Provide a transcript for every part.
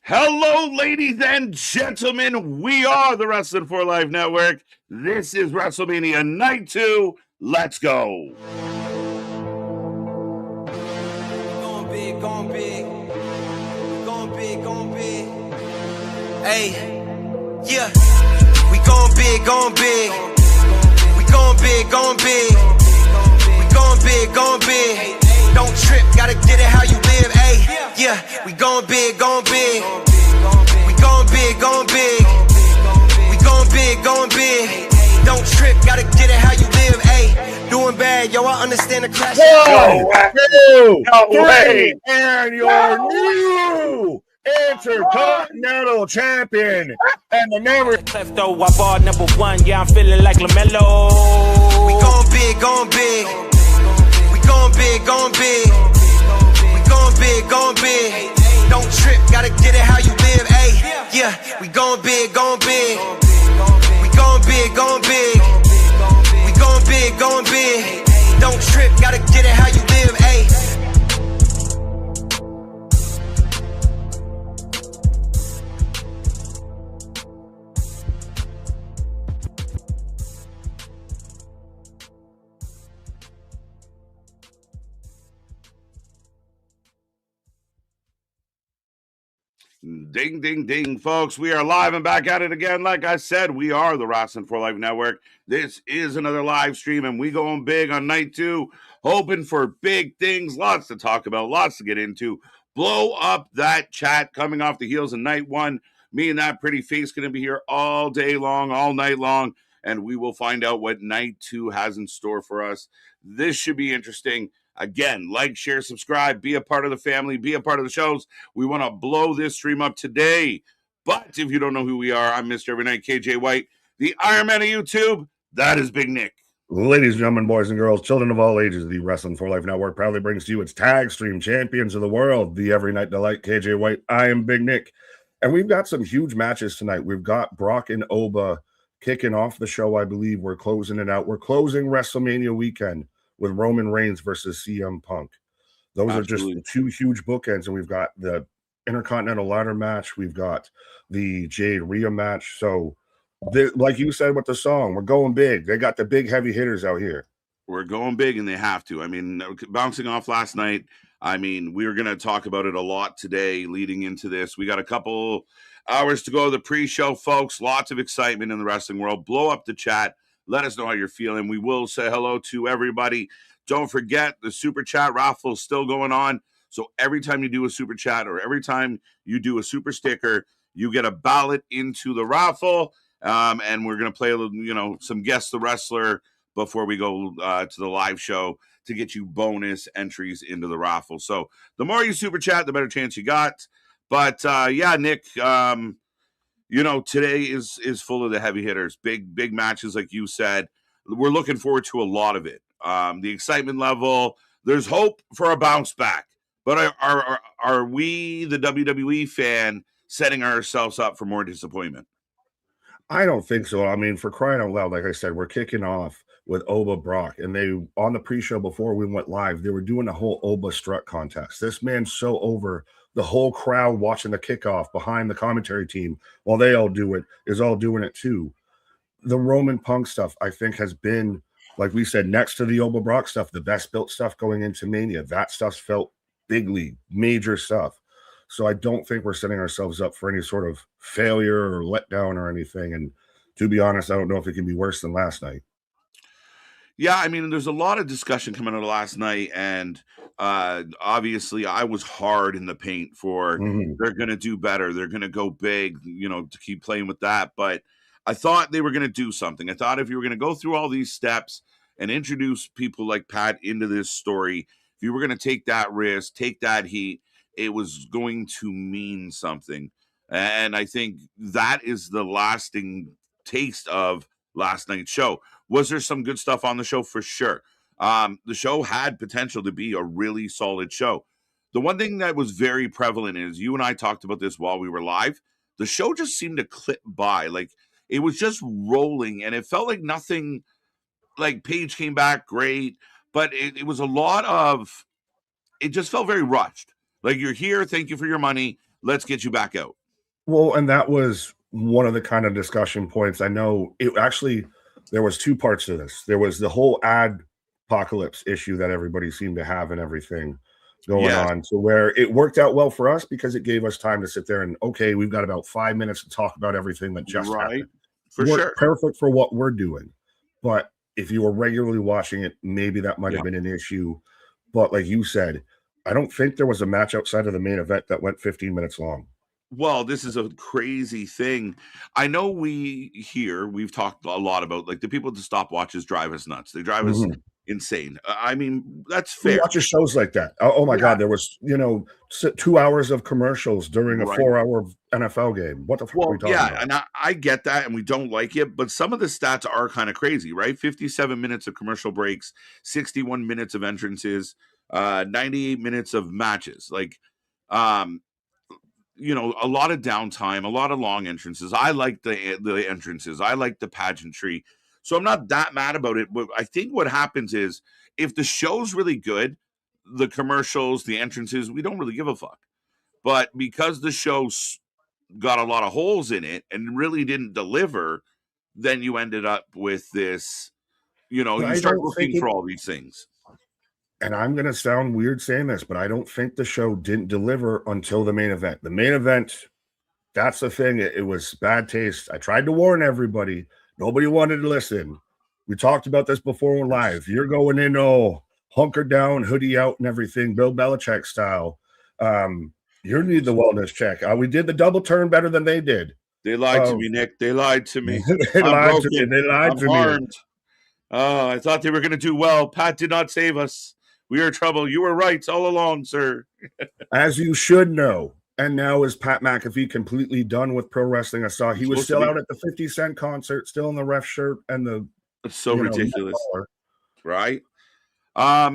Hello, ladies and gentlemen. We are the Wrestling for Life Network. This is Wrestlemania Night 2. Let's go. Going big, going big. Going big, going big. Hey, yeah. We going big, going big. We going big, going big. We going big, going big. Don't trip, gotta get it how you live, ayy. Yeah, we going big, going big. We going big, going big. We going big, going big. Don't trip, gotta get it how you live, ayy. Doing bad, yo, I understand the crash. Whoa, and your new Intercontinental Champion and the number. Though I bought number one, yeah, I'm feeling like LaMelo. We going big, going big. We going big, going big. We going big, going big. Don't trip, gotta get it how you live, ayy. Yeah, we going big, going big. We going big, going big. We going big, going big. Don't trip, gotta get it how you live, ayy. Ding, ding, ding, folks. We are live and back at it again. Like I said, we are the Wrestling for Life Network. This is another live stream, and we going big on night 2, hoping for big things, lots to talk about, lots to get into. Blow up that chat coming off the heels of night 1. Me and that pretty face going to be here all day long, all night long, and we will find out what night 2 has in store for us. This should be interesting. Again, like, share, subscribe, be a part of the family, be a part of the shows. We want to blow this stream up today. But if you don't know who we are, I'm Mr. Every Night, KJ White, the Iron Man of YouTube. That is Big Nick. Ladies and gentlemen, boys and girls, children of all ages, the Wrestling for Life Network proudly brings to you its tag stream champions of the world, the Every Night Delight, KJ White. I am Big Nick. And we've got some huge matches tonight. We've got Brock and Oba kicking off the show, I believe. We're closing it out. We're closing WrestleMania weekend with Roman Reigns versus CM Punk. Those Absolutely. are just two huge bookends, and we've got the Intercontinental ladder match. We've got the Jade Rhea match. So, like you said with the song, we're going big. They got the big heavy hitters out here. We're going big, and they have to. I mean, bouncing off last night, I mean, we were going to talk about it a lot today leading into this. We got a couple hours to go to the pre-show, folks. Lots of excitement in the wrestling world. Blow up the chat. Let us know how you're feeling. We will say hello to everybody. Don't forget, the Super Chat raffle is still going on. So every time you do a Super Chat or every time you do a Super Sticker, you get a ballot into the raffle. And we're going to play a little, some Guess the Wrestler before we go to the live show to get you bonus entries into the raffle. So the more you Super Chat, the better chance you got. But, yeah, Nick, today is full of the heavy hitters, big matches, like you said. We're looking forward to a lot of it. The excitement level, there's hope for a bounce back. But are we, the WWE fan, setting ourselves up for more disappointment? I don't think so. I mean, for crying out loud, like I said, we're kicking off with Oba Brock. And they, on the pre-show before we went live, they were doing a whole Oba strut contest. This man's so over. The whole crowd watching the kickoff behind the commentary team while they all do it is all doing it too. The Roman Punk stuff, I think, has been, like we said, next to the Oba Brock stuff, the best built stuff going into Mania. That stuff's felt big league, major stuff. So I don't think we're setting ourselves up for any sort of failure or letdown or anything. And to be honest, I don't know if it can be worse than last night. Yeah, I mean, there's a lot of discussion coming out of last night, and obviously I was hard in the paint for they're going to do better. They're going to go big, to keep playing with that. But I thought they were going to do something. I thought if you were going to go through all these steps and introduce people like Pat into this story, if you were going to take that risk, take that heat, it was going to mean something. And I think that is the lasting taste of last night's show. Was there some good stuff on the show? For sure. The show had potential to be a really solid show. The one thing that was very prevalent is, you and I talked about this while we were live, the show just seemed to clip by. Like, it was just rolling, and it felt like nothing, like Paige came back great, but it was a lot of, it just felt very rushed. Like, you're here, thank you for your money, let's get you back out. Well, and that was one of the kind of discussion points. I know it actually, there was two parts to this. There was the whole ad apocalypse issue that everybody seemed to have and everything going on, to where it worked out well for us because it gave us time to sit there and, okay, we've got about 5 minutes to talk about everything that just happened. For sure. Perfect for what we're doing. But if you were regularly watching it, maybe that might have been an issue. But like you said, I don't think there was a match outside of the main event that went 15 minutes long. Well, this is a crazy thing. I know we've talked a lot about, like, the people to stopwatches drive us nuts. They drive us insane. I mean, that's fair. Who watches shows like that? Oh my God, there was 2 hours of commercials during a 4-hour NFL game. What the fuck are we talking about? And I get that, and we don't like it, but some of the stats are kind of crazy, right? 57 minutes of commercial breaks, 61 minutes of entrances, 98 minutes of matches. Like, a lot of downtime, a lot of long entrances. I like the entrances. I like the pageantry. So I'm not that mad about it. But I think what happens is, if the show's really good, the commercials, the entrances, we don't really give a fuck. But because the show's got a lot of holes in it and really didn't deliver, then you ended up with this, you start looking for all these things. And I'm going to sound weird saying this, but I don't think the show didn't deliver until the main event. The main event, that's the thing. It was bad taste. I tried to warn everybody. Nobody wanted to listen. We talked about this before we're live. You're going in, hunkered down, hoodie out and everything, Bill Belichick style. You need the wellness check. We did the double turn better than they did. They lied to me, Nick. They lied to me. They lied to me. Oh, I thought they were going to do well. Pat did not save us. We are in trouble. You were right all along, sir. As you should know. And now is Pat McAfee completely done with pro wrestling? I saw he was still out at the 50 Cent concert, still in the ref shirt and the. It's so ridiculous, right? By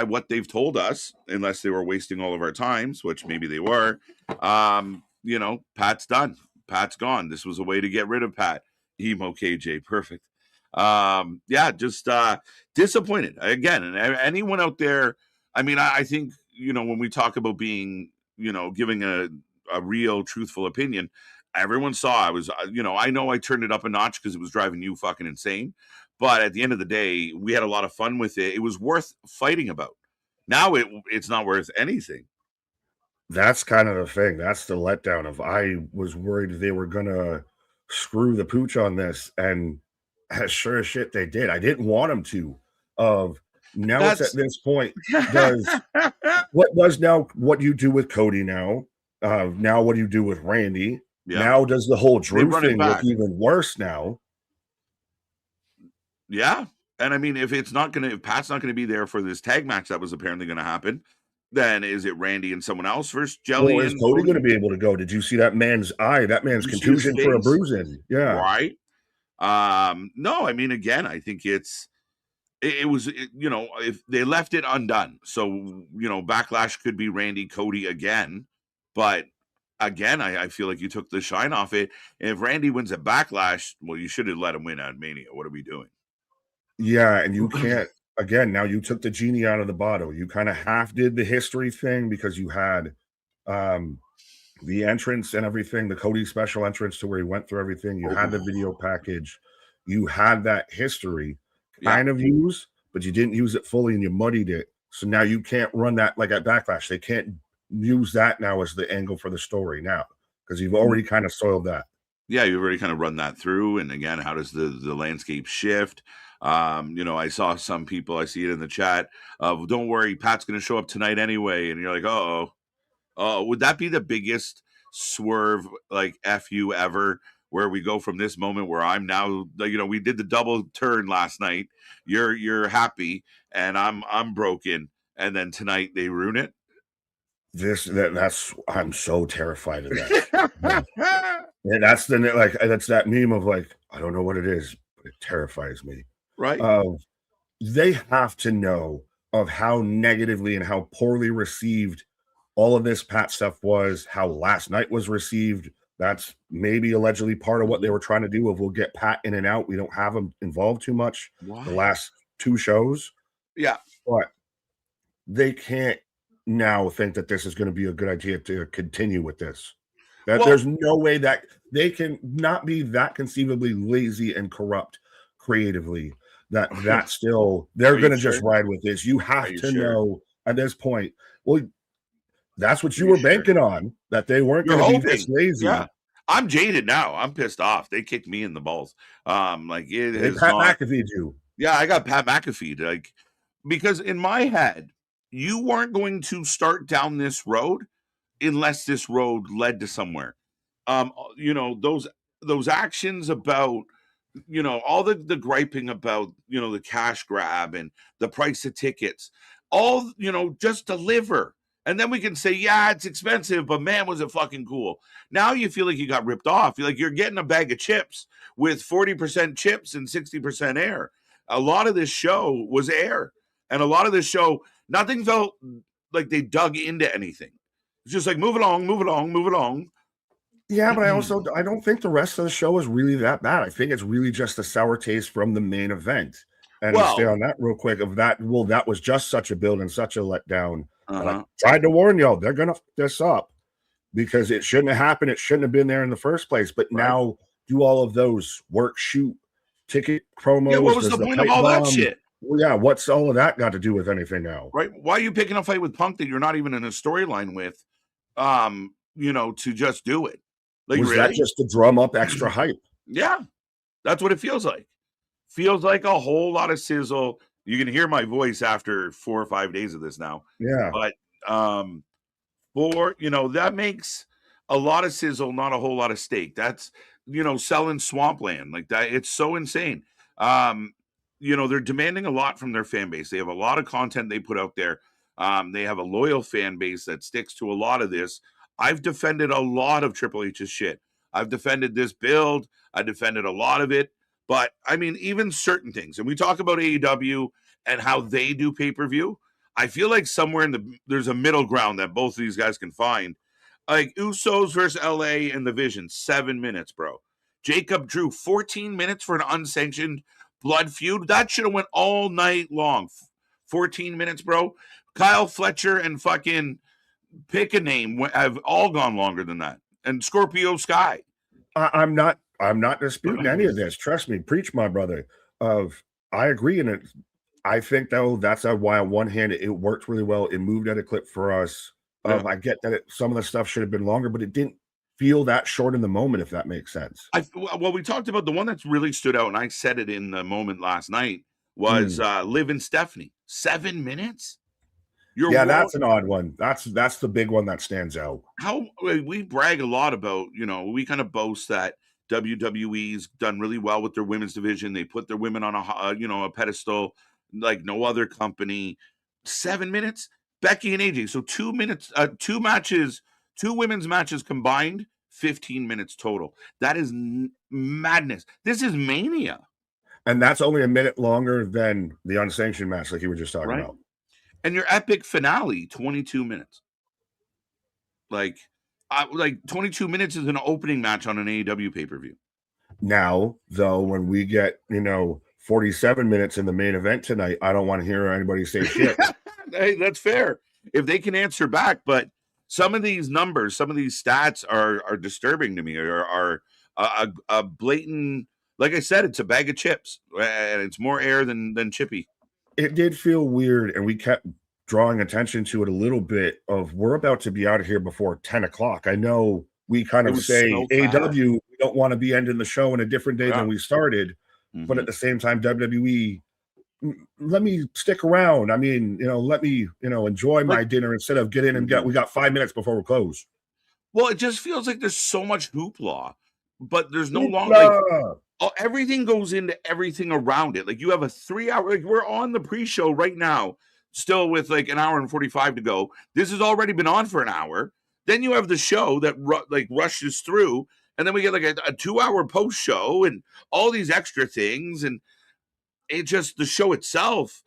what they've told us, unless they were wasting all of our times, which maybe they were, Pat's done. Pat's gone. This was a way to get rid of Pat. Emo KJ, perfect. Just disappointed again. And anyone out there, I think, when we talk about being, giving a real truthful opinion, everyone saw I was, I know I turned it up a notch because it was driving you fucking insane. But at the end of the day, we had a lot of fun with it. It was worth fighting about. Now it's not worth anything. That's kind of the thing. That's the letdown of, I was worried they were going to screw the pooch on this, and as sure as shit they did. I didn't want them to. It's at this point. What you do with Cody now? Now what do you do with Randy? Yeah. Now does the whole Drew thing look even worse now? Yeah, and if Pat's not gonna be there for this tag match that was apparently gonna happen, then is it Randy and someone else versus Jelly? Well, is Cody going to be able to go? Did you see that man's eye? That man's contusion for a bruising. Yeah. Right. No, again, I think it was, if they left it undone. So, Backlash could be Randy Cody again. But again, I feel like you took the shine off it. And if Randy wins at Backlash, well, you should have let him win at Mania. What are we doing? Yeah. And you can't. Again, now you took the genie out of the bottle. You kind of half did the history thing because you had the entrance and everything, the Cody special entrance to where he went through everything. You had the video package. You had that history kind of used, but you didn't use it fully and you muddied it. So now you can't run that like at Backlash. They can't use that now as the angle for the story now because you've already kind of soiled that. Yeah, you've already kind of run that through. And again, how does the landscape shift? I saw some people, I see it in the chat, don't worry, Pat's going to show up tonight anyway. And you're like, would that be the biggest swerve, like F you ever, where we go from this moment where I'm now, we did the double turn last night. You're happy and I'm broken. And then tonight they ruin it. I'm so terrified of that. And that's that's that meme of like, I don't know what it is, but it terrifies me. Right. They have to know of how negatively and how poorly received all of this Pat stuff was, how last night was received. That's maybe allegedly part of what they were trying to do. We'll get Pat in and out. We don't have him involved too much. Why? The last two shows. Yeah. But they can't now think that this is going to be a good idea to continue with this. That Well, there's no way that they can not be that conceivably lazy and corrupt creatively. That still they're Are you going to just sure? ride with this. You Are have you to sure? know at this point. Well, that's what Are you you were sure? banking on, that they weren't You're going to be this hoping. lazy. Yeah. I'm jaded now. I'm pissed off. They kicked me in the balls. Like it They is Pat not. McAfee you. Yeah, I got Pat McAfee. Like because in my head, you weren't going to start down this road unless this road led to somewhere. Those actions about all the griping about the cash grab and the price of tickets, all just deliver. And then we can say, yeah, it's expensive, but man, was it fucking cool. Now you feel like you got ripped off. You're getting a bag of chips with 40% chips and 60% air. A lot of this show was air. And a lot of this show, nothing felt like they dug into anything. It's just like move along, move along, move along. Yeah, but I don't think the rest of the show is really that bad. I think it's really just a sour taste from the main event. And to stay Well, on that real quick, of that, well, that was just such a build and such a letdown. And I uh-huh. tried to warn y'all, they're gonna fuck this up because it shouldn't have happened. It shouldn't have been there in the first place. But Right. now do all of those work, shoot, ticket Yeah, what promos. was Does the the point of pipe all that bomb? shit? Well, yeah, what's all of that got to do with anything now? Right? Why are you picking a fight with Punk that you're not even in a storyline with? To just do it. Like Was that really? just to drum up extra hype? Yeah, that's what it feels like. Feels like a whole lot of sizzle. You can hear my voice after 4 or 5 days of this now. Yeah. But that makes a lot of sizzle, not a whole lot of steak. That's selling swampland like that. It's so insane. They're demanding a lot from their fan base. They have a lot of content they put out there. They have a loyal fan base that sticks to a lot of this. I've defended a lot of Triple H's shit. I've defended this build. I defended a lot of it. But I mean, even certain things, and we talk about AEW and how they do pay-per-view. I feel like somewhere there's a middle ground that both of these guys can find. Like Usos versus LA and the Vision, 7 minutes, bro. Jacob Drew, 14 minutes for an unsanctioned blood feud. That should have went all night long. 14 minutes, bro. Kyle Fletcher and fucking pick a name have all gone longer than that. And Scorpio Sky. I'm not disputing any of this. Trust me, preach, my brother. I agree in it. I think though that's why on one hand it worked really well. It moved at a clip for us. Yeah. I get that some of the stuff should have been longer, but it didn't feel that short in the moment, if that makes sense. We talked about the one that's really stood out, and I said it in the moment last night, was Liv and Stephanie. 7 minutes? That's an odd one. That's the big one that stands out. How we brag a lot about, we kind of boast that WWE's done really well with their women's division. They put their women on a pedestal like no other company. 7 minutes, Becky and AJ. So 2 minutes, two matches, two women's matches combined, 15 minutes total. That is madness. This is Mania. And that's only a minute longer than the unsanctioned match, like you were just talking about. And your epic finale, 22 minutes. Like 22 minutes is an opening match on an AEW pay-per-view. Now, though, when we get, 47 minutes in the main event tonight, I don't want to hear anybody say shit. Hey, that's fair. If they can answer back, but some of these numbers, some of these stats are disturbing to me, or are a blatant, like I said, it's a bag of chips, and it's more air than chippy. It did feel weird, and we kept drawing attention to it a little bit of we're about to be out of here before 10 o'clock. I know we kind of say so AW, we don't want to be ending the show in a different day than we started, but at the same time, WWE, let me stick around. I mean, let me, enjoy my dinner instead of get in and we got 5 minutes before we close. Well, it just feels like there's so much hoopla, but there's no longer everything goes into everything around it. Like you have a 3 hour, like we're on the pre-show right now, still with like an hour and 45 to go. This has already been on for an hour. Then you have the show that rushes through, and then we get like a 2 hour post show and all these extra things. And it just, the show itself,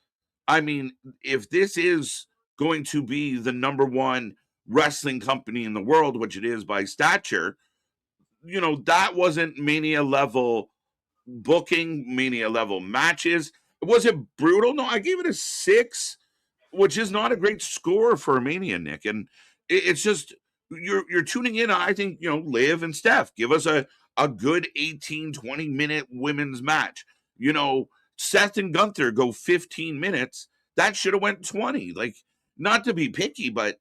I mean, if this is going to be the number one wrestling company in the world, which it is by stature, that wasn't Mania level booking, Mania level matches. Was it brutal? No, I gave it a 6. which is not a great score for a Mania, Nick. And it's just you're tuning in. I think Liv and Steph give us a good 18-20 minute women's match. Seth and Gunther go 15 minutes. That should have went 20. Like, not to be picky, but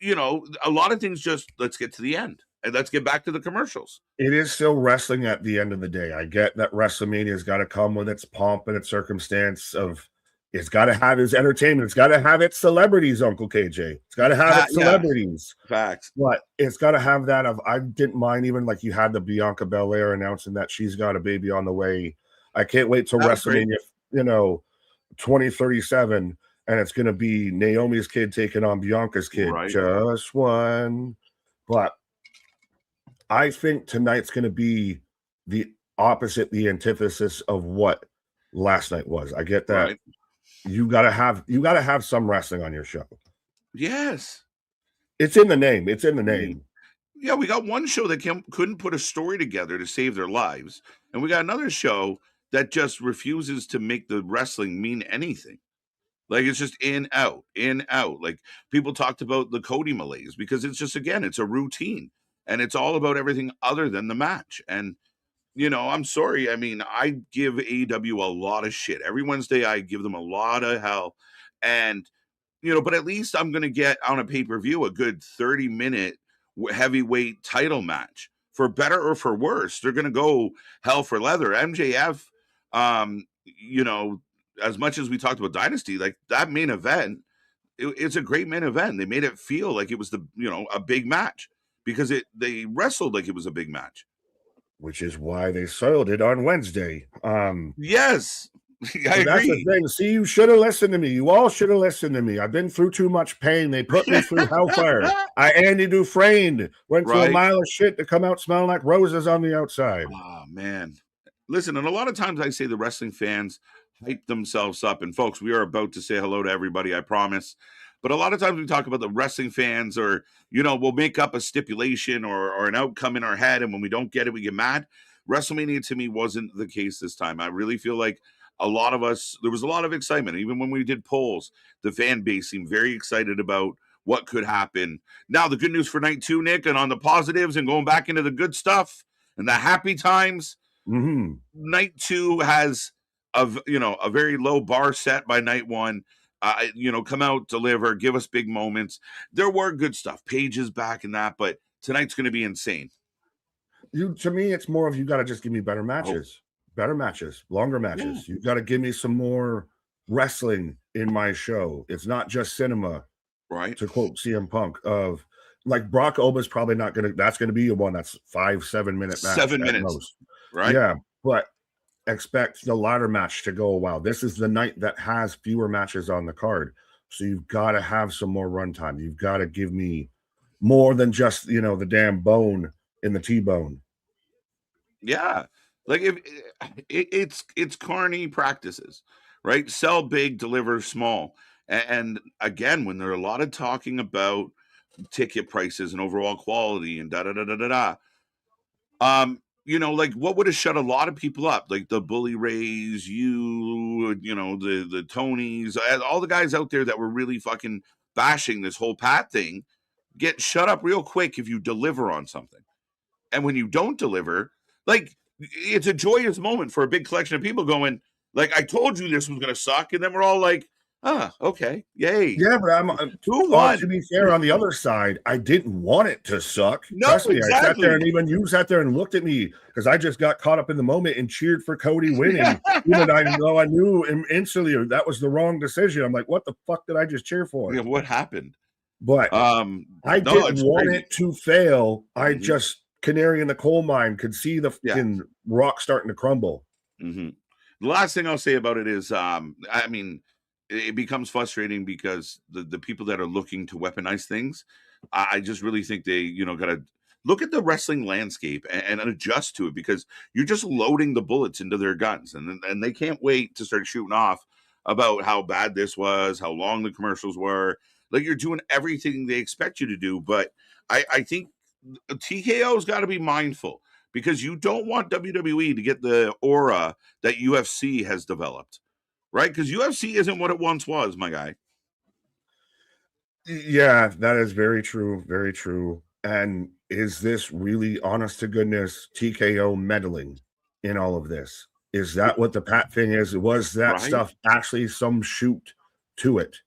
a lot of things just let's get to the end and let's get back to the commercials. It is still wrestling at the end of the day. I get that WrestleMania has got to come with its pomp and its circumstance of it's got to have its entertainment. It's got to have its celebrities, Uncle KJ. It's got to have its celebrities. Facts. But it's got to have that of, I didn't mind even like you had the Bianca Belair announcing that she's got a baby on the way. I can't wait till WrestleMania, 2037. And it's going to be Naomi's kid taking on Bianca's kid. Right. Just one. But I think tonight's going to be the opposite, the antithesis of what last night was. I get that. Right. You gotta have some wrestling on your show. Yes. It's in the name. It's in the name. Yeah, we got one show that couldn't put a story together to save their lives. And we got another show that just refuses to make the wrestling mean anything. Like, it's just in, out. Like, people talked about the Cody malaise because it's just, again, it's a routine. And it's all about everything other than the match. And, I'm sorry. I mean, I give AEW a lot of shit. Every Wednesday, I give them a lot of hell. And, but at least I'm going to get on a pay-per-view a good 30-minute heavyweight title match. For better or for worse, they're going to go hell for leather. MJF, as much as we talked about Dynasty, like that main event, it's a great main event. They made it feel like it was a big match because they wrestled like it was a big match. Which is why they soiled it on Wednesday. Yes, I agree. That's the thing. See, you should have listened to me. You all should have listened to me. I've been through too much pain. They put me through hellfire. Andy Dufresne went through a mile of shit to come out smelling like roses on the outside. Oh, man. Listen, and a lot of times I say the wrestling fans hype themselves up. And folks, we are about to say hello to everybody, I promise. But a lot of times we talk about the wrestling fans or, we'll make up a stipulation or an outcome in our head. And when we don't get it, we get mad. WrestleMania to me wasn't the case this time. I really feel like a lot of us, there was a lot of excitement. Even when we did polls, the fan base seemed very excited about what could happen. Now, the good news for night 2, Nick, and on the positives and going back into the good stuff and the happy times, night 2 has a very low bar set by night 1. Come out, deliver, give us big moments. There were good stuff. Paige's back and that, but tonight's going to be insane. To me, it's more of you got to just give me better matches, longer matches. Yeah. You got to give me some more wrestling in my show. It's not just cinema, right? To quote CM Punk of like Brock Oba's probably not going to. That's going to be a one that's 5-7 minute match, 7 minutes, most. Right? Yeah, but expect the ladder match to go a while. This is the night that has fewer matches on the card, so you've got to have some more runtime. You've got to give me more than just the damn bone in the T-bone. Yeah, like if it's carny practices, right? Sell big, deliver small, and again, when there are a lot of talking about ticket prices and overall quality and da da da da da da. Like what would have shut a lot of people up, like the Bully Rays, the Tonys, all the guys out there that were really fucking bashing this whole Pat thing, get shut up real quick if you deliver on something. And when you don't deliver, like it's a joyous moment for a big collection of people going, like, I told you this was going to suck. And then we're all like, okay, yay. Yeah, but I'm 2-1. To be fair, on the other side, I didn't want it to suck. No, trust me, exactly. I sat there and even you sat there and looked at me because I just got caught up in the moment and cheered for Cody winning. Even though I knew instantly that was the wrong decision. I'm like, what the fuck did I just cheer for? Yeah, what happened? But I didn't want it to fail. I just, canary in the coal mine, could see the fucking rock starting to crumble. Mm-hmm. The last thing I'll say about it is, it becomes frustrating because the people that are looking to weaponize things, I just really think they, got to look at the wrestling landscape and adjust to it because you're just loading the bullets into their guns and they can't wait to start shooting off about how bad this was, how long the commercials were. Like you're doing everything they expect you to do. But I think TKO's got to be mindful because you don't want WWE to get the aura that UFC has developed. Right? Because UFC isn't what it once was, my guy. Yeah, that is very true. Very true. And is this really, honest to goodness, TKO meddling in all of this? Is that what the Pat thing is? Was that Right? stuff actually some shoot to it?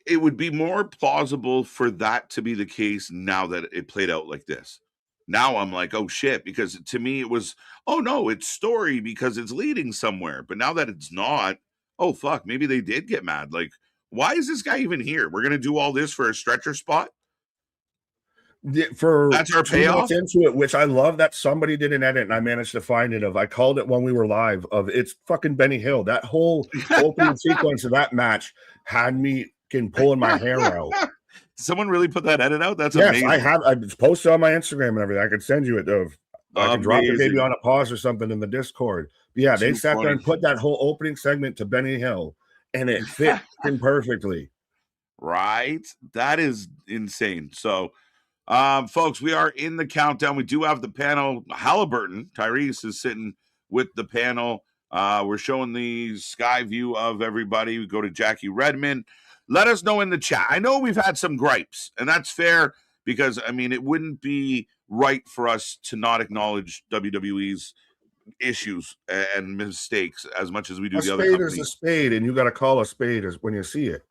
It would be more plausible for that to be the case now that it played out like this. Now I'm like, oh shit, because to me it was, oh no, it's story because it's leading somewhere. But now that it's not, oh fuck, maybe they did get mad. Like, why is this guy even here? We're gonna do all this for a stretcher spot? For That's our 2 minutes payoff? into it, which I love that somebody did an edit and I managed to find it. I called it when we were live. It's fucking Benny Hill. That whole opening sequence of that match had me pulling my hair out. Someone really put that edit out? That's Yes, amazing. I have. It's posted on my Instagram and everything. I could send you it. I can drop it maybe Amazing. on a pause or something in the Discord. But yeah, they Too sat there funny. and put that whole opening segment to Benny Hill, and it fit in perfectly. Right? That is insane. So, folks, we are in the countdown. We do have the panel. Halliburton, Tyrese is sitting with the panel. We're showing the sky view of everybody. We go to Jackie Redmond. Let us know in the chat. I know we've had some gripes, and that's fair because, I mean, it wouldn't be right for us to not acknowledge WWE's issues and mistakes as much as we do A the other spade is a companies. spade, and you got to call a spade as when you see it.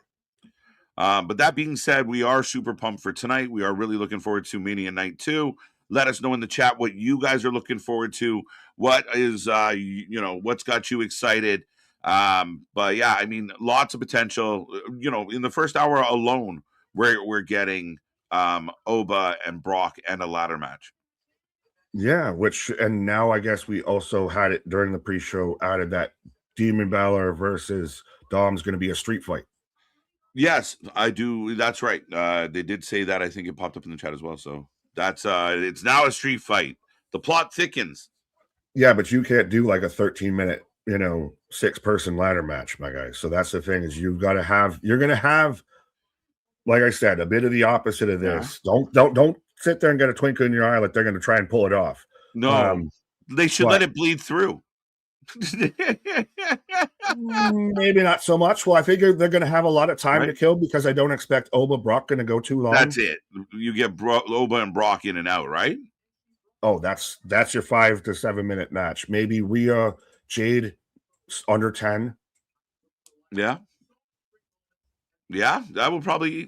But that being said, we are super pumped for tonight. We are really looking forward to Mania Night 2. Let us know in the chat what you guys are looking forward to. What is, what's got you excited? But yeah, I mean, lots of potential. In the first hour alone, we're getting Oba and Brock and a ladder match. Yeah, and now I guess we also had it during the pre-show, added that Demon Balor versus Dom's going to be a street fight. Yes, I do. That's right. They did say that. I think it popped up in the chat as well. So that's it's now a street fight. The plot thickens. Yeah, but you can't do like a 13-minute, 6-person ladder match, my guy. So that's the thing is you're going to have, like I said, a bit of the opposite of this. Yeah. Don't sit there and get a twinkle in your eye like they're going to try and pull it off. No, they should let it bleed through. Maybe not so much. Well, I figure they're going to have a lot of time to kill because I don't expect Oba Brock going to go too long. That's it. You get Oba and Brock in and out, right? Oh, that's your 5 to 7 minute match. Maybe Rhea Jade under 10. Yeah, that will probably.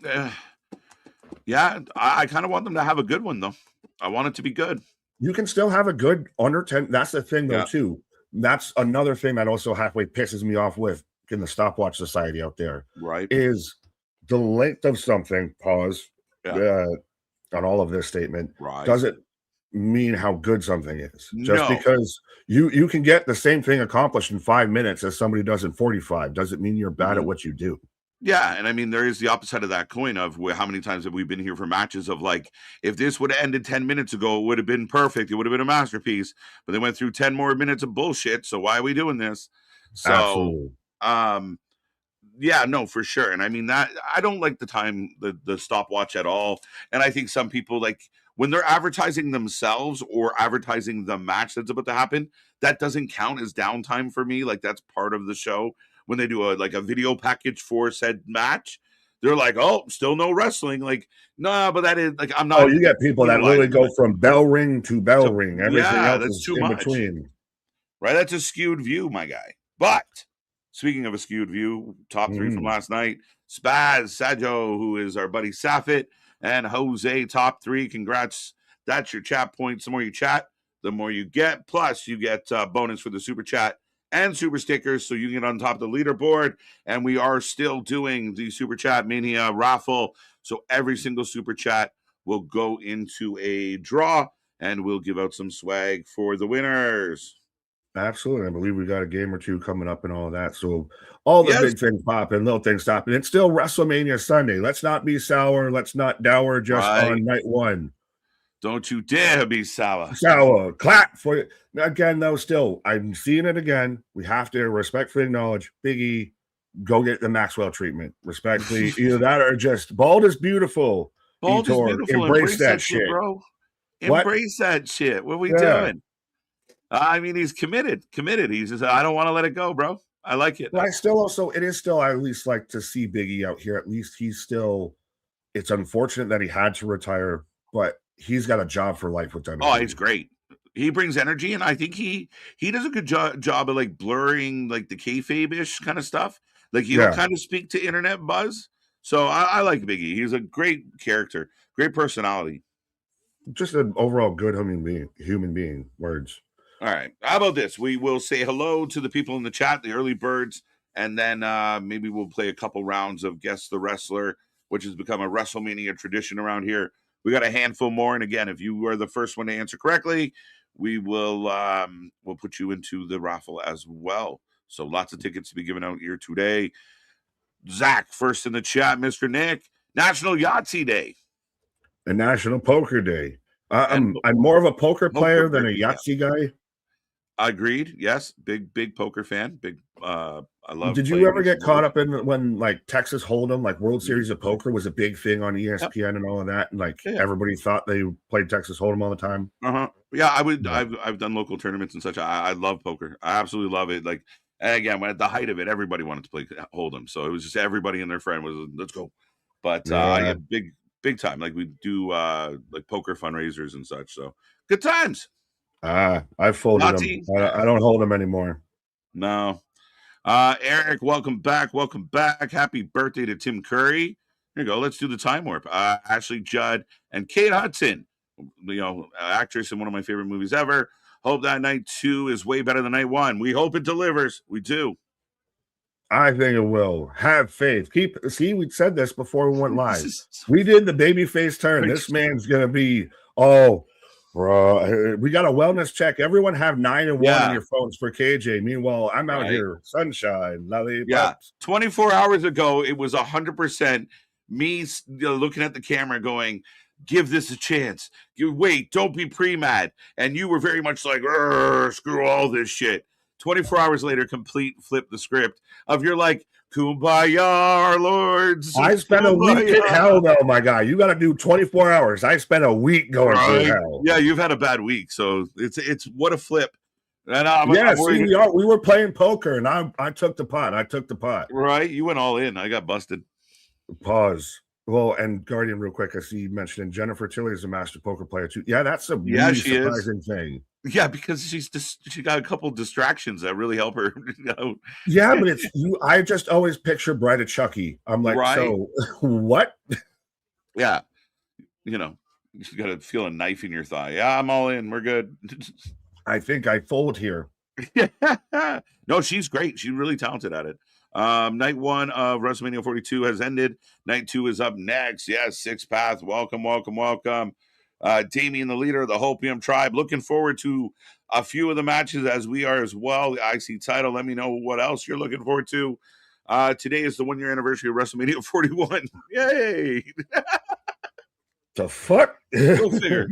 Yeah, I kind of want them to have a good one though. I want it to be good. You can still have a good under 10. That's the thing though too. That's another thing that also halfway pisses me off with in the stopwatch society out there. Right. Is the length of something, pause, on all of this statement, doesn't mean how good something is. Just because you can get the same thing accomplished in 5 minutes as somebody does in 45 doesn't mean you're bad at what you do. Yeah, and I mean, there is the opposite of that coin of how many times have we been here for matches of like, if this would have ended 10 minutes ago, it would have been perfect. It would have been a masterpiece, but they went through 10 more minutes of bullshit. So why are we doing this? So, absolutely. Yeah, no, for sure. And I mean that I don't like the stopwatch at all. And I think some people like when they're advertising themselves or advertising the match that's about to happen, that doesn't count as downtime for me. Like that's part of the show. When they do a video package for said match, they're like, oh, still no wrestling. Like, nah, but that is like I'm not. Oh, you get people that literally go from bell ring to bell ring. Everything else that's is too in much. between. Right? That's a skewed view, my guy. But speaking of a skewed view, top 3 from last night, Spaz, Sajo, who is our buddy Safit, and Jose, top 3. Congrats. That's your chat points. The more you chat, the more you get. Plus, you get bonus for the super chat and super stickers, so you can get on top of the leaderboard. And we are still doing the Super Chat Mania raffle. So every single super chat will go into a draw, and we'll give out some swag for the winners. Absolutely. I believe we got a game or two coming up and all of that. So all the big things popping, little things stopping. It's still WrestleMania Sunday. Let's not be sour. Let's not dour just on night 1. Don't you dare be sour. Sour. Clap for you. Again, though, still, I'm seeing it again. We have to respectfully acknowledge Big E, go get the Maxwell treatment. Respectfully, either that or just bald is beautiful. Bald is beautiful. Embrace that shit, bro. Embrace that shit. What are we doing? I mean, he's committed. He says, I don't want to let it go, bro. I like it. But I still also, it is still, I at least like to see Biggie out here. At least he's still, it's unfortunate that he had to retire, but he's got a job for life with WWE. Oh, he's great. He brings energy, and I think he does a good job of like blurring like the kayfabe-ish kind of stuff. Like he'll kind of speak to internet buzz. So I like Biggie. He's a great character, great personality. Just an overall good human being. Words. All right. How about this? We will say hello to the people in the chat, the early birds, and then maybe we'll play a couple rounds of Guess the Wrestler, which has become a Wrestlemania tradition around here. We got a handful more, and again, if you are the first one to answer correctly, we will we'll put you into the raffle as well. So lots of tickets to be given out here today. Zach, first in the chat, Mr. Nick, National Yahtzee Day. And National Poker Day. I'm more of a poker player than a Yahtzee guy. Agreed. Yes, big poker fan. I love. Did you ever get caught up in when like Texas Hold'em, like World Series of Poker, was a big thing on ESPN and all of that, and like everybody thought they played Texas Hold'em all the time? Yeah, I would. I've done local tournaments and such. I love poker. I absolutely love it. Like, and again, when at the height of it, everybody wanted to play Hold'em, so it was just everybody and their friend was let's go. But yeah, big time. Like we do like poker fundraisers and such. So good times. I folded them. I don't hold them anymore. No. Eric, welcome back. Welcome back. Happy birthday to Tim Curry. Here you go. Let's do the time warp. Ashley Judd and Kate Hudson, actress in one of my favorite movies ever. Hope that night 2 is way better than night 1. We hope it delivers. We do. I think it will. Have faith. See, we said this before we went live. We did the babyface turn. This man's gonna be bro, we got a wellness check. Everyone have 9 and 1 on your phones for KJ. Meanwhile, I'm out here, sunshine, lollipops. Yeah, 24 hours ago, it was 100% me looking at the camera going, give this a chance. Wait, don't be pre-mad. And you were very much like, screw all this shit. 24 hours later, complete flip the script of you're like, Kumbaya, our lords. I spent a week in hell, though, my guy. You got to do 24 hours. I spent a week going through hell. Yeah, you've had a bad week, so it's what a flip. And we were playing poker, and I took the pot. Right, you went all in. I got busted. Pause. Well, and Guardian, real quick, I see you mentioning Jennifer Tilly is a master poker player too. Yeah, that's a really surprising thing. Yeah, because she got a couple distractions that really help her. Yeah, but it's you. I just always picture Bride of Chucky. I'm like, so what? Yeah, you got to feel a knife in your thigh. Yeah, I'm all in. We're good. I think I fold here. Yeah, no, she's great. She's really talented at it. Night 1 of WrestleMania 42 has ended. Night 2 is up next. Yes, Six Path. Welcome. Damien, the leader of the Hopium tribe. Looking forward to a few of the matches as we are as well. The IC title. Let me know what else you're looking forward to. Today is the 1-year anniversary of WrestleMania 41. Yay! The fuck? Go figure.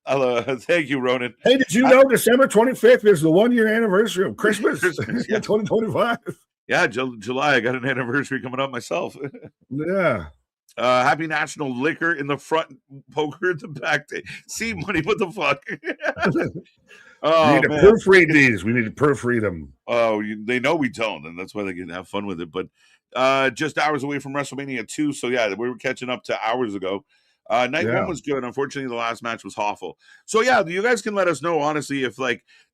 Thank you, Ronan. Hey, did you know December 25th is the 1-year anniversary of Christmas? 2025. Yeah, July. I got an anniversary coming up myself. Yeah. Happy National Liquor in the front, poker in the back day. See, money, what the fuck? We need to proofread these. We need to proofread them. Oh, they know we don't, and that's why they can have fun with it. But just hours away from WrestleMania 2, so yeah, we were catching up to hours ago. Night 1 was good. Unfortunately, the last match was awful. So yeah, you guys can let us know, honestly, if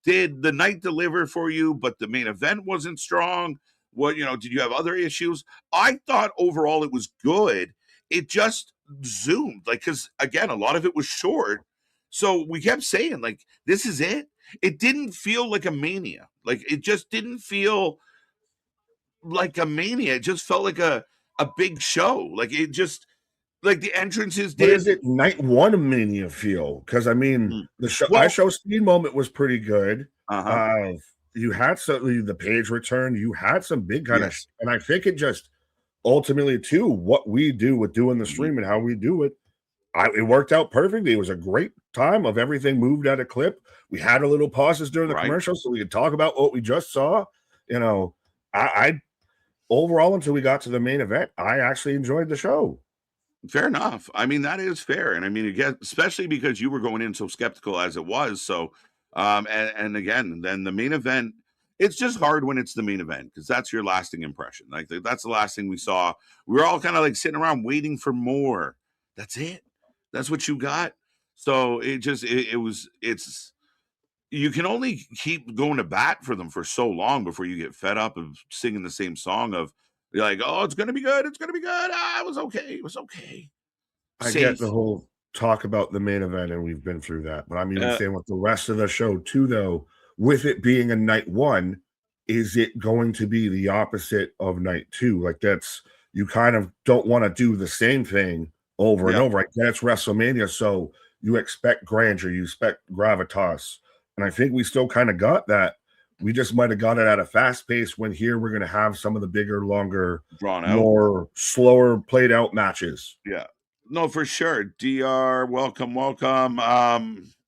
did the night deliver for you, but the main event wasn't strong? What, did you have other issues? I thought overall it was good. It just zoomed, because again, a lot of it was short. So we kept saying, this is it. It didn't feel like a Mania. It just didn't feel like a Mania. It just felt like a big show. It just, the entrances did. But is it night 1 Mania feel? Because the show, my show speed moment was pretty good. You had the Page return. You had some big kind of, and I think it just ultimately too what we do with doing the stream and how we do it. It worked out perfectly. It was a great time of everything moved at a clip. We had a little pauses during the commercial so we could talk about what we just saw. I overall, until we got to the main event, I actually enjoyed the show. Fair enough. That is fair. And again, especially because you were going in so skeptical as it was. So, and again, then the main event, it's just hard when it's the main event because that's your lasting impression. Like that's the last thing we saw. We were all kind of like sitting around waiting for more. That's it. That's what you got. So it's you can only keep going to bat for them for so long before you get fed up of singing the same song of you're like, oh, it's gonna be good, it's gonna be good. Ah, it was okay, it was okay. I get Safe. the whole talk about the main event, and we've been through that. But I'm even Uh, saying with the rest of the show too, though, with it being a night one, is it going to be the opposite of night two? Like that's you kind of don't want to do the same thing over and yeah, over. Like that's WrestleMania, so you expect grandeur, you expect gravitas, and I think we still kind of got that. We just might have got it at a fast pace when here we're going to have some of the bigger, longer, drawn out. more slower played out matches. Yeah. No, for sure. DR, welcome, welcome.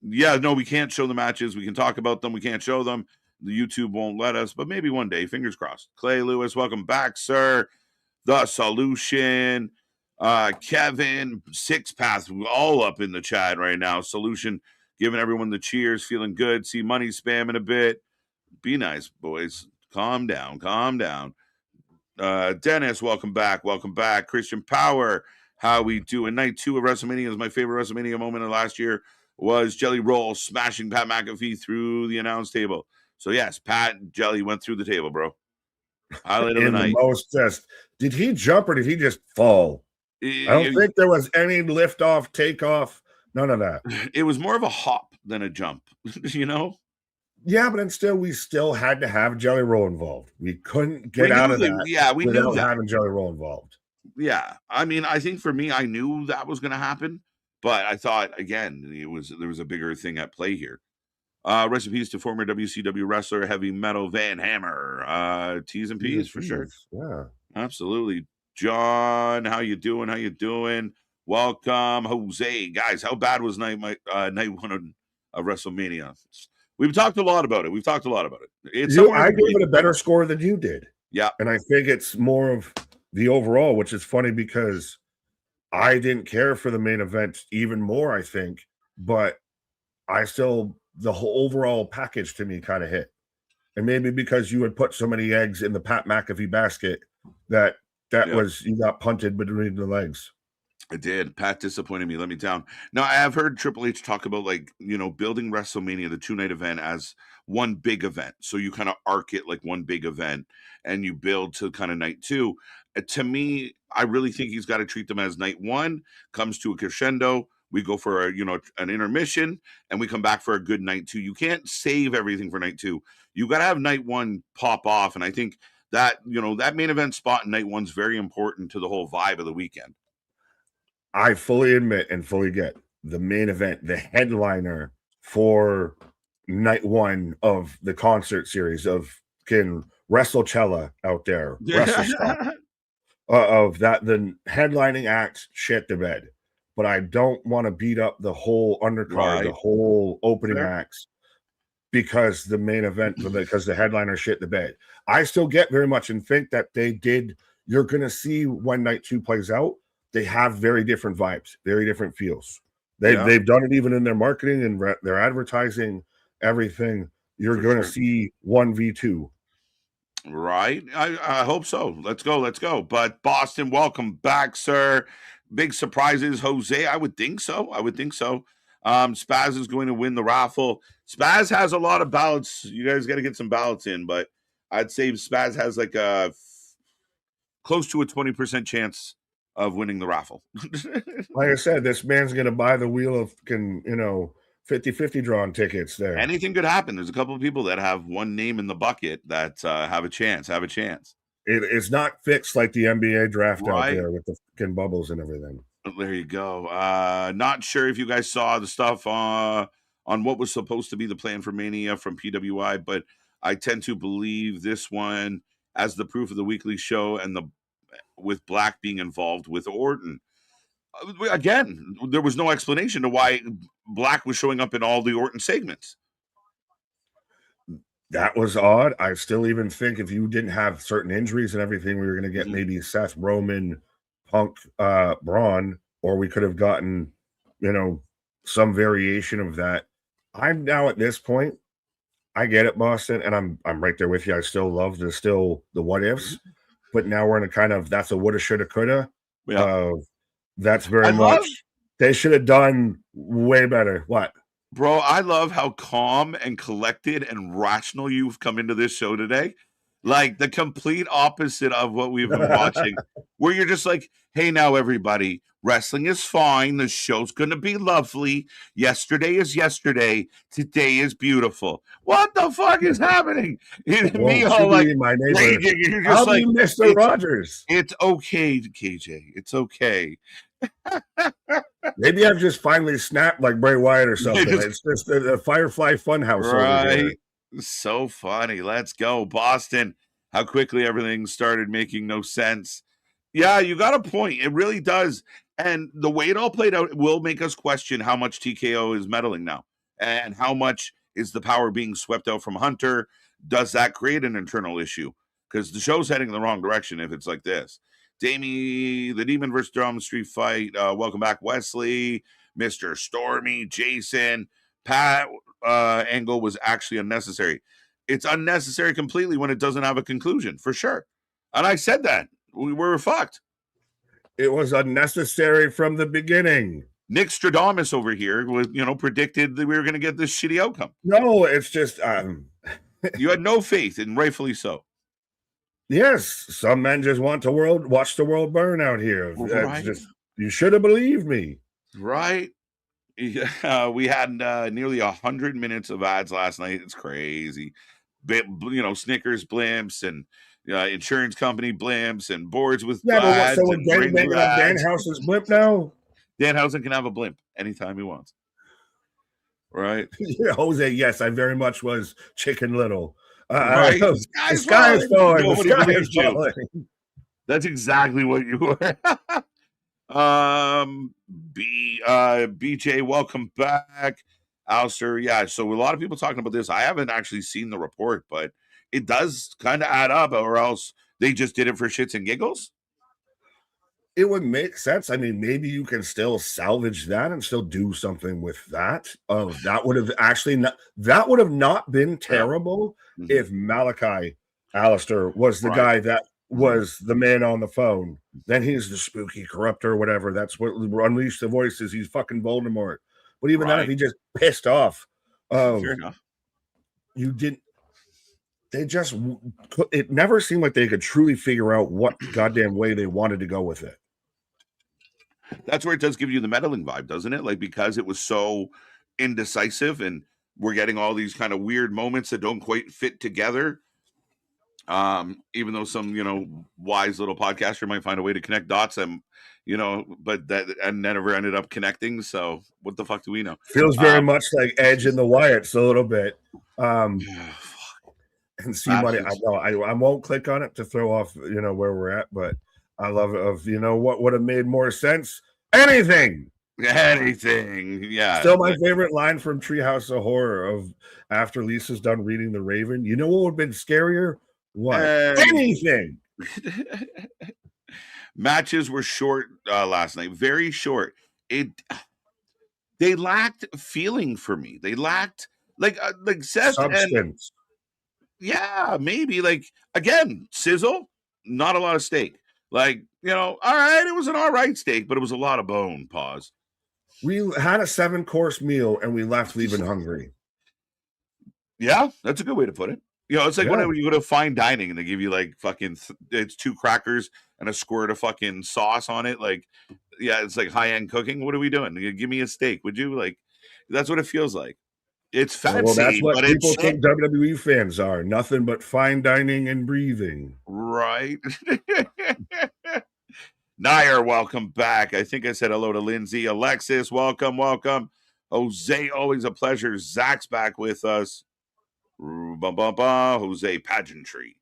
Yeah, no, we can't show the matches. We can talk about them. We can't show them. The YouTube won't let us, but maybe one day, fingers crossed. Clay Lewis, welcome back, sir. The Solution, Kevin, Six Path, all up in the chat right now. Solution giving everyone the cheers, feeling good. See money spamming a bit. Be nice, boys. Calm down, calm down. Dennis, welcome back. Welcome back. Christian Power, how we doing? Night 2 of WrestleMania is my favorite WrestleMania moment of last year was Jelly Roll smashing Pat McAfee through the announce table. So yes, Pat and Jelly went through the table, bro. Highlight of the In the night. most just did he jump or did he just fall? I don't think there was any lift off, takeoff, none of that. It was more of a hop than a jump, you know? Yeah, but then still, we still had to have Jelly Roll involved. We couldn't get out of that Yeah, we knew without that. having Jelly Roll involved. Yeah. I mean, I think for me, I knew that was going to happen, but I thought again, there was a bigger thing at play here. Recipes to former WCW wrestler, heavy metal Van Hammer. T's and P's for sure. Yeah, absolutely. John, how you doing? How you doing? Welcome, Jose. Guys, how bad was night one of WrestleMania? We've talked a lot about it. I gave it a better score than you did. Yeah, and I think it's more of the overall, which is funny because I didn't care for the main event even more. I think, but I still the whole overall package to me kind of hit. And maybe because you had put so many eggs in the Pat McAfee basket that was you got punted between the legs. I did. Pat disappointed me, let me down. Now I have heard Triple H talk about building WrestleMania, the 2-night event, as one big event. So you kind of arc it like one big event and you build to kind of night 2. To me, I really think he's got to treat them as night 1 comes to a crescendo. We go for an intermission and we come back for a good night 2. You can't save everything for night 2. You got to have night 1 pop off. And I think that, that main event spot in night 1's very important to the whole vibe of the weekend. I fully admit and fully get the main event, the headliner for night 1 of the concert series of WrestleCella out there, WrestleStop, of that, the headlining act shit the bed. But I don't want to beat up the whole undercard, the whole opening acts, because the main event, because the headliner shit the bed. I still get very much and think that they did. You're going to see when night 2 plays out. They have very different vibes, very different feels. They've done it even in their marketing and their advertising, everything. You're going to see 1v2. Right. I hope so. Let's go. But Boston, welcome back, sir. Big surprises, Jose. I would think so. Spaz is going to win the raffle. Spaz has a lot of ballots. You guys got to get some ballots in, but I'd say Spaz has like a close to a 20% chance of winning the raffle. Like I said, this man's going to buy the wheel of 50-50 drawn tickets there. Anything could happen. There's a couple of people that have one name in the bucket that have a chance. It's not fixed like the NBA draft out there with the fucking bubbles and everything. There you go. Not sure if you guys saw the stuff on what was supposed to be the plan for Mania from PWI, but I tend to believe this one as the proof of the weekly show and with Black being involved with Orton. Again, there was no explanation to why Black was showing up in all the Orton segments. That was odd. I still even think if you didn't have certain injuries and everything, we were going to get maybe Seth, Roman, Punk, Braun, or we could have gotten, some variation of that. I'm now at this point, I get it, Boston, and I'm right there with you. I still love the what ifs, but now we're in a kind of that's a woulda, shoulda, coulda. Yeah. That's very I love, much they should have done way better. What? bro, I love how calm and collected and rational you've come into this show today. Like the complete opposite of what we've been watching, where you're just like, hey, now everybody, wrestling is fine. The show's going to be lovely. Yesterday is yesterday. Today is beautiful. What the fuck is happening? Me, Won't you all like, be my neighbor? raging. You're just I'll like, be Mr. Rogers. it's okay, KJ. It's okay. Maybe I've just finally snapped like Bray Wyatt or something. It's just the Firefly Funhouse over here. Right. So funny. Let's go. Boston. How quickly everything started making no sense. Yeah, you got a point. It really does. And the way it all played out will make us question how much TKO is meddling now and how much is the power being swept out from Hunter. Does that create an internal issue? Because the show's heading in the wrong direction if it's like this. Damie, the Demon versus Drum Street Fight. Welcome back, Wesley, Mr. Stormy, Jason, Pat. Angle was actually unnecessary. It's unnecessary completely when it doesn't have a conclusion, for sure. And I said that. We were fucked. It was unnecessary from the beginning. Nick Stradamus over here was, predicted that we were going to get this shitty outcome. No, it's just you had no faith, and rightfully so. Yes, some men just want to watch the world burn out here. Right. You should have believed me. Right. We had nearly 100 minutes of ads last night. It's crazy. Snickers blimps and insurance company blimps and boards with ads. So we're making up Danhausen's blimp now? Danhausen can have a blimp anytime he wants. Right? Yeah, Jose, yes, I very much was Chicken Little. Right? The sky is falling. The sky is falling. That's exactly what you were. BJ, welcome back. Alistair, yeah. So a lot of people talking about this. I haven't actually seen the report, but it does kind of add up, or else they just did it for shits and giggles. It would make sense. I mean, maybe you can still salvage that and still do something with that. That would have not been terrible if Malachi Alistair was the guy that was the man on the phone. Then he's the spooky corruptor or whatever. That's what unleashed the voices. He's fucking Voldemort. But even then, if he just pissed off, fair enough. You didn't. It never seemed like they could truly figure out what goddamn way they wanted to go with it. That's where it does give you the meddling vibe, doesn't it? Like, because it was so indecisive and we're getting all these kind of weird moments that don't quite fit together. Even though some, wise little podcaster might find a way to connect dots and, but that and never ended up connecting. So what the fuck do we know? Feels very much like Edge and the Wyatts a little bit. And see money. I know I won't click on it to throw off, where we're at, but I love it what would have made more sense? Anything. Yeah. Still my favorite line from Treehouse of Horror of after Lisa's done reading The Raven. You know what would have been scarier? What? Anything. Matches were short last night. Very short. They lacked feeling for me. They lacked like Seth substance. Yeah, maybe again, sizzle, not a lot of steak. All right, it was an all right steak, but it was a lot of bone. Pause. We had a 7-course meal and we left leaving hungry. Yeah, that's a good way to put it. It's like whenever you go to fine dining and they give you it's 2 crackers and a squirt of fucking sauce on it. It's like high-end cooking. What are we doing? Give me a steak, would you? That's what it feels like. It's fancy. Well, that's what people think WWE fans are. Nothing but fine dining and breathing. Right. Nair, welcome back. I think I said hello to Lindsay. Alexis, welcome. Jose, always a pleasure. Zach's back with us. Jose Pageantry.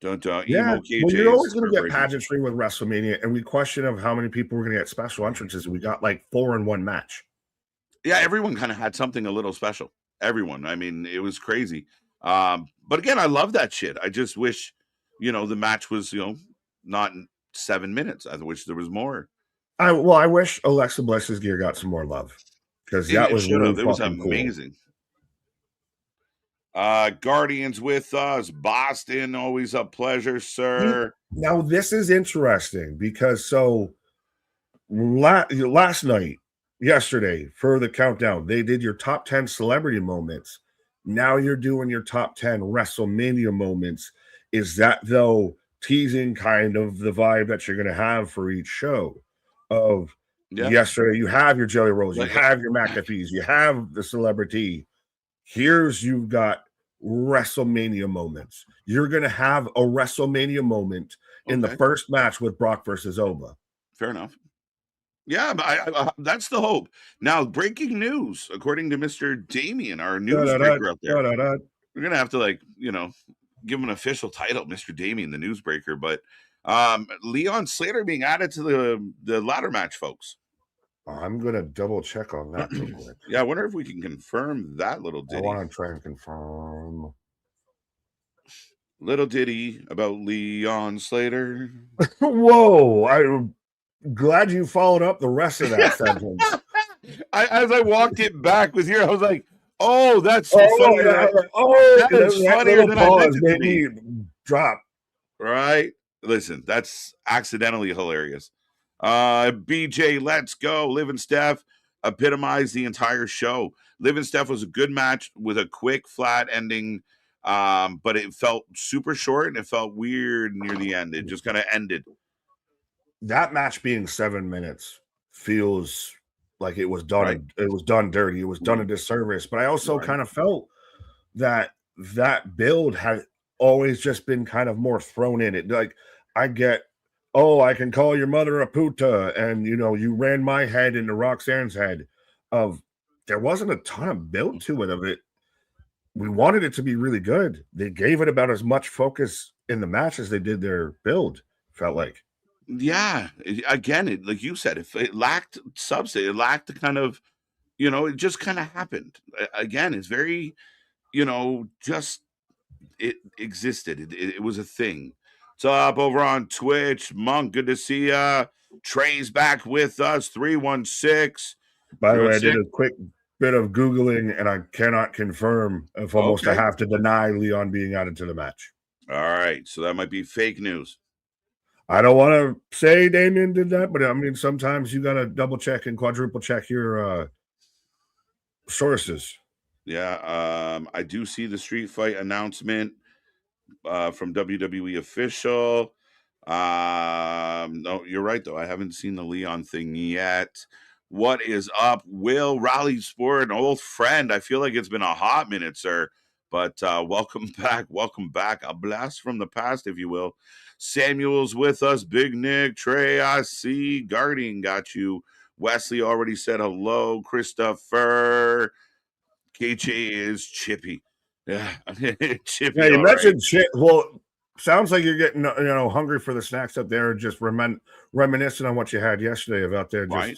Yeah, you're always going to get pageantry with WrestleMania, and we question of how many people we're going to get special entrances. We got 4 in 1 match. Yeah, everyone kind of had something a little special. Everyone. I mean, it was crazy. But again, I love that shit. I just wish, the match was, not 7 minutes. I wish there was more. I wish Alexa Bliss's gear got some more love because that was really it was amazing. Cool. Guardians with us. Boston, always a pleasure, sir. Now, this is interesting because last night, yesterday, for the countdown, they did your top 10 celebrity moments. Now you're doing your top 10 WrestleMania moments. Is that, though, teasing kind of the vibe that you're going to have for each show? Yesterday, you have your Jelly Rolls, you have your McAfees, you have the celebrity. You've got WrestleMania moments. You're going to have a WrestleMania moment in the first match with Brock versus Oba. Fair enough. Yeah, but that's the hope. Now, breaking news, according to Mr. Damien, our newsbreaker up there. We're going to have to, give him an official title, Mr. Damien, the newsbreaker. But Leon Slater being added to the ladder match, folks. I'm going to double check on that real quick. Yeah, I wonder if we can confirm that little ditty. I want to try and confirm. Little ditty about Leon Slater. Whoa, I'm glad you followed up the rest of that sentence. As I walked it back with here, I was like, oh, that's funny. That is funnier than I meant it to be. Drop. Right? Listen, that's accidentally hilarious. BJ, let's go. Liv and Steph epitomized the entire show. Liv and Steph was a good match with a quick, flat ending, but it felt super short and it felt weird near the end. It just kind of ended. That match being 7 minutes feels like it was done. Right. It was done dirty. It was done a disservice. But I also kind of felt that build had always just been kind of more thrown in. It like I get. Oh, I can call your mother a puta, and you ran my head into Roxanne's head. There wasn't a ton of build to it. Of it, we wanted it to be really good. They gave it about as much focus in the match as they did their build. Felt like, yeah. Again, like you said, if it lacked substance, it lacked the kind of, it just kind of happened. Again, it's very, just it existed. It was a thing. What's up over on Twitch? Monk, good to see ya. Trey's back with us, 316. By the way, I did a quick bit of Googling, and I cannot confirm if almost I have to deny Leon being added to the match. All right, so that might be fake news. I don't want to say Damien did that, but I mean, sometimes you got to double check and quadruple check your sources. Yeah, I do see the street fight announcement from WWE official. No, you're right though. I haven't seen the Leon thing yet. What is up, Will Raleigh Sport, an old friend? I feel like it's been a hot minute, sir. But welcome back. Welcome back. A blast from the past, if you will. Samuel's with us. Big Nick, Trey, I see. Guardian got you. Wesley already said hello. Christopher. KJ is Chippy. Yeah, Chippy. Yeah, you mentioned shit. Well, sounds like you're getting hungry for the snacks up there, just reminiscing on what you had yesterday about there. Right.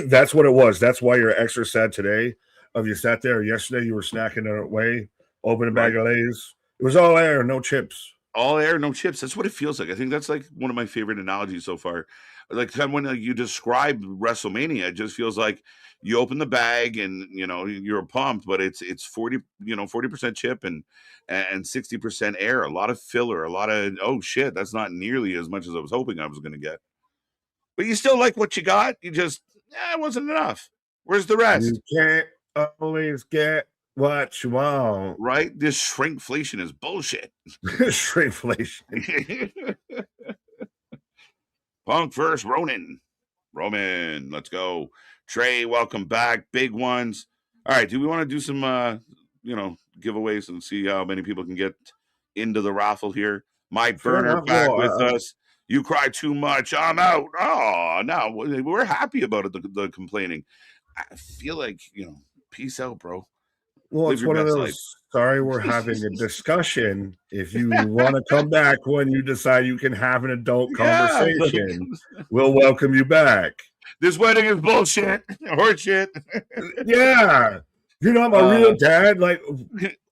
That's what it was. That's why you're extra sad today. You sat there yesterday, you were snacking away, open a bag of Lay's. It was all air, no chips. All air, no chips. That's what it feels like. I think that's like one of my favorite analogies so far. Like when you describe WrestleMania, it just feels like you open the bag and you're pumped, but it's 40% chip and 60% air. A lot of filler. A lot of shit. That's not nearly as much as I was hoping I was going to get. But you still like what you got. You just it wasn't enough. Where's the rest? You can't always get what you want. Right? This shrinkflation is bullshit. Shrinkflation. Punk first, Roman, let's go. Trey, welcome back. Big ones. All right, do we want to do some giveaways and see how many people can get into the raffle here? My burner back with us. You cry too much. I'm out. Oh, no, we're happy about it, the complaining. I feel like, peace out, bro. Well, it's one of those. Life. Sorry, we're having a discussion. If you want to come back when you decide you can have an adult conversation, we'll welcome you back. This wedding is bullshit. Horseshit. Yeah. You're not my real dad. Like,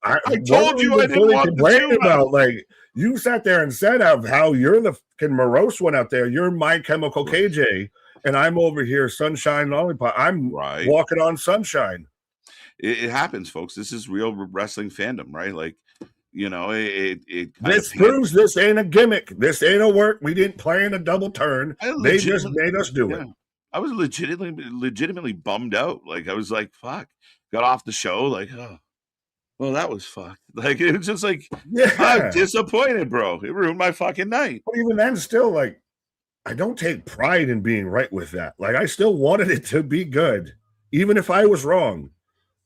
I told you I didn't want to about. Like, you sat there and said of how you're the fucking morose one out there. You're My Chemical KJ, and I'm over here, Sunshine Lollipop. I'm walking on sunshine. it happens, folks. This is real wrestling fandom, right? Like, you know, it this proves this ain't a gimmick. This ain't a work. We didn't plan a double turn. They just made us do it. I was legitimately bummed out. Like, I was like, fuck. Got off the show, like, oh, well, that was fucked. Like, it was just like, I'm disappointed, bro. It ruined my fucking night. But even then, still, like, I don't take pride in being right with that. Like, I still wanted it to be good, even if I was wrong.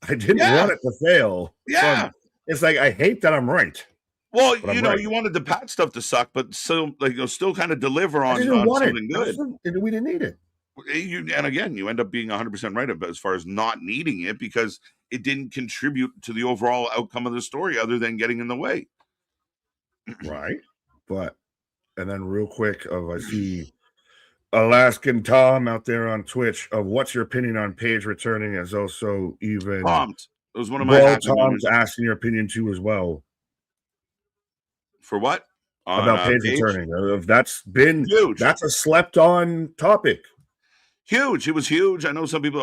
I didn't want it to fail. Yeah. So it's like, I hate that I'm right. Well, you know, you wanted the Pat stuff to suck, but so, like, you'll still kind of deliver on something good. We didn't need it. And again, you end up being 100% right as far as not needing it, because it didn't contribute to the overall outcome of the story other than getting in the way. Right. But, and then real quick, I see Alaskan Tom out there on Twitch of what's your opinion on Paige returning, as also even pumped. It was one of my Tom's asking your opinion too as well. For what? About Paige returning. That's been huge. That's a slept on topic. Huge. It was huge. I know some people,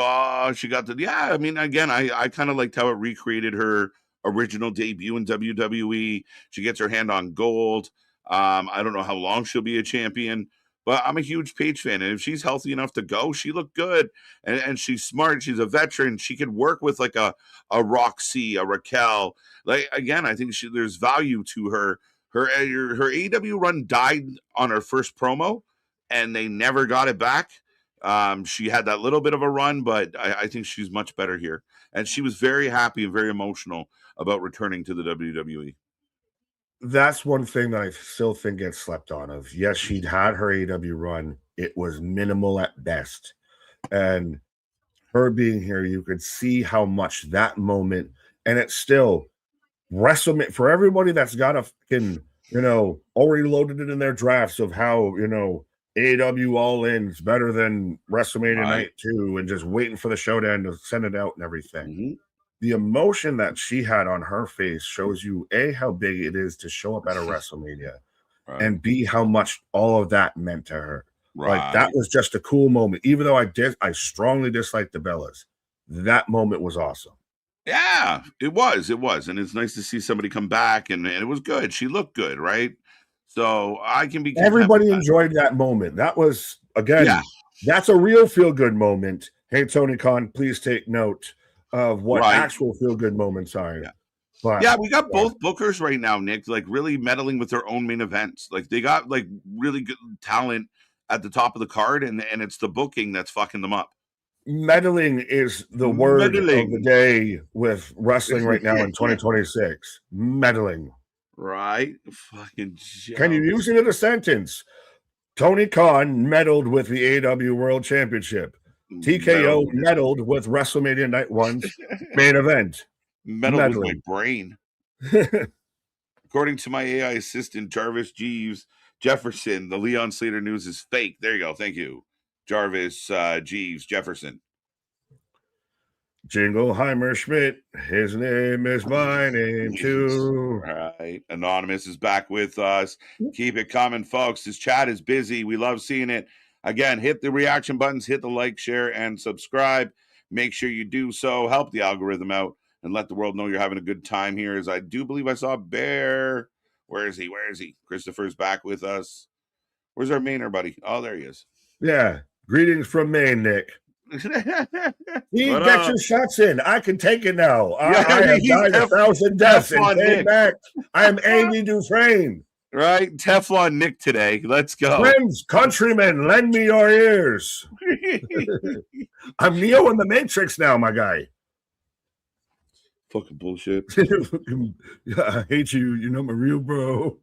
she got the, I mean, again, I kind of liked how it recreated her original debut in WWE. She gets her hand on gold. I don't know how long she'll be a champion, but I'm a huge Paige fan. And if she's healthy enough to go, she looked good. And she's smart. She's a veteran. She could work with like a Roxy, a Raquel. Like, again, I think there's value to her. Her AEW run died on her first promo, and they never got it back. She had that little bit of a run, but I think she's much better here. And she was very happy and very emotional about returning to the WWE. That's one thing that I still think gets slept on. Of yes, she'd had her AEW run. It was minimal at best. And her being here, you could see how much that moment, and it's still WrestleMania for everybody that's got a fucking, already loaded it in their drafts of how, AEW All In's better than WrestleMania Night 2 and just waiting for the showdown to send it out and everything. Mm-hmm. The emotion that she had on her face shows you A, how big it is to show up at a WrestleMania, and B, how much all of that meant to her. Like, that was just a cool moment. Even though I strongly disliked the Bellas, that moment was awesome. Yeah, it was. And it's nice to see somebody come back, and it was good. She looked good, right? So I can be. Everybody enjoyed that moment. That was, again, that's a real feel-good moment. Hey, Tony Khan, please take note of what actual feel-good moments are. Yeah. But, we got both bookers right now, Nick, like really meddling with their own main events. Like, they got like really good talent at the top of the card, and it's the booking that's fucking them up. Meddling is the word of the day with wrestling right now in 2026. Meddling. Right? Fucking joke. Can you use it in a sentence? Tony Khan meddled with the AEW World Championship. TKO meddled with WrestleMania Night 1's main event. Meddled with my brain. According to my AI assistant, Jarvis Jeeves Jefferson, the Leon Slater news is fake. There you go. Thank you. Jarvis Jeeves Jefferson. Jingleheimer Schmidt, his name is my name too. All right. Anonymous is back with us. Keep it coming, folks. This chat is busy. We love seeing it. Again, hit the reaction buttons, hit the like, share, and subscribe. Make sure you do so. Help the algorithm out and let the world know you're having a good time here. As I do believe I saw Bear. Where is he? Christopher's back with us. Where's our Mainer buddy? Oh, there he is. Yeah. Greetings from Maine, Nick. He gets your shots in. I can take it now. I have died 1,000 deaths and came back. I am Andy Dufresne. Right? Teflon Nick today. Let's go. Friends, countrymen, lend me your ears. I'm Neo in the Matrix now, my guy. Fucking bullshit. I hate you. You're not my real bro.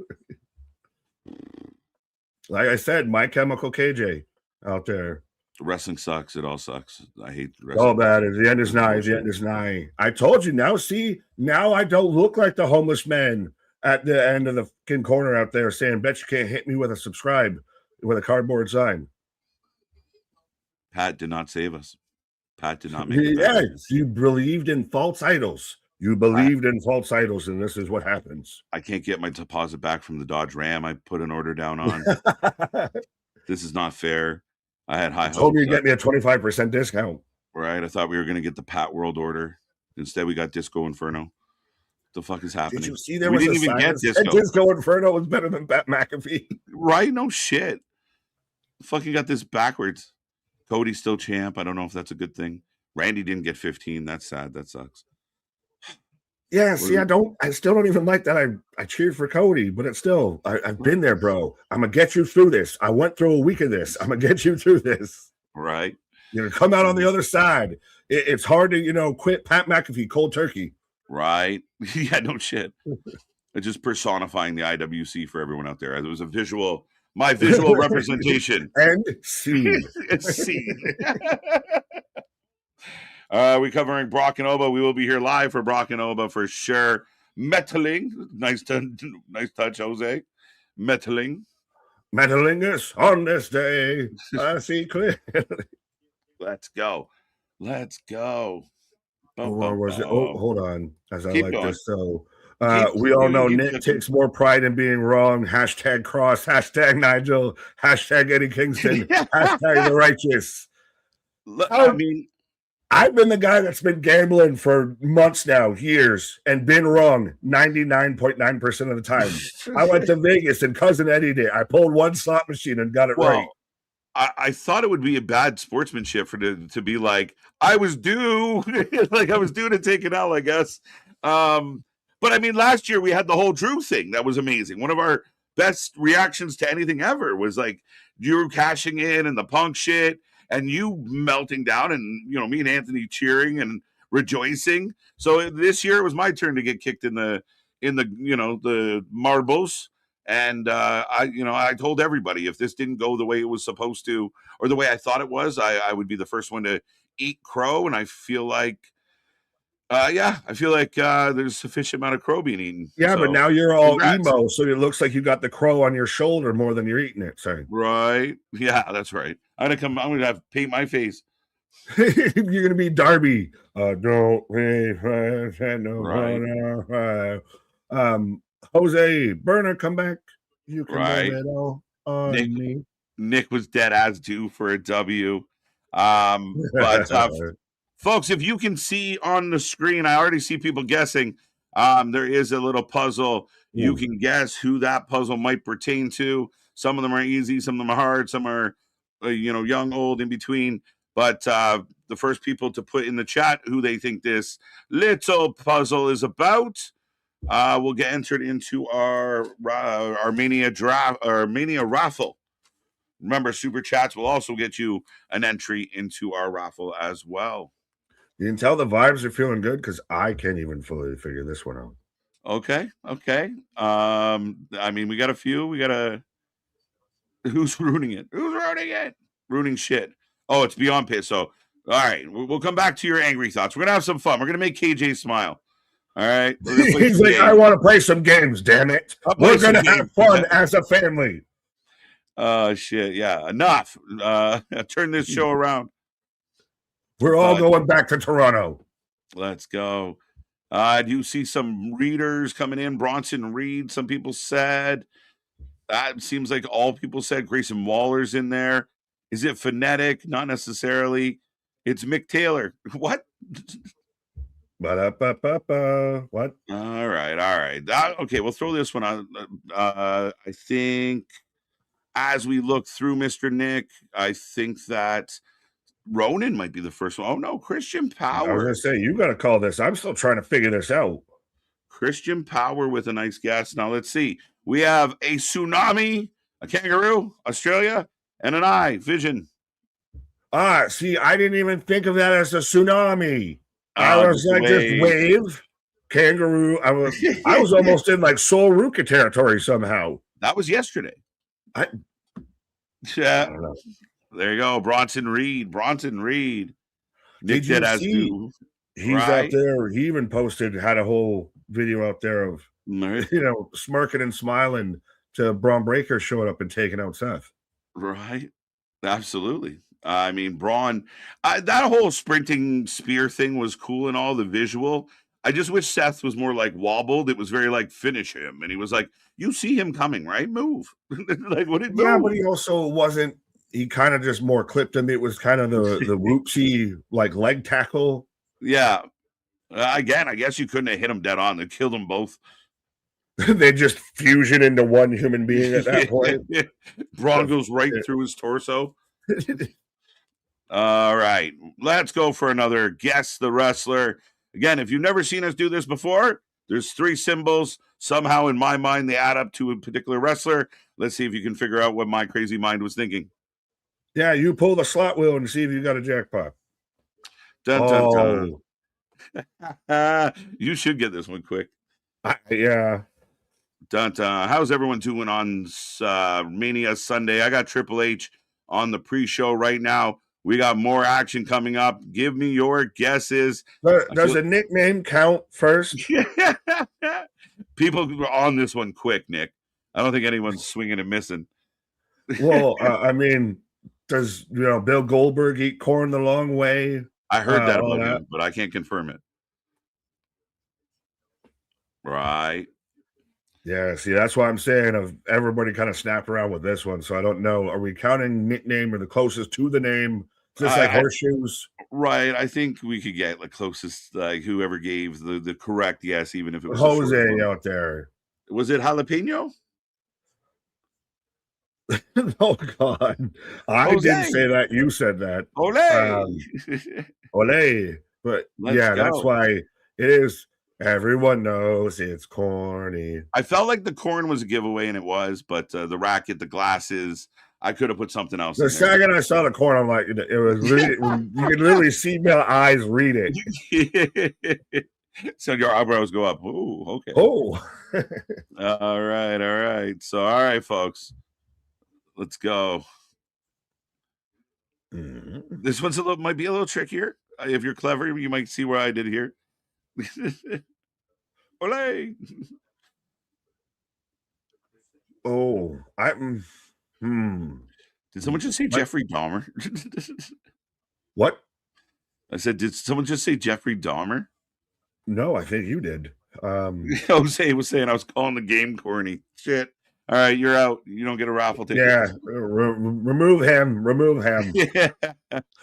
Like I said, My Chemical KJ out there. Wrestling sucks. It all sucks. I hate wrestling. All bad. The end is nigh. The end is nigh. I told you. Now, see, now I don't look like the homeless man at the end of the fucking corner out there saying, bet you can't hit me with a subscribe with a cardboard sign. Pat did not save us. Pat did not make it. Yes, you believed in false idols. You believed in false idols, and this is what happens. I can't get my deposit back from the Dodge Ram I put an order down on. This is not fair. I had high hopes. Told me to get me a 25% discount. Right. I thought we were going to get the Pat World order. Instead, we got Disco Inferno. What the fuck is happening? Did you see there we was didn't a even get Disco? Disco Inferno was better than Pat McAfee. Right? No shit. Fucking got this backwards. Cody's still champ. I don't know if that's a good thing. Randy didn't get 15. That's sad. That sucks. Yeah, see, I still don't even like that. I cheered for Cody, but it's still, I've been there, bro. I'm gonna get you through this. I went through a week of this. I'm gonna get you through this. Right. Come out on the other side. It's hard to, quit Pat McAfee cold turkey. Right. Yeah, no shit. It's just personifying the IWC for everyone out there. It was my visual representation. And scene. We're covering Brock and Oba. We will be here live for Brock and Oba for sure. Metaling. Nice touch, Jose. Metaling. Metalingus on this day. I see clearly. Let's go. Or was it? Oh, hold on. As I Keep like going. this. So we all know Nick takes more pride in being wrong. Hashtag Cross. Hashtag Nigel. Hashtag Eddie Kingston. Hashtag the righteous. I mean, I've been the guy that's been gambling for months now, years, and been wrong 99.9% of the time. I went to Vegas and Cousin Eddie did. I pulled one slot machine and got it right. I thought it would be a bad sportsmanship to be like, I was due, like I was due to take it out, I guess. But I mean, last year we had the whole Drew thing. That was amazing. One of our best reactions to anything ever was like Drew cashing in and the Punk shit and you melting down and, me and Anthony cheering and rejoicing. So this year it was my turn to get kicked in the the marbles. And I told everybody if this didn't go the way it was supposed to, or the way I thought it was, I would be the first one to eat crow. And I feel like, there's sufficient amount of crow being eaten. Yeah, so, but now you're all emo, so it looks like you got the crow on your shoulder more than you're eating it. So right, yeah, that's right. I'm gonna have to paint my face. You're gonna be Darby. Don't Jose Burner, come back. You can right. it all on me. Nick was dead as due for a W. But folks, if you can see on the screen, I already see people guessing. There is a little puzzle. You can guess who that puzzle might pertain to. Some of them are easy, some of them are hard, some are young, old, in between. But the first people to put in the chat who they think this little puzzle is about will get entered into our Mania draft, or Mania raffle. Remember, super chats will also get you an entry into our raffle as well. You can tell the vibes are feeling good because I can't even fully figure this one out. Okay. I mean, we got a few. We got who's ruining it? Ruining shit. Oh, it's beyond piss. So, all right, we'll come back to your angry thoughts. We're gonna have some fun. We're gonna make KJ smile. All right. He's like, I want to play some games, damn it. We're going to have fun as a family. Shit. Yeah. Enough. Turn this show around. We're all going back to Toronto. Let's go. Do you see some readers coming in? Bronson Reed, some people said. That seems like all people said. Grayson Waller's in there. Is it phonetic? Not necessarily. It's Mick Taylor. What? What? All right. Okay, we'll throw this one on. I think as we look through Mr. Nick, I think that Ronan might be the first one. Oh, no, Christian Power. I was going to say, you got to call this. I'm still trying to figure this out. Christian Power with a nice guess. Now, let's see. We have a tsunami, a kangaroo, Australia, and an eye, Vision. See, I didn't even think of that as a tsunami. I was like just wave, kangaroo. I was almost in like Sol Ruka territory somehow. That was yesterday. Yeah. I don't know. There you go. Bronson Reed. Nick did as due. He's out there. He even had a whole video out there of smirking and smiling to Braun Breaker showing up and taking out Seth. Right. Absolutely. I mean, Braun, that whole sprinting spear thing was cool and all, the visual. I just wish Seth was more like wobbled. It was very like finish him. And he was like, you see him coming, right? Move. Like, what did Yeah, but he also wasn't, he kind of just more clipped him. It was kind of the whoopsie like leg tackle. Yeah. Again, I guess you couldn't have hit them dead on. They killed them both. They just fusion into one human being at that point. Braun goes right through his torso. All right, let's go for another Guess the Wrestler. Again, if you've never seen us do this before, there's 3 symbols. Somehow, in my mind, they add up to a particular wrestler. Let's see if you can figure out what my crazy mind was thinking. Yeah, you pull the slot wheel and see if you got a jackpot. Dun, dun, dun. You should get this one quick. Yeah. Dun, dun. How's everyone doing on Mania Sunday? I got Triple H on the pre-show right now. We got more action coming up. Give me your guesses. Does a nickname count first? People are on this one quick, Nick. I don't think anyone's swinging and missing. Well, I mean, does Bill Goldberg eat corn the long way? I heard that about him, but I can't confirm it. Right. Yeah, see, that's why I'm saying of everybody kind of snapped around with this one. So I don't know. Are we counting nickname or the closest to the name? Just like horseshoes? Right. I think we could get the closest, like whoever gave the correct yes, even if it was Jose out there. Was it jalapeno? Oh God. I didn't say that. You said that. Ole. Ole. But that's why it is. Everyone knows it's corny. I felt like the corn was a giveaway, and it was, but the racket, the glasses, I could have put something else. The second I saw the corn, I'm like, it was really, you could literally see my eyes read it. So your eyebrows go up. Ooh, okay. Oh. All right. So, all right, folks, let's go. Mm-hmm. This one's might be a little trickier. If you're clever, you might see what I did here. Ole. Oh, Did someone just say Jeffrey Dahmer? What? I said, did someone just say Jeffrey Dahmer? No, I think you did. Jose was saying I was calling the game corny. Shit. All right, you're out. You don't get a raffle ticket. Yeah, remove him. Yeah.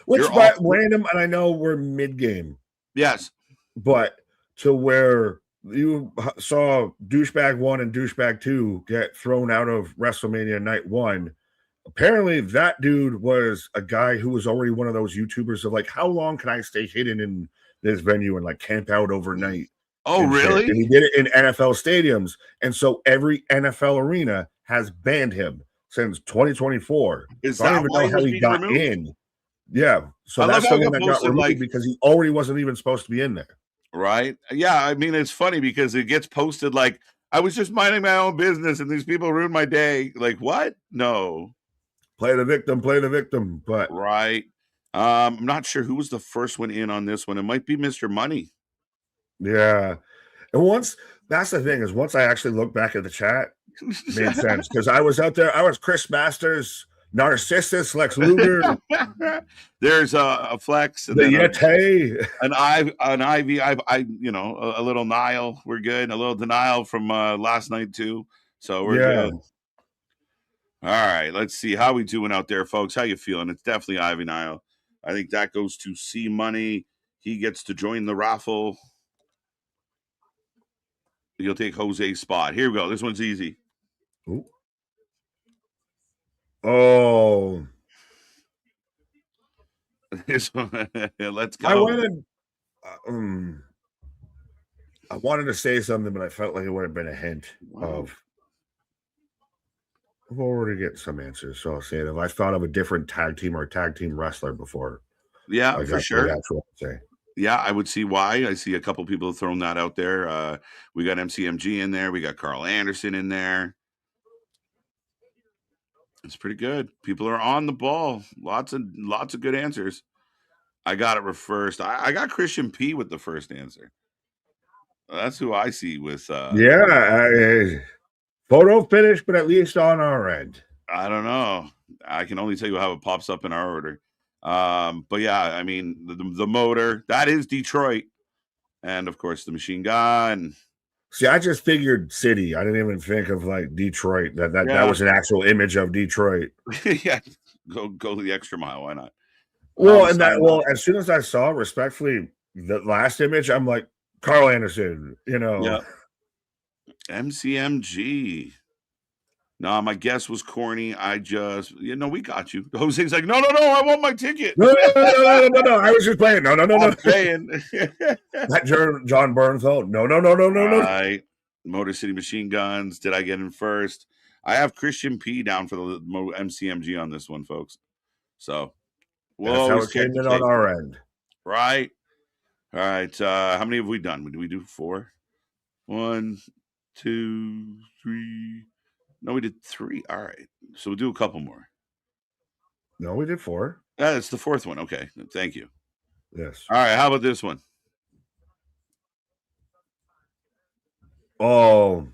Which random, and I know we're mid-game. Yes. But to where you saw Douchebag 1 and Douchebag 2 get thrown out of WrestleMania Night 1, apparently that dude was a guy who was already one of those YouTubers of like, how long can I stay hidden in this venue and like camp out overnight? Oh, really? And he did it in NFL stadiums. And so every NFL arena has banned him since 2024. Is so I don't even know how he got removed? In. Yeah. So that's the one that got removed because he already wasn't even supposed to be in there. Right. Yeah. I mean, it's funny because it gets posted like, I was just minding my own business and these people ruined my day. Like, what? No. Play the victim. But right. I'm not sure who was the first one in on this one. It might be Mr. Money. Yeah. And that's the thing is once I actually look back at the chat, it made sense because I was out there. I was Chris Masters, Narcissus, Lex Luger. There's a Flex, and the Yeti, an Ivy, a little Nile. We're good. A little Denial from last night too. So we're good. All right, let's see how we doing out there, folks. How you feeling? It's definitely Ivy Nile. I think that goes to C Money. He gets to join the raffle. He'll take Jose's spot. Here we go. This one's easy. Ooh. Oh. This one, let's go. I wanted to say something, but I felt like it would have been a hint of. I've already get some answers, so I'll say that. I thought of a different tag team or tag team wrestler before. Yeah, for sure. That's what I'd say. Yeah, I would see why. I see a couple people throwing that out there. We got MCMG in there. We got Carl Anderson in there. It's pretty good. People are on the ball. Lots of good answers. I got it first. I got Christian P with the first answer. That's who I see with. Photo finish, but at least on our end. I don't know. I can only tell you how it pops up in our order. But yeah, I mean the motor, that is Detroit. And of course the machine gun. See, I just figured city. I didn't even think of like Detroit. That was an actual image of Detroit. Yeah. Go the extra mile. Why not? Well, as soon as I saw respectfully the last image, I'm like, Carl Anderson, Yeah. MCMG. No, my guess was corny. We got you. Jose's like, no, I want my ticket. No. I was just playing. No. I'm saying. That John Bernthal. No. Right. Motor City Machine Guns. Did I get in first? I have Christian P down for the MCMG on this one, folks. So that's how it came in on our end. Right. All right. How many have we done? Did we do 4? 1, 2, 3. No, we did 3. All right. So we'll do a couple more. No, we did 4. That's the 4th one. Okay. Thank you. Yes. All right. How about this one? Oh.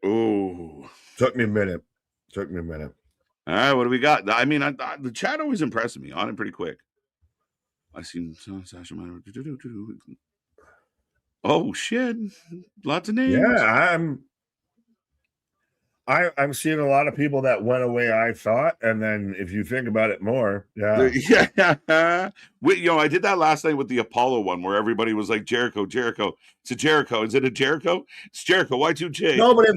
Oh. Took me a minute. All right. What do we got? I mean, the chat always impresses me on it pretty quick. I seen Sasha. Oh shit! Lots of names. Yeah, I'm seeing a lot of people that went away. I thought, and then if you think about it more, yeah. I did that last night with the Apollo one, where everybody was like Jericho. It's a Jericho. Is it a Jericho? It's Jericho. Y2J. No, but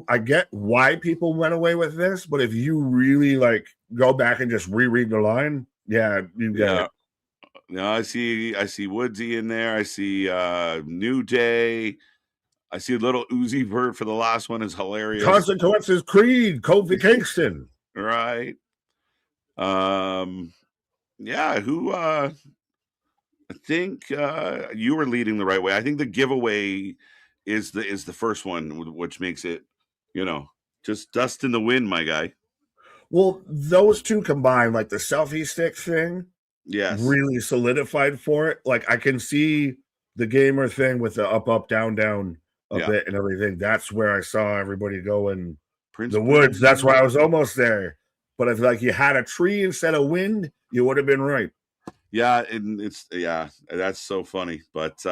I get why people went away with this, but if you really like go back and just reread the line, yeah, you get it. No, I see Woodsy in there. I see New Day. I see a little Uzi Vert for the last one is hilarious. Consequences Creed, Kofi Kingston. Right. Yeah, who I think you were leading the right way. I think the giveaway is the first one, which makes it, just dust in the wind, my guy. Well, those two combined, like the selfie stick thing, yes, really solidified for it. Like I can see the gamer thing with the up, down a bit and everything. That's where I saw everybody going. The woods. That's where I was almost there. But if like you had a tree instead of wind, you would have been right. Yeah, that's so funny, but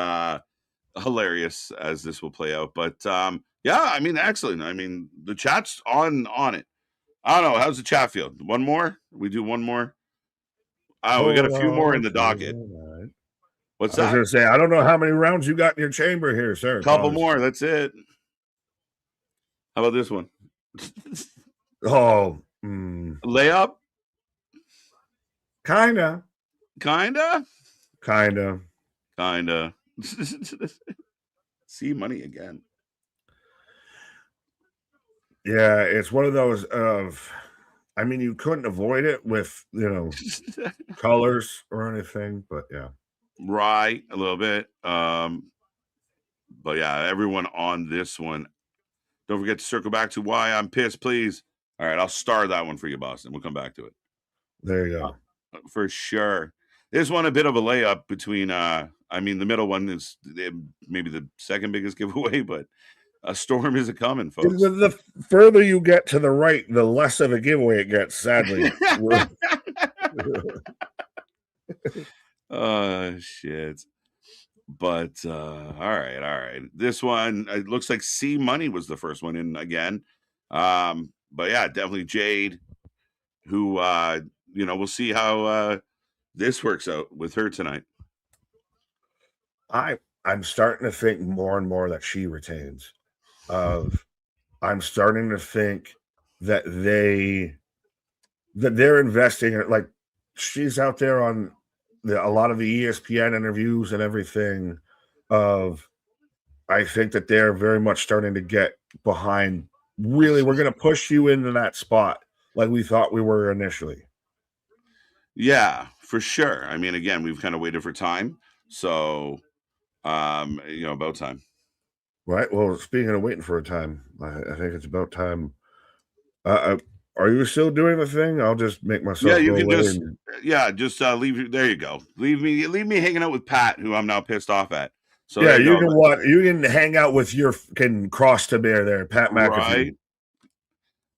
hilarious as this will play out. But I mean, excellent. I mean, the chat's on it. I don't know. How's the chat feel? One more? We do one more? We got a few more in the docket. Right. What's that? I was going to say, I don't know how many rounds you got in your chamber here, sir. A couple more. That's it. How about this one? Layup? Kinda. See money again. Yeah, it's one of those I mean, you couldn't avoid it with, colors or anything, but yeah. Right, a little bit. But yeah, everyone on this one. Don't forget to circle back to why I'm pissed, please. All right, I'll star that one for you, Boston. We'll come back to it. There you go. For sure. This one a bit of a layup between the middle one is maybe the second biggest giveaway, but a storm is a coming, folks. The further you get to the right, the less of a giveaway it gets, sadly. Oh shit. But all right. This one, it looks like C Money was the first one in again. But yeah, definitely Jade, who we'll see how this works out with her tonight. I'm starting to think more and more that she retains. I'm starting to think that they're investing, like she's out there on a lot of the ESPN interviews and everything. I think that they're very much starting to get behind. Really, we're going to push you into that spot like we thought we were initially. Yeah, for sure. I mean, again, we've kind of waited for time, so about time. Right. Well, speaking of waiting for a time, I think it's about time. Are you still doing the thing? I'll just make myself. Yeah, you can just leave. There you go. Leave me hanging out with Pat, who I'm now pissed off at. So yeah, you can what? You can hang out with your cross to bear there, Pat McAfee. Right.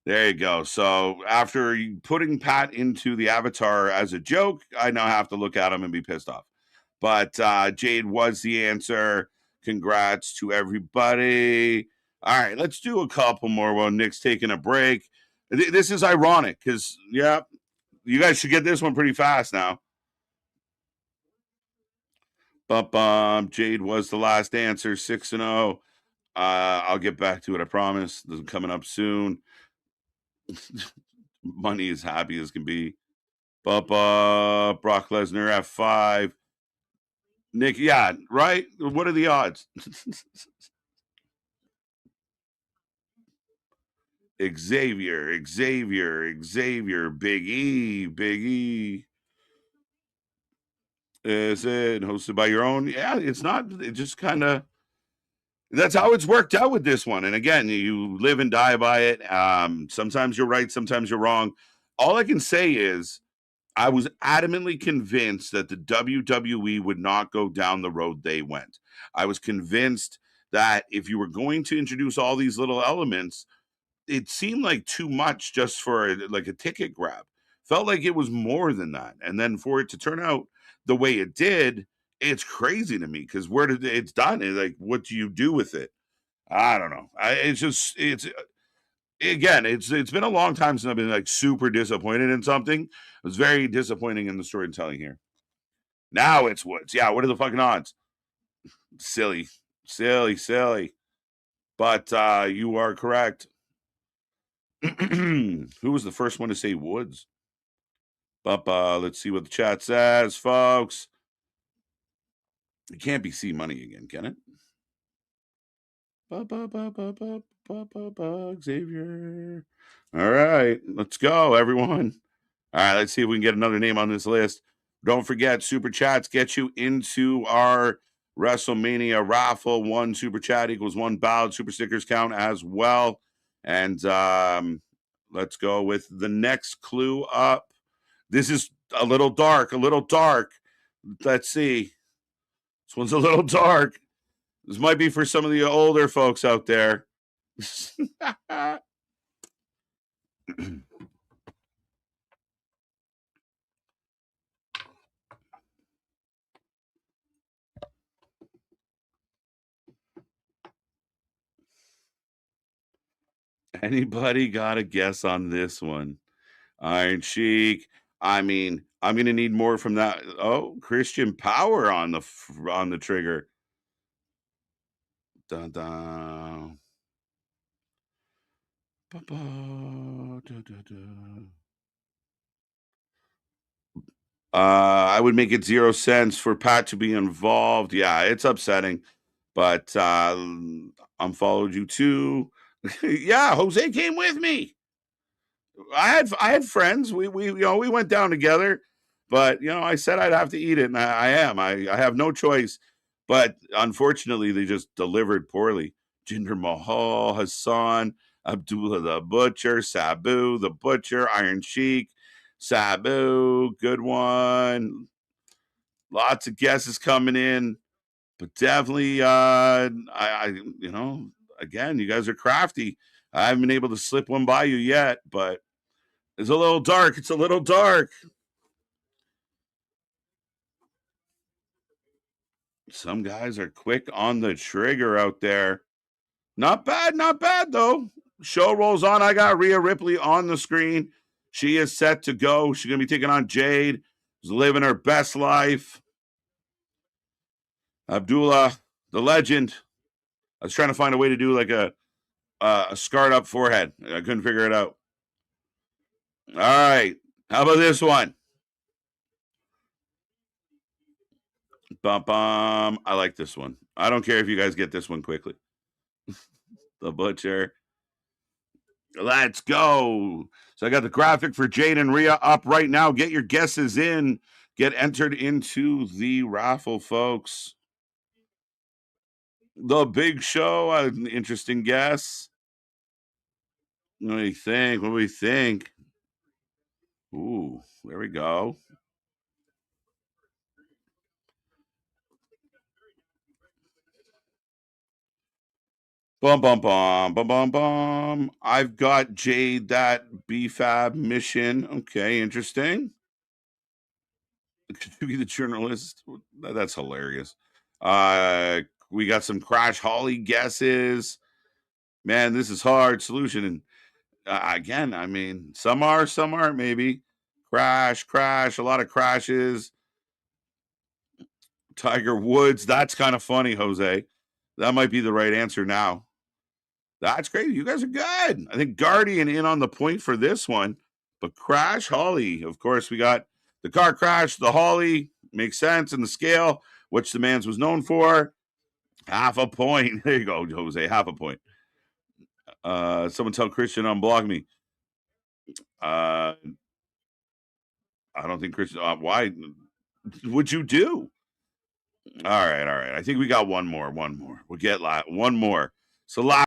There you go. So after putting Pat into the avatar as a joke, I now have to look at him and be pissed off. But Jade was the answer. Congrats to everybody. All right, let's do a couple more while Nick's taking a break. This is ironic because, you guys should get this one pretty fast now. Jade was the last answer, 6-0. I'll get back to it, I promise. This is coming up soon. Money is happy as can be. Brock Lesnar F5. Nick, yeah, right? What are the odds? Xavier, Big E. Is it hosted by your own? Yeah, it's not. It just kind of, that's how it's worked out with this one. And again, you live and die by it. Sometimes you're right, sometimes you're wrong. All I can say is I was adamantly convinced that the WWE would not go down the road they went. I was convinced that if you were going to introduce all these little elements, it seemed like too much just for like a ticket grab. Felt like it was more than that. And then for it to turn out the way it did, it's crazy to me because where did it's done? It's like, what do you do with it? I don't know. It's again, it's been a long time since I've been like super disappointed in something. It was very disappointing in the storytelling here. Now it's Woods. Yeah, what are the fucking odds? Silly. But you are correct. Who was the first one to say Woods? But let's see what the chat says, folks. It can't be C Money again, can it? Xavier. All right, let's go, everyone. All right, let's see if we can get another name on this list. Don't forget, super chats get you into our WrestleMania raffle. 1 super chat equals 1 bowed. Super stickers count as well. And let's go with the next clue up. This is a little dark. Let's see. This one's a little dark. This might be for some of the older folks out there. Anybody got a guess on this one? Iron Sheik. I mean, I'm going to need more from that. Oh, Christian Power on the trigger. Dun, dun. I would make it 0 cents for Pat to be involved. Yeah, it's upsetting, but unfollowed you too. Yeah, Jose came with me. I had friends. We we went down together, but I said I'd have to eat it, and I am. I have no choice. But unfortunately, they just delivered poorly. Jinder Mahal, Hassan, Abdullah the Butcher, Sabu the Butcher, Iron Sheik, Sabu, good one. Lots of guesses coming in, but definitely, I again, you guys are crafty. I haven't been able to slip one by you yet, but it's a little dark. Some guys are quick on the trigger out there. Not bad though. Show rolls on. I got Rhea Ripley on the screen. She is set to go. She's going to be taking on Jade, who's living her best life. Abdullah, the legend. I was trying to find a way to do like a scarred up forehead. I couldn't figure it out. All right. How about this one? I like this one. I don't care if you guys get this one quickly. The Butcher. Let's go. So I got the graphic for Jade and Rhea up right now. Get your guesses in. Get entered into the raffle, folks. The Big Show. An interesting guess. What do we think? Ooh, there we go. Bum. I've got Jade, that BFAB mission. Okay, interesting. Could you be the journalist? That's hilarious. We got some Crash Holly guesses. Man, this is hard. Solution. And again, I mean, some are, maybe. Crash, a lot of crashes. Tiger Woods. That's kind of funny, Jose. That might be the right answer now. That's great. You guys are good. I think Guardian in on the point for this one. But Crash Holly, of course, we got the car crash, the Holly, makes sense in the scale, which the man's was known for. Half a point. There you go, Jose. Half a point. Someone tell Christian unblock me. I don't think Christian. Why would you do? All right. I think we got one more. We'll get one more. So last.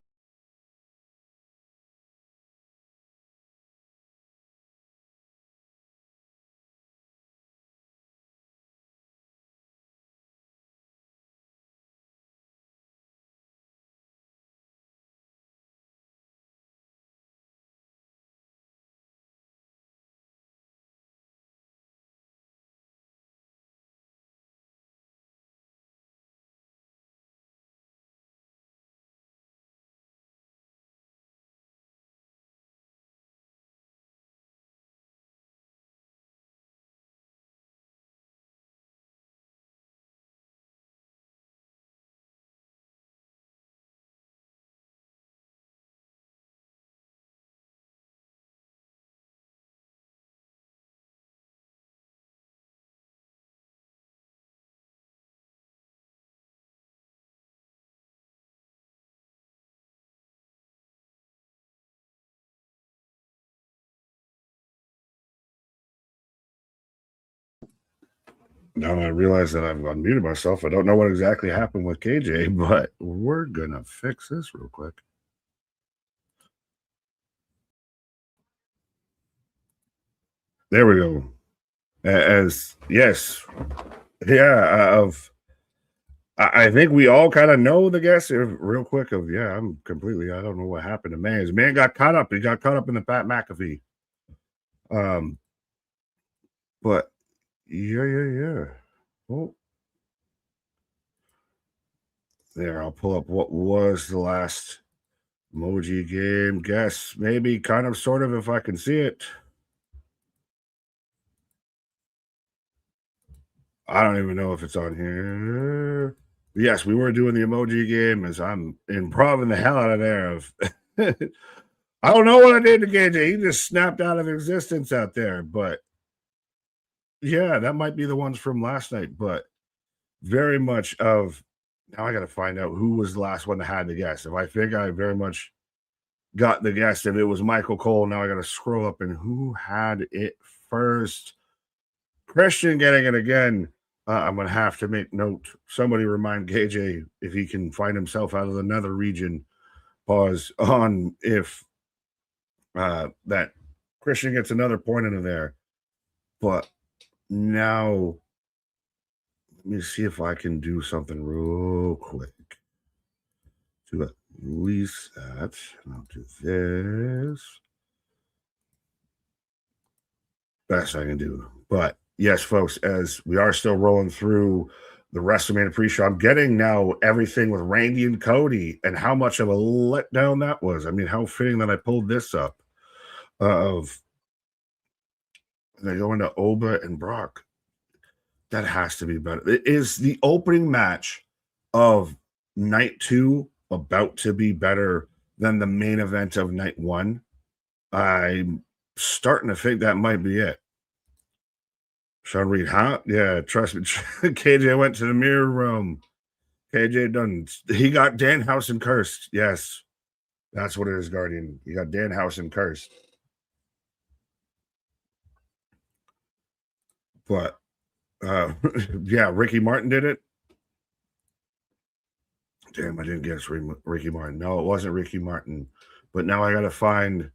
Now I realize that I've unmuted myself. I don't know what exactly happened with KJ, but we're going to fix this real quick. There we go. I think we all kind of know the guess real quick of, I don't know what happened to man. His man got caught up. He got caught up in the Pat McAfee. But yeah. Well, there, I'll pull up what was the last emoji game. Guess, maybe, kind of, sort of, if I can see it. I don't even know if it's on here. Yes, we were doing the emoji game as I'm improving the hell out of there. I don't know what I did to KJ. He just snapped out of existence out there. But yeah, that might be the ones from last night. But very much of, now I got to find out who was the last one that had the guess. If I think I very much got the guess, if it was Michael Cole, now I got to scroll up and who had it first. Christian getting it again. I'm going to have to make note. Somebody remind KJ if he can find himself out of another region. Pause on if that Christian gets another point into there. But now, let me see if I can do something real quick to at least that. And I'll do this. Best I can do. But yes, folks, as we are still rolling through the Wrestlemania pre-show, I'm getting now everything with Randy and Cody and how much of a letdown that was. I mean, how fitting that I pulled this up of they go into Oba and Brock. That has to be better. Is the opening match of night 2 about to be better than the main event of night 1? I'm starting to think that might be it. Sean Reed, huh? Yeah, trust me. KJ went to the mirror room. KJ done. He got Danhausen cursed. Yes, that's what it is, Guardian. He got Danhausen cursed. But, yeah, Ricky Martin did it. Damn, I didn't guess Ricky Martin. No, it wasn't Ricky Martin. But now I got to find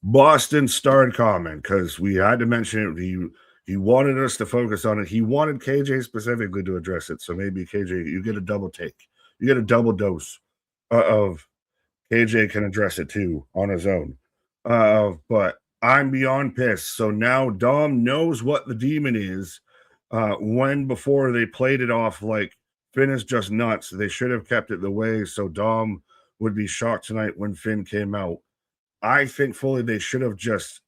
Boston Starred comment because we had to mention it. He wanted us to focus on it. He wanted KJ specifically to address it. So maybe KJ, you get a double take. You get a double dose of KJ can address it too on his own. But I'm beyond pissed. So now Dom knows what the demon is. When before they played it off like Finn is just nuts. They should have kept it the way so Dom would be shocked tonight when Finn came out. I think fully they should have just.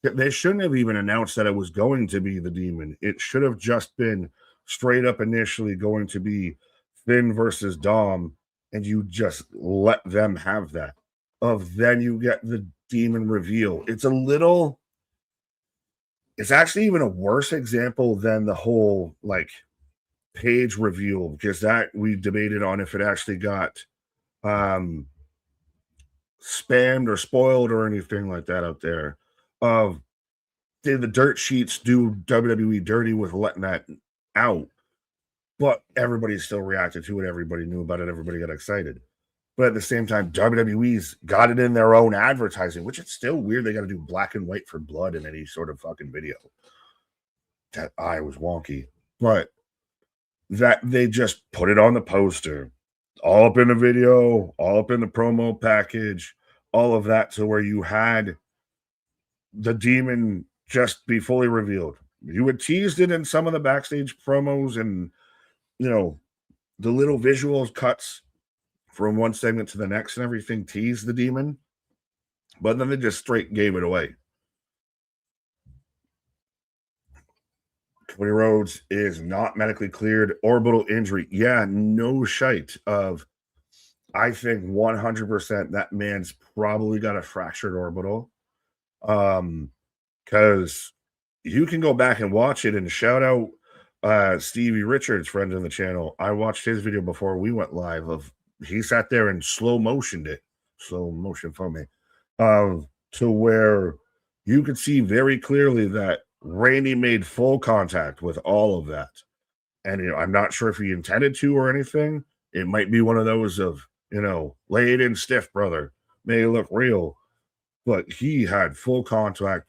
They shouldn't have even announced that it was going to be the demon. It should have just been straight up initially going to be Finn versus Dom, and you just let them have that. Then you get the demon reveal. It's actually even a worse example than the whole like page reveal, because that we debated on if it actually got spammed or spoiled or anything like that out there. Did the dirt sheets do WWE dirty with letting that out? But everybody still reacted to it. Everybody knew about it. Everybody got excited. But at the same time, WWE's got it in their own advertising, which it's still weird. They got to do black and white for blood in any sort of fucking video. That eye was wonky. But that they just put it on the poster, all up in the video, all up in the promo package, all of that, to where you had the demon just be fully revealed. You had teased it in some of the backstage promos and, you know, the little visual cuts from one segment to the next and everything teased the demon, but then they just straight gave it away. Cody Rhodes is not medically cleared. Orbital injury. Yeah, no shite of, I think 100% that man's probably got a fractured orbital. Because you can go back and watch it, and shout out Stevie Richards, friend in the channel. I watched his video before we went live. He sat there and slow motion for me, to where you could see very clearly that Randy made full contact with all of that. And, you know, I'm not sure if he intended to or anything. It might be one of those of, you know, lay it in stiff, brother. May it look real. But he had full contact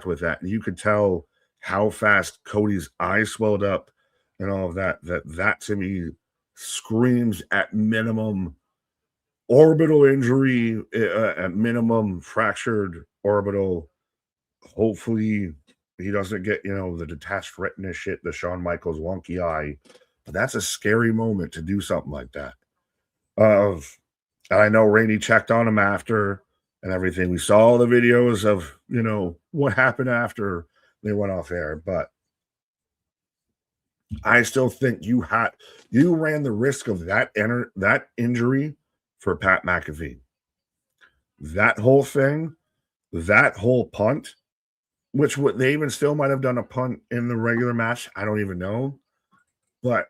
with that. And you could tell how fast Cody's eyes swelled up and all of that. That to me screams at minimum orbital injury, at minimum fractured orbital. Hopefully he doesn't get, you know, the detached retina shit, the Shawn Michaels wonky eye. But that's a scary moment to do something like that. And I know Randy checked on him after and everything. We saw all the videos of, you know, what happened after they went off air. But I still think you ran the risk of that injury for Pat McAfee. That whole thing, that whole punt, which they even still might have done a punt in the regular match. I don't even know. But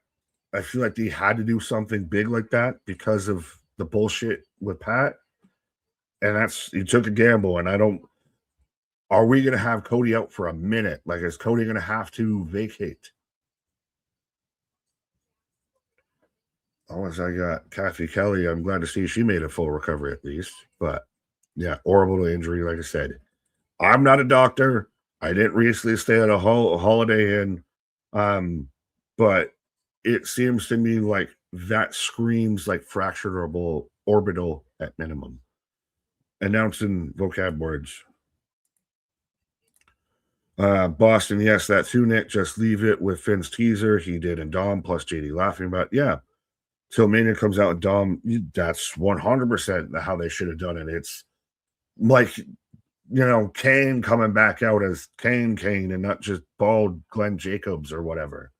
I feel like they had to do something big like that because of the bullshit with Pat. And you took a gamble. And are we going to have Cody out for a minute? Like, is Cody going to have to vacate? Unless I got Kathy Kelly, I'm glad to see she made a full recovery at least. But yeah, orbital injury, like I said. I'm not a doctor. I didn't recently stay at a Holiday Inn. But it seems to me like that screams like fractured orbital at minimum. Announcing vocab words. Boston, yes, that too, Nick. Just leave it with Finn's teaser. He did, and Dom plus JD laughing about, yeah. Till Mania comes out and Dom, that's 100% how they should have done it. It's like, you know, Kane coming back out as Kane and not just bald Glenn Jacobs or whatever.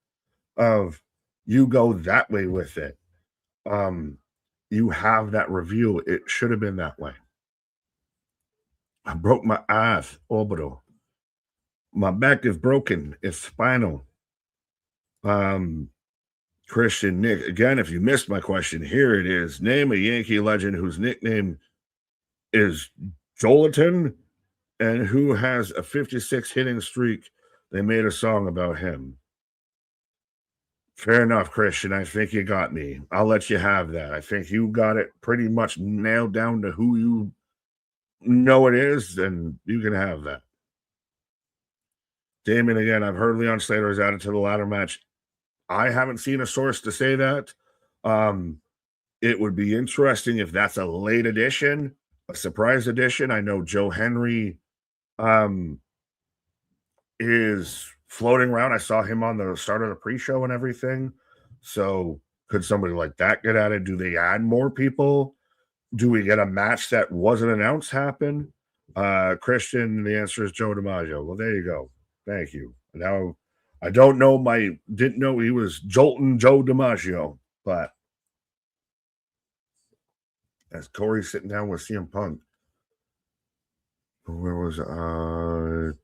You go that way with it. You have that reveal. It should have been that way. I broke my ass, orbital. My back is broken. It's spinal. Christian Nick, again, if you missed my question, here it is. Name a Yankee legend whose nickname is Jolatin and who has a 56 hitting streak. They made a song about him. Fair enough, Christian. I think you got me. I'll let you have that. I think you got it pretty much nailed down to who you know it is, and you can have that. Damon, again, I've heard Leon Slater is added to the ladder match. I haven't seen a source to say that. It would be interesting if that's a late edition, a surprise edition. I know Joe Henry is floating around. I saw him on the start of the pre-show and everything. So could somebody like that get added? Do they add more people? Do we get a match that wasn't announced happen? Christian, the answer is Joe DiMaggio. Well, there you go. Thank you. Now I didn't know he was Joltin' Joe DiMaggio, but as Corey's sitting down with CM Punk, where was forgot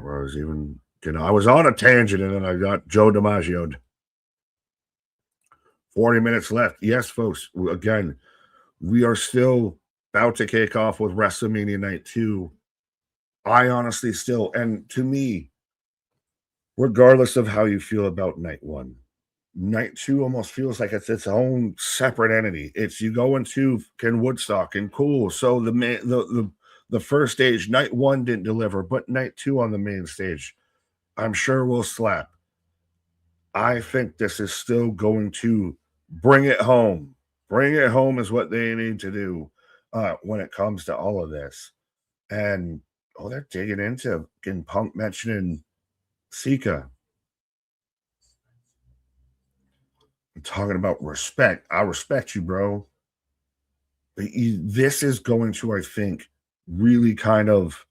where I was even. I was on a tangent and then I got Joe DiMaggio'd. 40 minutes left. Yes, folks. Again, we are still about to kick off with WrestleMania Night 2. I honestly still, and to me, regardless of how you feel about Night 1, Night 2 almost feels like it's its own separate entity. It's you go into Woodstock and cool. So the first stage, Night 1 didn't deliver, but Night 2 on the main stage, I'm sure will slap. I think this is still going to bring it home. Bring it home is what they need to do when it comes to all of this. And they're digging into getting Punk mentioning Sika. I'm talking about respect. I respect you, bro. This is going to, I think, really kind of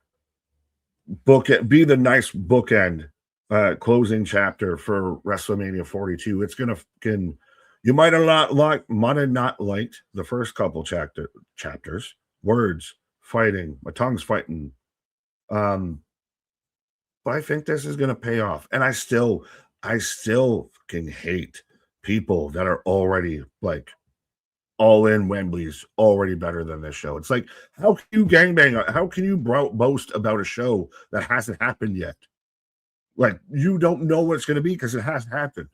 be the nice bookend closing chapter for WrestleMania 42. It's gonna you might have not liked the first couple chapters, words, fighting, my tongue's fighting. But I think this is gonna pay off. And I still fucking hate people that are already like all in Wembley's already better than this show. It's like, how can you gangbang? How can you boast about a show that hasn't happened yet? Like, you don't know what it's going to be because it hasn't happened.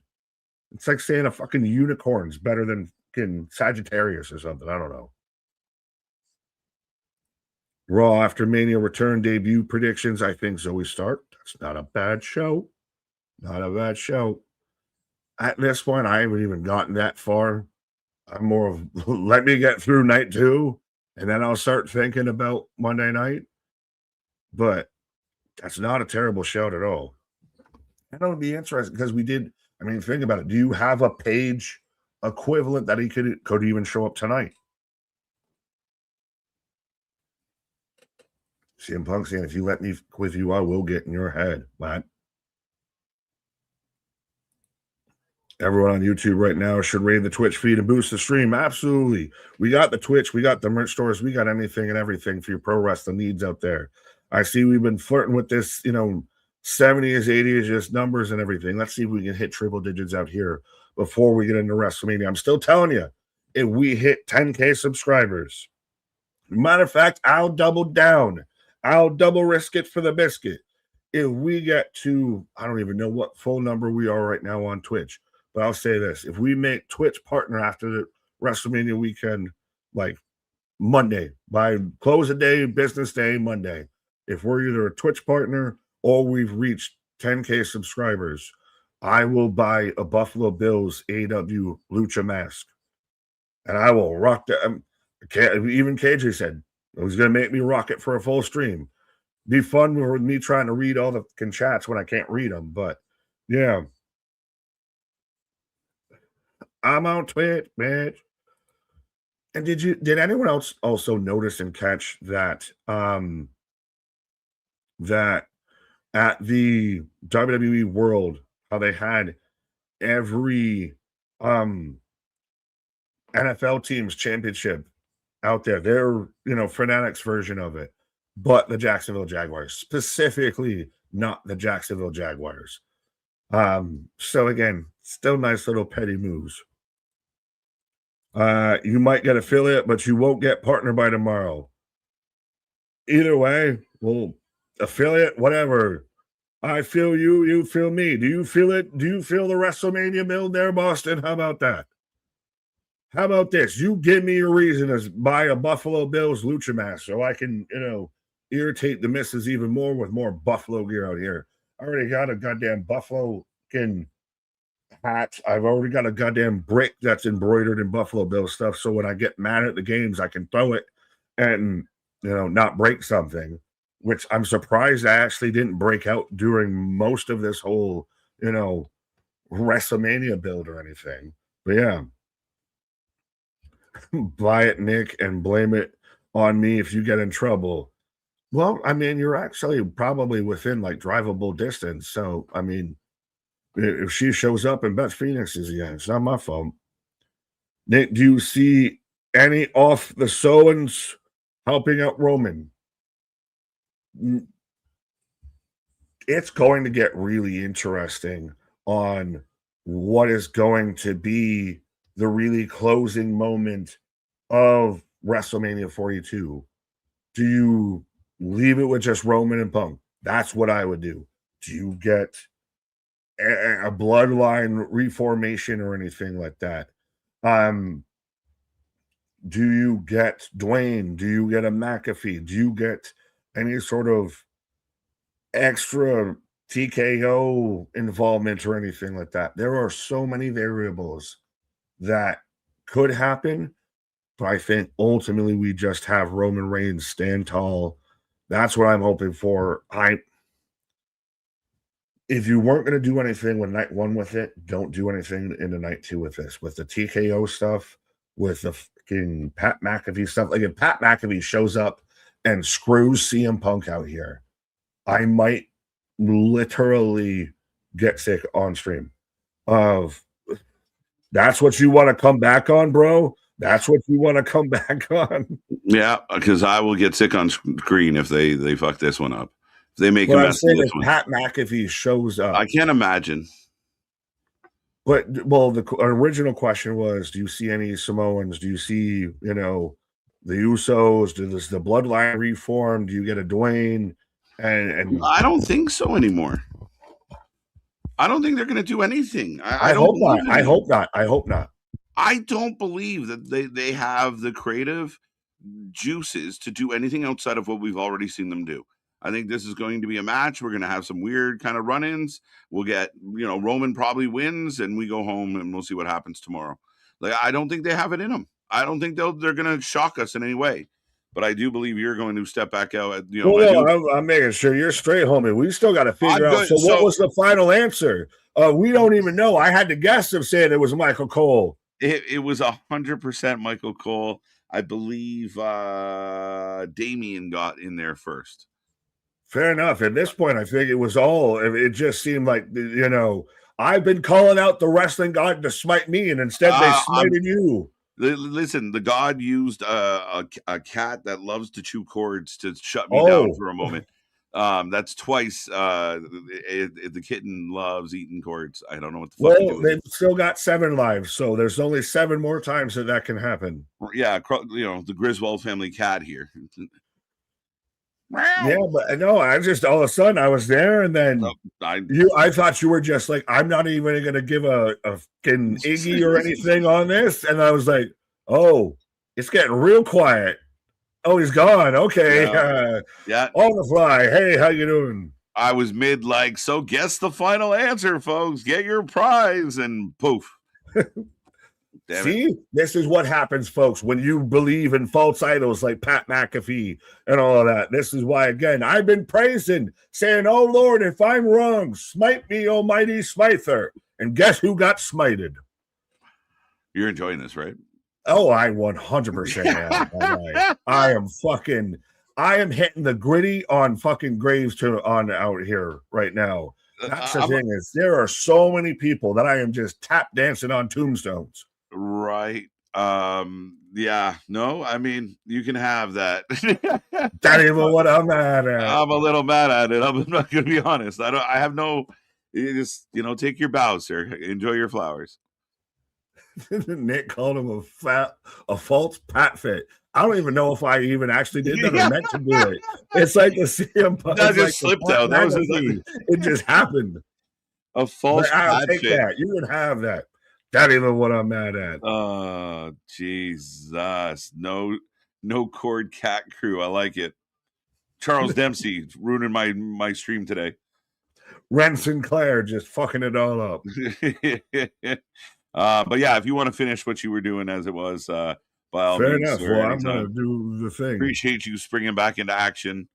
It's like saying a fucking unicorn's better than fucking Sagittarius or something. I don't know. Raw after Mania return debut predictions. I think Zoe Stark. That's not a bad show. Not a bad show. At this point, I haven't even gotten that far. I'm more of let me get through Night 2, and then I'll start thinking about Monday night. But that's not a terrible shout at all. And it'll be interesting because think about it. Do you have a Page equivalent that he could even show up tonight? CM Punk saying, if you let me with you, I will get in your head, Matt. Everyone on YouTube right now should raid the Twitch feed and boost the stream. Absolutely. We got the Twitch. We got the merch stores. We got anything and everything for your pro wrestling needs out there. I see we've been flirting with this, 70s, 80s, just numbers and everything. Let's see if we can hit triple digits out here before we get into WrestleMania. I'm still telling you, if we hit 10K subscribers, matter of fact, I'll double down. I'll double risk it for the biscuit. If we get to, I don't even know what full number we are right now on Twitch. But I'll say this, if we make Twitch partner after the WrestleMania weekend, like Monday, by close of day, business day, Monday, if we're either a Twitch partner or we've reached 10K subscribers, I will buy a Buffalo Bills AW Lucha mask. And I will rock that. Even KJ said it was going to make me rock it for a full stream. Be fun with me trying to read all the chats when I can't read them. But yeah. I'm on Twitch, bitch. And did anyone else also notice and catch that that at the WWE World, how they had every NFL team's championship out there? Their Fanatics version of it, but the Jacksonville Jaguars, specifically not the Jacksonville Jaguars. So again, still nice little petty moves. You might get affiliate, but you won't get partner by tomorrow. Either way, well, affiliate, whatever. I feel you, you feel me. Do you feel it? Do you feel the WrestleMania build there, Boston? How about that? How about this? You give me a reason to buy a Buffalo Bills lucha mask so I can, irritate the missus even more with more Buffalo gear out here. I already got a goddamn Buffalo hat. I've already got a goddamn brick that's embroidered in Buffalo Bills stuff. So when I get mad at the games, I can throw it and, not break something, which I'm surprised I actually didn't break out during most of this whole, WrestleMania build or anything. But yeah, buy it, Nick, and blame it on me if you get in trouble. Well, I mean, you're actually probably within like drivable distance. So, I mean, if she shows up and Beth Phoenix is again, it's not my fault. Nick, do you see any off the Sowens helping out Roman? It's going to get really interesting on what is going to be the really closing moment of WrestleMania 42. Do you leave it with just Roman and Punk? That's what I would do. Do you get a bloodline reformation or anything like that? Do you get Dwayne? Do you get a McAfee? Do you get any sort of extra TKO involvement or anything like that? There are so many variables that could happen, but I think ultimately we just have Roman Reigns stand tall. That's what I'm hoping for. If you weren't going to do anything with night one with it, don't do anything into night two with this. With the TKO stuff, with the fucking Pat McAfee stuff. Like if Pat McAfee shows up and screws CM Punk out here, I might literally get sick on stream of that's what you want to come back on, bro. That's what you want to come back on. Yeah, because I will get sick on screen if they fuck this one up. If they make What a I'm mess saying of is this one. Pat McAfee shows up. I can't imagine. But well, the original question was: do you see any Samoans? Do you see, the Usos? Does the bloodline reform? Do you get a Dwayne? And I don't think so anymore. I don't think they're going to do anything. I hope not. I hope not. I hope not. I don't believe that they have the creative juices to do anything outside of what we've already seen them do. I think this is going to be a match. We're going to have some weird kind of run-ins. We'll get, Roman probably wins and we go home and we'll see what happens tomorrow. Like, I don't think they have it in them. I don't think they're going to shock us in any way. But I do believe you're going to step back out. I'm making sure you're straight, homie. We still got to figure out. So what was the final answer? We don't even know. I had to guess of saying it was Michael Cole. It was 100% Michael Cole. I believe Damian got in there first. Fair enough. At this point, I think it was all. It just seemed like, I've been calling out the wrestling god to smite me, and instead they smited you. Listen, the god used a cat that loves to chew cords to shut me down for a moment. That's twice. The kitten loves eating cords. I don't know what the fuck. Well, they've still got 7 lives, so there's only 7 more times that can happen. Yeah, the Griswold family cat here. Yeah, but no, I just all of a sudden I was there, and then I thought you were just like, I'm not even going to give a fucking Iggy or anything on this, and I was like, oh, it's getting real quiet. Oh, he's gone. Okay, yeah, on the fly. Hey, how you doing? I was mid so guess the final answer, folks. Get your prize, and poof. See, this is what happens, folks, when you believe in false idols like Pat McAfee and all of that. This is why, again, I've been praising, saying, oh, Lord, if I'm wrong, smite me, almighty smiter. And guess who got smited? You're enjoying this, right? Oh, I 100% am. I am hitting the gritty on fucking graves on out here right now. That's the thing is there are so many people that I am just tap dancing on tombstones. Right. Yeah. No, I mean, you can have that. That ain't what I'm mad at. I'm a little mad at it. I'm not going to be honest. I have no. You just take your bows, sir. Enjoy your flowers. Nick called him a false Pat fit. I don't even know if I even actually did that or meant to do it. It's like the CM Punk. That just slipped out. That was it just happened. A false I'll take that. You can have that. That ain't even what I'm mad at. Oh, Jesus. No cord cat crew. I like it. Charles Dempsey ruining my stream today. Ren Sinclair just fucking it all up. But yeah, if you want to finish what you were doing as it was, by all fair means. Enough. Well, I'm going to do the thing. Appreciate you springing back into action.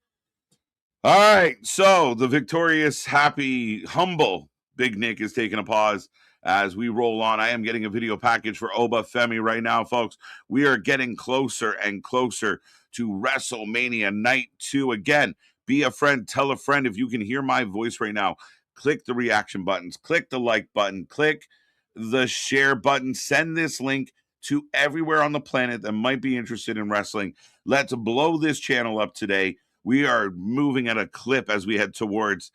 All right. So the victorious, happy, humble Big Nick is taking a pause as we roll on. I am getting a video package for Oba Femi right now, folks. We are getting closer and closer to WrestleMania Night 2. Again, be a friend, tell a friend. If you can hear my voice right now, click the reaction buttons, click the like button, click the share button, send this link to everywhere on the planet that might be interested in wrestling. Let's blow this channel up today. We are moving at a clip as we head towards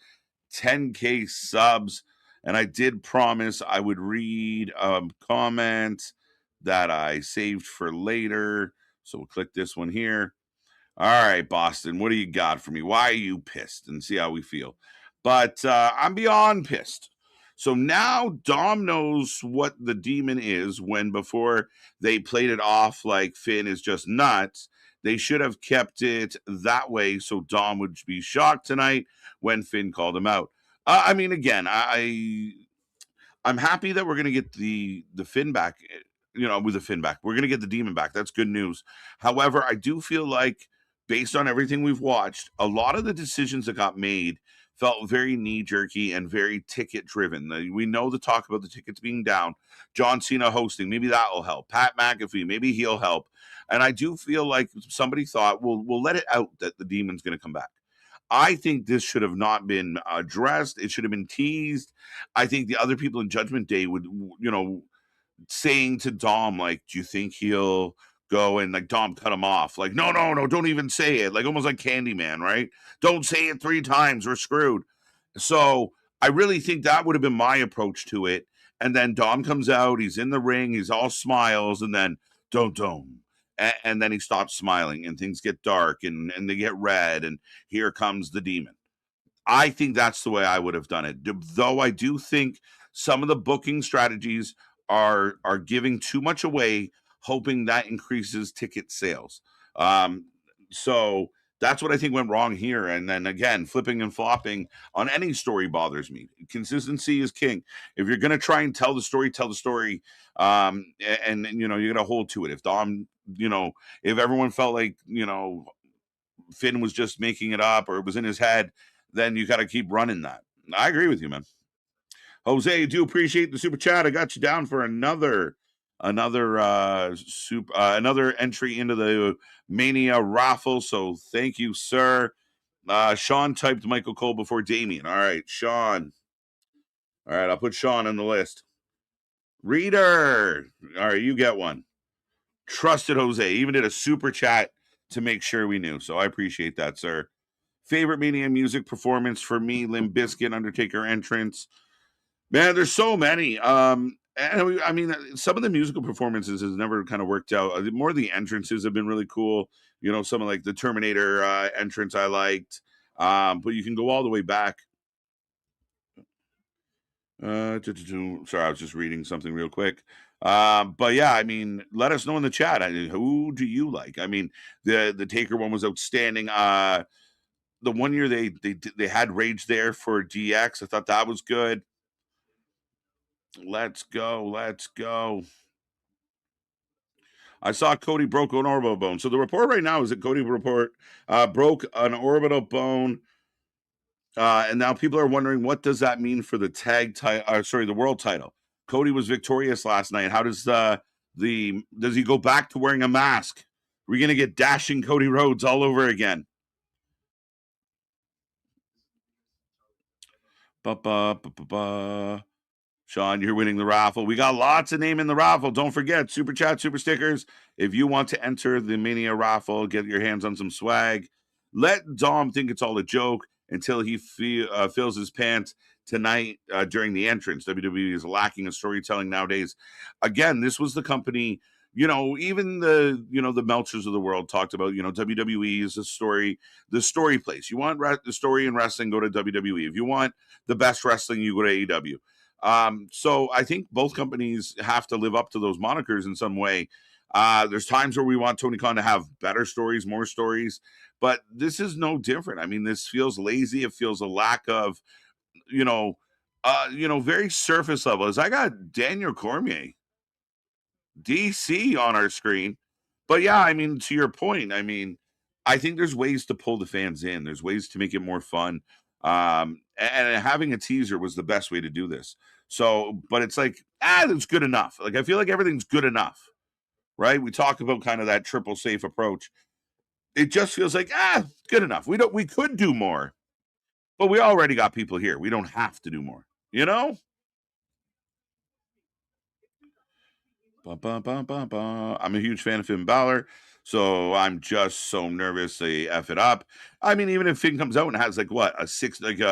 10K subs. And I did promise I would read a comment that I saved for later. So we'll click this one here. All right, Boston, what do you got for me? Why are you pissed? And see how we feel. But I'm beyond pissed. So now Dom knows what the demon is, when before they played it off like Finn is just nuts. They should have kept it that way so Dom would be shocked tonight when Finn called him out. I mean, again, I'm happy that we're going to get the Finn back, with the Finn back. We're going to get the demon back. That's good news. However, I do feel like, based on everything we've watched, a lot of the decisions that got made felt very knee-jerky and very ticket-driven. We know the talk about the tickets being down. John Cena hosting, maybe that will help. Pat McAfee, maybe he'll help. And I do feel like somebody thought, we'll let it out that the demon's going to come back. I think this should have not been addressed. It should have been teased. I think the other people in Judgment Day would, saying to Dom, like, do you think he'll go? And like Dom cut him off. Like, no, don't even say it. Like almost like Candyman, right? Don't say it 3 times. We're screwed. So I really think that would have been my approach to it. And then Dom comes out. He's in the ring. He's all smiles. And then don't. And then he stops smiling and things get dark and they get red. And here comes the demon. I think that's the way I would have done it. Though I do think some of the booking strategies are giving too much away, hoping that increases ticket sales. So that's what I think went wrong here. And then again, flipping and flopping on any story bothers me. Consistency is king. If you're going to try and tell the story, tell the story. And you're going to hold to it. If Dom, if everyone felt like, Finn was just making it up or it was in his head, then you got to keep running that. I agree with you, man. Jose, do appreciate the super chat. I got you down for another entry into the Mania raffle. So thank you, sir. Sean typed Michael Cole before Damien. All right, Sean. All right, I'll put Sean on the list. Reader. All right, you get one. Trusted Jose. Even did a super chat to make sure we knew. So I appreciate that, sir. Favorite Mania music performance for me, Limp Bizkit, Undertaker entrance. Man, there's so many. And I mean, some of the musical performances has never kind of worked out. More of the entrances have been really cool. Some of like the Terminator entrance I liked. But you can go all the way back. Sorry, I was just reading something real quick. But yeah, I mean, let us know in the chat. Who do you like? I mean, the Taker one was outstanding. The one year they had Rage there for DX. I thought that was good. Let's go. I saw Cody broke an orbital bone. So the report right now is that Cody broke an orbital bone. And now people are wondering, what does that mean for the the world title? Cody was victorious last night. How does does he go back to wearing a mask? We're going to get dashing Cody Rhodes all over again. Sean, you're winning the raffle. We got lots of name in the raffle. Don't forget, super chat, super stickers. If you want to enter the Mania raffle, get your hands on some swag. Let Dom think it's all a joke until he fills his pants tonight during the entrance. WWE is lacking in storytelling nowadays. Again, this was the company, even the Melchers of the world talked about, WWE is the story place. You want the story in wrestling, go to WWE. If you want the best wrestling, you go to AEW. So I think both companies have to live up to those monikers in some way. There's times where we want Tony Khan to have better stories, more stories, but this is no different. I mean, this feels lazy. It feels a lack of, very surface level. As I got Daniel Cormier, DC on our screen, but yeah, I mean, to your point, I mean, I think there's ways to pull the fans in. There's ways to make it more fun. And having a teaser was the best way to do this. So, but it's like, it's good enough. Like, I feel like everything's good enough, right? We talk about kind of that triple safe approach. It just feels like, good enough. We could do more, but we already got people here. We don't have to do more, you know? I'm a huge fan of Finn Balor, so I'm just so nervous they F it up. I mean, even if Finn comes out and has like a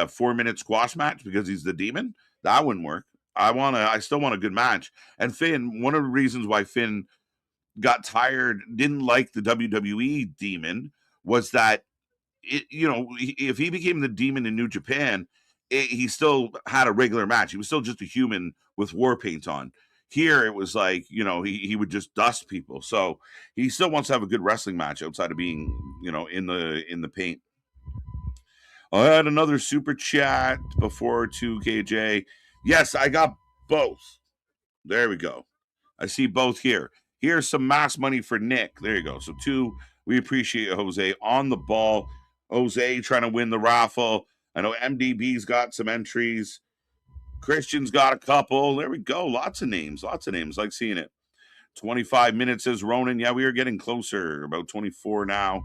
4-minute squash match because he's the demon, that wouldn't work. I still want a good match. And Finn, one of the reasons why Finn got tired, didn't like the WWE demon, was that if he became the demon in New Japan, he still had a regular match. He was still just a human with war paint on. Here, it was like, he would just dust people. So he still wants to have a good wrestling match outside of being, in the paint. I had another super chat before 2KJ. Yes, I got both. There we go. I see both here. Here's some mass money for Nick. There you go. So 2, we appreciate it, Jose. On the ball. Jose trying to win the raffle. I know MDB's got some entries. Christian's got a couple. There we go. Lots of names. Like seeing it. 25 minutes, says Ronan. Yeah, we are getting closer. About 24 now.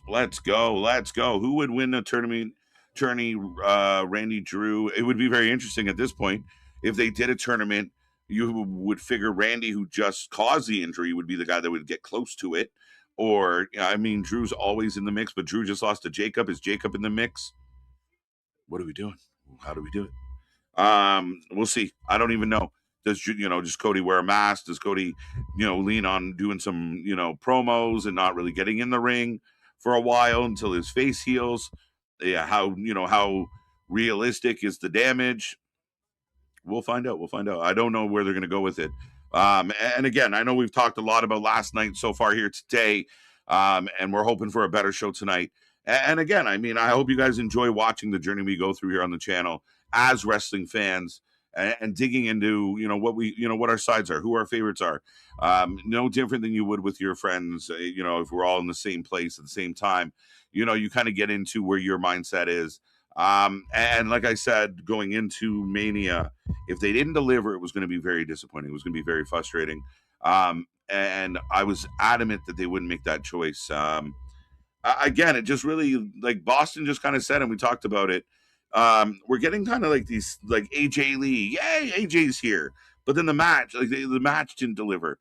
Let's go. Who would win the tournament? Randy Drew. It would be very interesting at this point if they did a tournament. You would figure Randy, who just caused the injury, would be the guy that would get close to it. Or, I mean, Drew's always in the mix, but Drew just lost to Jacob. Is Jacob in the mix? What are we doing? How do we do it? We'll see. I don't even know. Does Cody wear a mask? Does Cody, lean on doing some, promos and not really getting in the ring for a while until his face heals? Yeah, how realistic is the damage? We'll find out. I don't know where they're going to go with it. And again, I know we've talked a lot about last night so far here today, and we're hoping for a better show tonight. And again, I mean, I hope you guys enjoy watching the journey we go through here on the channel as wrestling fans and digging into, what our sides are, who our favorites are. No different than you would with your friends, if we're all in the same place at the same time. You kind of get into where your mindset is. And like I said, going into Mania, if they didn't deliver, it was going to be very disappointing. It was going to be very frustrating. And I was adamant that they wouldn't make that choice. Again, it just really, like Boston just kind of said, and we talked about it. We're getting kind of like these, like AJ Lee, yay, AJ's here. But then the match, like the match didn't deliver.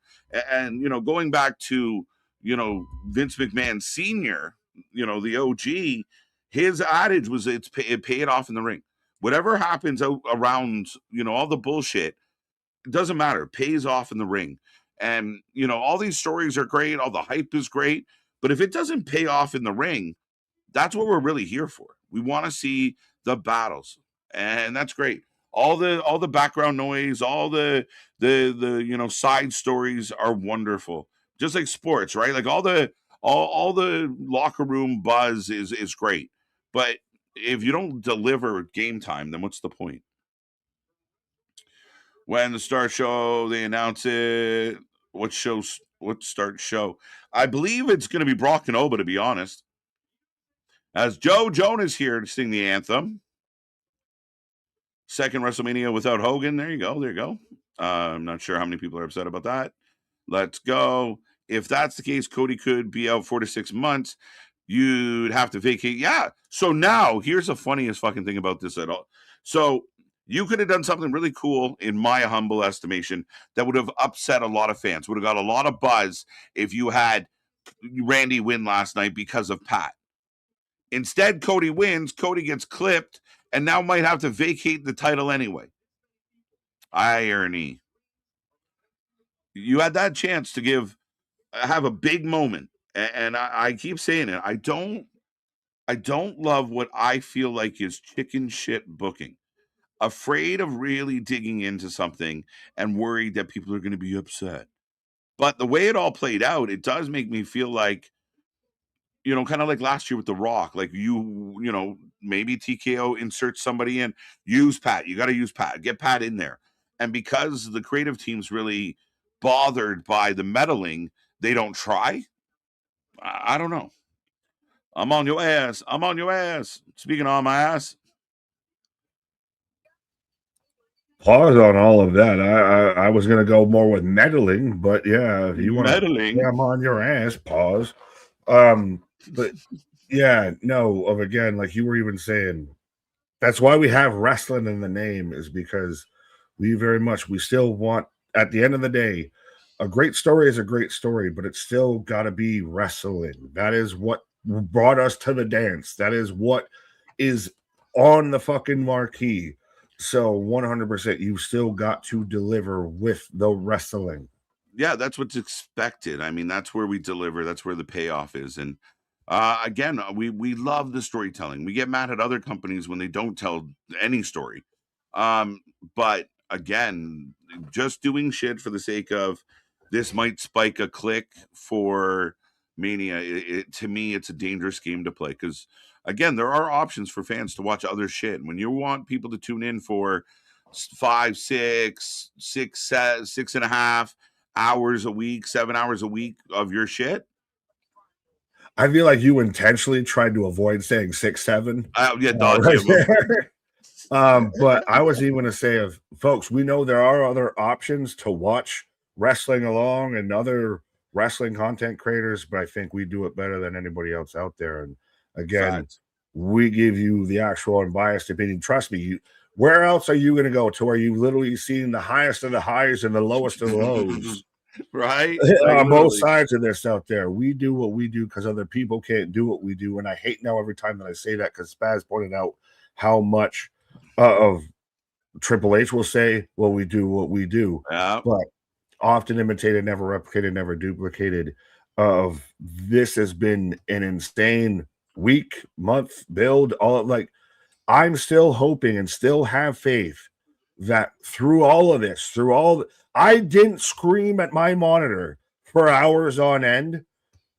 And, going back to, Vince McMahon Sr., the OG, his adage was it paid off in the ring. Whatever happens around, all the bullshit, it doesn't matter. It pays off in the ring. And, all these stories are great. All the hype is great. But if it doesn't pay off in the ring, that's what we're really here for. We want to see the battles. And that's great. All the background noise, all the side stories are wonderful. Just like sports, right? Like all the locker room buzz is great. But if you don't deliver game time, then what's the point? When the start show, they announce it. What start show? I believe it's going to be Brock and Oba, to be honest. As Joe Jonas here to sing the anthem. Second WrestleMania without Hogan. There you go. I'm not sure how many people are upset about that. Let's go. If that's the case, Cody could be out 4 to 6 months. You'd have to vacate. Yeah. So now here's the funniest fucking thing about this at all. So you could have done something really cool, in my humble estimation, that would have upset a lot of fans, would have got a lot of buzz if you had Randy win last night because of Pat. Instead, Cody wins, Cody gets clipped, and now might have to vacate the title anyway. Irony. You had that chance to have a big moment, and I keep saying it. I don't love what I feel like is chicken shit booking. Afraid of really digging into something and worried that people are going to be upset. But the way it all played out, it does make me feel like, kind of like last year with The Rock, like maybe TKO inserts somebody in, use Pat. You got to use Pat, get Pat in there. And because the creative team's really bothered by the meddling, they don't try. I don't know. I'm on your ass. Speaking on my ass. Pause on all of that. I was gonna go more with meddling, but yeah, if you want to Meddling. I'm on your ass, pause. But yeah, no, of again, like you were even saying, that's why we have wrestling in the name, is because we still want, at the end of the day, a great story is a great story, but it's still got to be wrestling. That is what brought us to the dance. That is what is on the fucking marquee. So 100%, you still got to deliver with the wrestling. Yeah, that's what's expected. I mean, that's where we deliver. That's where the payoff is. And again, we love the storytelling. We get mad at other companies when they don't tell any story. But again, just doing shit for the sake of this might spike a click for Mania. To me, it's a dangerous game to play because again, there are options for fans to watch other shit. And when you want people to tune in for 5, 6, 6.5 hours a week, 7 hours a week of your shit. I feel like you intentionally tried to avoid saying 6, 7. Yeah, Right there. But I was even going to say, of folks, we know there are other options to watch wrestling along and other wrestling content creators, but I think we do it better than anybody else out there. And again, Fact. we give you the actual unbiased opinion. Trust me, where else are you going to go to where you literally seen the highest of the highs and the lowest of the lows? Right? On both sides of this out there. We do what we do because other people can't do what we do. And I hate now every time that I say that, because Spaz pointed out how much of Triple H will say, well, we do what we do. Yeah. But often imitated, never replicated, never duplicated. Of this has been an insane week, month, build, all like I'm still hoping and still have faith that through all of this, I didn't scream at my monitor for hours on end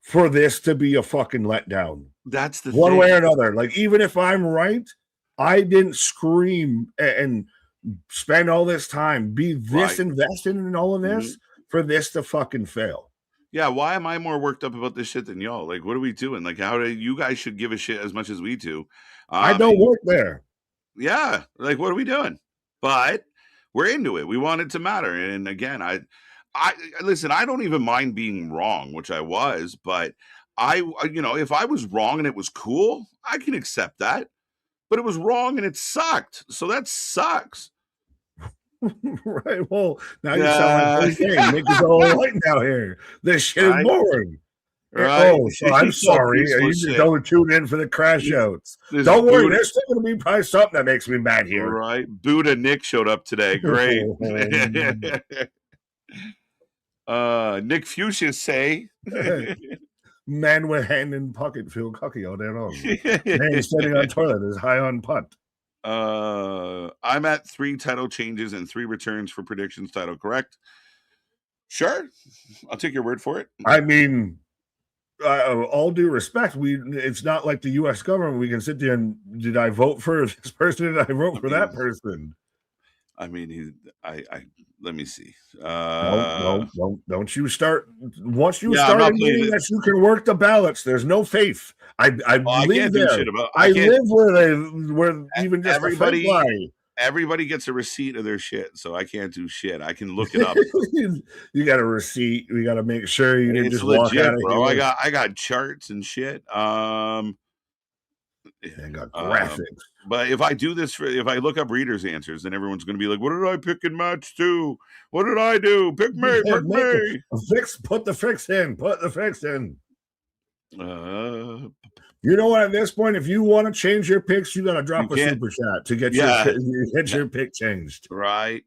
for this to be a fucking letdown. That's the one thing. way or another. Like, even if I'm right, I didn't scream and spend all this time, be this invested in all of this for this to fucking fail. Yeah, why am I more worked up about this shit than y'all? Like, what are we doing? Like, how do you guys should give a shit as much as we do? I don't work there. Yeah, like, what are we doing? But we're into it. We want it to matter. And again, I listen, I don't even mind being wrong, which I was, but if I was wrong and it was cool, I can accept that. But it was wrong and it sucked. So that sucks. Right. Well, now you sound like Nick is all right now here. This shit is boring. Right. Oh, so I'm sorry. You just don't tune in for the crash outs. Don't worry, there's still going to be probably something that makes me mad here. Right. Buddha Nick showed up today. Great. Nick Fuchsia say. Man with hand in pocket feel cocky all day long. Man standing on toilet is high on punt. I'm at 3 title changes and 3 returns for predictions title, correct? Sure. I'll take your word for it. I mean, all due respect, it's not like the U.S. government. We can sit there and did I vote for this person? Did I vote for that person? I mean, let me see. Don't you start. Once you start admitting that you can work the ballots, there's no faith. I live there. I live where even just everybody gets a receipt of their shit, so I can't do shit. I can look it up. You got a receipt. We got to make sure you didn't just legit, walk out of bro. here. I got charts and shit. I got graphics. But if I do this, if I look up readers' answers, then everyone's going to be like, "What did I pick in match 2? What did I do? Pick me, pick me." Put the fix in. Put the fix in. You know what? At this point, if you want to change your picks, you got to drop a super chat to get your pick changed. Right.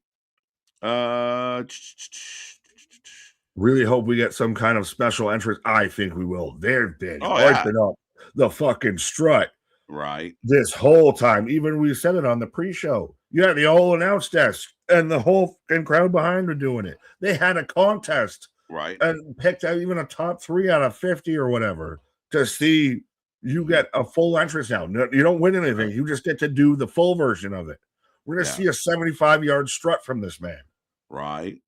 Really hope we get some kind of special entrance. I think we will. They've been hyping up the fucking strut. Right. This whole time. Even we said it on the pre-show. You had the whole announce desk and the whole crowd behind were doing it. They had a contest. Right. And picked out even a top 3 out of 50 or whatever to see you get a full entrance now. No, you don't win anything. You just get to do the full version of it. We're going to see a 75-yard strut from this man. Right.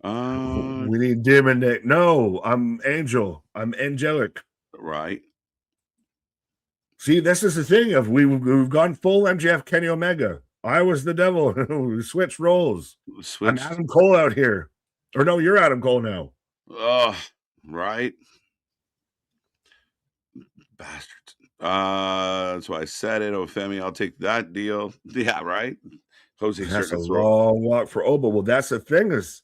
We need Dim and Nick. No, I'm Angel. I'm angelic. Right. See, this is the thing of we've gone full MJF Kenny Omega. I was the devil. We switched roles. I'm Switched. Adam Cole out here. Or no, you're Adam Cole now. Oh, right. Bastards. That's why I said it. Oh, Femi, I'll take that deal. Yeah, right. Jose That's a starting to throw. long walk for Oba. Well, that's the thing is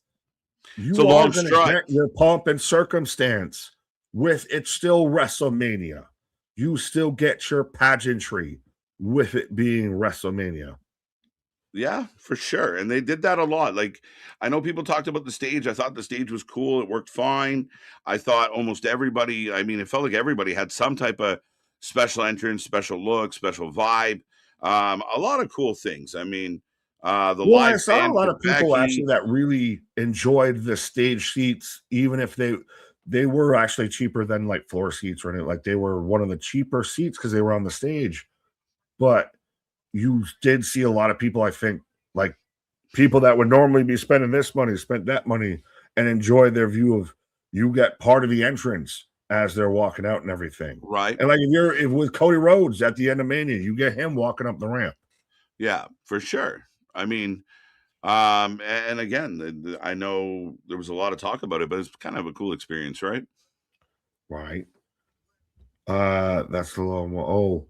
It's a you are long going to strut. get your pomp and circumstance with it's still WrestleMania. You still get your pageantry with it being WrestleMania. Yeah, for sure. And they did that a lot. Like, I know people talked about the stage. I thought the stage was cool. It worked fine. I thought almost everybody, I mean, it felt like everybody had some type of special entrance, special look, special vibe. A lot of cool things. I mean, the Well, I live saw a band lot for of people Becky. actually that really enjoyed the stage seats, even if they were actually cheaper than like floor seats or anything. Like they were one of the cheaper seats because they were on the stage. But you did see a lot of people, I think, like people that would normally be spending this money, spent that money and enjoy their view of you get part of the entrance as they're walking out and everything. Right. And like if with Cody Rhodes at the end of Mania, you get him walking up the ramp. Yeah, for sure. I mean, and again, I know there was a lot of talk about it, but it's kind of a cool experience, right? Right. That's the long one. Oh,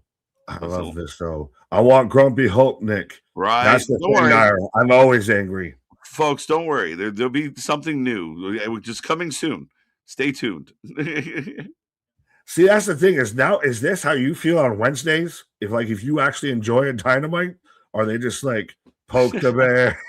I That's love the- this though. I want Grumpy Hulk, Nick. Right. That's the Don't thing, worry. Naira. I'm always angry. Folks, don't worry. There'll be something new. Just coming soon. Stay tuned. See, that's the thing is now, is this how you feel on Wednesdays? If you actually enjoy a Dynamite, are they just like poke the bear?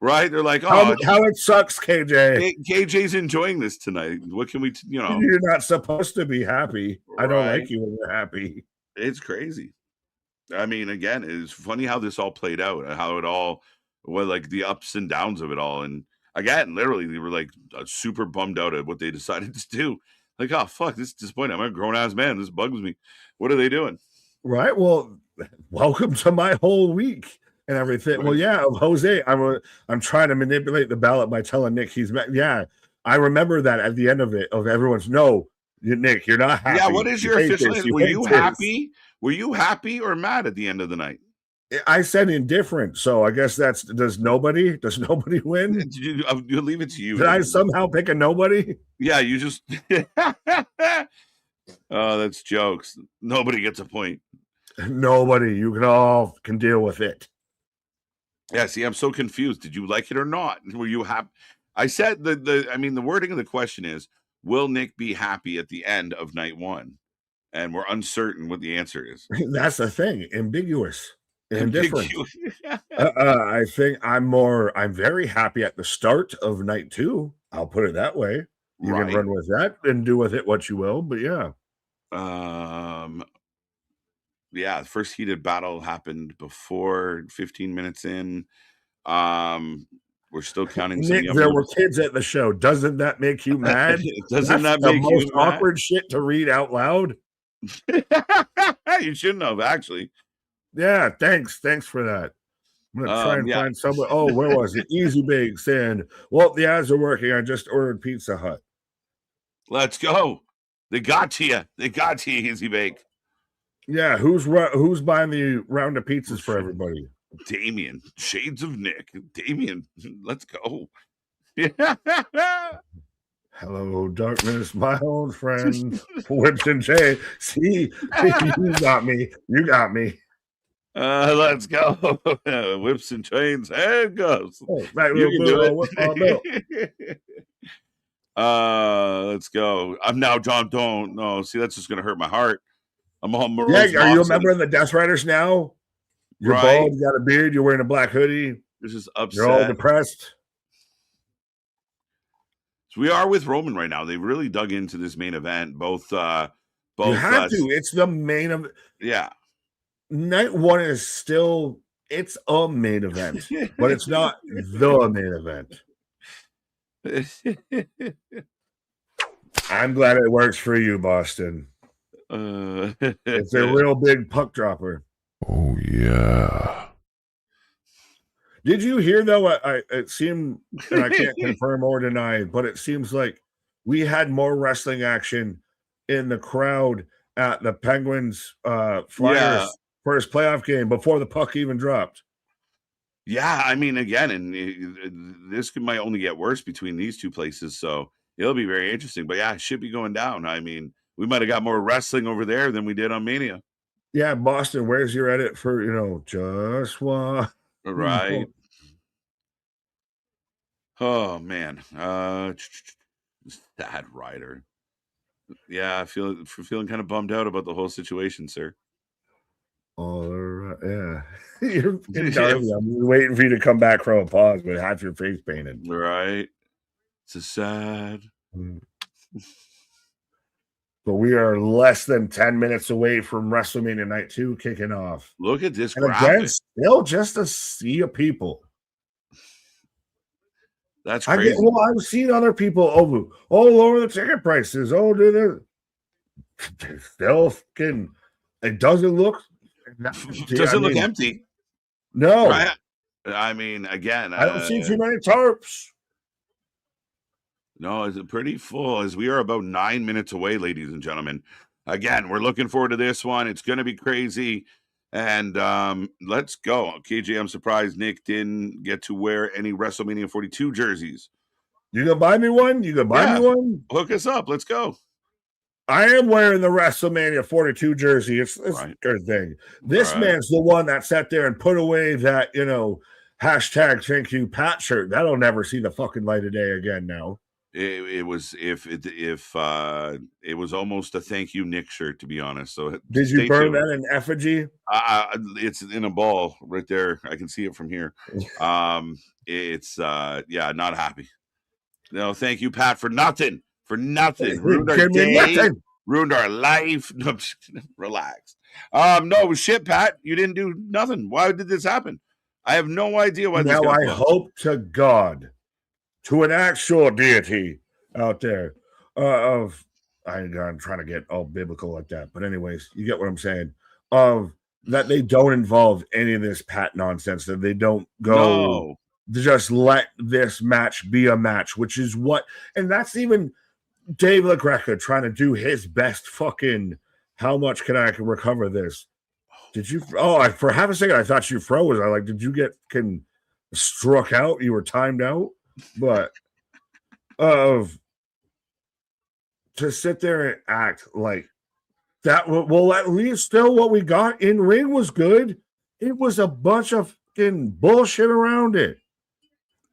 Right? They're like, oh, how it sucks, KJ. KJ's enjoying this tonight. What can we, You're not supposed to be happy. I don't Right. like you when you're happy. It's crazy. I mean, again, it's funny how this all played out, how it all, like the ups and downs of it all. And again, literally, they were like super bummed out at what they decided to do. Like, oh, fuck, this is disappointing. I'm a grown ass man. This bugs me. What are they doing? Right. Well, welcome to my whole week and everything. Right. Well, yeah, Jose, I'm trying to manipulate the ballot by telling Nick he's met. Yeah, I remember that at the end of it, of everyone's no, Nick, you're not happy. Yeah, what is your official? Were you this. happy? Were you happy or mad at the end of the night? I said indifferent, so I guess does nobody win? You leave it to you. Did I somehow pick a nobody? Yeah, you just oh, that's jokes. Nobody gets a point. Nobody. You can deal with it. Yeah, see, I'm so confused. Did you like it or not? Were you happy? I said the wording of the question is, will Nick be happy at the end of night one? And we're uncertain what the answer is. That's the thing. Ambiguous. Indifferent. Ambiguous. I think I'm very happy at the start of night two. I'll put it that way. You can run with that and do with it what you will, but yeah. Yeah, the first heated battle happened before 15 minutes in. We're still counting. Nick, there were kids at the show. Doesn't that make you mad? Doesn't that make the most awkward shit to read out loud? You shouldn't have, actually. Yeah, thanks for that. I'm gonna try and find someone. Oh, where was it? Easy Bake saying, well, the ads are working. I just ordered Pizza Hut. Let's go. They got to you. They got to you, Easy Bake. Yeah, who's buying the round of pizzas for everybody? Damien, Shades of Nick. Damien, let's go. Hello, darkness, my old friend. Whips and Jay. See, you got me. You got me. Let's go. Whips and chains and goes. Oh, you can do it. Let's go. I'm now John. Don't no. See, that's just gonna hurt my heart. I'm all morose. Yeah, are you a member of the Death Riders now? You're bald, you got a beard, you're wearing a black hoodie. This is upset. You're all depressed. So we are with Roman right now. They really dug into this main event. Both you have to. It's the main event. Yeah. Night one is still it's a main event, but it's not the main event. I'm glad it works for you, Boston. It's a real big puck dropper. Oh yeah. Did you hear though? It seemed, and I can't confirm or deny, but it seems like we had more wrestling action in the crowd at the Penguins Flyers First playoff game before the puck even dropped. Yeah, I mean, again, and this might only get worse between these two places, so it'll be very interesting. But yeah, it should be going down. I mean, we might have got more wrestling over there than we did on Mania. Yeah, Boston, where's your edit for, just one? Right. Oh, man. Sad Ryder. Yeah, feeling kind of bummed out about the whole situation, sir. All right, yeah. You're in Darby. I'm waiting for you to come back from a pause, but half your face painted. Right. It's a sad. But we are less than 10 minutes away from WrestleMania Night 2 kicking off. Look at this and graphic. Again, still just a sea of people. That's crazy. I've seen other people lower the ticket prices. Oh, do this. Still fucking. It doesn't look. Doesn't look empty. No. Right? I mean, again, I don't see too many tarps. No, it's pretty full as we are about 9 minutes away, ladies and gentlemen. Again, we're looking forward to this one. It's going to be crazy. And let's go. KJ, I'm surprised Nick didn't get to wear any WrestleMania 42 jerseys. You gonna buy me one? You gonna buy me one? Hook us up. Let's go. I am wearing the WrestleMania 42 jersey. It's right. A good thing. This man's the one that sat there and put away that, hashtag thank you Pat shirt. That'll never see the fucking light of day again now. It was it was almost a thank you Nick shirt, to be honest. So did you burn that in effigy? It's in a ball right there. I can see it from here. It's not happy. No, thank you, Pat, for nothing. Ruined our day. Ruined our life. No, relax. No, shit, Pat. You didn't do nothing. Why did this happen? I have no idea why. Now I hope to God, to an actual deity out there, I'm trying to get all biblical like that, but anyways, you get what I'm saying. That they don't involve any of this Pat nonsense. That they don't go. Just let this match be a match, which is what, and that's even Dave LaGreca trying to do his best fucking, how much can I recover this? Did you, for half a second, I thought you froze. I did you get struck out? You were timed out? But, to sit there and act like that, well, at least still what we got in ring was good. It was a bunch of fucking bullshit around it.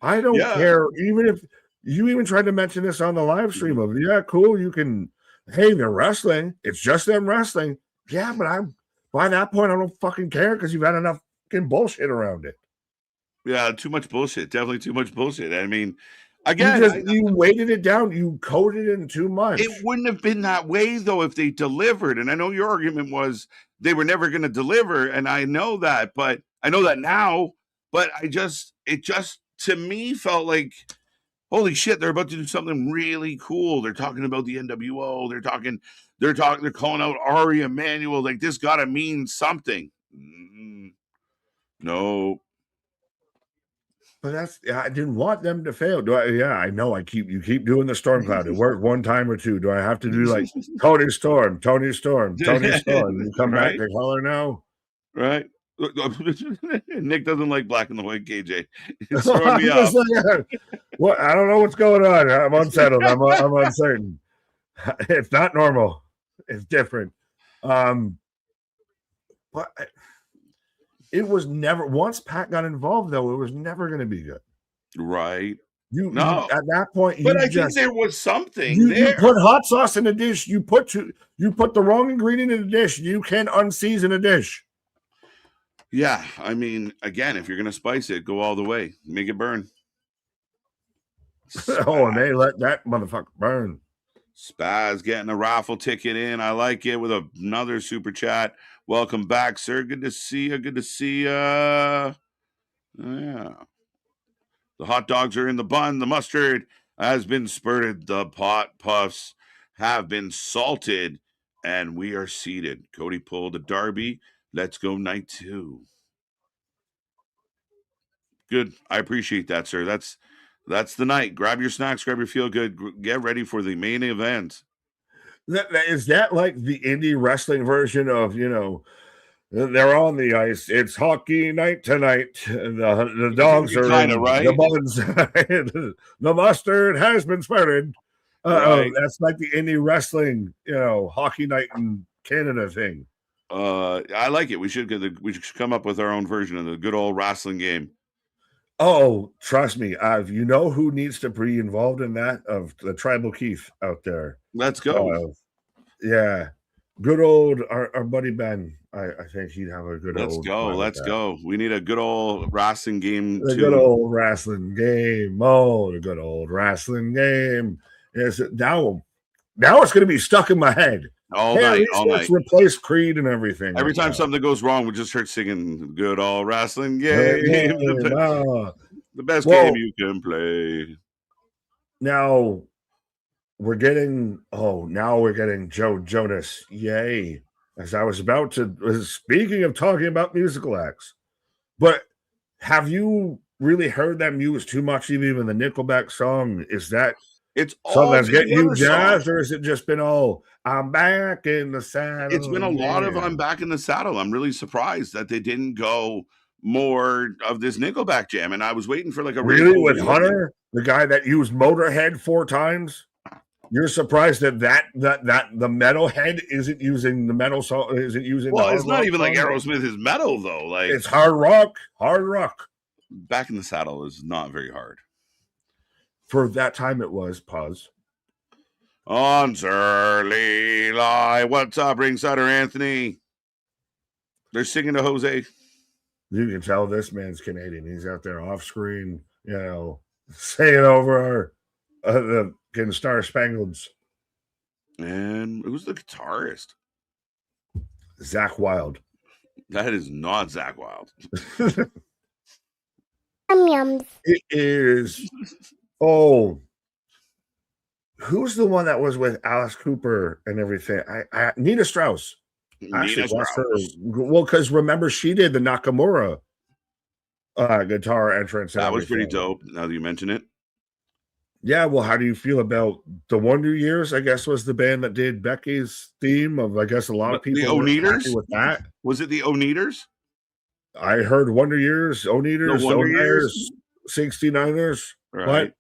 I don't care. Even if you even tried to mention this on the live stream of, cool. You can, hey, they're wrestling. It's just them wrestling. Yeah, but by that point, I don't fucking care because you've had enough fucking bullshit around it. Yeah, too much bullshit. Definitely too much bullshit. I mean, again, you weighted it down. You coded it in too much. It wouldn't have been that way though if they delivered. And I know your argument was they were never going to deliver, and I know that, but I know that now. But it just to me felt like, holy shit, they're about to do something really cool. They're talking about the NWO. They're calling out Ari Emanuel. Like, this got to mean something. No. But I didn't want them to fail. I know you keep doing the storm cloud. It worked one time or two. Do I have to do like Tony Storm? You come back to color now? Right. Nick doesn't like black and the white, KJ. It's throwing me off. What? I don't know what's going on. I'm unsettled. I'm uncertain. It's not normal. It's different. But it was never, once Pat got involved, though, it was never going to be good. Right. You at that point, but I think there was something. You put hot sauce in a dish. You put the wrong ingredient in a dish. You can unseason a dish. Yeah, I mean, again, if you're going to spice it, go all the way. Make it burn. And they let that motherfucker burn. Spaz getting a raffle ticket in. I like it with another super chat. Welcome back, sir. Good to see you. Yeah. The hot dogs are in the bun. The mustard has been spurted. The pot puffs have been salted. And we are seated. Cody pulled a Darby. Let's go night 2. Good. I appreciate that, sir. That's the night. Grab your snacks. Grab your feel good. Get ready for the main event. Is that like the indie wrestling version of, They're on the ice. It's hockey night tonight. The dogs are kinda, in right? the buns. The mustard has been spreaded. Right. That's like the indie wrestling, hockey night in Canada thing. I like it. We should come up with our own version of the good old wrestling game. Oh, trust me. You know who needs to be involved in that? Of the Tribal Keith out there. Let's go. Yeah. Good old our buddy Ben. I think he'd have a good Let's old go. Let's go. We need a good old wrestling game the too. good old wrestling game. Oh, the good old wrestling game. Is it now it's gonna be stuck in my head. All night. Let's replace Creed and everything. Every time something goes wrong, we just start singing good old wrestling game. The best game you can play. Now we're getting Joe Jonas. Yay. As I was about to speaking of talking about musical acts. But have you really heard them use too much even the Nickelback song? Is that it's something that's getting you jazzed, or has it just been I'm back in the saddle? It's been a lot of I'm back in the saddle. I'm really surprised that they didn't go more of this Nickelback jam, and I was waiting for like a really with Hunter, the guy that used Motorhead 4 times. You're surprised that the metalhead isn't using the metal song? Isn't using? Well, it's not even like Aerosmith is metal though. Like it's hard rock. Hard rock. Back in the Saddle is not very hard. For that time, it was. Pause. On early lie. What's up, Ringsider Anthony? They're singing to Jose. You can tell this man's Canadian. He's out there off screen, saying over the Star Spangleds. And who's the guitarist? Zach Wilde. That is not Zach Wilde. Yums. It is. Oh, who's the one that was with Alice Cooper and everything? Nina Strauss. Actually, well, because remember she did the Nakamura guitar entrance. That was pretty dope. Now that you mention it. Yeah, well, how do you feel about the Wonder Years? I guess was the band that did Becky's theme of. I guess a lot of people. The Oneaters with that. Was it the Oneaters? I heard Wonder Years, Oneaters, Oneaters, 69ers. Right. What?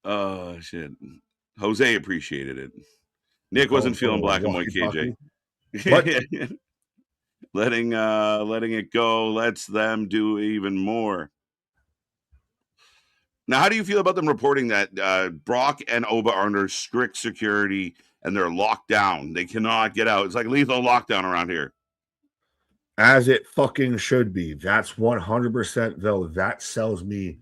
Oh shit! Jose appreciated it. Nick wasn't feeling black and white. KJ. What? letting it go lets them do even more. Now, how do you feel about them reporting that Brock and Oba are under strict security and they're locked down? They cannot get out. It's like lethal lockdown around here. As it fucking should be. That's 100% though. That sells me,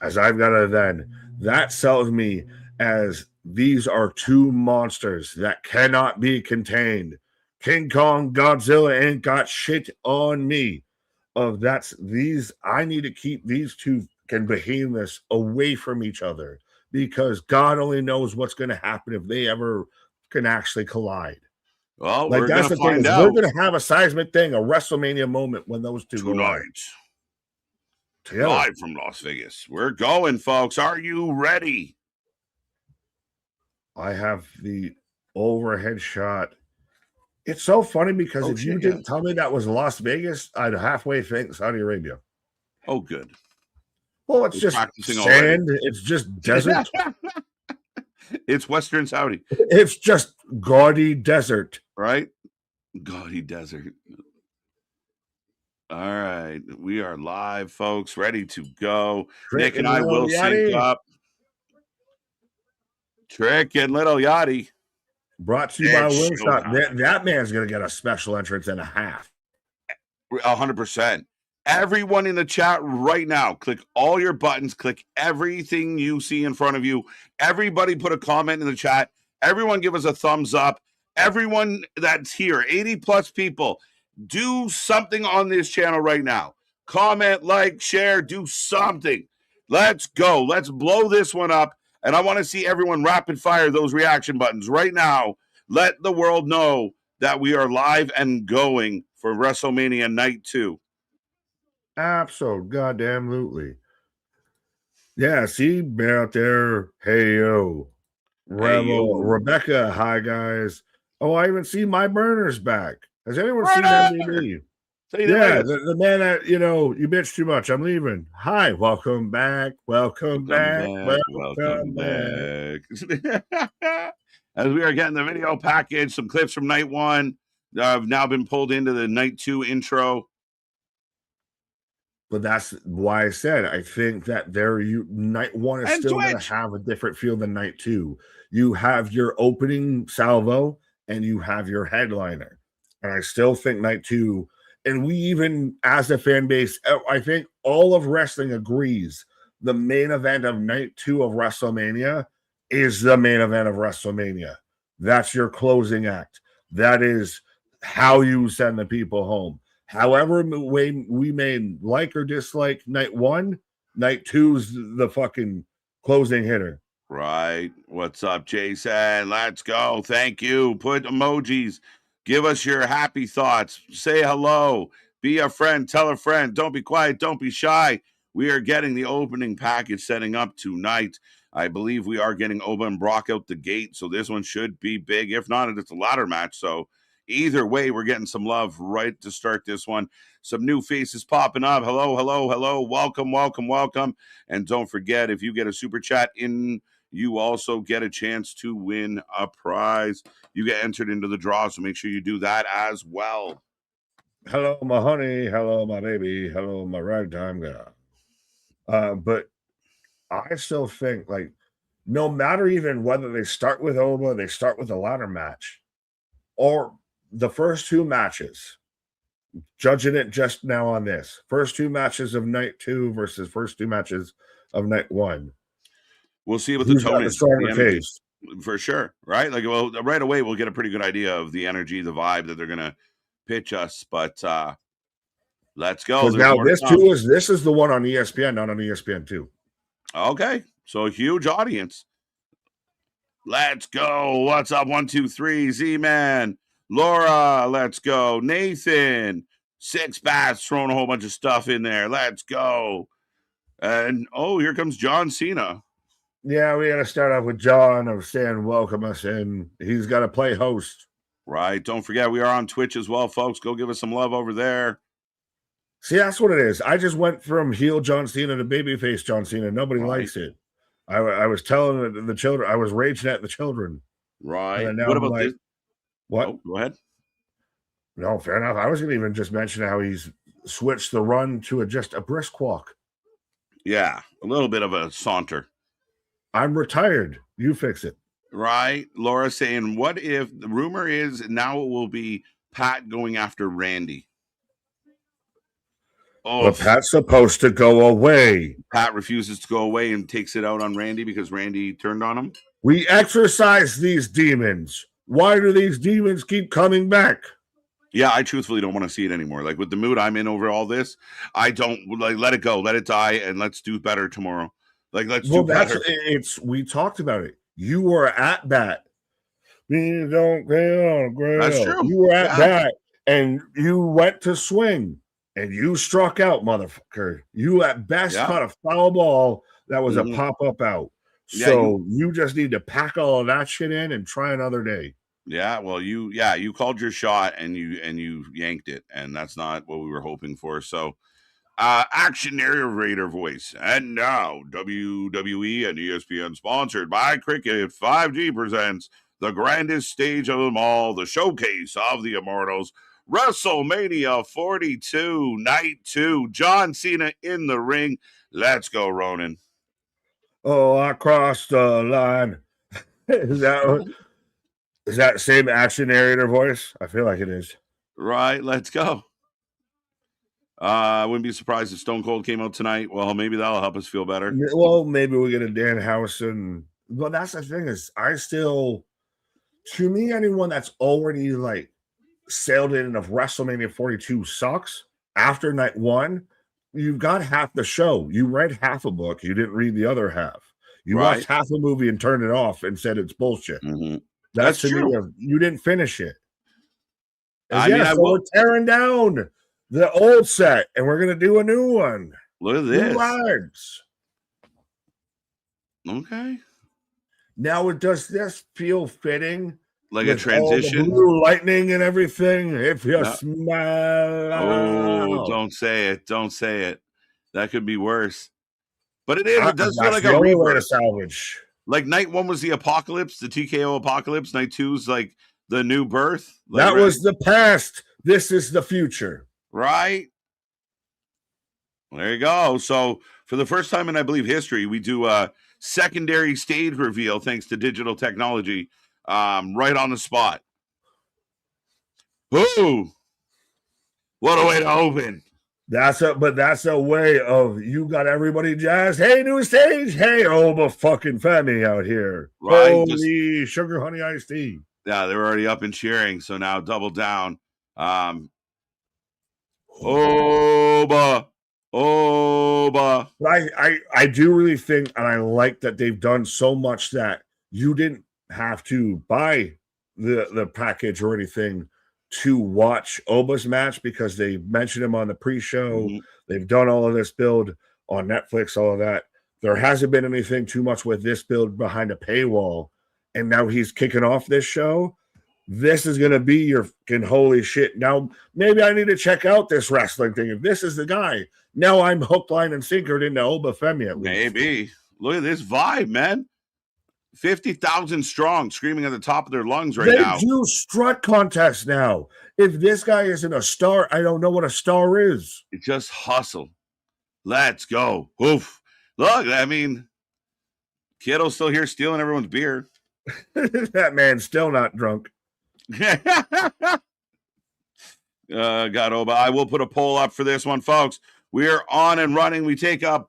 as I've got it then, that sells me as these are two monsters that cannot be contained. King Kong, Godzilla ain't got shit on me. I need to keep these two behemoths away from each other because God only knows what's going to happen if they ever can actually collide. Well, like that's the thing. We're going to have a seismic thing, a WrestleMania moment when those two tonight. Live from Las Vegas. We're going, folks. Are you ready? I have the overhead shot. It's so funny because if you didn't tell me that was Las Vegas, I'd halfway think Saudi Arabia. Oh, good. Well, it's just sand. Already. It's just desert. It's Western Saudi. It's just gaudy desert. Right? Gaudy desert. All right. We are live, folks. Ready to go. Nick and I will sync up. Trick and Little Yachty. Brought to you by Wingstop. That man's going to get a special entrance and a half. 100%. Everyone in the chat right now, click all your buttons. Click everything you see in front of you. Everybody put a comment in the chat. Everyone give us a thumbs up. Everyone that's here, 80 plus people, do something on this channel right now. Comment, like, share, do something. Let's go. Let's blow this one up. And I want to see everyone rapid fire those reaction buttons right now. Let the world know that we are live and going for WrestleMania Night 2. Absolutely. Yeah, see, been out there. Hey, yo. Rebecca, hi, guys. Oh, I even see my burners back. Has anyone seen MDB? Say Yeah, the man that, you bitch too much. I'm leaving. Hi, welcome back. Welcome back. Welcome back. As we are getting the video package, some clips from night one have now been pulled into the night two intro. But that's why I said I think that night one is And still going to Twitch. have a different feel than night two. You have your opening salvo and you have your headliner. And I still think night two, and we even as a fan base, I think all of wrestling agrees the main event of night two of WrestleMania is the main event of WrestleMania. That's your closing act. That is how you send the people home. However way we may like or dislike night one, night two's the fucking closing hitter. Right. What's up, Jason? Let's go. Thank you. Put emojis. Give us your happy thoughts. Say hello. Be a friend. Tell a friend. Don't be quiet. Don't be shy. We are getting the opening package setting up tonight. I believe we are getting Oba and Brock out the gate, so this one should be big. If not, it's a ladder match, so either way, we're getting some love right to start this one. Some new faces popping up. Hello, hello, hello. Welcome, welcome, welcome. And don't forget, if you get a super chat in, you also get a chance to win a prize. You get entered into the draw, so make sure you do that as well. Hello, my honey. Hello, my baby. Hello, my ragtime girl. But I still think, like, no matter even whether they start with Oba, they start with a ladder match, or the first two matches, judging it just now on this, first two matches of night two versus first two matches of night one. We'll see what the tone is. The case. For sure, right? Like, well, right away, we'll get a pretty good idea of the energy, the vibe that they're going to pitch us. But let's go. Now this is the one on ESPN, not on ESPN2. Okay, so a huge audience. Let's go. What's up? 1, 2, 3. Z-Man. Laura. Let's go. Nathan. Six Bats throwing a whole bunch of stuff in there. Let's go. And here comes John Cena. Yeah, we got to start off with John of saying welcome us in. He's got to play host. Right. Don't forget, we are on Twitch as well, folks. Go give us some love over there. See, that's what it is. I just went from heel John Cena to babyface John Cena. Nobody likes it. I was telling the children, I was raging at the children. Right. What about this? What? Oh, go ahead. No, fair enough. I was going to even just mention how he's switched the run to just a brisk walk. Yeah, a little bit of a saunter. I'm retired. You fix it. Right. Laura saying, what if the rumor is now it will be Pat going after Randy? Oh, but Pat's supposed to go away. Pat refuses to go away and takes it out on Randy because Randy turned on him. We exorcise these demons. Why do these demons keep coming back? Yeah, I truthfully don't want to see it anymore. Like, with the mood I'm in over all this, I don't let it go, let it die, and let's do better tomorrow. Like, let's do better. We talked about it. You were at that. You don't get on the ground. That's true. You were at that, and you went to swing, and you struck out, motherfucker. You at best caught a foul ball that was a pop-up out. So you just need to pack all of that shit in and try another day. Yeah, well, you called your shot and you yanked it, and that's not what we were hoping for. So, action narrator voice, and now WWE and ESPN sponsored by Cricket 5G presents the grandest stage of them all, the showcase of the Immortals, WrestleMania 42, Night 2, John Cena in the ring. Let's go, Ronan. Oh, I crossed the line. Is that the same action narrator voice? I feel like it is. Right, let's go. I wouldn't be surprised if Stone Cold came out tonight. Well, maybe that'll help us feel better. Well, maybe we get a Dan Housen. But that's the thing is, to me, anyone that's already like sailed in of WrestleMania 42 sucks. After night one, you've got half the show. You read half a book. You didn't read the other half. You watched half a movie and turned it off and said it's bullshit. Mm-hmm. That's true. You didn't finish it. We're tearing down the old set and we're going to do a new one. Look at this. New lives. Okay. Now, does this feel fitting like with a transition. all the blue lightning and everything. If you Yeah. smile, Oh, don't say it. Don't say it. That could be worse. But it is. It does feel that's like the a only way to rebirth. salvage. Like night 1 was the apocalypse, the TKO apocalypse. Night 2 is like the new birth. Like, That was the past. This is the future. right. Well, there you go. So for the first time in, I believe, history, we do a secondary stage reveal thanks to digital technology, right on the spot. Ooh, what a way to open! That's a way of you got everybody jazzed. Hey, new stage. Hey, Oba fucking Femi out here. Right? Holy sugar honey iced tea. Yeah, they're already up and cheering. So now double down. Oba. I do really think, and I like that they've done so much that you didn't have to buy the package or anything to watch Oba's match, because they mentioned him on the pre-show. Mm-hmm. They've done all of this build on Netflix, all of that. There hasn't been anything too much with this build behind a paywall, and now he's kicking off this show. This is going to be your fucking holy shit. Now, maybe I need to check out this wrestling thing. If this is the guy, now I'm hook, line, and sinkered into Oba Femi at least. Maybe. Look at this vibe, man. 50,000 strong, screaming at the top of their lungs right now. They do strut contests now. If this guy isn't a star, I don't know what a star is. It's just hustle. Let's go. Oof. Look, I mean, Kiddo's still here stealing everyone's beer. That man's still not drunk. God, Oba. I will put a poll up for this one, folks. We are on and running. We take a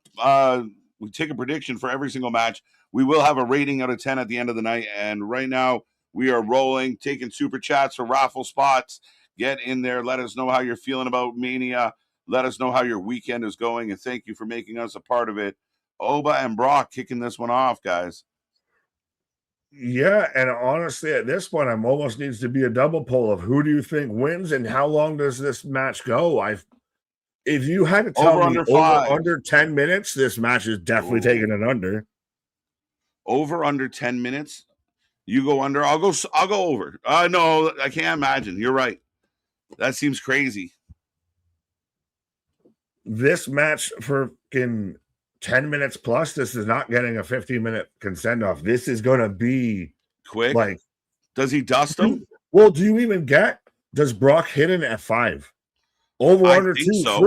prediction for every single match. We will have a rating out of 10 at the end of the night. And right now, we are rolling, taking super chats for raffle spots. Get in there. Let us know how you're feeling about Mania. Let us know how your weekend is going. And thank you for making us a part of it. Oba and Brock kicking this one off, guys. Yeah, and honestly, at this point, I'm almost needs to be a double poll of who do you think wins and how long does this match go? If you had to tell me under 10 minutes, this match is definitely taking it under. Over under 10 minutes? You go under. I'll go over. No, I can't imagine. You're right. That seems crazy. This match for 10 minutes plus, this is not getting a 15-minute consent off. This is going to be quick. Like, does he dust him? Well, do you even does Brock hit an F5? Over under 2, so.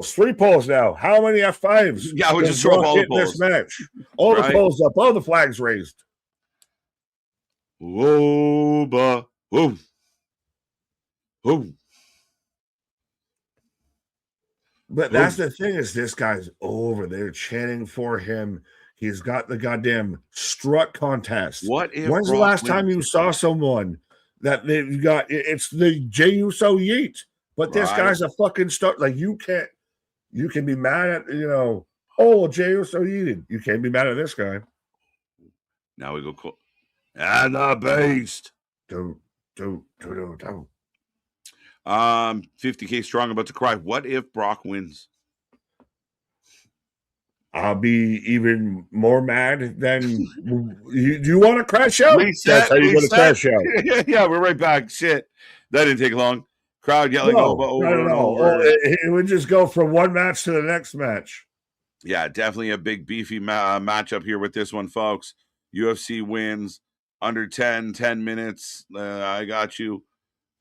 3 polls now. How many F5s? Yeah, we just throw up all the polls. This match. All the polls up, all the flags raised. Whoa, whoa. But that's the thing, is this guy's over there chanting for him. He's got the goddamn strut contest. When's the last time you saw someone that they've got? It's the Jey Uso yeet. But this guy's a fucking start. Like, you can be mad at, Jey Uso yeeted. You can't be mad at this guy. Now we go cool. And the beast. 50K strong about to cry. What if Brock wins? I'll be even more mad than do you want to crash out? That's how you're going to crash out. Yeah, we're right back. Shit. That didn't take long. Crowd yelling over and over. It would just go from one match to the next match. Yeah, definitely a big beefy matchup here with this one, folks. UFC wins under 10 minutes. I got you.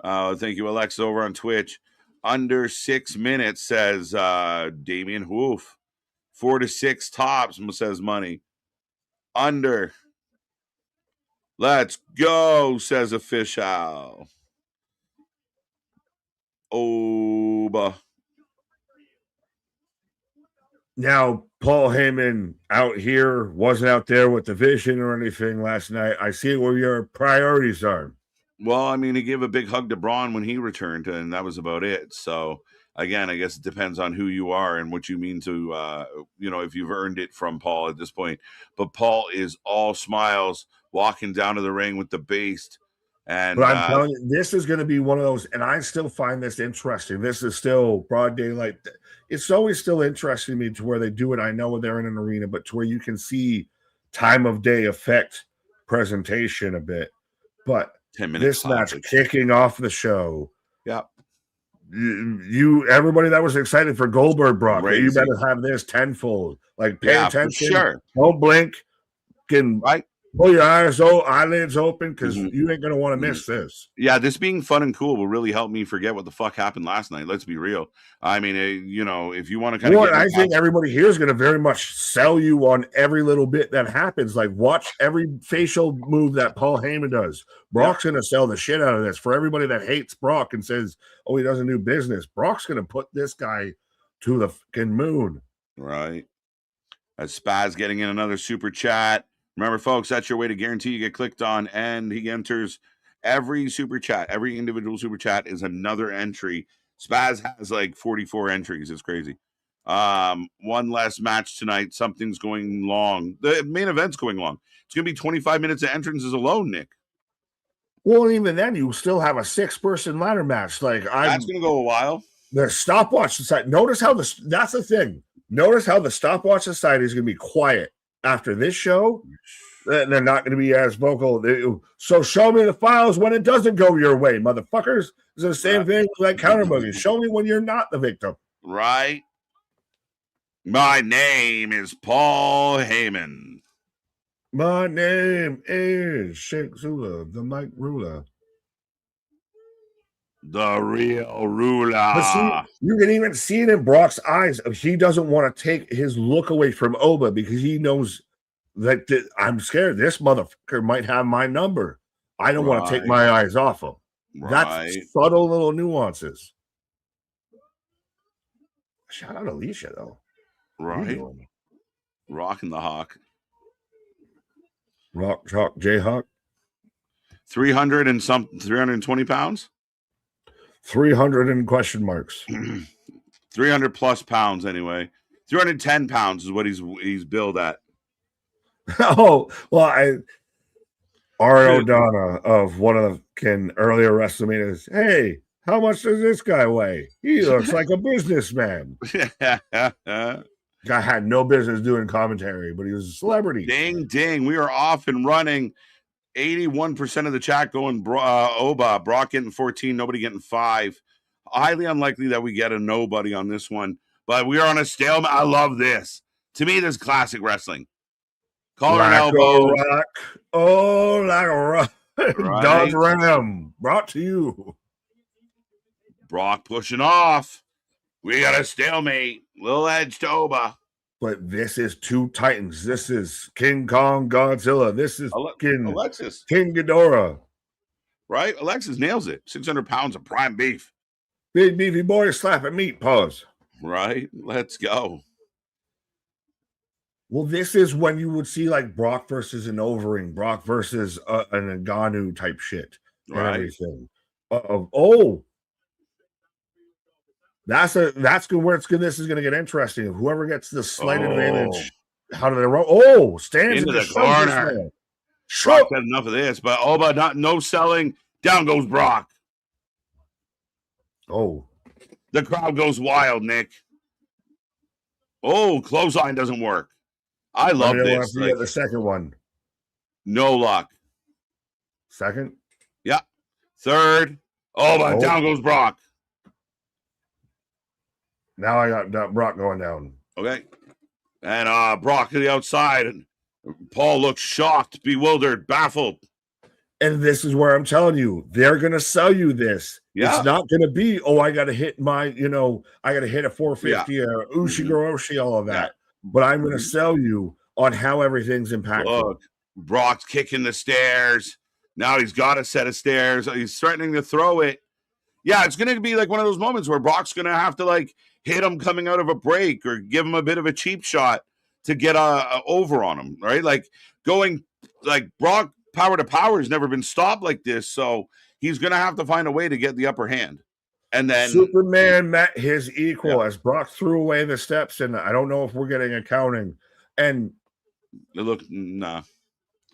Thank you, Alexa, over on Twitch. Under 6 minutes, says Damian Woof. 4 to 6 tops, says Money. Under. Let's go, says Official. Oba. Now, Paul Heyman out here wasn't out there with the vision or anything last night. I see where your priorities are. Well, I mean, he gave a big hug to Braun when he returned, and that was about it. So, again, I guess it depends on who you are and what you mean to, if you've earned it from Paul at this point. But Paul is all smiles, walking down to the ring with the Beast. And but I'm telling you, this is going to be one of those, and I still find this interesting. This is still broad daylight. It's always still interesting to me to where they do it. I know they're in an arena, but to where you can see time of day affect presentation a bit. But 10 minutes. This match kicking off the show. Yeah. Everybody that was excited for Goldberg Brock, you better have this tenfold. Like, pay attention. Sure. Don't blink. Can pull your eyelids open because you ain't gonna want to miss this. Yeah, this being fun and cool will really help me forget what the fuck happened last night. Let's be real. I mean, if you want to kind of, I think everybody here is going to very much sell you on every little bit that happens. Like, watch every facial move that Paul Heyman does. Brock's going to sell the shit out of this for everybody that hates Brock and says, "Oh, he doesn't do business." Brock's going to put this guy to the fucking moon. Right. As Spaz getting in another super chat. Remember, folks, that's your way to guarantee you get clicked on, and he enters every super chat. Every individual super chat is another entry. Spaz has like 44 entries. It's crazy. One less match tonight. Something's going long. The main event's going long. It's going to be 25 minutes of entrances alone, Nick. Well, even then, you still have a 6-person ladder match. Like, that's going to go a while. The stopwatch society. Notice how that's the thing. Notice how the stopwatch society is going to be quiet after this show. They're not going to be as vocal. So show me the files when it doesn't go your way, motherfuckers. It's the same thing like counterbugging. Show me when you're not the victim. Right. My name is Paul Heyman. My name is Sheikh Zula, the Mike Ruler. The real ruler. But see, you can even see it in Brock's eyes. He doesn't want to take his look away from Oba because he knows that I'm scared this motherfucker might have my number. I don't want to take my eyes off him. That's subtle little nuances. Shout out Alicia, though. Right. Rocking the Hawk. Rock, Chalk, Jayhawk. 320 pounds? 300 in question marks. 300 plus pounds anyway. 310 pounds is what he's billed at. Oh, well, Ari O'Donna of one of the earlier WrestleManias. Hey, how much does this guy weigh? He looks like a businessman. Guy had no business doing commentary, but he was a celebrity. Ding, ding. We are off and running. 81% of the chat going Oba. Brock getting 14, nobody getting 5. Highly unlikely that we get a nobody on this one, but we are on a stalemate. I love this. To me, this is classic wrestling. Collar and elbow. Rock. Oh, like a rock. Right. Dodge Ram. Brought to you. Brock pushing off. We got a stalemate. Little edge to Oba. But this is two titans. This is King Kong Godzilla. This is Alexis. King Ghidorah. Right? Alexis nails it. 600 pounds of prime beef. Big beefy boy slapping meat paws. Right? Let's go. Well, this is when you would see like Brock versus an Overeem, Brock versus an Ngannou type shit. Right. Everything. That's where this is going to get interesting. Whoever gets the slight advantage, how do they roll? Oh, stands into the corner. Brock had enough of this, but Oba no selling. Down goes Brock. Oh, the crowd goes wild, Nick. Oh, clothesline doesn't work. I love this. The second one. No luck. Second. Yeah. Third. Down goes Brock. Now I got Brock going down. Okay. And Brock to the outside. And Paul looks shocked, bewildered, baffled. And this is where I'm telling you, they're going to sell you this. Yeah. It's not going to be, I got to hit I got to hit a 450 or Ushigoroshi, all of that. Yeah. But I'm going to sell you on how everything's impactful. Look, Brock's kicking the stairs. Now he's got a set of stairs. He's threatening to throw it. Yeah, it's going to be like one of those moments where Brock's going to have to like hit him coming out of a break or give him a bit of a cheap shot to get over on him, right? Like going like Brock power to power has never been stopped like this, so he's going to have to find a way to get the upper hand. And then Superman met his equal as Brock threw away the steps, and I don't know if we're getting accounting. And look, nah.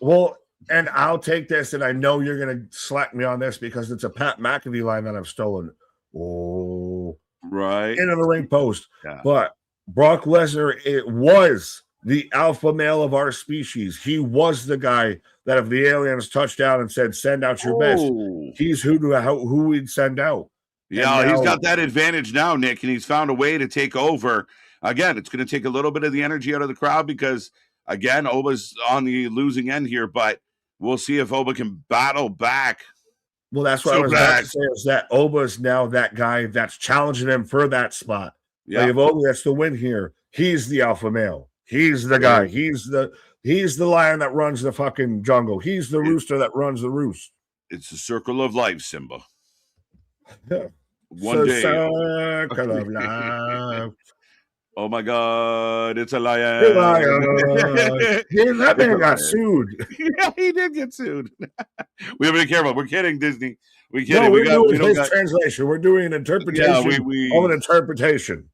Well, and I'll take this, and I know you're going to slack me on this because it's a Pat McAfee line that I've stolen. Oh, right into the ring post. Yeah. But Brock Lesnar, it was the alpha male of our species. He was the guy that if the aliens touched down and said, send out your best, he's who we'd send out. Yeah, he's got that advantage now, Nick, and he's found a way to take over. Again, it's going to take a little bit of the energy out of the crowd because, again, Oba's on the losing end here, but we'll see if Oba can battle back. Well, that's what I was about to say, is that Oba's now that guy that's challenging him for that spot. Yeah. Like if Oba gets to win here, he's the alpha male. He's the guy. He's the lion that runs the fucking jungle. He's the rooster that runs the roost. It's the circle of life, Simba. Yeah. One day. Circle of life. Oh my God, it's a lion. That man got sued. Yeah, he did get sued. We have to be careful. We're kidding, Disney. We're kidding. No, we're doing his translation. We're doing an interpretation of an interpretation.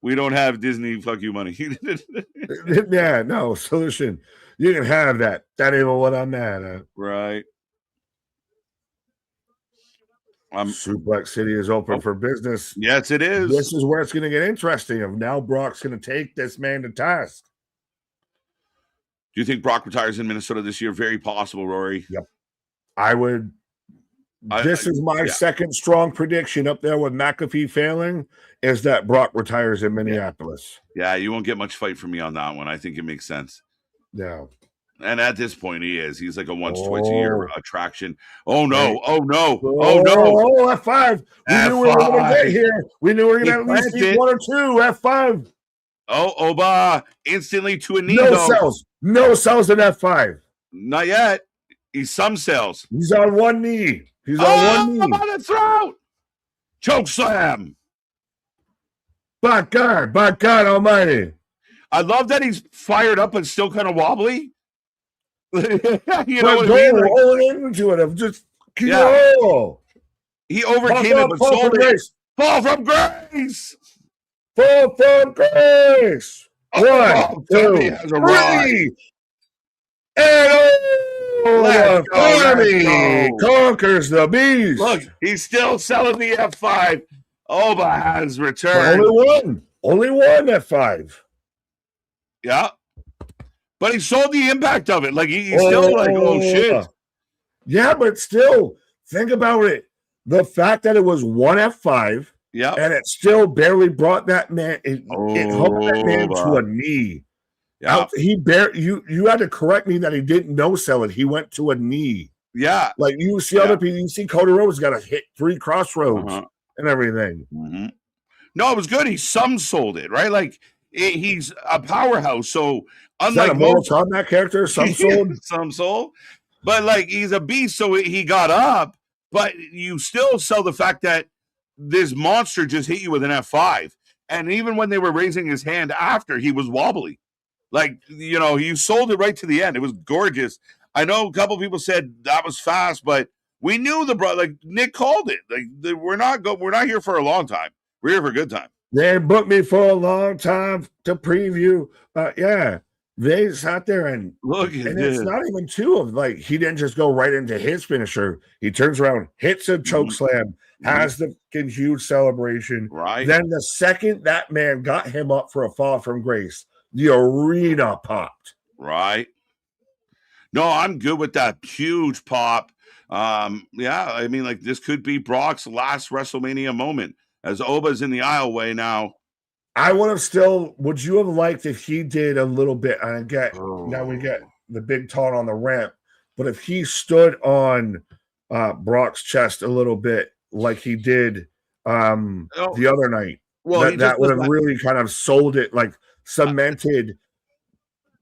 We don't have Disney fuck you money. Yeah, no solution. You can have that. That ain't what I'm mad at. Right. Suplex City is open for business. Yes, it is. This is where it's going to get interesting. Of now, Brock's going to take this man to task. Do you think Brock retires in Minnesota this year? Very possible, Rory. Yep. I would. This is my second strong prediction up there with McAfee failing, is that Brock retires in Minneapolis. Yeah, you won't get much fight from me on that one. I think it makes sense. Yeah. And at this point, he is. He's like a once, twice a year attraction. Oh, no. Oh, no. Oh, no. Oh, F5. We knew we were going to get here. We knew we were going to at least see one or two. F5. Oh, Oba instantly to a knee. No cells. No cells in F5. Not yet. He's some cells. He's on one knee. He's on one knee. On the throat. Choke slam. By God almighty. I love that he's fired up and still kind of wobbly. You know what I mean? All into it of just he overcame it, but fall from grace. Fall from grace. Fall from grace. 1, 2, 3. And Army conquers the beast. Look, he's still selling the F5. Oba has returned. Only one F5. Yeah. But he sold the impact of it. Like he's still like, oh shit. Yeah, but still, think about it. The fact that it was one F5, and it still barely brought that man. It helped that man to a knee. Yeah, you had to correct me that he didn't no sell it. He went to a knee. Yeah, like you see other people. You see Cody Rhodes got to hit 3 crossroads and everything. Mm-hmm. No, it was good. He sold it, right? Like he's a powerhouse. So unlike Mortal Kombat character, some sold, but like he's a beast. So he got up, but you still sell the fact that this monster just hit you with an F5, and even when they were raising his hand after, he was wobbly. Like, you know, you sold it right to the end. It was gorgeous. I know a couple people said that was fast, but we knew like Nick called it. Like we're not here for a long time. We're here for a good time. They booked me for a long time to preview. They sat there and look at this. It's not even two of like he didn't just go right into his finisher. He turns around, hits a choke slam, has the huge celebration. Right. Then the second that man got him up for a fall from grace, the arena popped. Right. No, I'm good with that huge pop. Yeah, I mean, like this could be Brock's last WrestleMania moment as Oba's in the aisleway now. Would you have liked if he did a little bit? Now we get the big taunt on the ramp, but if he stood on Brock's chest a little bit like he did the other night, that would have really kind of sold it, like cemented,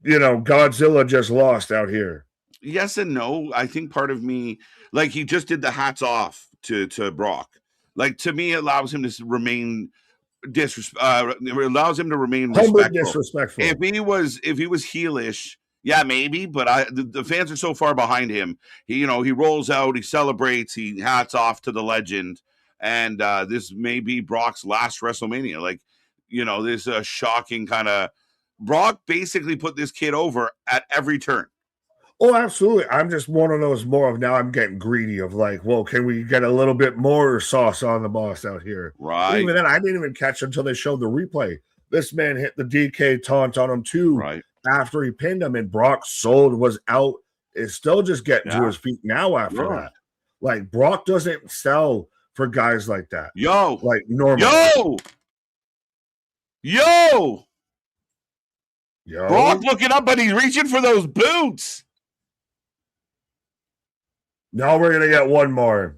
Godzilla just lost out here. Yes and no. I think part of me, like he just did the hats off to Brock. Like to me, it allows him to remain disrespectful. If he was heelish, yeah, maybe. But the fans are so far behind him. He rolls out, he celebrates, he hats off to the legend, and this may be Brock's last WrestleMania. Like, this shocking kind of Brock basically put this kid over at every turn. Oh, absolutely. I'm just one of those more of now I'm getting greedy of like, well, can we get a little bit more sauce on the boss out here? Right. Even then, I didn't even catch until they showed the replay This man hit the DK taunt on him too. Right. After he pinned him, and Brock was out. Is still just getting to his feet now after that. Like, Brock doesn't sell for guys like that. Yo. Like, normally. Yo. Brock looking up, but he's reaching for those boots. Now we're going to get one more.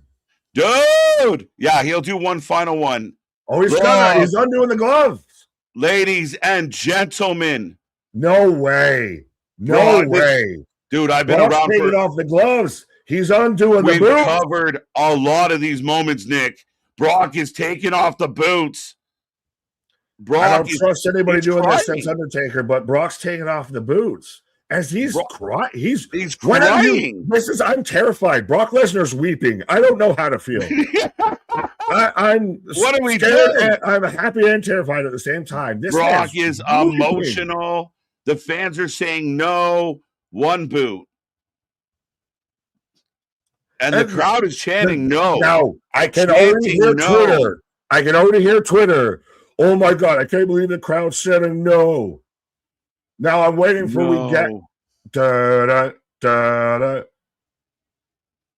Dude. Yeah, he'll do one final one. Oh, he's undoing the gloves. Ladies and gentlemen. No way. No way. Dude, I've been Brock's around taking off the gloves. He's undoing the boots. We've covered a lot of these moments, Nick. Brock is taking off the boots. I don't trust anybody doing this since Undertaker, but Brock's taking off the boots. As he's crying. He's crying. I'm terrified. Brock Lesnar's weeping. I don't know how to feel. What are we doing? I'm happy and terrified at the same time. Brock is emotional. The fans are saying no. One boot. And the crowd is chanting no. No, I can already hear Twitter. I can already hear Twitter. Oh my God, I can't believe the crowd's chanting no. Now I'm waiting for we get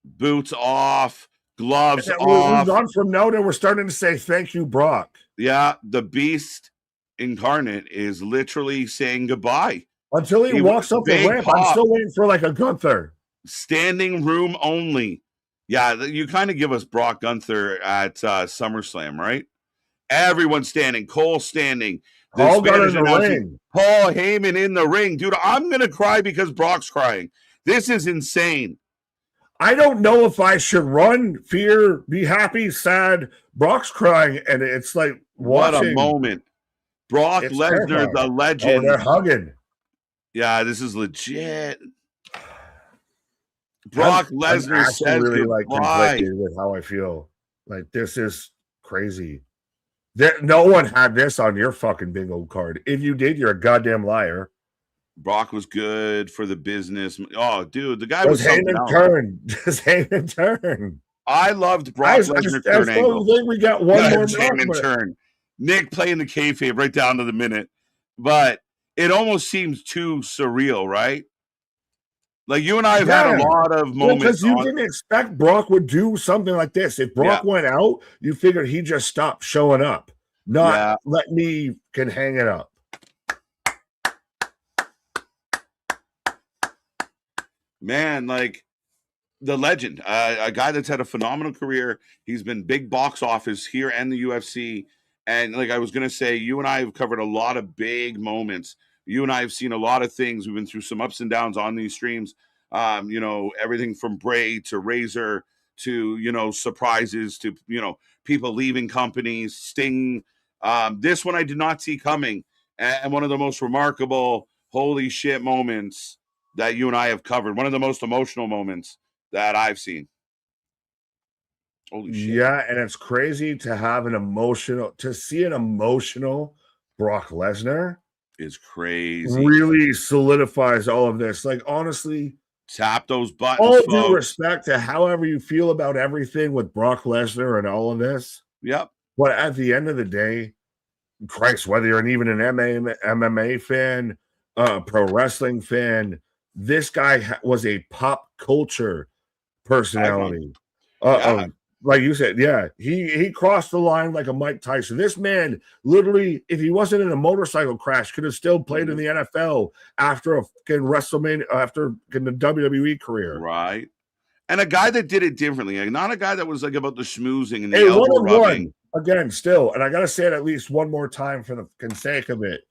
boots off, gloves off. We've gone from no to we're starting to say thank you, Brock. Yeah, the beast incarnate is literally saying goodbye. Until he walks up the ramp, I'm still waiting for like a Gunther. Standing room only. Yeah, you kind of give us Brock Gunther at SummerSlam, right? Everyone's standing. Cole standing. All got in the ring. Paul Heyman in the ring. Dude, I'm going to cry because Brock's crying. This is insane. I don't know if I should run, fear, be happy, sad. Brock's crying, and it's like watching. What a moment. Brock Lesnar, the legend. Oh, they're hugging. Yeah, this is legit. Brock Lesnar says really goodbye. Conflicted with how I feel. Like, this is crazy. No one had this on your fucking bingo card. If you did, you're a goddamn liar. Brock was good for the business. Oh, dude, the guy was Heyman turn. Just Heyman turn. I loved Brock Lesnar turn angle. I think we got one more Heyman turn. Nick playing the kayfabe right down to the minute, but it almost seems too surreal, right? Like, you and I have had a lot of moments. Because you didn't expect Brock would do something like this. If Brock went out, you figured he just stopped showing up. Not let me can hang it up. Man, like, the legend, a guy that's had a phenomenal career. He's been big box office here and the UFC. And like I was going to say, you and I have covered a lot of big moments. You and I have seen a lot of things. We've been through some ups and downs on these streams. You know, everything from Bray to Razor to, you know, surprises to, you know, people leaving companies, Sting. This one I did not see coming. And one of the most remarkable, holy shit moments that you and I have covered. One of the most emotional moments that I've seen. Holy shit. Yeah, and it's crazy to have see an emotional Brock Lesnar. Is crazy. Really solidifies all of this. Like, honestly, tap those buttons. All due respect to however you feel about everything with Brock Lesnar and all of this. Yep. But at the end of the day, Christ, whether you're even an MMA fan, pro wrestling fan, this guy was a pop culture personality. Like you said, he crossed the line like a Mike Tyson. This man, literally, if he wasn't in a motorcycle crash, could have still played in the NFL after a fucking WrestleMania, after the WWE career. Right. And a guy that did it differently. Like, not a guy that was like about the schmoozing and the elbow rubbing. Again, still, and I got to say it at least one more time for the sake of it.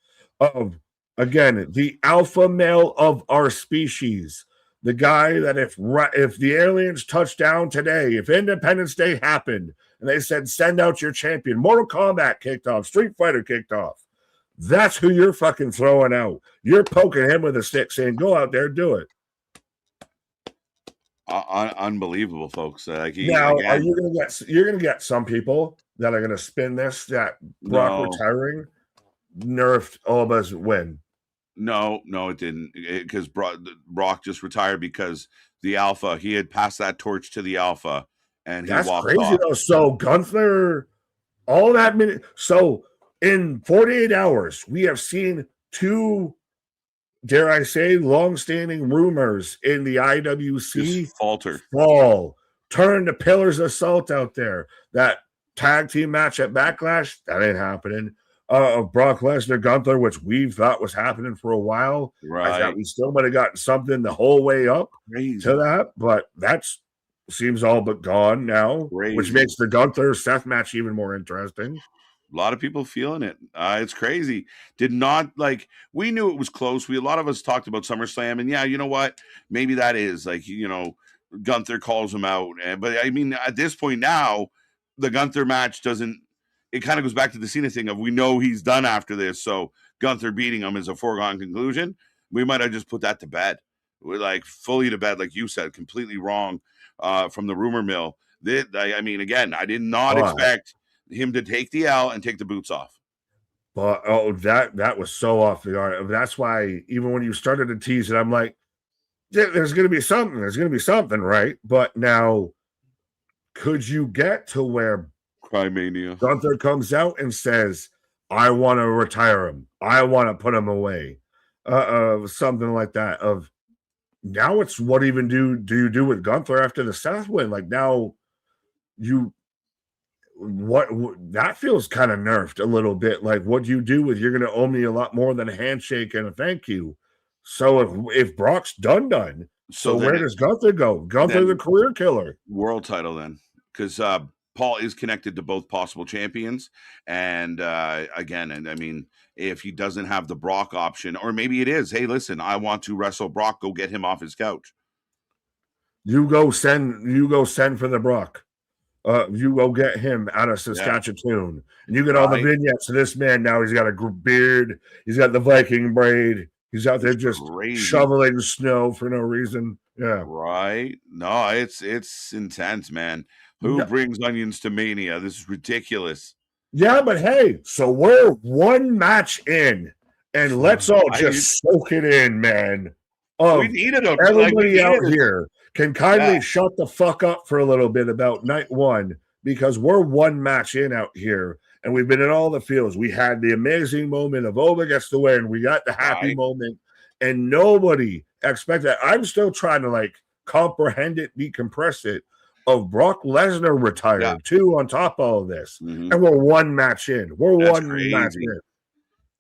Again, the alpha male of our species. The guy that if the aliens touched down today, if Independence Day happened, and they said, send out your champion, Mortal Kombat kicked off, Street Fighter kicked off, that's who you're fucking throwing out. You're poking him with a stick saying, go out there, do it. Unbelievable, folks. Now, you're gonna get some people that are gonna spin this that Brock retiring nerfed Alba's win. No, it didn't. Because Brock just retired because the Alpha, he had passed that torch to the Alpha, and he walked off. That's crazy though. So Gunther, all that minute. So In 48 hours, we have seen two, dare I say, long-standing rumors in the IWC Just falter. fall, turn to pillars of salt out there. That tag team match at Backlash, that ain't happening. Of Brock Lesnar, Gunther, which we thought was happening for a while. I thought we still might have gotten something the whole way up to that, but that's seems all but gone now, which makes the Gunther Seth match even more interesting. A lot of people feeling it. It's crazy. Did not like, we knew it was close. A lot of us talked about SummerSlam, and yeah, you know what? Maybe that is like, Gunther calls him out. But I mean, at this point now, the Gunther match doesn't, it kind of goes back to the Cena thing of we know he's done after this. So Gunther beating him is a foregone conclusion. We might have just put that to bed. We're like fully to bed, like you said, completely wrong from the rumor mill. I mean, again, I did not expect him to take the L and take the boots off. But that was so off the guard. That's why even when you started to tease it, I'm like, there's going to be something. There's going to be something, right? But now, could you get to where Crymania Gunther comes out and says, I want to retire him. I want to put him away. Something like that. Of now it's what even do you do with Gunther after the Seth win? Like now what that feels kind of nerfed a little bit. Like what do you do with, you're going to owe me a lot more than a handshake and a thank you. So if Brock's done, so where does Gunther go? Gunther the career killer. World title then, because Paul is connected to both possible champions. And again, and I mean, if he doesn't have the Brock option, or maybe it is, hey, listen, I want to wrestle Brock, go get him off his couch. You go send for the Brock. You go get him out of Saskatchewan, and you get all the vignettes of this man. Now he's got a beard, he's got the Viking braid, he's out there just shoveling snow for no reason. Yeah, right. No, it's intense, man. Who brings onions to Mania? This is ridiculous. Yeah, but hey, so we're one match in, and let's all just soak it in, man. We needed everybody out here can kindly shut the fuck up for a little bit about night one, because we're one match in out here, and we've been in all the fields. We had the amazing moment of Oba gets the win. We got the happy moment, and nobody expected that. I'm still trying to like comprehend it, decompress it, of Brock Lesnar retired too on top of all of this. And we're one match in. That's crazy. Match in.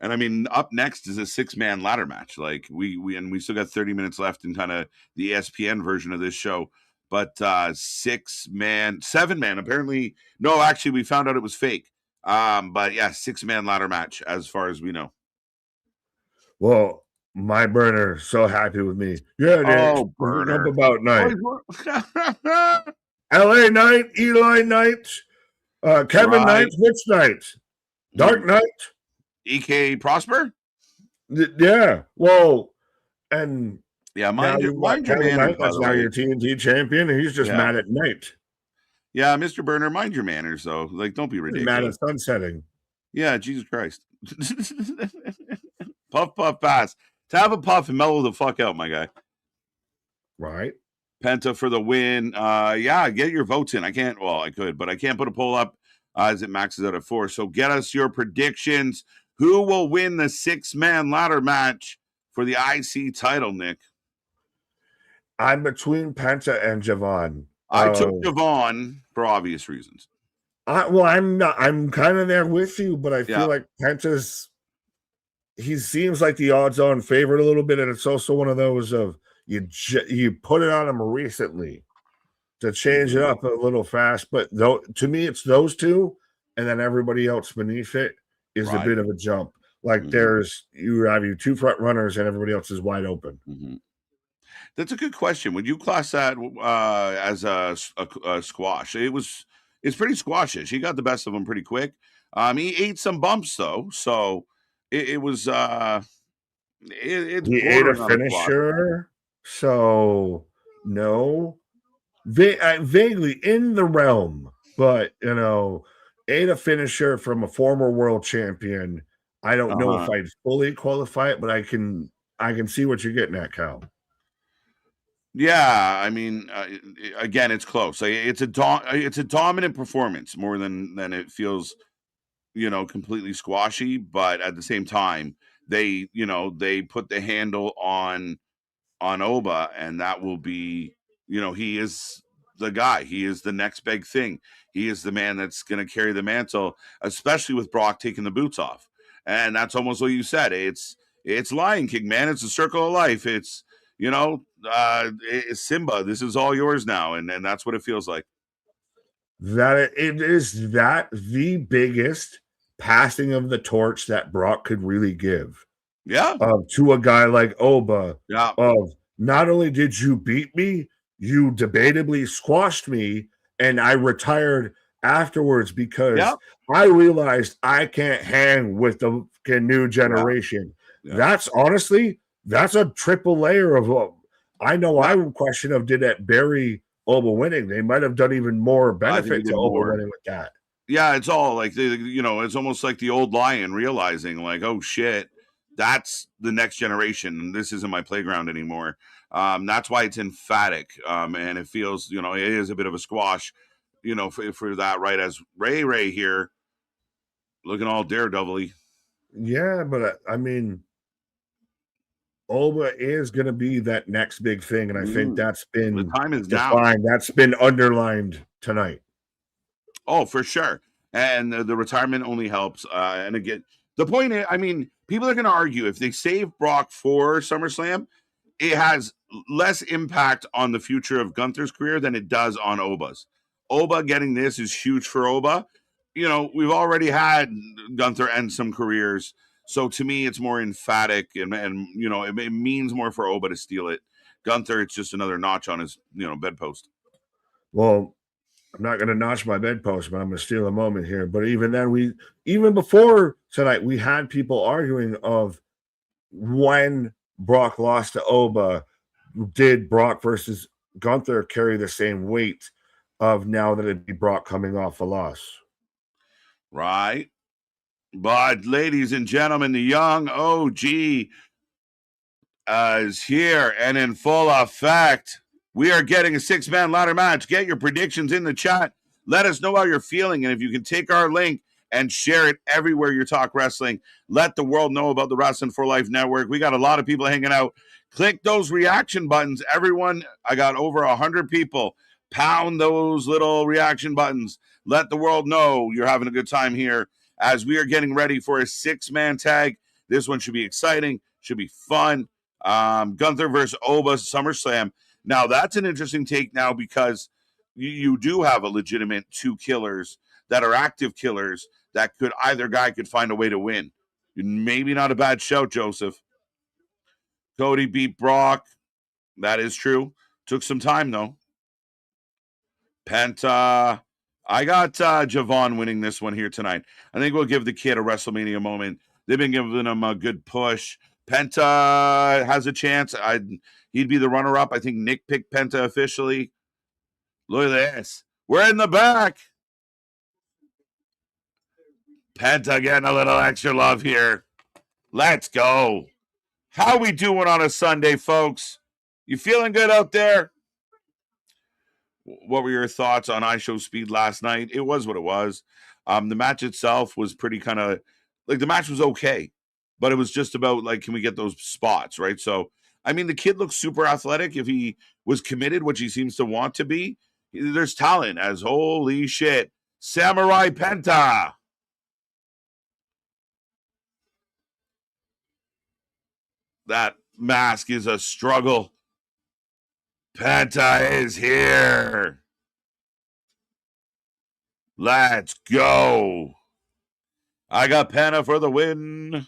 And I mean, up next is a 6-man ladder match. Like we still got 30 minutes left in kind of the ESPN version of this show. But 7-man, apparently. No, actually, we found out it was fake. But yeah, 6-man ladder match as far as we know. Well, my burner, so happy with me. Yeah, dude. Burner. Up about night. LA Knight, Eli Knight, Kevin Knight, Rich Knight, Dark Knight. EK Prosper? Yeah. Well, and mind your manners. That's now your TNT champion, and he's just mad at Knight. Yeah, Mr. Burner, mind your manners, though. Like, don't be ridiculous. Mad at sunsetting. Yeah, Jesus Christ. Puff, puff, pass. To have a puff and mellow the fuck out, my guy. Right. Penta for the win. Get your votes in. I could, but I can't put a poll up as it maxes out at 4. So get us your predictions. Who will win the 6-man ladder match for the IC title, Nick? I'm between Penta and Javon. I took Javon for obvious reasons. I'm not. I'm kind of there with you, but I feel like Penta's. He seems like the odds-on favorite a little bit, and it's also one of those of you put it on him recently to change it up a little fast. But to me, it's those two, and then everybody else beneath it is a bit of a jump. Like you have your two front runners, and everybody else is wide open. Mm-hmm. That's a good question. Would you class that as a squash? It's pretty squashish. He got the best of him pretty quick. He ate some bumps though, so it was. He ate a finisher, so no, vaguely in the realm, but ate a finisher from a former world champion. I don't know if I'd fully qualify it, but I can see what you're getting at, Cal. Yeah, I mean, again, it's close. It's a dominant performance more than it feels completely squashy, but at the same time, they put the handle on Oba, and that will be, he is the guy. He is the next big thing. He is the man that's going to carry the mantle, especially with Brock taking the boots off. And that's almost what you said. It's Lion King, man. It's a circle of life. It's it's Simba. This is all yours now, and that's what it feels like. That it is that the biggest passing of the torch that Brock could really give. Yeah, To a guy like Oba, yeah, of not only did you beat me, you debatably squashed me, and I retired afterwards because yeah, I realized I can't hang with the new yeah, generation. yeah. That's honestly, that's a triple layer of I know Yeah. I would question of did that bury Oba winning. They might have done even more I think he benefit to did Oba more. winning with that. Yeah, it's all like it's almost like the old lion realizing, like, oh shit, that's the next generation, and this isn't my playground anymore. That's why it's emphatic, and it feels, it is a bit of a squash, for that. Right, as Ray here, looking all daredevil-y. Yeah, but I mean, Oba is going to be that next big thing, and I think that's The been time is now. defined. That's been underlined tonight. Oh, for sure. And the retirement only helps. And again, the point is, I mean, people are going to argue if they save Brock for SummerSlam, it has less impact on the future of Gunther's career than it does on Oba's. Oba getting this is huge for Oba. We've already had Gunther end some careers. So to me, it's more emphatic and it means more for Oba to steal it. Gunther, it's just another notch on his, bedpost. Well, I'm not going to notch my bedpost, but I'm going to steal a moment here. But even then, even before tonight, we had people arguing of when Brock lost to Oba, did Brock versus Gunther carry the same weight of now that it'd be Brock coming off a loss? Right. But, ladies and gentlemen, the young OG is here and in full effect. We are getting a 6-man ladder match. Get your predictions in the chat. Let us know how you're feeling. And if you can take our link and share it everywhere you talk wrestling, let the world know about the Wrestling for Life Network. We got a lot of people hanging out. Click those reaction buttons. Everyone, I got over 100 people. Pound those little reaction buttons. Let the world know you're having a good time here as we are getting ready for a 6-man tag. This one should be exciting, should be fun. Gunther versus Oba SummerSlam. Now, that's an interesting take now because you do have a legitimate 2 killers that are active killers that either guy could find a way to win. Maybe not a bad shout, Joseph. Cody beat Brock. That is true. Took some time, though. Penta. I got Javon winning this one here tonight. I think we'll give the kid a WrestleMania moment. They've been giving him a good push. Penta has a chance. He'd be the runner-up. I think Nick picked Penta officially. Look at this. We're in the back. Penta getting a little extra love here. Let's go. How we doing on a Sunday, folks? You feeling good out there? What were your thoughts on IShowSpeed last night? It was what it was. The match itself was pretty kind of like the match was okay, but it was just about like, can we get those spots, right? So, I mean, the kid looks super athletic. If he was committed, which he seems to want to be, there's talent as holy shit. Samurai Penta. That mask is a struggle. Penta is here. Let's go. I got Penta for the win.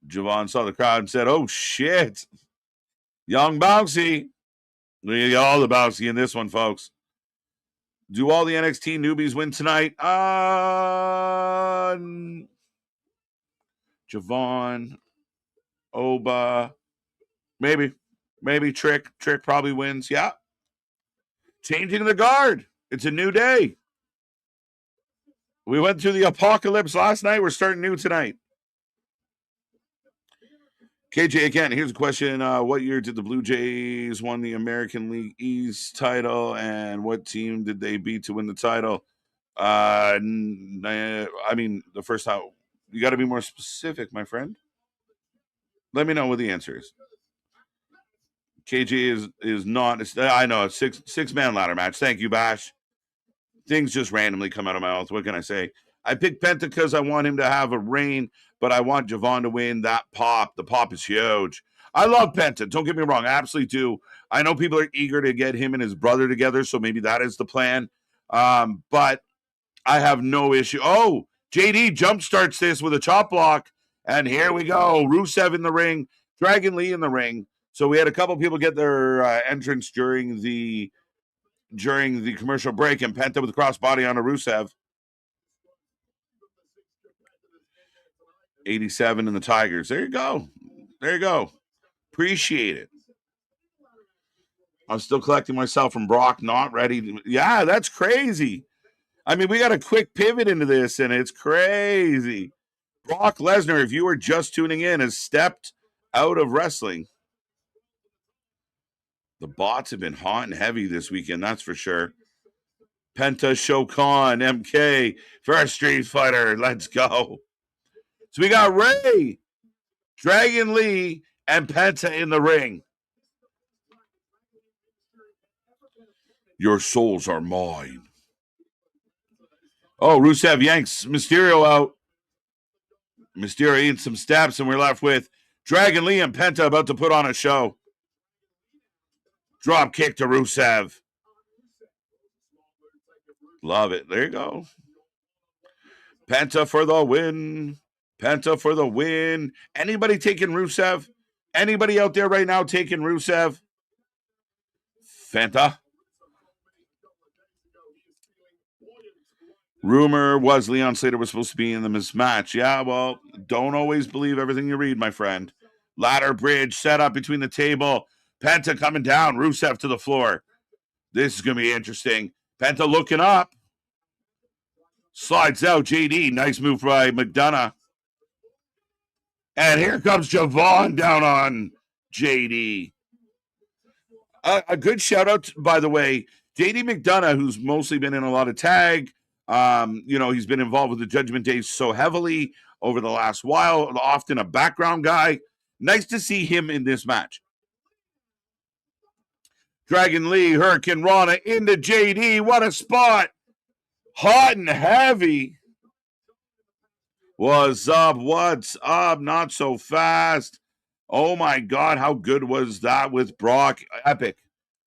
Javon saw the crowd and said, oh, shit. Young Bouncy. We got all the Bouncy in this one, folks. Do all the NXT newbies win tonight? Javon, Oba, maybe Trick probably wins. Yeah. Changing the guard. It's a new day. We went through the apocalypse last night. We're starting new tonight. KJ, again, here's a question. What year did the Blue Jays won the American League East title, and what team did they beat to win the title? I mean, the first time. You got to be more specific, my friend. Let me know what the answer is. KG is not. I know, a six-man ladder match. Thank you, Bash. Things just randomly come out of my mouth. What can I say? I picked Penta because I want him to have a reign, but I want Javon to win. That pop. The pop is huge. I love Penta. Don't get me wrong. I absolutely do. I know people are eager to get him and his brother together, so maybe that is the plan. But I have no issue. Oh, JD jump starts this with a chop block, and here we go. Rusev in the ring, Dragon Lee in the ring. So we had a couple people get their entrance during the commercial break, and Penta with the crossbody on a Rusev. 87 in the Tigers. There you go. There you go. Appreciate it. I'm still collecting myself from Brock, not ready. Yeah, that's crazy. I mean, we got a quick pivot into this, and it's crazy. Brock Lesnar, if you were just tuning in, has stepped out of wrestling. The bots have been hot and heavy this weekend, that's for sure. Penta, Shokan, MK, first Street Fighter. Let's go. So we got Ray, Dragon Lee, and Penta in the ring. Your souls are mine. Oh, Rusev yanks Mysterio out. Mysterio eating some steps, and we're left with Dragon Lee and Penta about to put on a show. Drop kick to Rusev. Love it. There you go. Penta for the win. Penta for the win. Anybody taking Rusev? Anybody out there right now taking Rusev? Fanta. Rumor was Leon Slater was supposed to be in the mismatch. Yeah, well, don't always believe everything you read, my friend. Ladder bridge set up between the table. Penta coming down. Rusev to the floor. This is going to be interesting. Penta looking up. Slides out. JD. Nice move by McDonough. And here comes Javon down on JD. A good shout out, by the way, JD McDonough, who's mostly been in a lot of tag. He's been involved with the Judgment Day so heavily over the last while, often a background guy. Nice to see him in this match. Dragon Lee, Hurricane Rana into JD. What a spot. Hot and heavy. What's up? What's up? Not so fast. Oh my God, how good was that with Brock? Epic.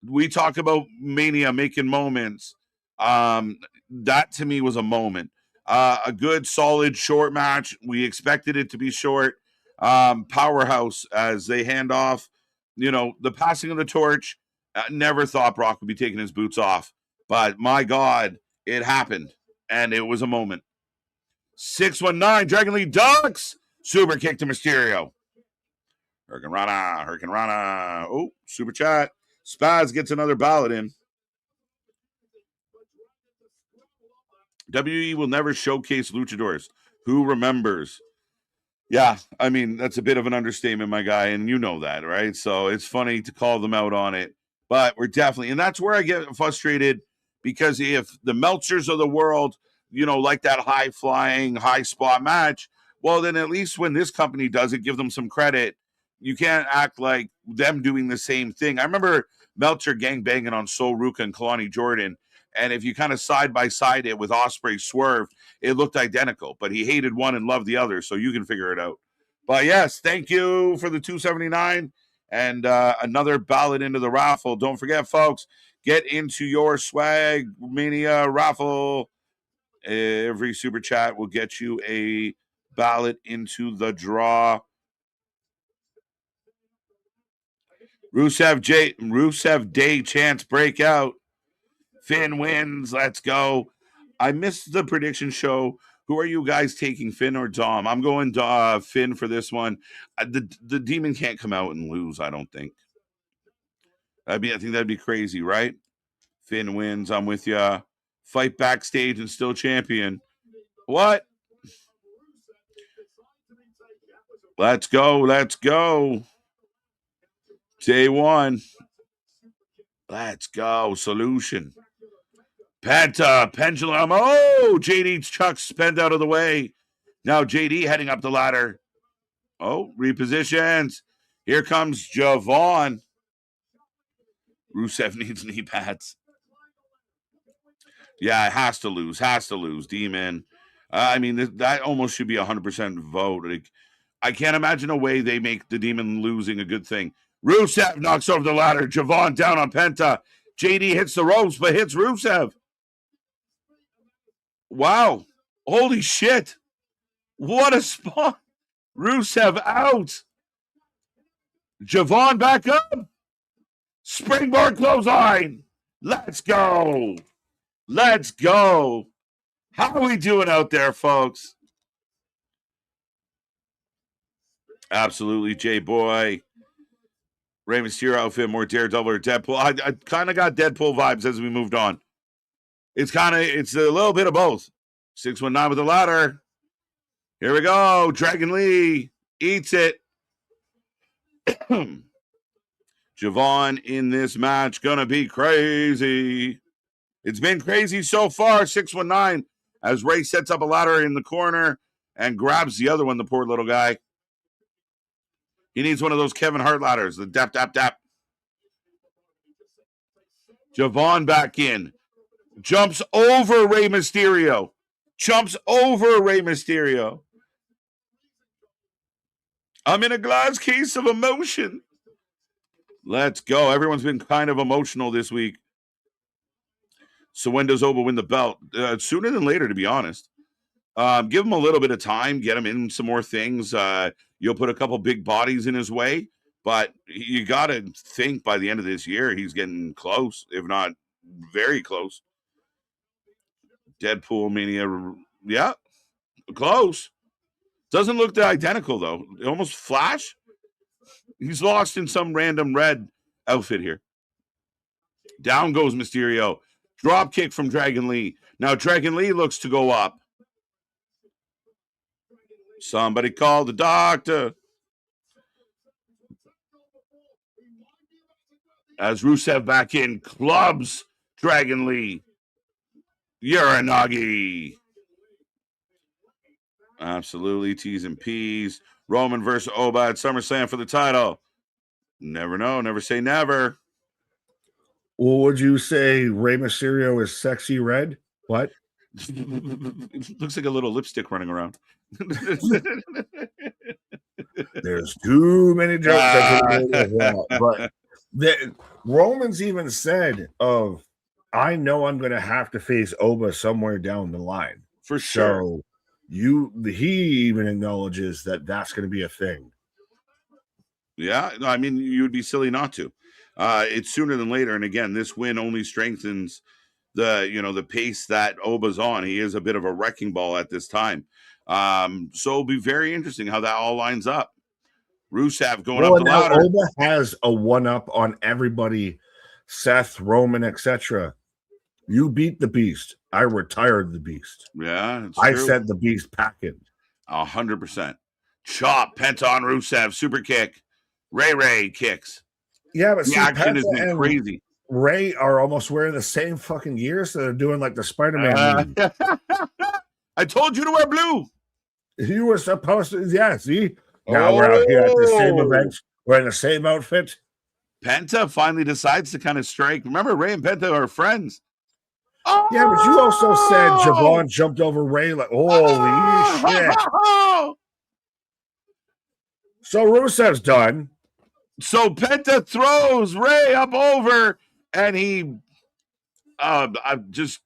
We talk about Mania making moments. That to me was a moment. A good, solid, short match. We expected it to be short. Powerhouse as they hand off, the passing of the torch. Never thought Brock would be taking his boots off. But my God, it happened. And it was a moment. 619, Dragon Lee ducks. Super kick to Mysterio. Hurricane Rana. Oh, super chat. Spaz gets another ballot in. WWE will never showcase luchadors. Who remembers? Yeah, I mean, that's a bit of an understatement, my guy, and you know that, right? So it's funny to call them out on it. But we're definitely, and that's where I get frustrated, because if the Meltzers of the world, like that high-flying, high-spot match, well, then at least when this company does it, give them some credit. You can't act like them doing the same thing. I remember Meltzer gangbanging on Sol Ruka and Kalani Jordan, and if you kind of side-by-side it with Ospreay Swerve, it looked identical, but he hated one and loved the other, so you can figure it out. But yes, thank you for the 279 and another ballot into the raffle. Don't forget, folks, get into your Swag Mania raffle. Every super chat will get you a ballot into the draw. Rusev Day chance breakout. Finn wins. Let's go. I missed the prediction show. Who are you guys taking, Finn or Dom? I'm going Finn for this one. The demon can't come out and lose, I don't think. I think that'd be crazy, right? Finn wins. I'm with you. Fight backstage and still champion. What? Let's go. Day one. Let's go. Solution. Penta, pendulum. Oh, JD's Chuck spent out of the way. Now JD heading up the ladder. Oh, repositions. Here comes Javon. Rusev needs knee pads. Yeah, has to lose. Demon. I mean, that almost should be 100% vote. Like, I can't imagine a way they make the Demon losing a good thing. Rusev knocks over the ladder. Javon down on Penta. JD hits the ropes, but hits Rusev. Wow. Holy shit. What a spot. Rusev out. Javon back up. Springboard clothesline. Let's go. Let's go. How are we doing out there, folks? Absolutely, J-Boy. Rey Mysterio outfit, more Daredevil or Deadpool. I kind of got Deadpool vibes as we moved on. It's a little bit of both. 619 with the ladder. Here we go. Dragon Lee eats it. Javon in this match gonna be crazy. It's been crazy so far. 619 as Ray sets up a ladder in the corner and grabs the other one, the poor little guy. He needs one of those Kevin Hart ladders, the dap, dap, dap. Javon back in. Jumps over Rey Mysterio. I'm in a glass case of emotion. Let's go. Everyone's been kind of emotional this week. So when does Oba win the belt? Sooner than later, to be honest. Give him a little bit of time. Get him in some more things. You'll put a couple big bodies in his way. But you got to think by the end of this year, he's getting close, if not very close. Deadpool Mania. Yeah, close. Doesn't look that identical, though. Almost Flash. He's lost in some random red outfit here. Down goes Mysterio. Drop kick from Dragon Lee. Now Dragon Lee looks to go up. Somebody call the doctor. As Rusev back in, clubs Dragon Lee. Uranagi. Absolutely. T's and P's. Roman versus Oba at SummerSlam for the title. Never know. Never say never. Well, would you say Rey Mysterio is sexy red? What? It looks like a little lipstick running around. There's too many jokes. But Roman's even said I know I'm going to have to face Oba somewhere down the line. For sure. So he even acknowledges that that's going to be a thing. Yeah, I mean, you would be silly not to. It's sooner than later. And again, this win only strengthens the pace that Oba's on. He is a bit of a wrecking ball at this time. So it'll be very interesting how that all lines up. Rusev going up the ladder. Oba has a one-up on everybody. Seth, Roman, etc. You beat the Beast. I retired the Beast. Yeah, I sent the Beast packing. 100%. Chop, Penta on Rusev, super kick. Ray kicks. Yeah, but the action has been crazy. Ray are almost wearing the same fucking gear, so they're doing like the Spider-Man. I told you to wear blue. You were supposed to, yeah. See, now we're out here at the same event. We're in the same outfit. Penta finally decides to kind of strike. Remember, Ray and Penta are friends. Yeah, but you also said Javon jumped over Ray. Like, holy shit! So Rusev's done. So Penta throws Ray up over, and he just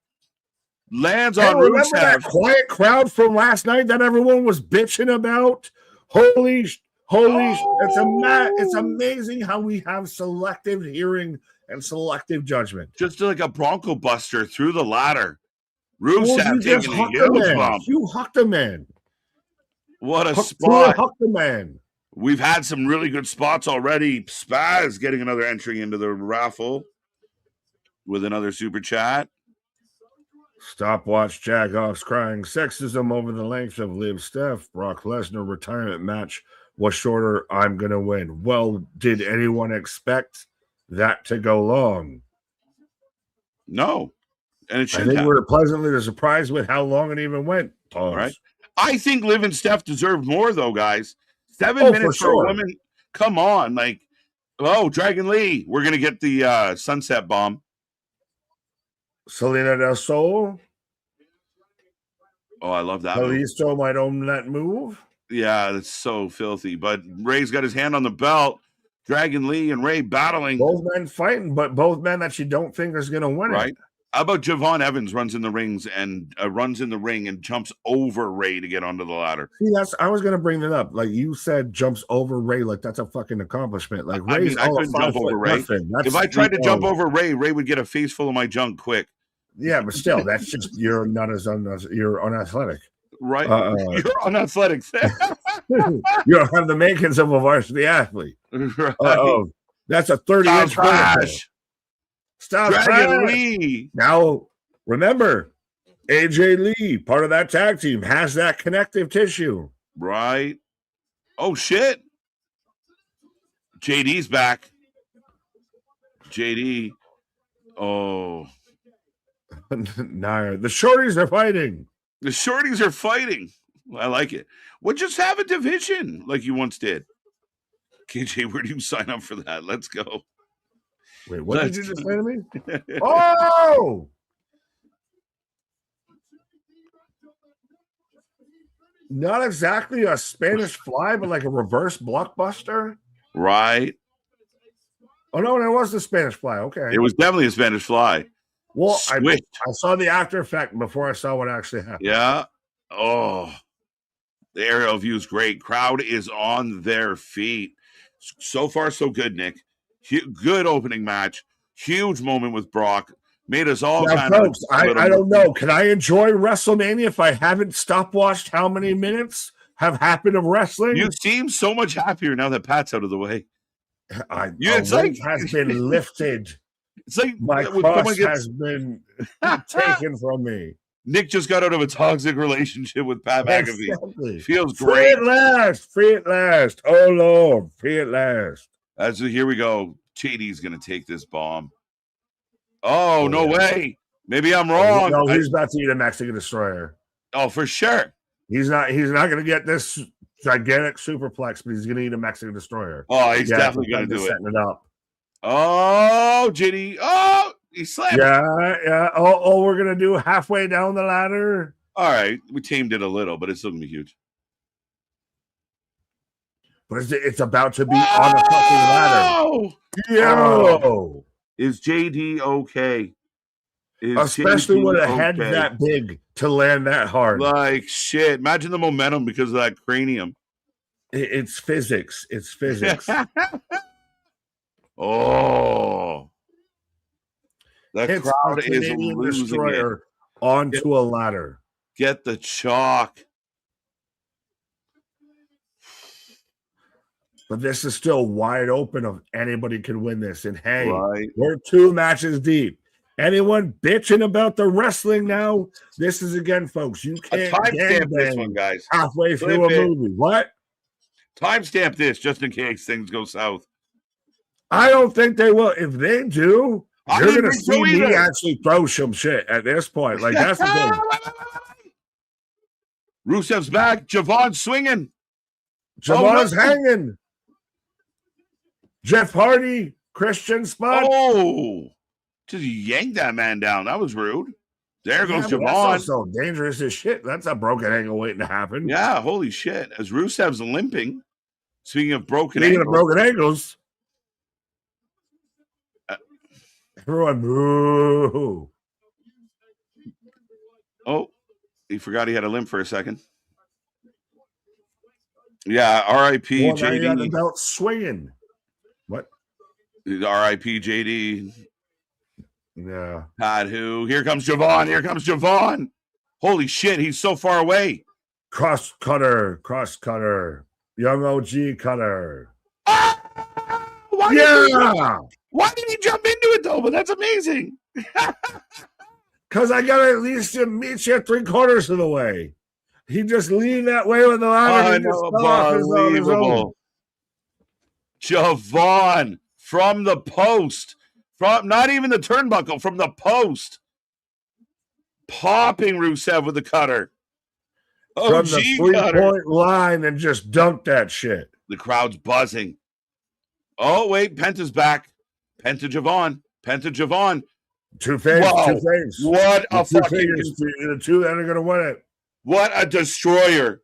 lands on Rusev. Remember that quiet crowd from last night that everyone was bitching about? Holy! It's amazing how we have selective hearing and selective judgment. Just like a Bronco Buster through the ladder. Rusev taking a huge bump. You hucked the man. What a spot. Huck the man. We've had some really good spots already. Spaz getting another entry into the raffle with another super chat. Stopwatch Jagoff's crying sexism over the length of Liv Steph. Brock Lesnar retirement match was shorter. I'm going to win. Well, did anyone expect that to go long? No. And it I should think have. we were pleasantly surprised with how long it even went. All right. I think Liv and Steph deserve more, though, guys. 7 Oh, minutes for a woman. Come on. Like, oh, Dragon Lee. We're going to get the sunset bomb. Selena Del Sol. Oh, I love that move. Kalisto might own that move. Yeah, that's so filthy. But Ray's got his hand on the belt. Dragon Lee and Ray battling. Both men fighting, but both men that you don't think is going to win right? it. How about Javon Evans runs in the ring and jumps over Ray to get onto the ladder? See, I was going to bring that up. Like you said, jumps over Ray. Like that's a fucking accomplishment. Like Ray's I couldn't jump over Ray. If I tried to jump over Ray, Ray would get a face full of my junk quick. Yeah, but still, that's just you're unathletic. Right. You're unathletic. You don't have the makings of a varsity athlete. Right. Oh, that's a 30-inch crash. Stop Dragon Lee. Now, remember, AJ Lee, part of that tag team, has that connective tissue. Right. Oh, shit. JD's back. JD. Oh. No, the shorties are fighting. The shorties are fighting. I like it. Well, just have a division like you once did. KJ, where do you sign up for that? Let's go. Wait, what did you just say to me? Oh! Not exactly a Spanish fly, but like a reverse blockbuster. Right. Oh, no, it was the Spanish fly. Okay. It was definitely a Spanish fly. Well, I saw the after effect before I saw what actually happened. Yeah. Oh, the aerial view is great. Crowd is on their feet. So far, so good, Nick. Good opening match. Huge moment with Brock. Made us all now, folks, I don't know. Can I enjoy WrestleMania if I haven't stopwatched how many minutes have happened of wrestling? You seem so much happier now that Pat's out of the way. It's like has been lifted. It's like my cross has been taken from me. Nick just got out of a toxic relationship with Pat McAfee. Exactly. Feels great. Free at last. Oh Lord, free at last. Here we go. JD's gonna take this bomb. Oh, no way. Maybe I'm wrong. No, he's about to eat a Mexican destroyer. Oh, for sure. He's not gonna get this gigantic superplex, but he's gonna eat a Mexican destroyer. Oh, he's definitely gonna do it. Setting it up. Oh, JD. Oh, he slammed. Yeah. Oh, we're gonna do halfway down the ladder. All right, we tamed it a little, but it's still gonna be huge. But it's about to be on the fucking ladder. Yo! Is JD okay? Especially with a head that big to land that hard. Like shit. Imagine the momentum because of that cranium. It's physics. It's physics. Oh. The crowd is losing it. Onto a ladder. Get the chalk. But this is still wide open of anybody can win this. And hey, we're 2 matches deep. Anyone bitching about the wrestling now? This is again, folks. You can't timestamp this one, guys. Halfway through a movie. What? Timestamp this just in case things go south. I don't think they will. If they do, you're going to see me actually throw some shit at this point. Like that's the thing. Rusev's back. Javon's swinging. Javon's hanging. Jeff Hardy, Christian spot. Oh, just yanked that man down. That was rude. There goes Javon. That's so dangerous as shit. That's a broken ankle waiting to happen. Yeah, holy shit. As Rusev's limping. Speaking of broken ankles. Everyone boo. Oh, he forgot he had a limp for a second. Yeah, R.I.P. Well, JD. Now you got the belt swinging. What? R.I.P. JD. Yeah. Pat who? Here comes Javon. Here comes Javon. Holy shit, he's so far away. Cross cutter. Young OG cutter. Why did he jump into it though? But that's amazing. Because I got to at least meet you 3/4 of the way. He just leaned that way with the ladder. Unbelievable. Javon from the post. From not even the turnbuckle, from the post. popping Rusev with the cutter. From the 3-point line and just dunked that shit. The crowd's buzzing. Oh, wait, Penta's back. Penta Javon. Two faves. What a fucking... The two that are going to win it. What a destroyer.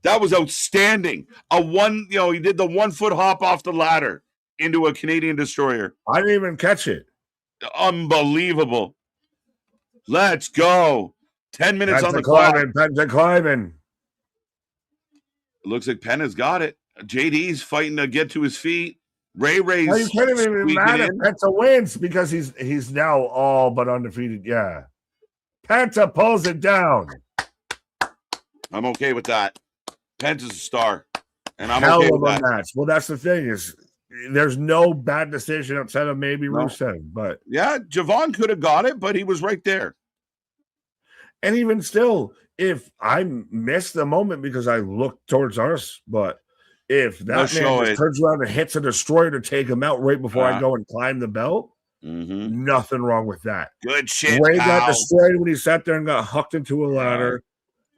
That was outstanding. He did the 1 foot hop off the ladder into a Canadian destroyer. I didn't even catch it. Unbelievable. Let's go. 10 minutes on the clock. Penta climbing. It looks like Penta's got it. JD's fighting to get to his feet. Ray's. Well, you can't even be mad if Penta wins because he's now all but undefeated. Yeah. Penta pulls it down. I'm okay with that. Penta's a star. And I'm Hell okay of with a that. match. Well, that's the thing is there's no bad decision outside of maybe Rusev. But yeah, Javon could have got it, but he was right there. And even still, if I missed the moment because I looked towards us, but if that man just turns around and hits a destroyer to take him out right before I go and climb the belt, nothing wrong with that. Good shit. Ray got destroyed when he sat there and got hucked into a ladder.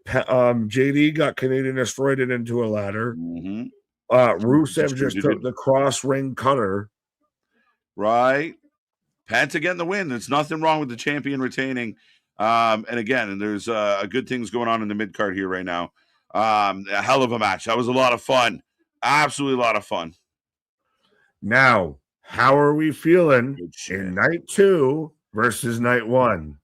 JD got Canadian destroyed it into a ladder. Rusev just took the cross ring cutter. Right. Penta getting the win. There's nothing wrong with the champion retaining. And again, there's good things going on in the mid card here right now. A hell of a match. That was a lot of fun. Absolutely a lot of fun. Now, how are we feeling in night 2 versus night 1?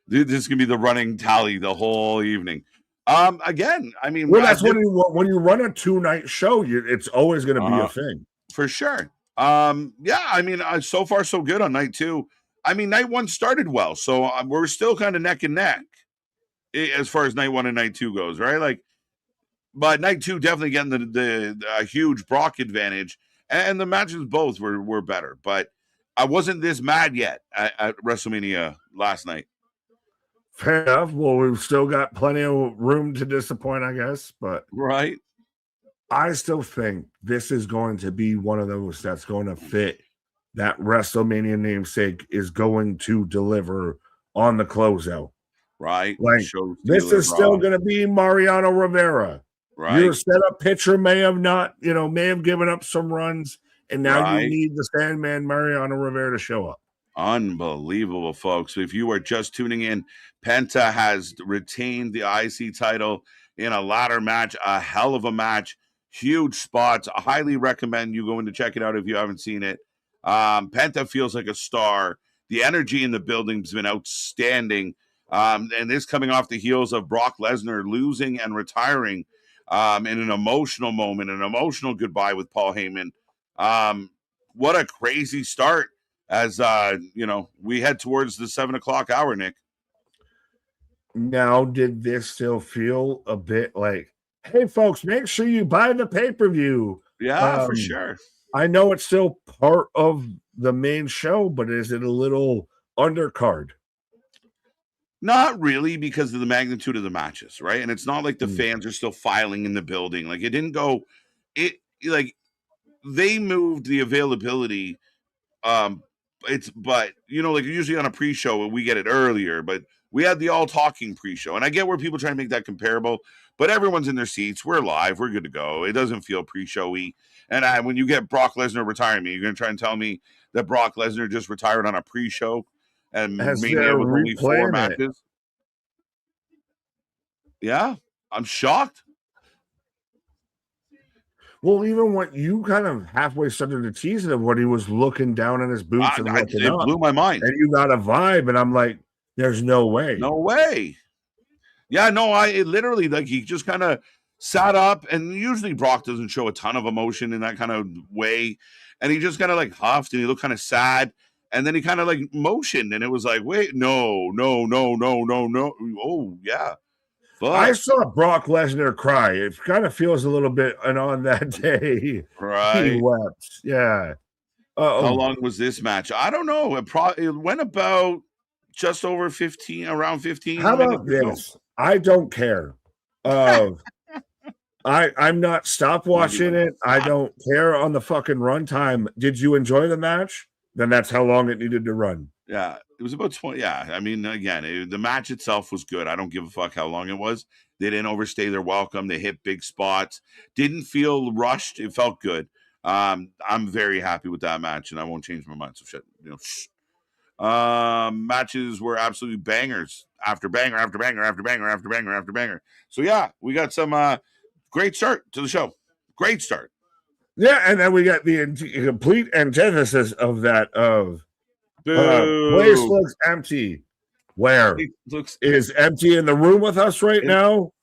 Dude, this is gonna be the running tally the whole evening. Again, I mean, well, that's when you run a 2-night show, it's always going to be a thing for sure. Yeah, I mean, so far so good on night 2. I mean, night 1 started well, so we're still kind of neck and neck as far as night 1 and night 2 goes, right? Like, but night 2 definitely getting the huge Brock advantage, and the matches both were better. But I wasn't this mad yet at WrestleMania last night. Fair enough. Well, we've still got plenty of room to disappoint, I guess. But right, I still think this is going to be one of those that's going to fit. That WrestleMania namesake is going to deliver on the closeout. Right. Like, this is still going to be Mariano Rivera. Right. Your setup pitcher may have given up some runs, and now you need the Sandman Mariano Rivera to show up. Unbelievable, folks. If you are just tuning in, Penta has retained the IC title in a ladder match, a hell of a match, huge spots. I highly recommend you going to check it out if you haven't seen it. Penta feels like a star. The energy in the building has been outstanding. And this coming off the heels of Brock Lesnar losing and retiring in an emotional moment, an emotional goodbye with Paul Heyman. What a crazy start as, we head towards the 7 o'clock hour, Nick. Now, did this still feel a bit like, hey, folks, make sure you buy the pay-per-view? Yeah, for sure. I know it's still part of the main show, but is it a little undercard? Not really, because of the magnitude of the matches, right? And it's not like the fans are still filing in the building. Like, it didn't go, they moved the availability. But usually on a pre-show, we get it earlier, but we had the all talking pre-show. And I get where people try to make that comparable, but everyone's in their seats. We're live. We're good to go. It doesn't feel pre-showy. And when you get Brock Lesnar retiring, you're going to try and tell me that Brock Lesnar just retired on a pre-show and Mania with only 4 matches? Yeah, I'm shocked. Well, even when you kind of halfway started to tease it of when he was looking down in his boots and looking up, it blew my mind. And you got a vibe, and I'm like, there's no way. No way. Yeah, no, it literally, like, he just kind of sat up, and usually Brock doesn't show a ton of emotion in that kind of way, and he just kind of like huffed, and he looked kind of sad, and then he kind of like motioned, and it was like, wait, no. Oh, yeah. Fuck. I saw Brock Lesnar cry. It kind of feels a little bit, and on that day, he wept. Yeah. How long was this match? I don't know. It went about just over 15, around 15. How about this? I don't care. I'm not stop watching it. I don't care on the fucking runtime. Did you enjoy the match? Then that's how long it needed to run. Yeah. It was about 20. Yeah. I mean, again, the match itself was good. I don't give a fuck how long it was. They didn't overstay their welcome. They hit big spots. Didn't feel rushed. It felt good. I'm very happy with that match, and I won't change my mind. So shit, shh. Matches were absolutely bangers after banger after banger after banger after banger after banger. So yeah, we got some great start to the show. Great start. Yeah, and then we got the complete antithesis of that place looks empty. Where is empty in the room with us right now?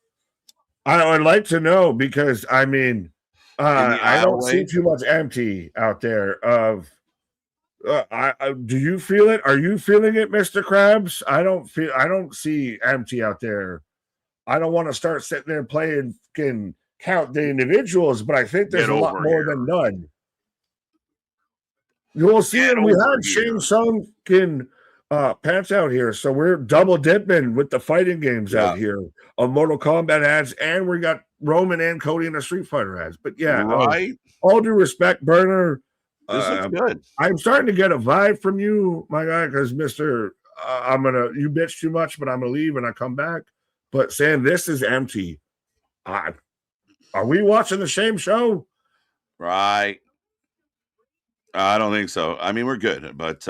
I would like to know, because I mean, I don't see too much empty out there. Do you feel it? Are you feeling it, Mr. Krabs? I don't see empty out there. I don't want to start sitting there playing and count the individuals, but I think there's a lot more than none. You'll see it. We had Shane Sung pants out here, so we're double dipping with the fighting games out here of Mortal Kombat ads, and we got Roman and Cody in the Street Fighter ads. But yeah, right. All due respect, Burner. This looks good. I'm starting to get a vibe from you, my guy, because Mister, you bitch too much, but I'm gonna leave and I come back. But saying this is empty, are we watching the same show? Right. I don't think so. I mean, we're good, but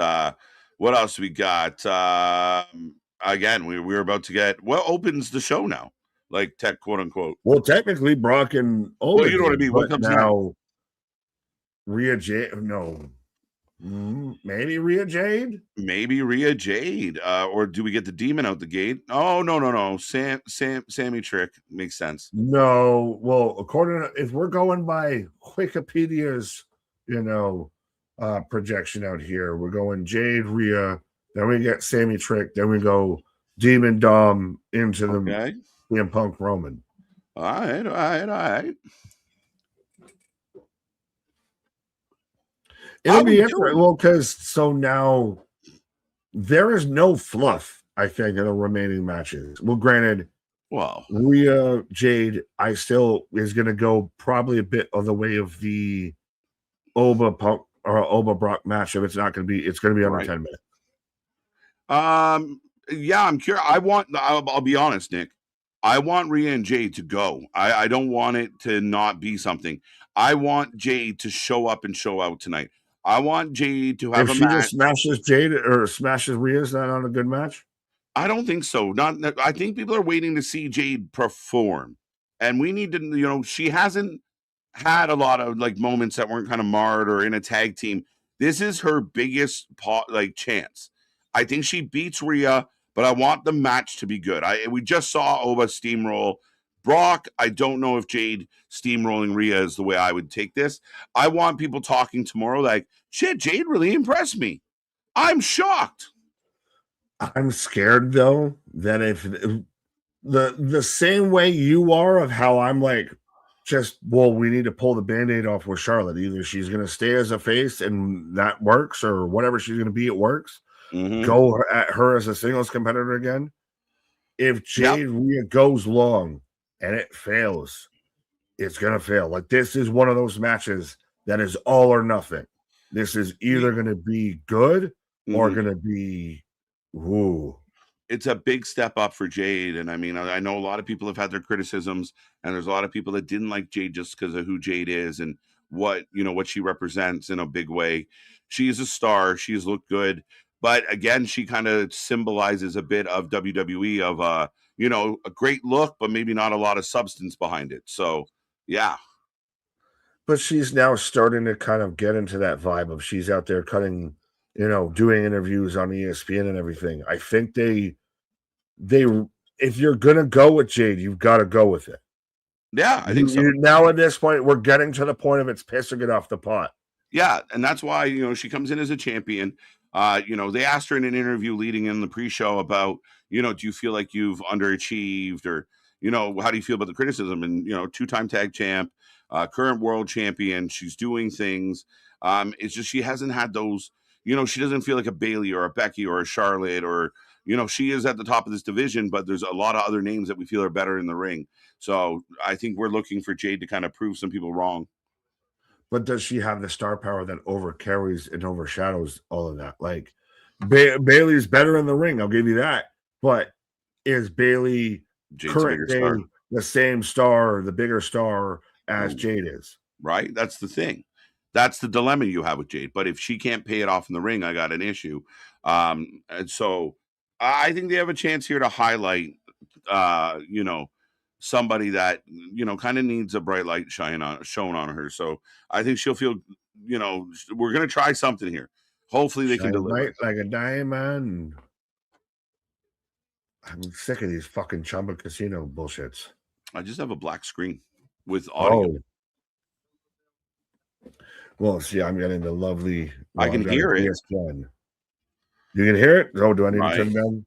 what else we got? Again, we're about to get what opens the show now, like tech, quote unquote. Well, technically, Brock and Owen. Well, you know what I mean. What comes now? Rhea Jade? No, maybe Rhea Jade. Maybe Rhea Jade, or do we get the demon out the gate? Oh no. Sammy Trick makes sense. No, well, according to, if we're going by Wikipedia's, projection out here, we're going Jade, Rhea, then we get Sammy Trick, then we go Demon Dom into the CM Punk Roman. All right. It'll be interesting. Well, because so now there is no fluff, I think, in the remaining matches. Well, granted, Rhea Jade, I still is going to go probably a bit of the way of the Oba Punk or Oba Brock match. If it's not going to be, it's going to be under 10 minutes. Yeah, I'm curious. I'll be honest, Nick. I want Rhea and Jade to go. I don't want it to not be something. I want Jade to show up and show out tonight. I want Jade to have a match. If she just smashes Jade or smashes Rhea, is that not a good match? I don't think so. I think people are waiting to see Jade perform. And we need to, she hasn't had a lot of moments that weren't kind of marred or in a tag team. This is her biggest chance. I think she beats Rhea, but I want the match to be good. We just saw Oba steamroll Brock. I don't know if Jade steamrolling Rhea is the way I would take this. I want people talking tomorrow like, shit, Jade really impressed me. I'm shocked. I'm scared, though, that if the same way you are of how I'm we need to pull the Band-Aid off with Charlotte. Either she's going to stay as a face and that works, or whatever she's going to be, it works. Mm-hmm. Go at her as a singles competitor again. If Jade Rhea goes long and it fails, it's going to fail. This is one of those matches that is all or nothing. This is either going to be good or going to be woo. It's a big step up for Jade. And I mean, I know a lot of people have had their criticisms, and there's a lot of people that didn't like Jade just because of who Jade is and what she represents in a big way. She is a star. She's looked good. But again, she kind of symbolizes a bit of WWE of a great look, but maybe not a lot of substance behind it. So, yeah. But she's now starting to kind of get into that vibe of she's out there cutting, doing interviews on ESPN and everything. I think they if you're going to go with Jade, you've got to go with it. Yeah, I think so. Now at this point, we're getting to the point of it's piss or get off the pot. Yeah, and that's why, she comes in as a champion. They asked her in an interview leading in the pre-show about, do you feel like you've underachieved, or, how do you feel about the criticism? And, two-time tag champ, current world champion, she's doing things. It's just she hasn't had those, she doesn't feel like a Bayley or a Becky or a Charlotte, or, she is at the top of this division, but there's a lot of other names that we feel are better in the ring. So I think we're looking for Jade to kind of prove some people wrong. But does she have the star power that overcarries and overshadows all of that? Bailey's better in the ring. I'll give you that. But is Bailey Jade's current day star. the same star, the bigger star as Jade is? Right. That's the thing. That's the dilemma you have with Jade. But if she can't pay it off in the ring, I got an issue. And so I think they have a chance here to highlight, somebody that, kind of needs a bright light shown on her. So I think she'll feel, we're going to try something here. Hopefully they can deliver. Bright like a diamond. I'm sick of these fucking Chumba Casino bullshits. I just have a black screen with audio. Oh. Well, see, I'm getting the lovely. I can hear it. ESPN. You can hear it? Oh, do I need to turn it down?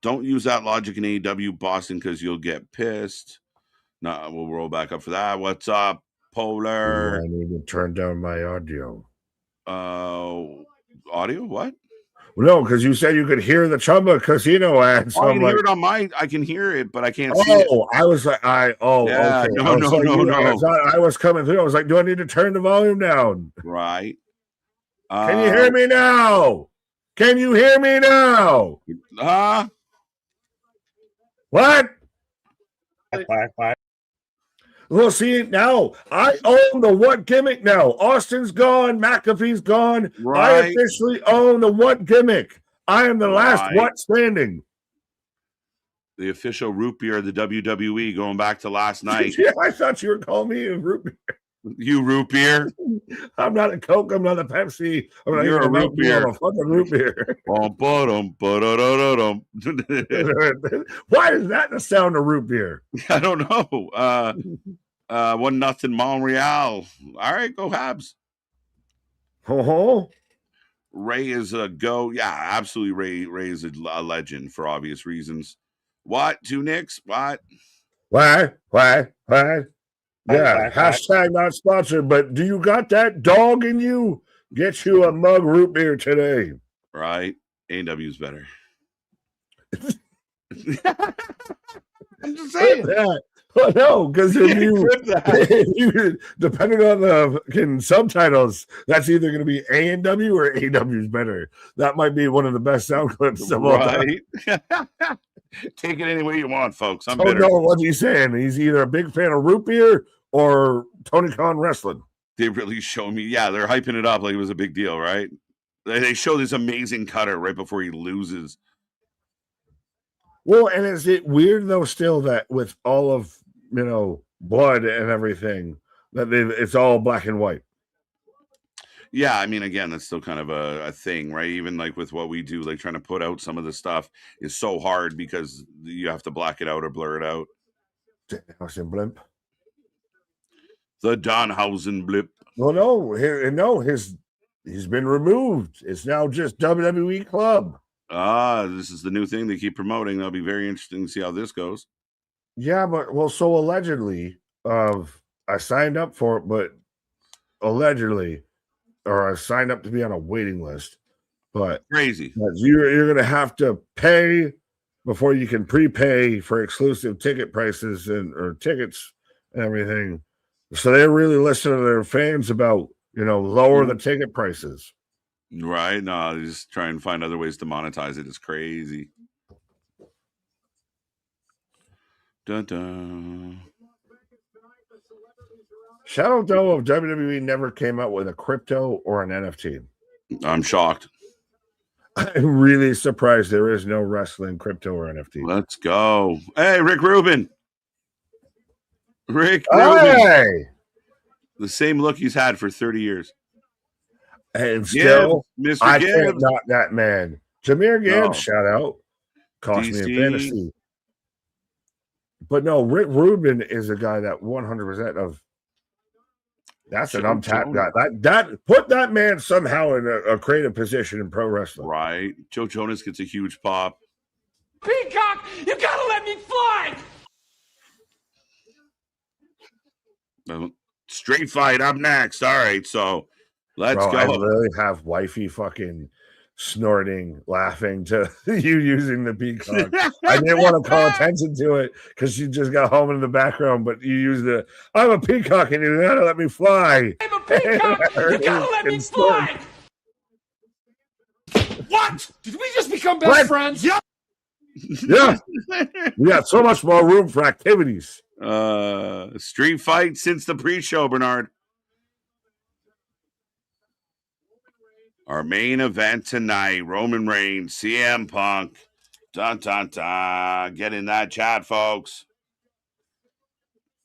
Don't use that logic in AEW Boston because you'll get pissed. No, we'll roll back up for that. What's up, Polar? I need to turn down my audio. Audio? What? No, because you said you could hear the Chumba Casino ad. So I can hear it on I can hear it, but I can't see it. Oh, I was like, okay. No. I was coming through. I was like, do I need to turn the volume down? Right. Can you hear me now? Can you hear me now? What? Well, see, now I own the What Gimmick now. Austin's gone. McAfee's gone. Right. I officially own the What Gimmick. I am the last What standing. The official root beer of the WWE going back to last night. Yeah, I thought you were calling me a root beer. You root beer? I'm not a Coke. I'm not a Pepsi. You're a root beer. I'm a fucking root beer. Why is that the sound of root beer? I don't know. 1-0 Montreal. All right, go Habs. Ray is a go. Yeah, absolutely. Ray is a legend for obvious reasons. What? 2 Knicks? What? Why? Yeah, hashtag not sponsored, but do you got that dog in you? Get you a mug root beer today. Right. AEW's better. I'm just saying that. Oh, no, because if you depending on the subtitles, that's either going to be A&W or AEW's better. That might be one of the best sound clips of all time. Take it any way you want, folks. I'm bitter. No, what's he saying? He's either a big fan of root beer or Tony Khan wrestling. They really show me. Yeah, they're hyping it up like it was a big deal, right? They show this amazing cutter right before he loses. Well, and is it weird though still that with all of blood and everything that it's all black and white? Yeah, I mean, again, that's still kind of a thing, right? Even like with what we do, like trying to put out some of the stuff is so hard because you have to black it out or blur it out. Danhausen blimp. The Danhausen blip. Well, he's been removed. It's now just WWE Club. This is the new thing they keep promoting. That'll be very interesting to see how this goes. Yeah, but so allegedly, I signed up for it, but allegedly. Or I signed up to be on a waiting list, but crazy. You're going to have to pay before you can prepay for exclusive ticket prices or tickets and everything. So they're really listening to their fans about lower the ticket prices. Right? No, they just try and find other ways to monetize it. It's crazy. Dun dun. Shadow Dome of WWE never came out with a crypto or an NFT. I'm shocked. I'm really surprised there is no wrestling crypto or NFT. Let's go. Hey, Rick Rubin. Hey! The same look he's had for 30 years. And still, Mr. I Gibbs. can't knock that man. Jameer Gibbs, shout out. Cost me a fantasy. But no, Rick Rubin is a guy that 100% of that's an untapped guy. That put that man somehow in a creative position in pro wrestling. Right. Joe Jonas gets a huge pop. Peacock, you gotta let me fly. Straight fight up next. All right, so let's go. I really have wifey fucking snorting, laughing to you using the peacock. I didn't want to call attention to it because she just got home in the background, but you used I'm a peacock and you gotta let me fly. I'm a peacock, you gotta let me fly. What? Did we just become best friends? Yeah. Yeah. We got so much more room for activities. Street fight since the pre-show, Bernard. Our main event tonight, Roman Reigns, CM Punk. Dun, dun, dun. Get in that chat, folks.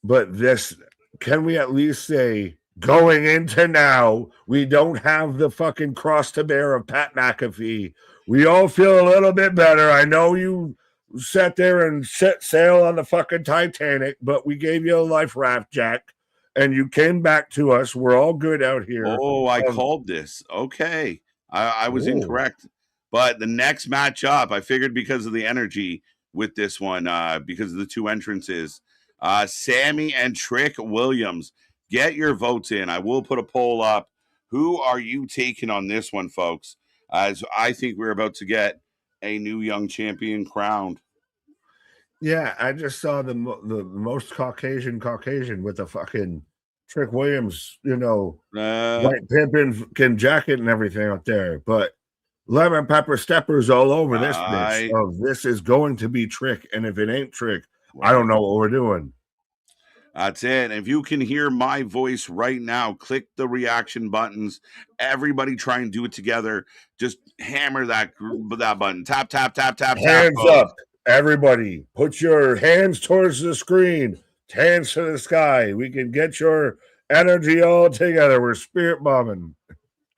But this, can we at least say, going into now, we don't have the fucking cross to bear of Pat McAfee. We all feel a little bit better. I know you sat there and set sail on the fucking Titanic, but we gave you a life raft, Jack, and you came back to us. We're all good out here. Oh, I called this. Okay. I was incorrect. But the next match up, I figured because of the energy with this one, because of the two entrances, Sammy and Trick Williams. Get your votes in. I will put a poll up. Who are you taking on this one, folks? As I think we're about to get a new young champion crowned. Yeah, I just saw the most Caucasian with the fucking Trick Williams, white pimpin' jacket and everything out there. But lemon pepper steppers all over this bitch. So this is going to be Trick, and if it ain't Trick, I don't know what we're doing. That's it. If you can hear my voice right now, click the reaction buttons. Everybody try and do it together. Just hammer that button. Tap, tap, tap, tap, hands tap. Up. Everybody, put your hands towards the screen, hands to the sky. We can get your energy all together. We're spirit bombing.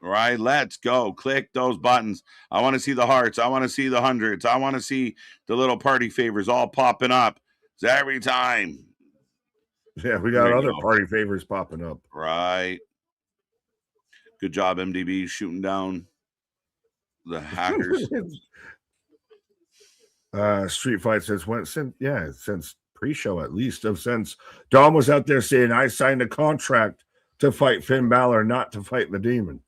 All right, let's go. Click those buttons. I want to see the hearts. I want to see the hundreds. I want to see the little party favors all popping up. So every time. Yeah, we got other party favors popping up. Right. Good job, MDB, shooting down the hackers. Street fight since pre-show at least. Since Dom was out there saying I signed a contract to fight Finn Balor, not to fight the Demon.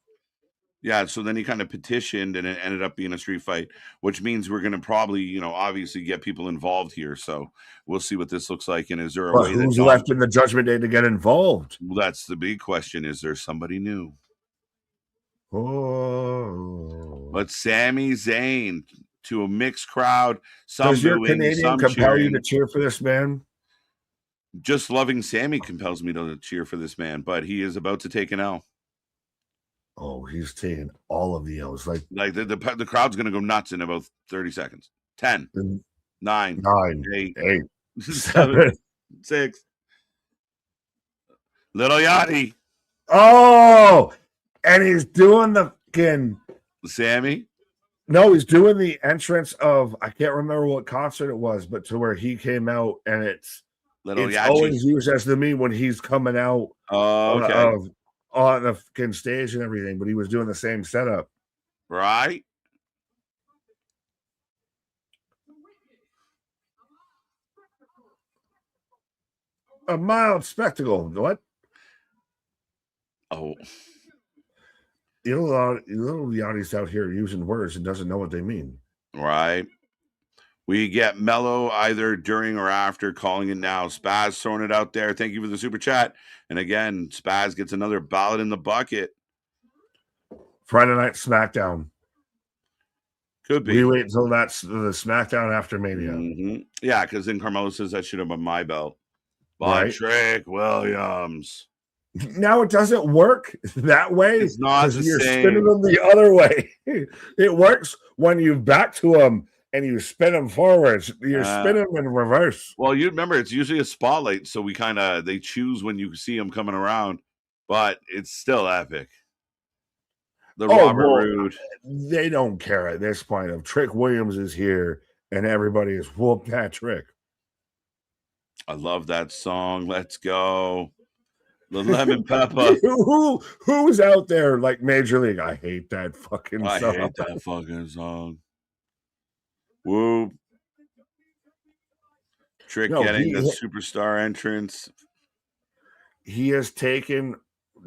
Yeah, so then he kind of petitioned and it ended up being a street fight, which means we're going to probably, obviously get people involved here. So we'll see what this looks like. And is there a way who's left in the Judgment Day to get involved? Well, that's the big question. Is there somebody new? Oh. But Sami Zayn to a mixed crowd. Does your Canadian compel you to cheer for this man? Just loving Sammy compels me to cheer for this man, but he is about to take an L. Oh, he's taking all of the L's. Like the crowd's going to go nuts in about 30 seconds. 10, 9, 8, 7, 6. Little Yachty. Oh, and he's doing the fucking Sammy. No, he's doing the entrance of, I can't remember what concert it was, but to where he came out, and it's always used as the meme when he's coming out on the fucking stage and everything, but he was doing the same setup. Right. A mild spectacle. What? Oh. Little Yachty's out here using words and doesn't know what they mean. Right. We get Mello either during or after, calling it now. Spaz throwing it out there. Thank you for the super chat. And again, Spaz gets another ballot in the bucket. Friday Night SmackDown. Could be. We wait until that's the SmackDown after Mania. Mm-hmm. Yeah, because then Carmelo says that should have been my belt. By Trick Williams. Now it doesn't work that way. It's not the you're same. Spinning them the other way. It works when you back to them and you spin them forwards. You're spinning them in reverse. Well, you remember it's usually a spotlight, so they choose when you see them coming around, but it's still epic. Robert Roode. They don't care at this point. If Trick Williams is here and everybody is whooped that Trick. I love that song. Let's go. The lemon pepper. Who's out there like Major League? I hate that fucking song. I hate that fucking song. Woo. Trick getting the superstar entrance. He has taken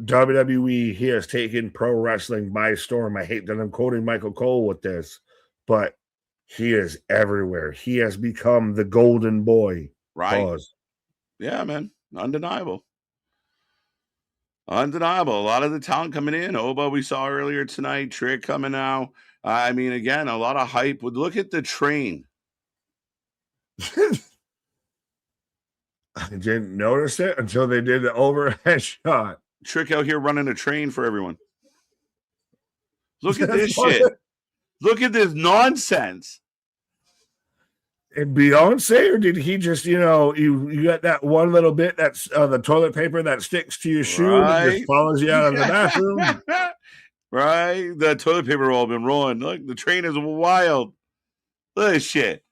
WWE. He has taken pro wrestling by storm. I hate that I'm quoting Michael Cole with this, but he is everywhere. He has become the golden boy. Right. Pause. Yeah, man. Undeniable. A lot of the talent coming in. Oba we saw earlier tonight. Trick coming now. I mean, again, a lot of hype. Look at the train. I didn't notice it until they did the overhead shot. Trick out here running a train for everyone. Look at this shit. Look at this nonsense. And Beyonce, or did he just, you got that one little bit that's the toilet paper that sticks to your shoe and just follows you out of the bathroom? Right? The toilet paper roll been rolling. Look, the train is wild. Look at this shit.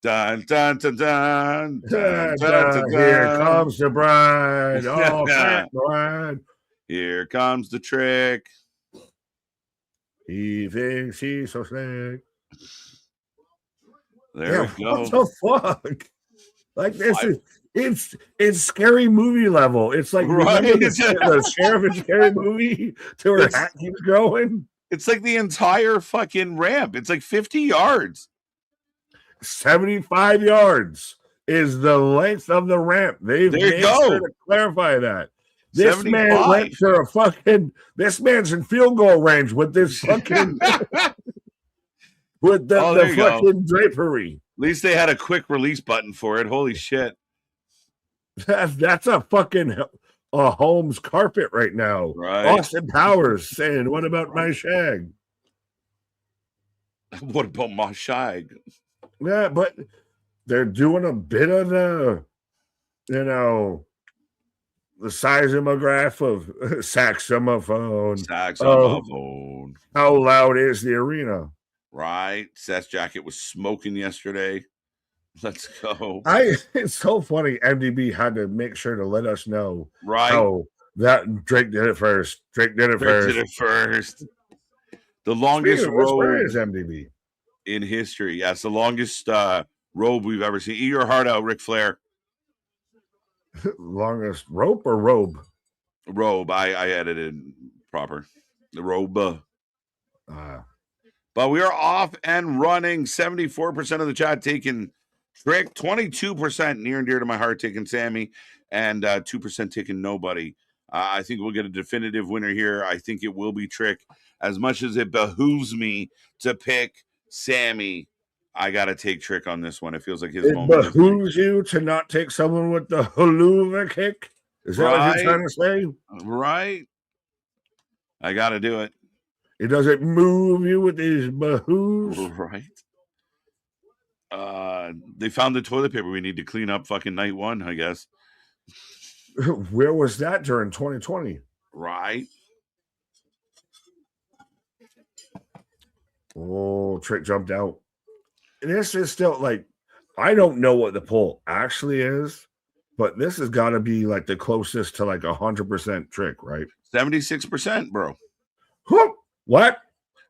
Dun, dun, dun, dun, dun, dun, dun, Here comes the bride. Oh, bride. Here comes the trick. He thinks he's so slick. There we go. What the fuck? Like this it's scary movie level. It's like the sheriff in Scary Movie to her hat keeps growing. It's like the entire fucking ramp. It's like 50 yards. 75 yards is the length of the ramp. They've made sure to clarify that. This 75. Man went for this man's in field goal range with this fucking with the fucking drapery. At least they had a quick release button for it. Holy shit. That's a fucking Holmes carpet right now. Right. Austin Powers saying, "What about my shag?" What about my shag? Yeah, but they're doing a bit of the seismograph of saxophone. How loud is the arena? Right. Seth's jacket was smoking yesterday. Let's go. It's so funny. MDB had to make sure to let us know. Right. Oh, that Drake did it first. Drake did it first. The longest robe is MDB in history. Yeah, it's the longest robe we've ever seen. Eat your heart out, Ric Flair. Longest rope or robe? Robe. I edited proper. The robe. But we are off and running. 74% of the chat taking Trick, 22% near and dear to my heart taking Sammy, and 2% taking nobody. I think we'll get a definitive winner here. I think it will be Trick. As much as it behooves me to pick Sammy, I got to take Trick on this one. It feels like his moment. It behooves you to not take someone with the haluva kick? Is that what you're trying to say? Right. I got to do it. It doesn't move you with these behooves. Right. They found the toilet paper. We need to clean up fucking night one, I guess. Where was that during 2020? Right. Oh, Trick jumped out. This is still like, I don't know what the poll actually is, but this has got to be like the closest to like 100% Trick, right? 76%, bro. What?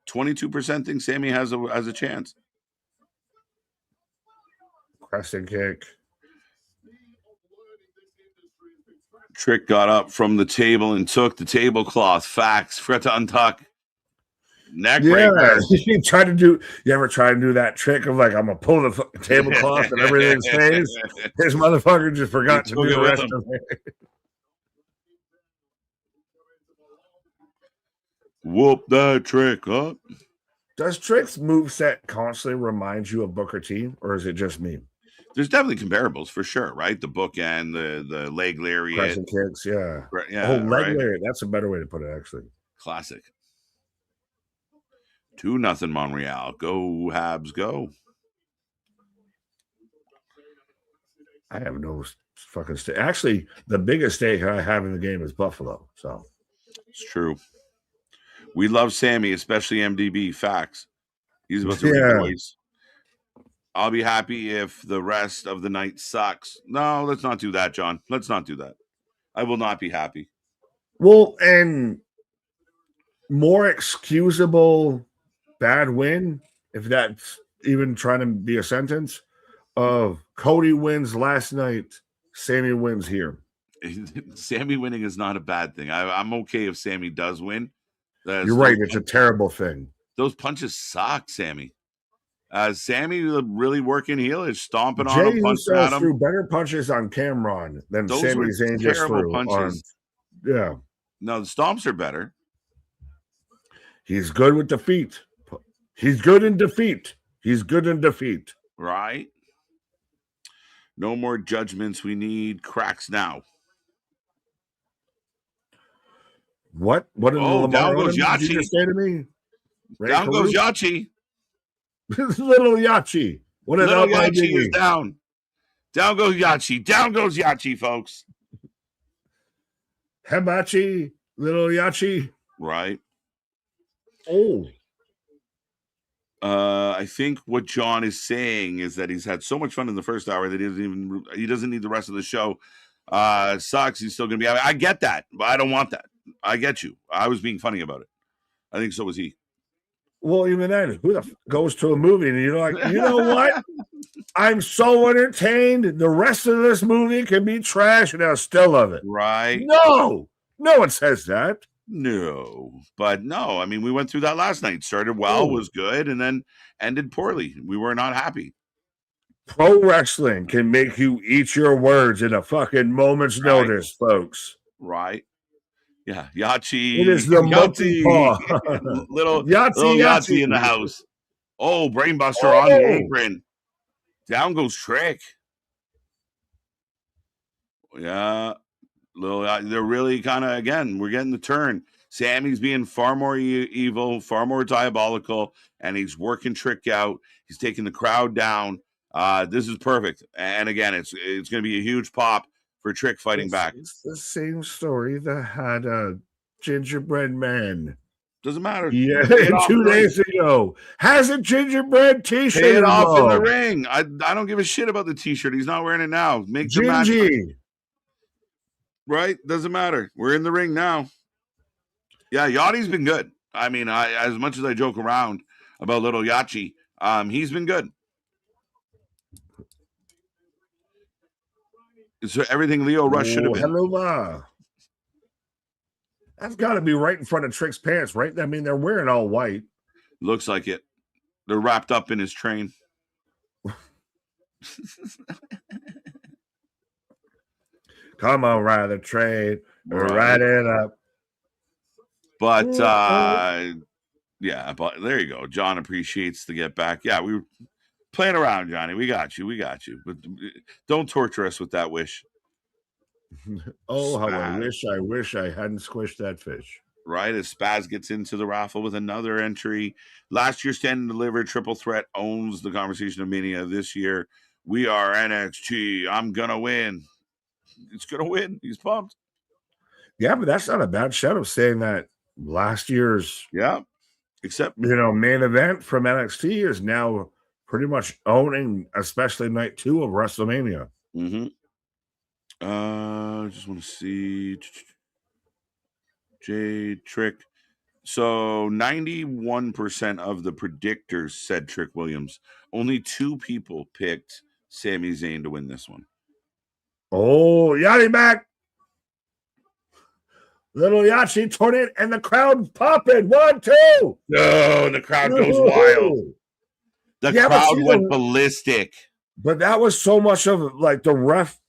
22% think Sammy has a chance. Crescent kick. Trick got up from the table and took the tablecloth. Facts. Forgot to untuck. Neck breaker. You ever try to do that trick of like, I'm going to pull the fucking tablecloth and everything stays? This motherfucker just forgot to do the rest of it. Whoop that Trick up. Does Trick's moveset constantly remind you of Booker T, or is it just me? There's definitely comparables for sure, right? The bookend, the leg lariat. Crescent kicks, yeah. Yeah. Oh, leg lariat. That's a better way to put it, actually. Classic. 2-0 Montreal. Go, Habs, go. I have no fucking stake. Actually, the biggest stake I have in the game is Buffalo. So it's true. We love Sammy, especially MDB. Facts. He's about to rejoice. I'll be happy if the rest of the night sucks. No, let's not do that, John. Let's not do that. I will not be happy. Well, and more excusable bad win, if that's even trying to be a sentence, of Cody wins last night, Sammy wins here. Sammy winning is not a bad thing. I'm okay if Sammy does win. You're right. It's a terrible thing. Those punches suck, Sammy. Sammy really working heel is stomping on him, punching at him. Threw better punches on Cameron than Sami Zayn just threw. Yeah. No, the stomps are better. He's good with the feet. He's good in defeat. He's good in defeat. Right? No more judgments. We need cracks now. What? What did Oh, Lamar down goes did you Yachi. just say to me? Ray Down goes Caruth? Yachi. Little Yachi. What an Little up my Yachi is dingy. down. Down goes Yachi. Down goes Yachi, folks. Hibachi. Little Yachi. Right. Oh. I think what John is saying is that he's had so much fun in the first hour that he doesn't need the rest of the show. It sucks. He's still going to be. I get that, but I don't want that. I get you. I was being funny about it. I think so was he. Well, even then, who the goes to a movie and you're like, you know what? I'm so entertained. The rest of this movie can be trash and I'll still love it. Right. No one says that. No, but no. I mean, we went through that last night. Started well, was good, and then ended poorly. We were not happy. Pro wrestling can make you eat your words in a fucking moment's notice, folks. Right. Yeah. Yachi. It is the monkey paw. little Yachi in the house. Oh, brainbuster on the apron. Down goes Trick. Yeah. They're really kind of, again, we're getting the turn. Sammy's being far more evil, far more diabolical, and he's working Trick out. He's taking the crowd down. This is perfect. And again, it's going to be a huge pop for Trick fighting back. It's the same story that had a gingerbread man. Doesn't matter. Yeah, 2 days ago. Has a gingerbread t-shirt. Pay it off in the ring. I don't give a shit about the t-shirt. He's not wearing it now. Make the match. Right? Doesn't matter. We're in the ring now. Yeah, Yachty's been good. I mean, as much as I joke around about little Yachi, he's been good. So everything Leo Rush should have been. Hello, that's got to be right in front of Trick's pants, right? I mean, they're wearing all white. Looks like it. They're wrapped up in his train. Come on, ride the train. Ride it up. But, yeah, but there you go. John appreciates the get back. Yeah, we were playing around, Johnny. We got you. But don't torture us with that wish. Oh, how I wish I hadn't squished that fish. Right, as Spaz gets into the raffle with another entry. Last year, Stand and Deliver Triple Threat owns the conversation of Mania. This year, we are NXT. I'm going to win. It's going to win. He's pumped. Yeah, but that's not a bad shout of saying that last year's except main event from NXT is now pretty much owning, especially night 2 of WrestleMania. I just want to see Jade Trick. So 91% of the predictors said Trick Williams. Only 2 people picked Sami Zayn to win this one. Oh, Yachty back. Little Yachi torn it, and the crowd popping. 1, 2. No, the crowd goes wild. The crowd went ballistic. But that was so much of like the ref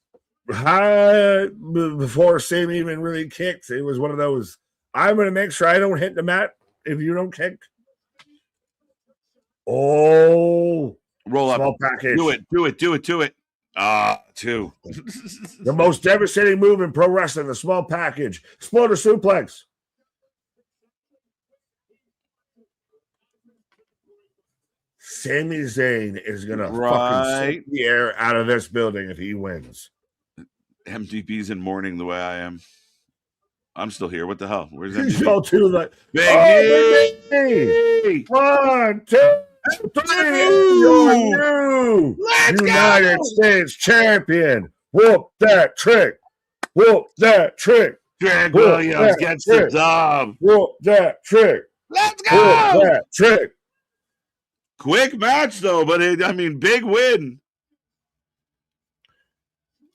before Sami even really kicked. It was one of those, I'm going to make sure I don't hit the mat if you don't kick. Oh. Roll up. Package. Do it. 2. The most devastating move in pro wrestling, the small package. Exploder suplex. Sami Zayn is going to fucking suck the air out of this building if he wins. MDB's in mourning the way I am. I'm still here. What the hell? Where's MDB? Go to the Big 1, 2, 3. Your new United States champion. Whoop that Trick. Whoop that Trick. Trick Williams gets the dub. Whoop that Trick. Let's go. Whoop that Trick. Quick match, though, but big win.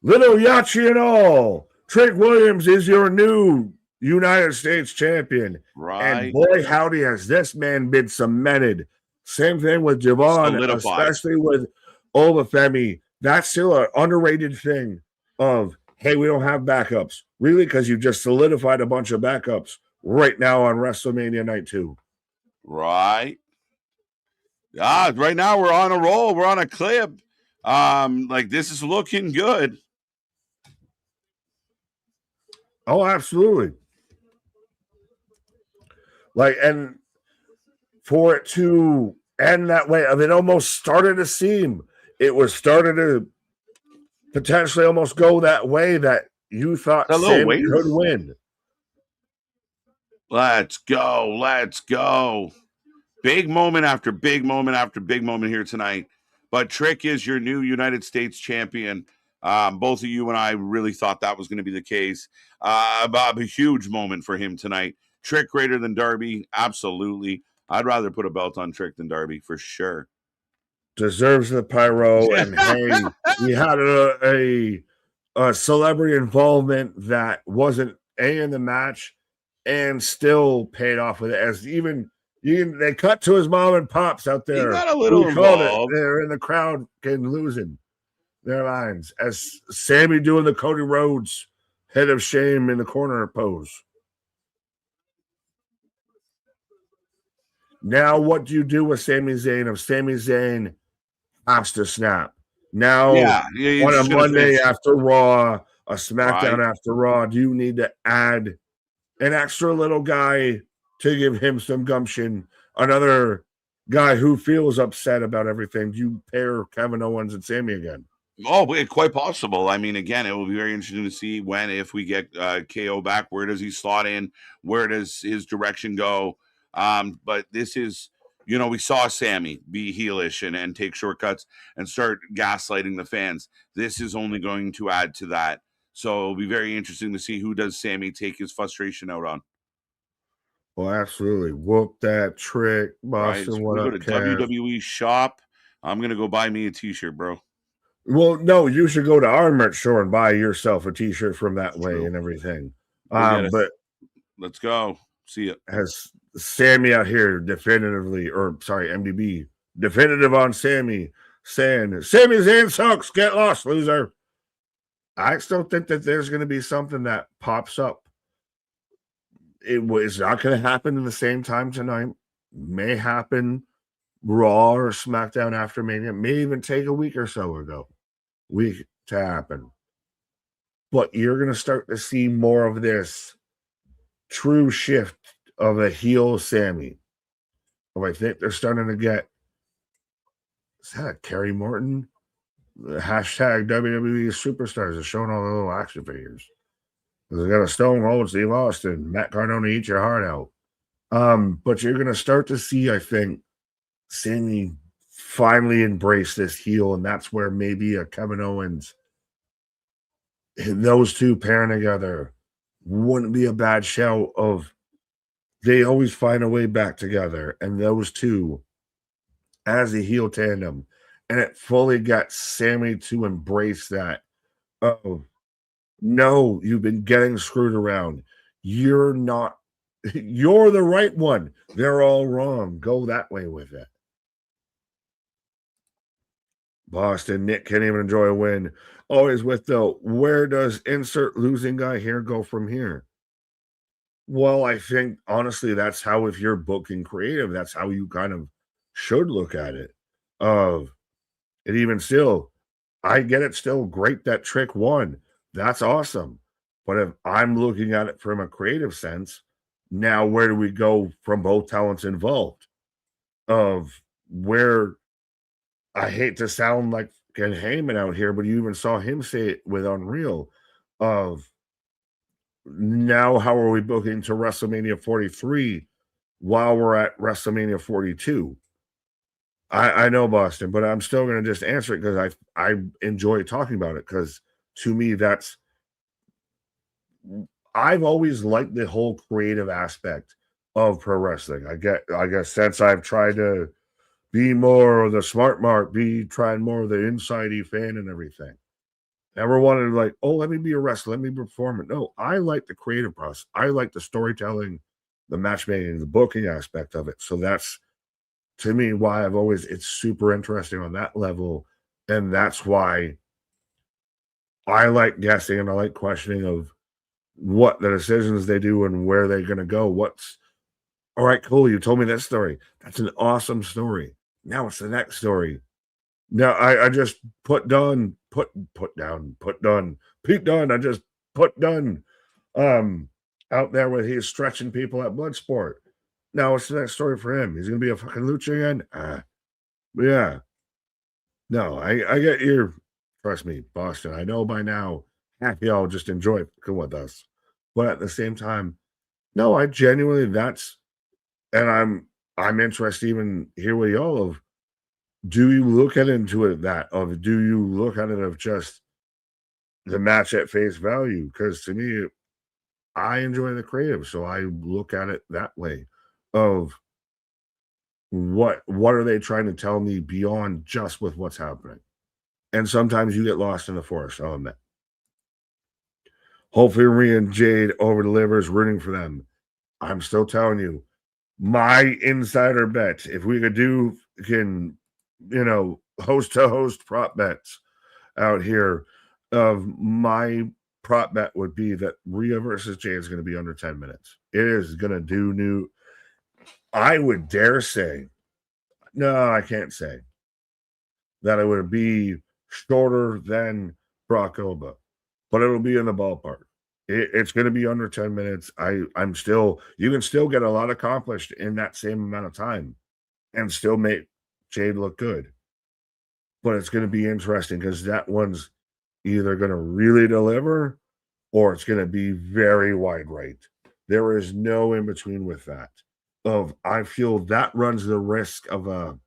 Little Yachi and all. Trick Williams is your new United States champion. Right. And boy, howdy, has this man been cemented. Same thing with Javon, especially with Olafemi. That's still an underrated thing of, hey, we don't have backups. Really? Because you just solidified a bunch of backups right now on WrestleMania Night 2. Right. Right now we're on a roll. We're on a clip. Like this is looking good. Oh, absolutely. Like, and for it to end that way, I mean, it almost started to seem it was started to potentially almost go that way that you thought Sammy could win. Let's go. Let's go. Big moment after big moment after big moment here tonight. But Trick is your new United States champion. Both of you and I really thought that was going to be the case. A huge moment for him tonight. Trick greater than Darby? Absolutely. I'd rather put a belt on Trick than Darby for sure. Deserves the pyro. And hey, we had a celebrity involvement that wasn't in the match and still paid off with it. As even they cut to his mom and pops out there. He got a little involved. They're in the crowd getting losing their lines as Sammy doing the Cody Rhodes head of shame in the corner pose. Now, what do you do with Sami Zayn if Sami Zayn has to snap? Now, on a Monday after Raw, a SmackDown after Raw, do you need to add an extra little guy to give him some gumption? Another guy who feels upset about everything. Do you pair Kevin Owens and Sammy again? Oh, quite possible. I mean, again, it will be very interesting to see if we get KO back. Where does he slot in? Where does his direction go? But this is, we saw Sammy be heelish and take shortcuts and start gaslighting the fans. This is only going to add to that. So it'll be very interesting to see who does Sammy take his frustration out on. Well, absolutely. Whoop that Trick, Boston. Right. So go to WWE shop. I'm going to go buy me a t-shirt, bro. Well, no, you should go to our merch store and buy yourself a t-shirt from that way and everything. But let's go. See it. Has Sammy out here definitively, or sorry, MDB, definitive on Sammy, saying, Sami Zayn sucks, get lost, loser. I still think that there's going to be something that pops up. It's not going to happen in the same time tonight. May happen Raw or SmackDown after Mania. May even take a week or so to happen. But you're going to start to see more of this true shift of a heel Sammy. Oh, I think they're starting to get, is that Kerry Morton? The hashtag WWE Superstars is showing all the little action figures. They got a Stone Cold, Steve Austin, Matt Cardona, eat your heart out. But you're going to start to see, I think, Sammy finally embrace this heel, and that's where maybe a Kevin Owens, those two pairing together, wouldn't be a bad shout of they always find a way back together, and those two as a heel tandem, and it fully got Sammy to embrace that. Oh, no, you've been getting screwed around. You're not, you're the right one. They're all wrong. Go that way with it. Boston, Nick can't even enjoy a win. Always with the, where does insert losing guy here go from here? Well, I think, honestly, that's how, if you're booking creative, that's how you kind of should look at it. And even still, I get it still great that Trick won. That's awesome. But if I'm looking at it from a creative sense, now where do we go from both talents involved? Of where, I hate to sound like Ken Heyman out here, but you even saw him say it with Unreal of, now how are we booking to WrestleMania 43 while we're at WrestleMania 42? I know, Boston, but I'm still going to just answer it because I enjoy talking about it, because to me, I've always liked the whole creative aspect of pro wrestling. I guess since I've tried to be more of the smart mark, trying more of the inside-y fan and everything. Never wanted to like, oh, let me be a wrestler, let me perform it. No, I like the creative process. I like the storytelling, the matchmaking, the booking aspect of it. So that's, to me, why it's super interesting on that level. And that's why I like guessing and I like questioning of what the decisions they do and where they're going to go. All right, cool. You told me that story. That's an awesome story. Now it's the next story. Now I just put Pete Dunne. I just put Dunne out there where he's stretching people at Bloodsport. Now what's the next story for him? He's gonna be a fucking lucha again? Yeah. No, I get your trust me, Boston. I know by now half y'all just enjoy fucking with us. But at the same time, no, I genuinely and I'm interested even hear what y'all of do you look at it do you look at it of just the match at face value? Because to me, I enjoy the creative, so I look at it that way of what are they trying to tell me beyond just with what's happening? And sometimes you get lost in the forest, I'll admit. Hopefully Rhea and Jade over delivers, rooting for them. I'm still telling you, my insider bet, if we can host to host prop bets out here, of my prop bet would be that Rhea versus Jade is going to be under 10 minutes. It is going to do new. I would dare say, no, I can't say that it would be shorter than Brock Oba, but it'll be in the ballpark. It's going to be under 10 minutes. You can still get a lot accomplished in that same amount of time and still make Jade look good. But it's going to be interesting because that one's either going to really deliver or it's going to be very wide right. There is no in between with that. I feel that runs the risk of a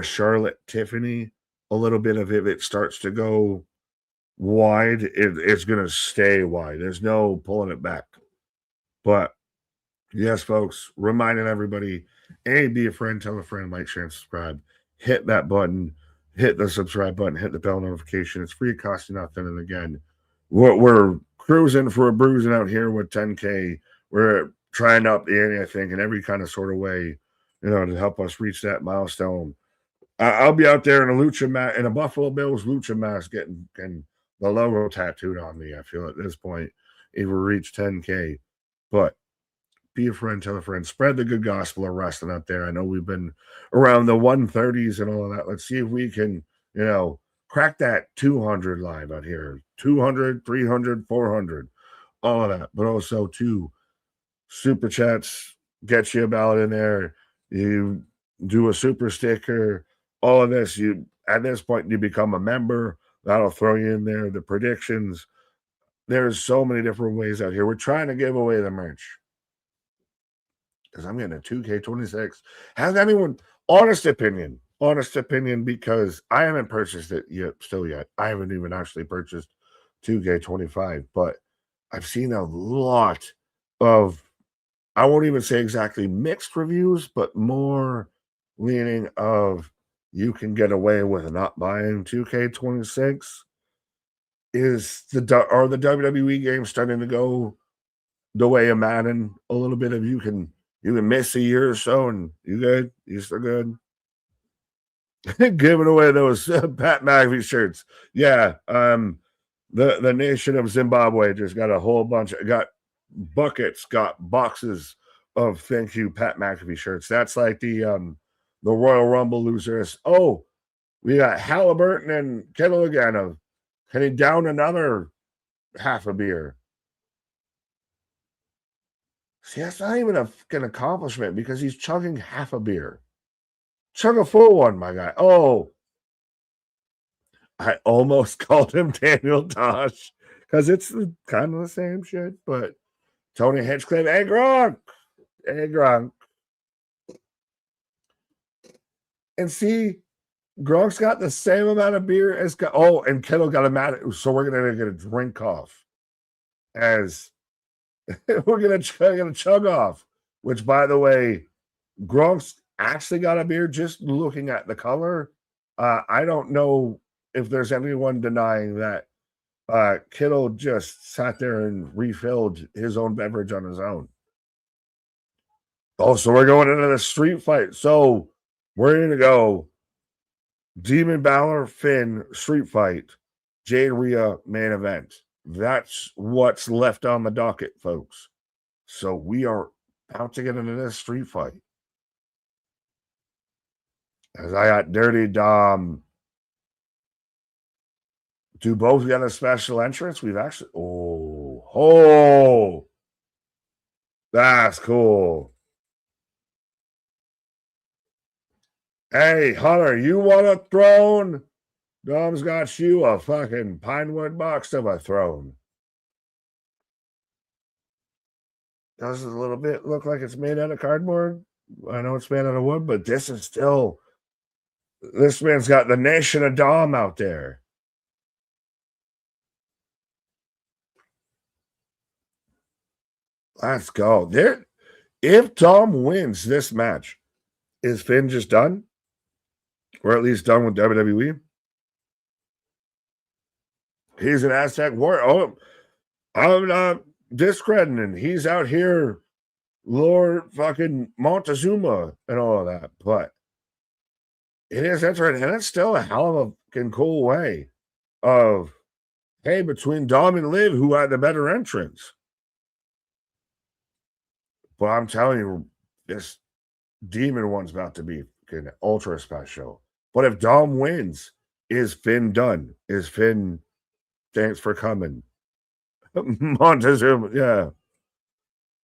Charlotte Tiffany a little bit of if it starts to go wide, it's going to stay wide. There's no pulling it back. But yes, folks, reminding everybody, be a friend, tell a friend, like, share, and subscribe. Hit that button, hit the subscribe button, hit the bell notification. It's free, costing nothing. And again, we're cruising for a bruising out here with 10K. We're trying to up the ante, I think, in every kind of sort of way, to help us reach that milestone. I'll be out there in a lucha mat, in a Buffalo Bills lucha mask, getting the logo tattooed on me. I feel at this point, if we reach 10K. But be a friend, tell a friend, spread the good gospel of wrestling out there. I know we've been around the 130s and all of that. Let's see if we can, crack that 200 live out here. 200, 300, 400, all of that. But also, too, super chats, get you about in there. You do a super sticker, all of this. At this point, you become a member. That'll throw you in there. The predictions. There's so many different ways out here. We're trying to give away the merch. Because I'm getting a 2K26. Has anyone, honest opinion, because I haven't purchased it yet. I haven't even actually purchased 2K25, but I've seen a lot of, I won't even say exactly mixed reviews, but more leaning of you can get away with not buying 2K26. Are the WWE games starting to go the way of Madden a little bit of you can miss a year or so and you good? You still good? Giving away those Pat McAfee shirts. Yeah. The nation of Zimbabwe just got a whole bunch got boxes of thank you Pat McAfee shirts. That's like the Royal Rumble losers. Oh, we got Halliburton and Kittle again. Can he down another half a beer? See, that's not even an accomplishment because he's chugging half a beer. Chug a full one, my guy. Oh, I almost called him Daniel Tosh because it's kind of the same shit. But Tony Hinchcliffe, hey Gronk. And see, Gronk's got the same amount of beer as and Kittle got so we're gonna get a drink off as we're gonna chug off. Which, by the way, Gronk's actually got a beer. Just looking at the color, I don't know if there's anyone denying that Kittle just sat there and refilled his own beverage on his own. Oh, so we're going into the street fight. So we're going to go Demon Balor, Finn, street fight, Jade Rhea, main event. That's what's left on the docket, folks. So we are about to get into this street fight. As I got Dirty Dom. Do both get a special entrance? We've actually. Oh, that's cool. Hey, Hunter, you want a throne? Dom's got you a fucking pinewood box of a throne. Does it a little bit look like it's made out of cardboard? I know it's made out of wood, but this is still. This man's got the nation of Dom out there. Let's go. There. If Dom wins this match, is Finn just done? Or at least done with WWE? He's an Aztec warrior. Oh, I'm not discrediting. He's out here, Lord fucking Montezuma and all of that. But it is interesting. And it's still a hell of a fucking cool way of, hey, between Dom and Liv, who had the better entrance. But I'm telling you, this Demon one's about to be fucking ultra special. But if Dom wins, is Finn done? Is Finn, thanks for coming? Montezuma, yeah.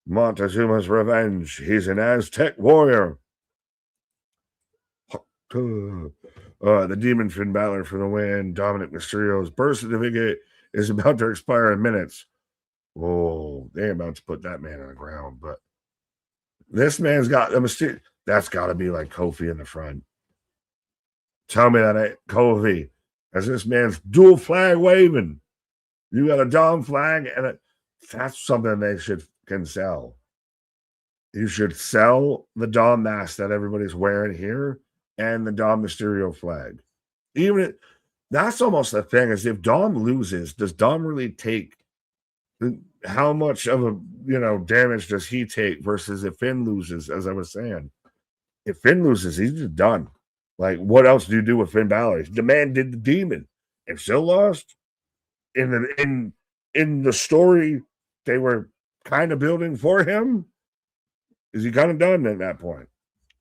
Montezuma's revenge. He's an Aztec warrior. The Demon Finn Balor for the win. Dominic Mysterio's birth certificate is about to expire in minutes. Oh, they're about to put that man on the ground. But this man's got a mysterious. That's got to be like Kofi in the front. Tell me that ain't Kofi. As this man's dual flag waving. You got a Dom flag, and that's something they can sell. You should sell the Dom mask that everybody's wearing here and the Dom Mysterio flag. That's almost the thing, is if Dom loses, does Dom really take, how much of a damage does he take versus if Finn loses, as I was saying? If Finn loses, he's just done. Like, what else do you do with Finn Balor? The man did the Demon and still lost. In the story they were kind of building for him, is he kind of done at that point?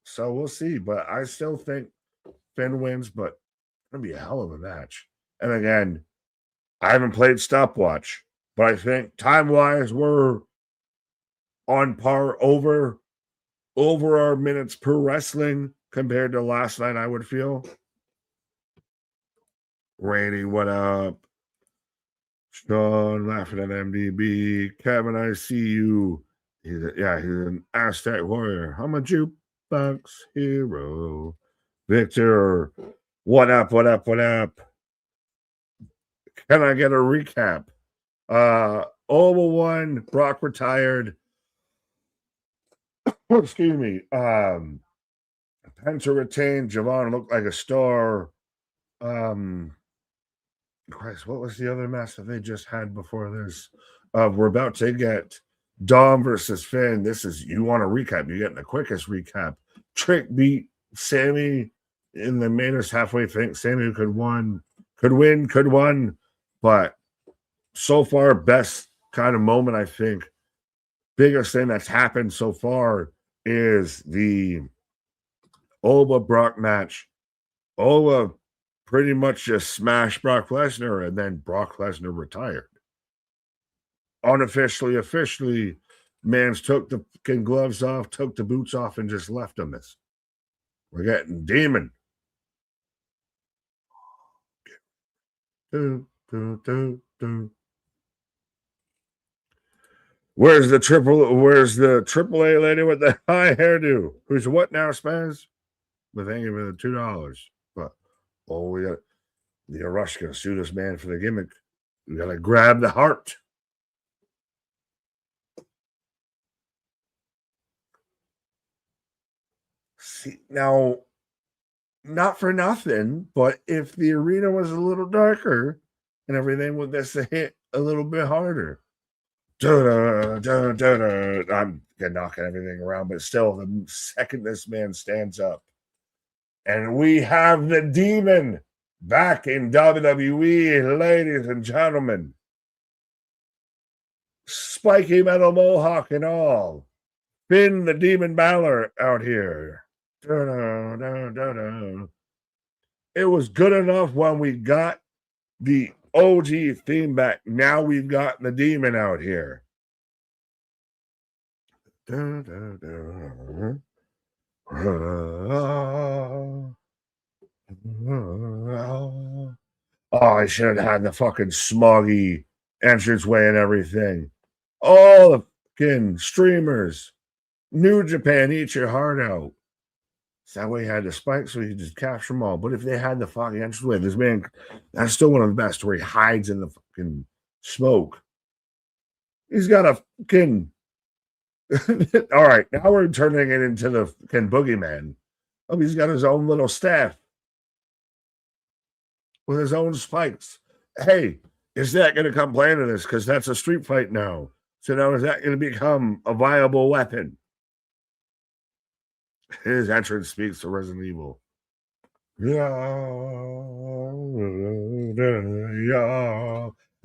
So we'll see. But I still think Finn wins, but it's gonna be a hell of a match. And again, I haven't played stopwatch, but I think time-wise we're on par over our minutes per wrestling compared to last night, I would feel. Randy, what up? Sean laughing at MDB. Kevin, I see you. He's an Aztec warrior. I'm a jukebox hero. Victor, what up? What up? What up? Can I get a recap? Oval won. Brock retired. Excuse me. Penta retained. Javon looked like a star. Christ, what was the other match that they just had before this? We're about to get Dom versus Finn. You want a recap? You're getting the quickest recap. Trick beat Sammy in the made us halfway think Sammy could win. But so far, best kind of moment, I think. Biggest thing that's happened so far is the Oba Brock match. Oba pretty much just smashed Brock Lesnar, and then Brock Lesnar retired. Unofficially, officially, Mans took the gloves off, took the boots off, and just left him. We're getting Demon. Where's the AAA lady with the high hairdo? Who's what now, Spaz? But thank you for the $2. But we got Rush gonna sue this man for the gimmick. We gotta grab the heart. See, now, not for nothing, but if the arena was a little darker and everything would this hit a little bit harder. I'm knocking everything around, but still, the second this man stands up, and we have the Demon back in WWE, ladies and gentlemen. Spiky metal mohawk and all. Finn the Demon Balor out here. Finn It was good enough when we got the OG theme back. Now we've got the demon out here. Oh, I should have had the fucking smoggy entranceway and everything. All the fucking streamers. New Japan, eat your heart out. So that way he had the spikes, so he just capture them all. But if they had the fucking entranceway, this man, that's still one of the best where he hides in the fucking smoke. He's got a fucking. All right, now we're turning it into the fucking boogeyman. Oh, he's got his own little staff with his own spikes. Hey, is that going to come play into this? Because that's a street fight now. So now is that going to become a viable weapon? His entrance speaks to Resident Evil. Yeah.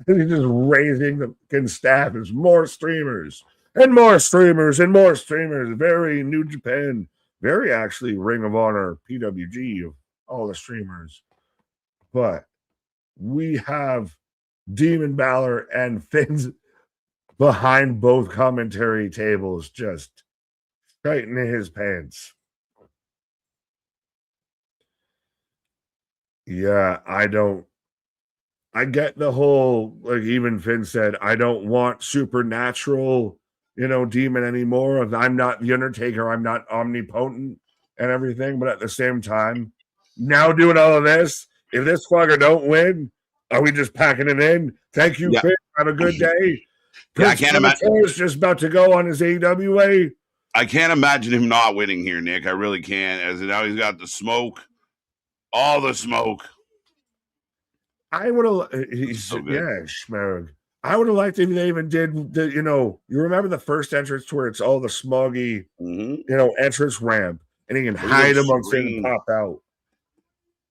He's just raising the fucking staff. There's more streamers and more streamers and more streamers. Very New Japan. Very actually Ring of Honor, PWG of all the streamers. But we have Demon Balor and Finn's behind both commentary tables, just tightening his pants. Yeah, I get the whole, like even Finn said, I don't want supernatural, demon anymore. I'm not the Undertaker. I'm not omnipotent and everything. But at the same time, now doing all of this, if this fucker don't win, are we just packing it in? Thank you, Finn. Have a good day. Yeah, I can't imagine. Just about to go on his AWA. I can't imagine him not winning here, Nick. I really can't. As now he's got the smoke, all the smoke. I would have. Schmerg. I would have liked if they even did the. You remember the first entrance to where it's all the smoggy, entrance ramp, and he can hide amongst it and pop out.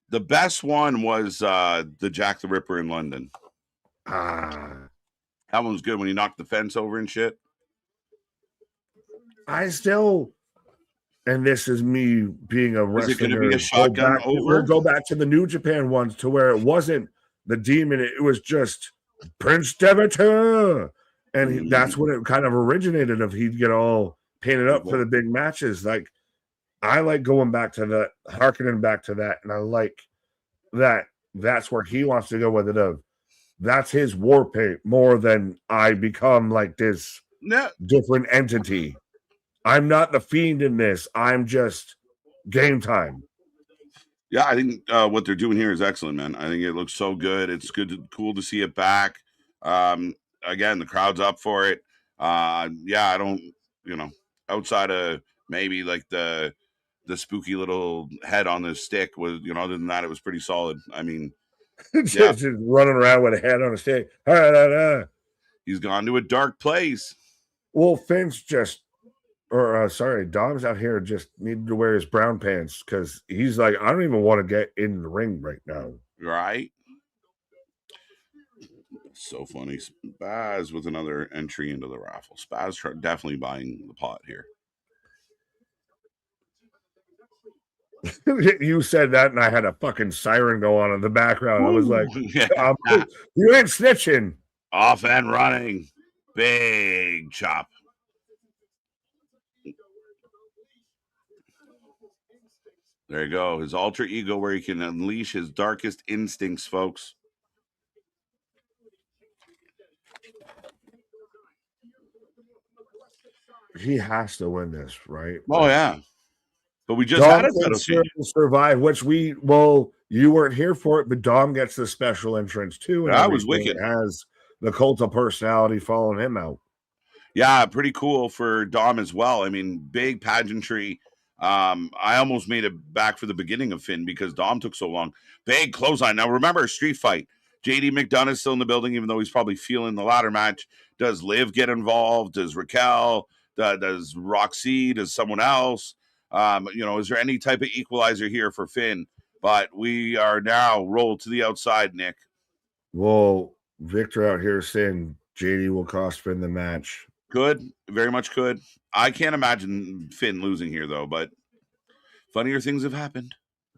The best one was the Jack the Ripper in London. That one was good when he knocked the fence over and shit. And this is me being a wrestler. Is it going to be a shotgun over? We'll go back to the New Japan ones to where it wasn't the demon. It was just Prince Demeter. And that's when it kind of originated of he'd get all painted up for the big matches. Like, I like going back to that, harkening back to that. And I like that that's where he wants to go with it of. That's his war paint more than I become like this different entity. I'm not the Fiend in this. I'm just game time. Yeah, I think what they're doing here is excellent, man. I think it looks so good. It's cool to see it back. Again, the crowd's up for it. I don't, outside of maybe like the spooky little head on the stick was, other than that, it was pretty solid. I mean, just running around with a head on a stick. He's gone to a dark place. Well, Finn's Dom's out here just needed to wear his brown pants because he's like, I don't even want to get in the ring right now. Right? So funny. Spaz with another entry into the raffle. Spaz definitely buying the pot here. You said that, and I had a fucking siren go on in the background. I was like, you ain't snitching. Off and running. Big chop. There you go. His alter ego where he can unleash his darkest instincts, folks. He has to win this, right? Oh, yeah. But we just had a survive, which you weren't here for it, but Dom gets the special entrance too. And that was wicked. Has the cult of personality following him out. Yeah, pretty cool for Dom as well. I mean, big pageantry. I almost made it back for the beginning of Finn because Dom took so long. Big clothesline. Now, remember, a street fight. JD McDonough's still in the building, even though he's probably feeling the ladder match. Does Liv get involved? Does Raquel? Does Roxy? Does someone else? Is there any type of equalizer here for Finn? But we are now rolled to the outside, Nick. Well, Victor out here saying JD will cost Finn the match. Could, very much could. I can't imagine Finn losing here, though, but funnier things have happened.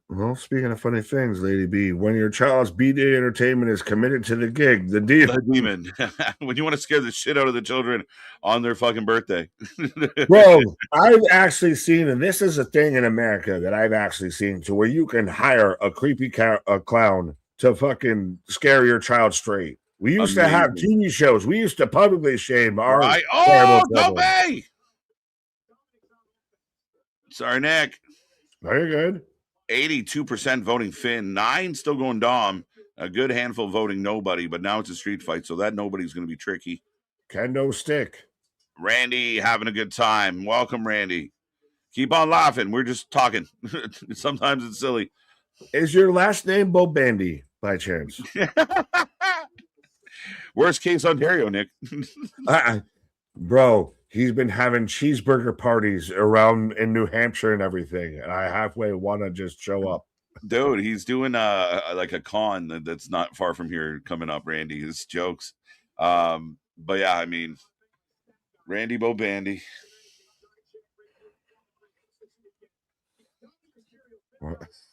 Well, speaking of funny things, Lady B, when your child's B-Day entertainment is committed to the gig, the demon. When you want to scare the shit out of the children on their fucking birthday. Bro, I've actually seen, and this is a thing in America that I've actually seen, to where you can hire a creepy clown to fucking scare your child straight. We used to have TV shows. We used to publicly shame our Oh, don't pay. Sorry, Nick. Very good. 82% voting Finn, 9 still going Dom, a good handful voting nobody, but now it's a street fight, so that nobody's going to be tricky. Kendo stick. Randy having a good time. Welcome, Randy. Keep on laughing. We're just talking. Sometimes it's silly. Is your last name Bo Bandy by chance? Worst case Ontario, Nick. Bro, he's been having cheeseburger parties around in New Hampshire and everything, and I halfway want to just show up. Dude, he's doing like a con that's not far from here coming up, Randy. His jokes. But yeah, I mean, Randy Bo Bandy.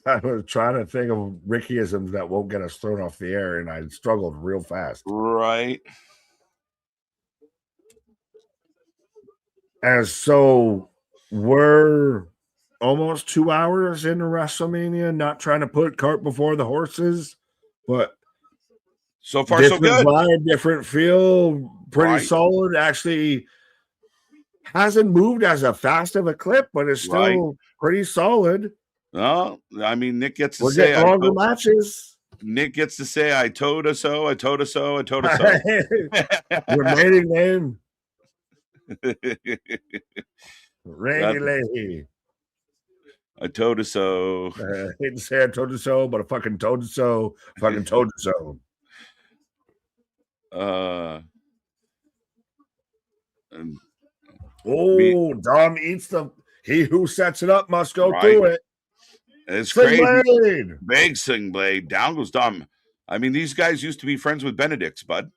I was trying to think of Rickyisms that won't get us thrown off the air, and I struggled real fast. Right. And so we're almost 2 hours into WrestleMania, not trying to put cart before the horses, but so far so good. Vibe, different feel, pretty solid. Actually, hasn't moved as a fast of a clip, but it's still pretty solid. Well, I mean, Nick gets to we'll say get longer matches. Nick gets to say, I told her so, I told her so, I told her so. Remaining name. Randy Leahy. I told her so. I hate to say I told you so, but I fucking told you so. Fucking told you so. Dom eats the. He who sets it up must go through it. It's crazy. Big Sling Blade. Down goes Dom. I mean, these guys used to be friends with Benedict's, bud.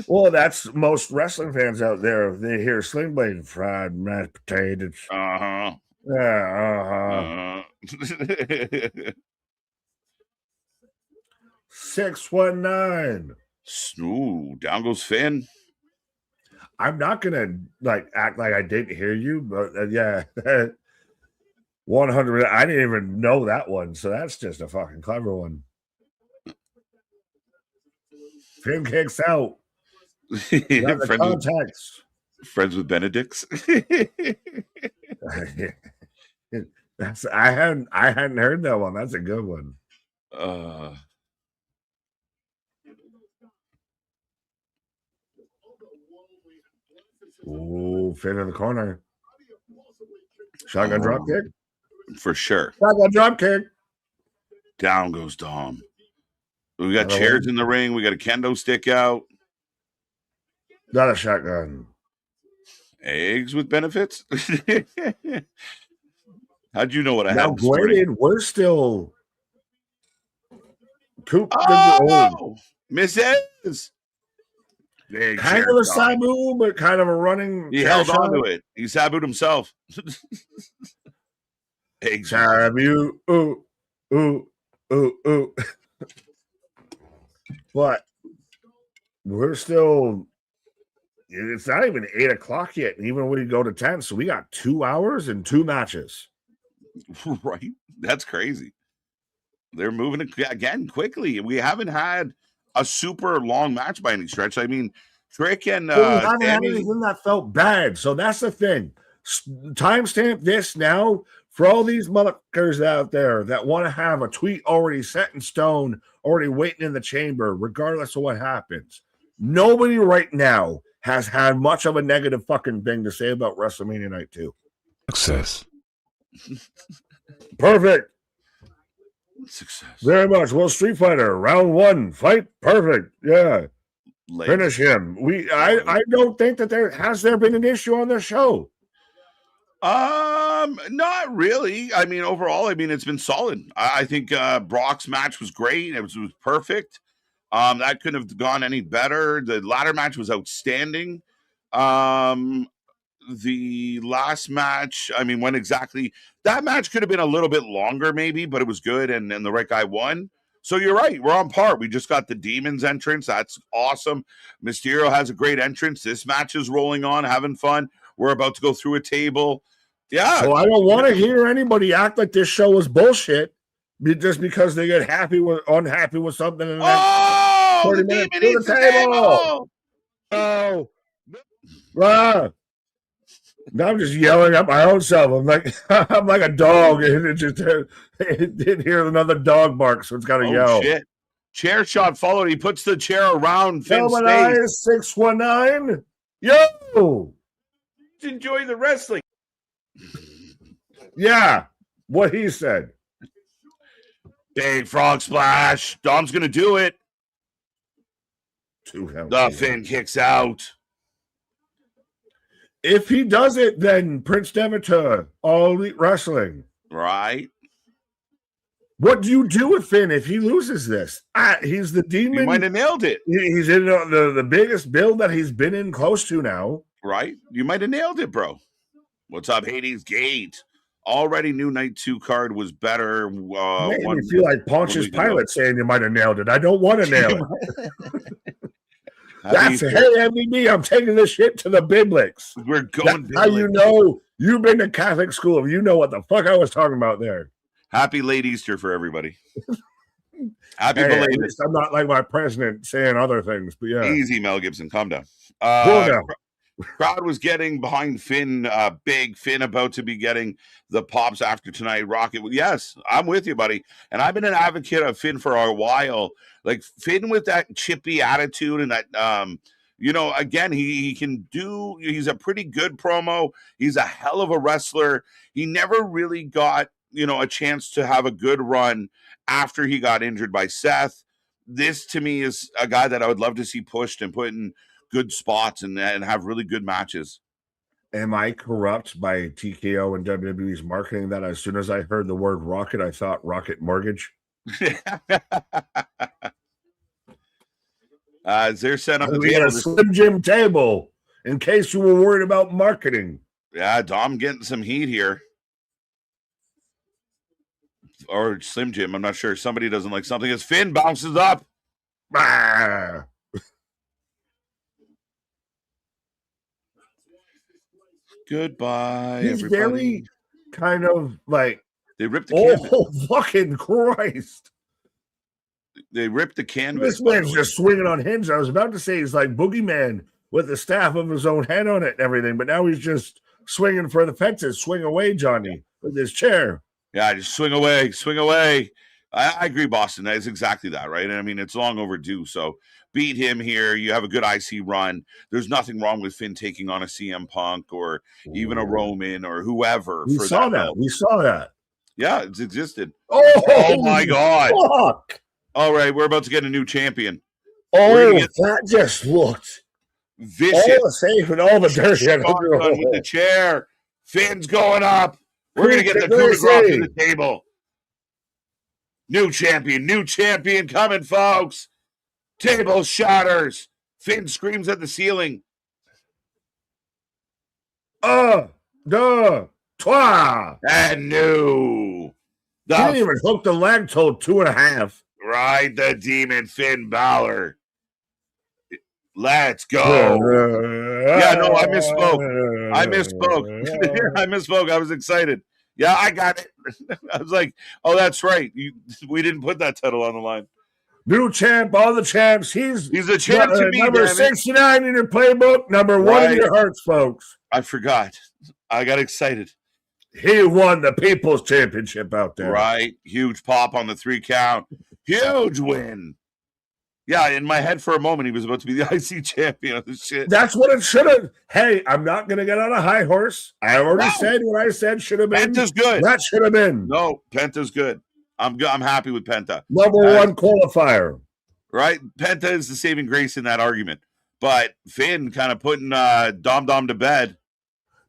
Well, that's most wrestling fans out there. They hear Sling Blade, fried mashed potatoes. Uh-huh. Yeah, 619. Ooh, down goes Finn. I'm not gonna act like I didn't hear you, but yeah, 100. I didn't even know that one, so that's just a fucking clever one. Finn kicks out. Friends with Benedict's. I hadn't heard that one. That's a good one. Ooh, Finn in the corner. Shotgun drop kick. For sure. Shotgun drop kick. Down goes Dom. We got chairs in the ring. We got a kendo stick out. Not a shotgun. Eggs with benefits? How'd you know what I now, had? Granted, we're still cooped. Mrs. Kind of a Sabu, but kind of a running. He held on to it. He Sabu'd himself. Sabu, ooh. But we're still. It's not even 8 o'clock yet. Even when we go to 10, so we got 2 hours and 2 matches. Right, that's crazy. They're moving again quickly. We haven't had a super long match by any stretch. I mean, Trick and we haven't had anything that felt bad. So that's the thing. Timestamp this now for all these motherfuckers out there that want to have a tweet already set in stone, already waiting in the chamber, regardless of what happens. Nobody right now has had much of a negative fucking thing to say about WrestleMania Night 2. Success. Perfect. Success. Very much. Well, Street Fighter, round 1, fight. Perfect. Yeah. Finish him. I don't think that there been an issue on the show. Not really. I mean, overall, it's been solid. I think Brock's match was great. It was perfect. That couldn't have gone any better. The ladder match was outstanding. the last match, I mean, when exactly that match could have been a little bit longer, maybe, but it was good, and the right guy won. So you're right, we're on par. We just got the Demons entrance. That's awesome. Mysterio has a great entrance. This match is rolling on, having fun. We're about to go through a table. Yeah. So I don't want to hear anybody act like this show is bullshit just because they get unhappy with something. And oh, the Demon eats the table. Oh, now I'm just yelling at my own self. I'm like a dog, and it just didn't hear another dog bark, so it's got to yell. Shit. Chair shot followed. He puts the chair around Finn's face. 619. Yo, enjoy the wrestling. Yeah, what he said. Big frog splash. Dom's gonna do it. The Finn kicks out. If he does it, then Prince Demeter, All Elite Wrestling. Right. What do you do with Finn if he loses this? He's the Demon. He might have nailed it. He's in the biggest build that he's been in close to now. Right. You might have nailed it, bro. What's up, Hades Gate? Already knew Night 2 card was better. Made me feel like Pontius Pilate saying you might have nailed it. I don't want to nail it. That's hey MVD, I'm taking this shit to the Biblics. We're going. That's how you know you've been to Catholic school. You know what the fuck I was talking about there. Happy late Easter for everybody. Happy belated. I'm not like my president saying other things, but yeah. Easy, Mel Gibson. Calm down. Crowd was getting behind Finn. Big Finn about to be getting the pops after tonight. Rocket. Yes, I'm with you, buddy. And I've been an advocate of Finn for a while. Like Finn with that chippy attitude and that, again, he can do. He's a pretty good promo. He's a hell of a wrestler. He never really got, a chance to have a good run after he got injured by Seth. This to me is a guy that I would love to see pushed and put in good spots and have really good matches. Am I corrupt by TKO and WWE's marketing that as soon as I heard the word Rocket, I thought Rocket Mortgage? They're set up we had a Slim Jim table in case you were worried about marketing. Yeah, Dom getting some heat here. Or Slim Jim, I'm not sure. Somebody doesn't like something as Finn bounces up. Goodbye, He's everybody. Very kind of like they ripped the canvas. Oh, fucking Christ. They ripped the canvas. This man's just swinging on hinges. I was about to say he's like Boogeyman with the staff of his own head on it and everything, but now he's just swinging for the fences. Swing away, Johnny, with his chair. Yeah, just swing away, swing away. I agree, Boston. That is exactly that, right? And I mean, it's long overdue. So beat him here. You have a good IC run. There's nothing wrong with Finn taking on a CM Punk or even a Roman or whoever. We saw that. We saw that. Yeah, it's existed. Oh my God. Fuck. All right, we're about to get a new champion. That just looked vicious. All the safe and all the dirt. With the chair. Finn's going up. We're going to get the coup de grace to the table. New champion coming, folks. Table shatters. Finn screams at the ceiling. Toi. And new. He didn't even hook the leg till 2.5. Right, the Demon Finn Balor. Let's go. Yeah, no, I misspoke. I misspoke. I was excited. Yeah, I got it. I was like, oh, that's right. We didn't put that title on the line. New champ, all the champs. He's a champ to me. Number 69 in your playbook, number 1 in your hearts, folks. I forgot. I got excited. He won the People's Championship out there. Right. Huge pop on the 3 count. Huge win. Yeah, in my head for a moment, he was about to be the IC champion of this shit. That's what it should have. Hey, I'm not going to get on a high horse. I already said what I said should have been. Penta's good. That should have been. No, Penta's good. I'm happy with Penta. Number 1 qualifier. Right? Penta is the saving grace in that argument. But Finn kind of putting Dom to bed.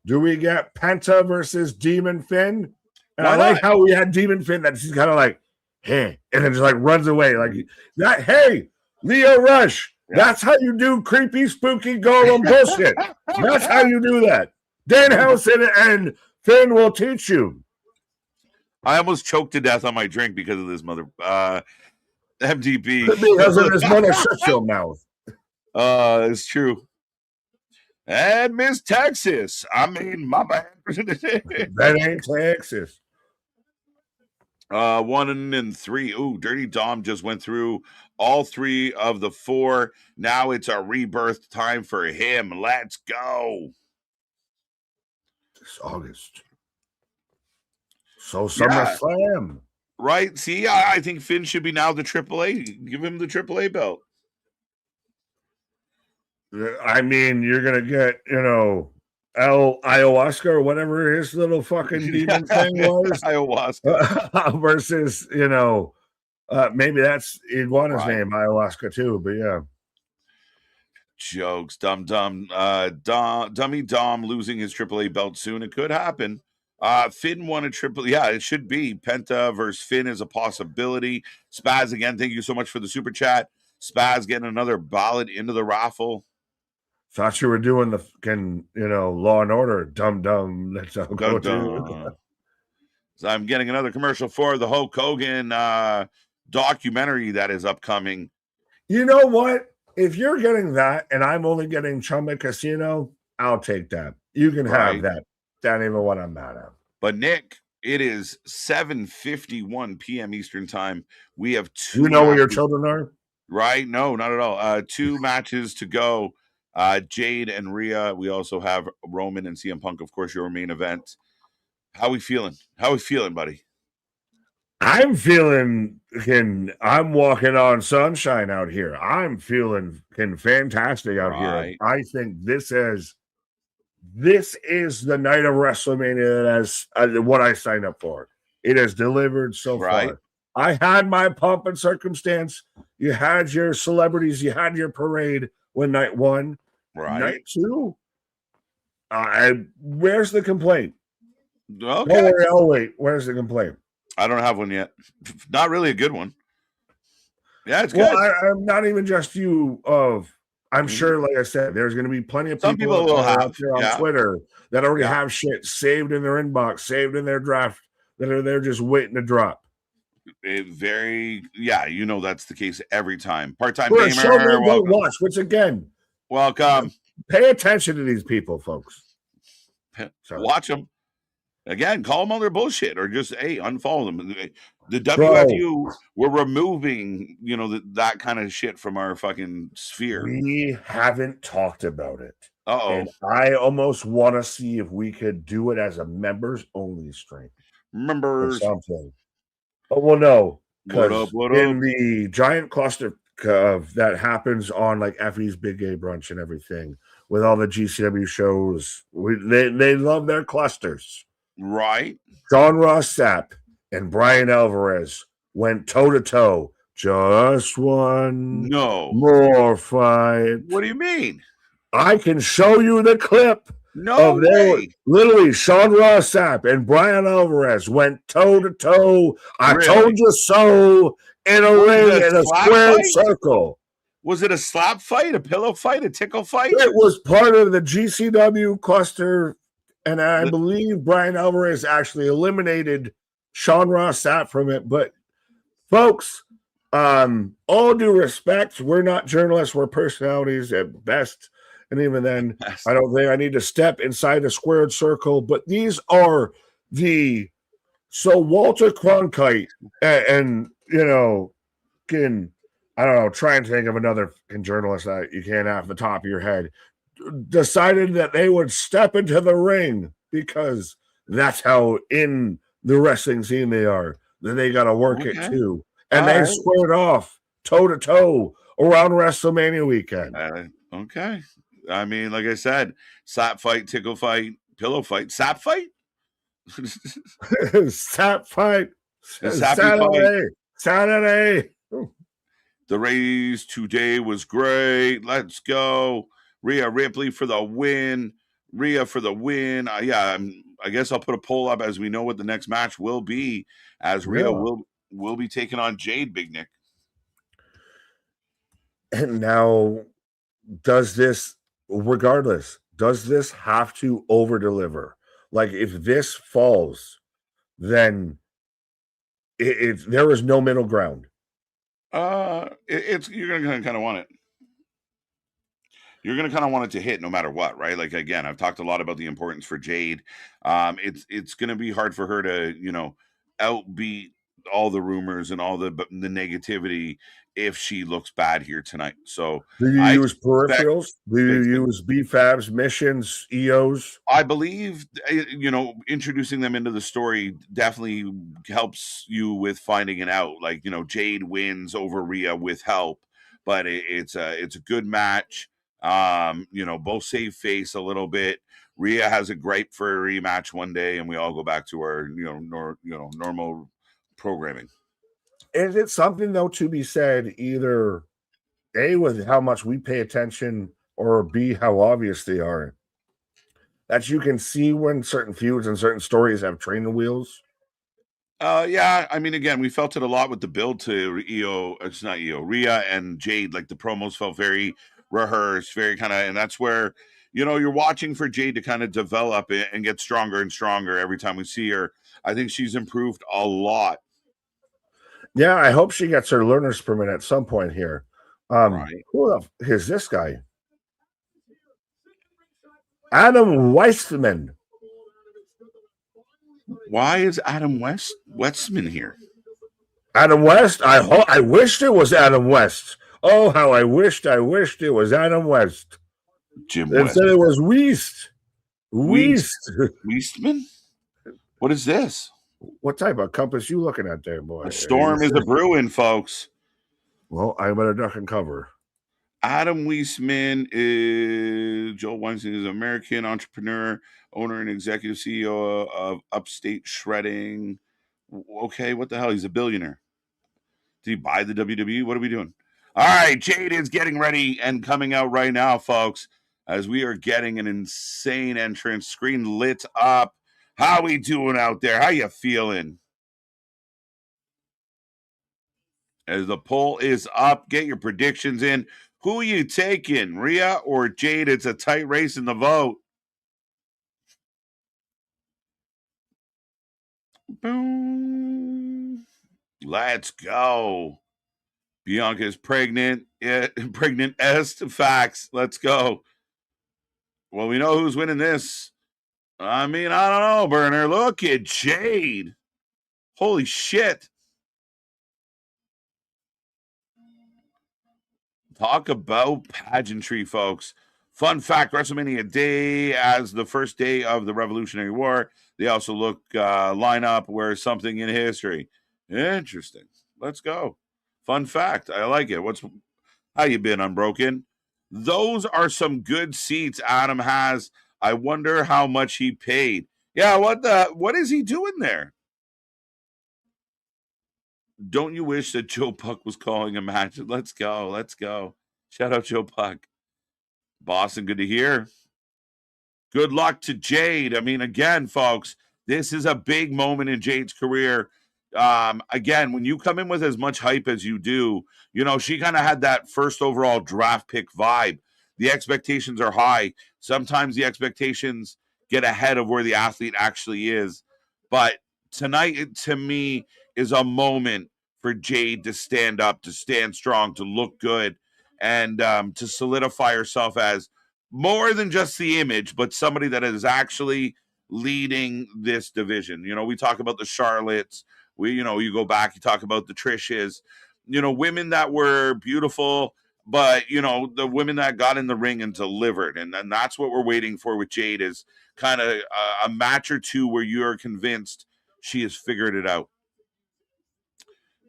Do we get Penta versus Demon Finn? And I like how we had Demon Finn that she's kind of like, hey, and then just like runs away. Like that, hey, Leo Rush. Yeah. That's how you do creepy, spooky, golem bullshit. That's how you do that. Danhausen and Finn will teach you. I almost choked to death on my drink because of this mother MDB. Because of his mother, shut your mouth. It's true. And Miss Texas. I mean, my bad. That ain't Texas. 1 and 3. Ooh, Dirty Dom just went through all 3 of the 4. Now it's a rebirth time for him. Let's go. It's August. So SummerSlam. Right? See, I think Finn should be now the AAA. Give him the AAA belt. I mean, you're going to get, ayahuasca or whatever his little fucking demon thing was. Ayahuasca. Versus, maybe that's Iguana's name, ayahuasca too, but yeah. Jokes. Dummy Dom losing his AAA belt soon. It could happen. Finn won a triple. Yeah, it should be. Penta versus Finn is a possibility. Spaz, again, thank you so much for the super chat. Spaz getting another ballot into the raffle. Thought you were doing the fucking, Law and Order. Dumb. That's how go to. So I'm getting another commercial for the Hulk Hogan documentary that is upcoming. You know what? If you're getting that and I'm only getting Chumba Casino, I'll take that. You can have that. That ain't even what I'm mad at. But Nick, it is 7:51 p.m. Eastern time. We have 2. You know where your children are? Right? No, not at all. 2 matches to go. Jade and Rhea. We also have Roman and CM Punk, of course, your main event. How we feeling? Buddy? I'm feeling I'm walking on sunshine out here. I'm feeling fantastic out here. I think this is the night of WrestleMania that has what I signed up for. It has delivered so far. I had my pomp and circumstance. You had your celebrities. You had your parade when night 1. Night 2. Where's the complaint? Okay. Don't worry, I'll wait. Where's the complaint? I don't have one yet. Not really a good one. Yeah, it's good. Well, I'm not even just you. I'm sure, like I said, there's going to be plenty of people will have here on Twitter that already have shit saved in their inbox, saved in their draft, that are there just waiting to drop. That's the case every time. Part-time gamer, show they don't watch, which again, welcome. Pay attention to these people, folks. Watch them. Again, call them on their bullshit or just, unfollow them. The WFU, we're removing, that kind of shit from our fucking sphere. We haven't talked about it. Uh-oh. And I almost want to see if we could do it as a members-only stream. Members. Or something. Oh, well, no. What up? In the giant cluster that happens on, like, Effie's Big Gay Brunch and everything, with all the GCW shows, they love their clusters. Right. Sean Ross Sapp and Brian Alvarez went toe-to-toe. Just one more fight. What do you mean? I can show you the clip. No way. Literally, Sean Ross Sapp and Brian Alvarez went toe-to-toe. I told you so in a ring in a square circle. Was it a slap fight, a pillow fight, a tickle fight? It was part of the GCW cluster. And I believe Brian Alvarez actually eliminated Sean Ross Sapp from it. But, folks, all due respect, we're not journalists. We're personalities at best. And even then, I don't think I need to step inside a squared circle. But these are so Walter Cronkite and try and think of another journalist that you can't have the top of your head. Decided that they would step into the ring because that's how in the wrestling scene they are. That they got to work it too. And they squared off toe-to-toe around WrestleMania weekend. Okay. I mean, like I said, slap fight, tickle fight, pillow fight, sap fight? Sap fight. Saturday. The race today was great. Let's go. Rhea Ripley for the win. I guess I'll put a poll up as we know what the next match will be, as Rhea will be taking on Jade, Big Nick. And now, does this, regardless, Does this have to over deliver? Like, if this falls, then there is no middle ground. You're gonna kind of want it. You're gonna kind of want it to hit no matter what, right? Like, again, I've talked a lot about the importance for Jade. It's gonna be hard for her to outbeat all the rumors and all the negativity if she looks bad here tonight. So do you I use expect peripherals? Do you use BFABs, missions, EOs? I believe, introducing them into the story definitely helps you with finding it out. Like, Jade wins over Rhea with help, but it's a good match. Both save face a little bit. Rhea has a gripe for a rematch one day, and we all go back to our normal programming. Is it something, though, to be said, either A, with how much we pay attention, or B, how obvious they are, that you can see when certain feuds and certain stories have training wheels? Yeah, I mean, again, we felt it a lot with the build to it's not Rhea and Jade. Like, the promos felt very rehearsed, very kind of, and that's where, you're watching for Jade to kind of develop and get stronger and stronger every time we see her. I think she's improved a lot. Yeah, I hope she gets her learner's permit at some point here. Right. Who is this guy? Adam Weissman. Why is Adam Westman here? Adam West? I wished it was Adam West. Oh, how I wished it was Adam West. Jim West. Instead it was Weist. Weistman? What is this? What type of compass you looking at there, boy? A storm is a brewing, folks. Well, I better duck and cover. Adam Weissman is Joel Weinstein is an American entrepreneur, owner, and executive CEO of Upstate Shredding. Okay, what the hell? He's a billionaire. Did he buy the WWE? What are we doing? All right, Jade is getting ready and coming out right now, folks, as we are getting an insane entrance, screen lit up. How we doing out there? How you feeling? As the poll is up, get your predictions in. Who are you taking, Rhea or Jade? It's a tight race in the vote. Boom. Let's go. Bianca's pregnant. Pregnant est. Facts. Let's go. Well, we know who's winning this. I mean, I don't know, Burner. Look at Jade. Holy shit. Talk about pageantry, folks. Fun fact, WrestleMania Day as the first day of the Revolutionary War. They also line up where something in history. Interesting. Let's go. Fun fact. I like it. How you been, Unbroken? Those are some good seats Adam has. I wonder how much he paid. Yeah, what is he doing there? Don't you wish that Joe Puck was calling a match? Let's go. Let's go. Shout out Joe Puck. Boston, good to hear. Good luck to Jade. I mean, again, folks, this is a big moment in Jade's career. Again, when you come in with as much hype as you do, she kind of had that first overall draft pick vibe. The expectations are high. Sometimes the expectations get ahead of where the athlete actually is. But tonight, to me, is a moment for Jade to stand up, to stand strong, to look good, and to solidify herself as more than just the image, but somebody that is actually leading this division. We talk about the Charlottes. You go back, you talk about the Trishes, women that were beautiful, but, the women that got in the ring and delivered. And that's what we're waiting for with Jade, is kind of a match or two where you're convinced she has figured it out.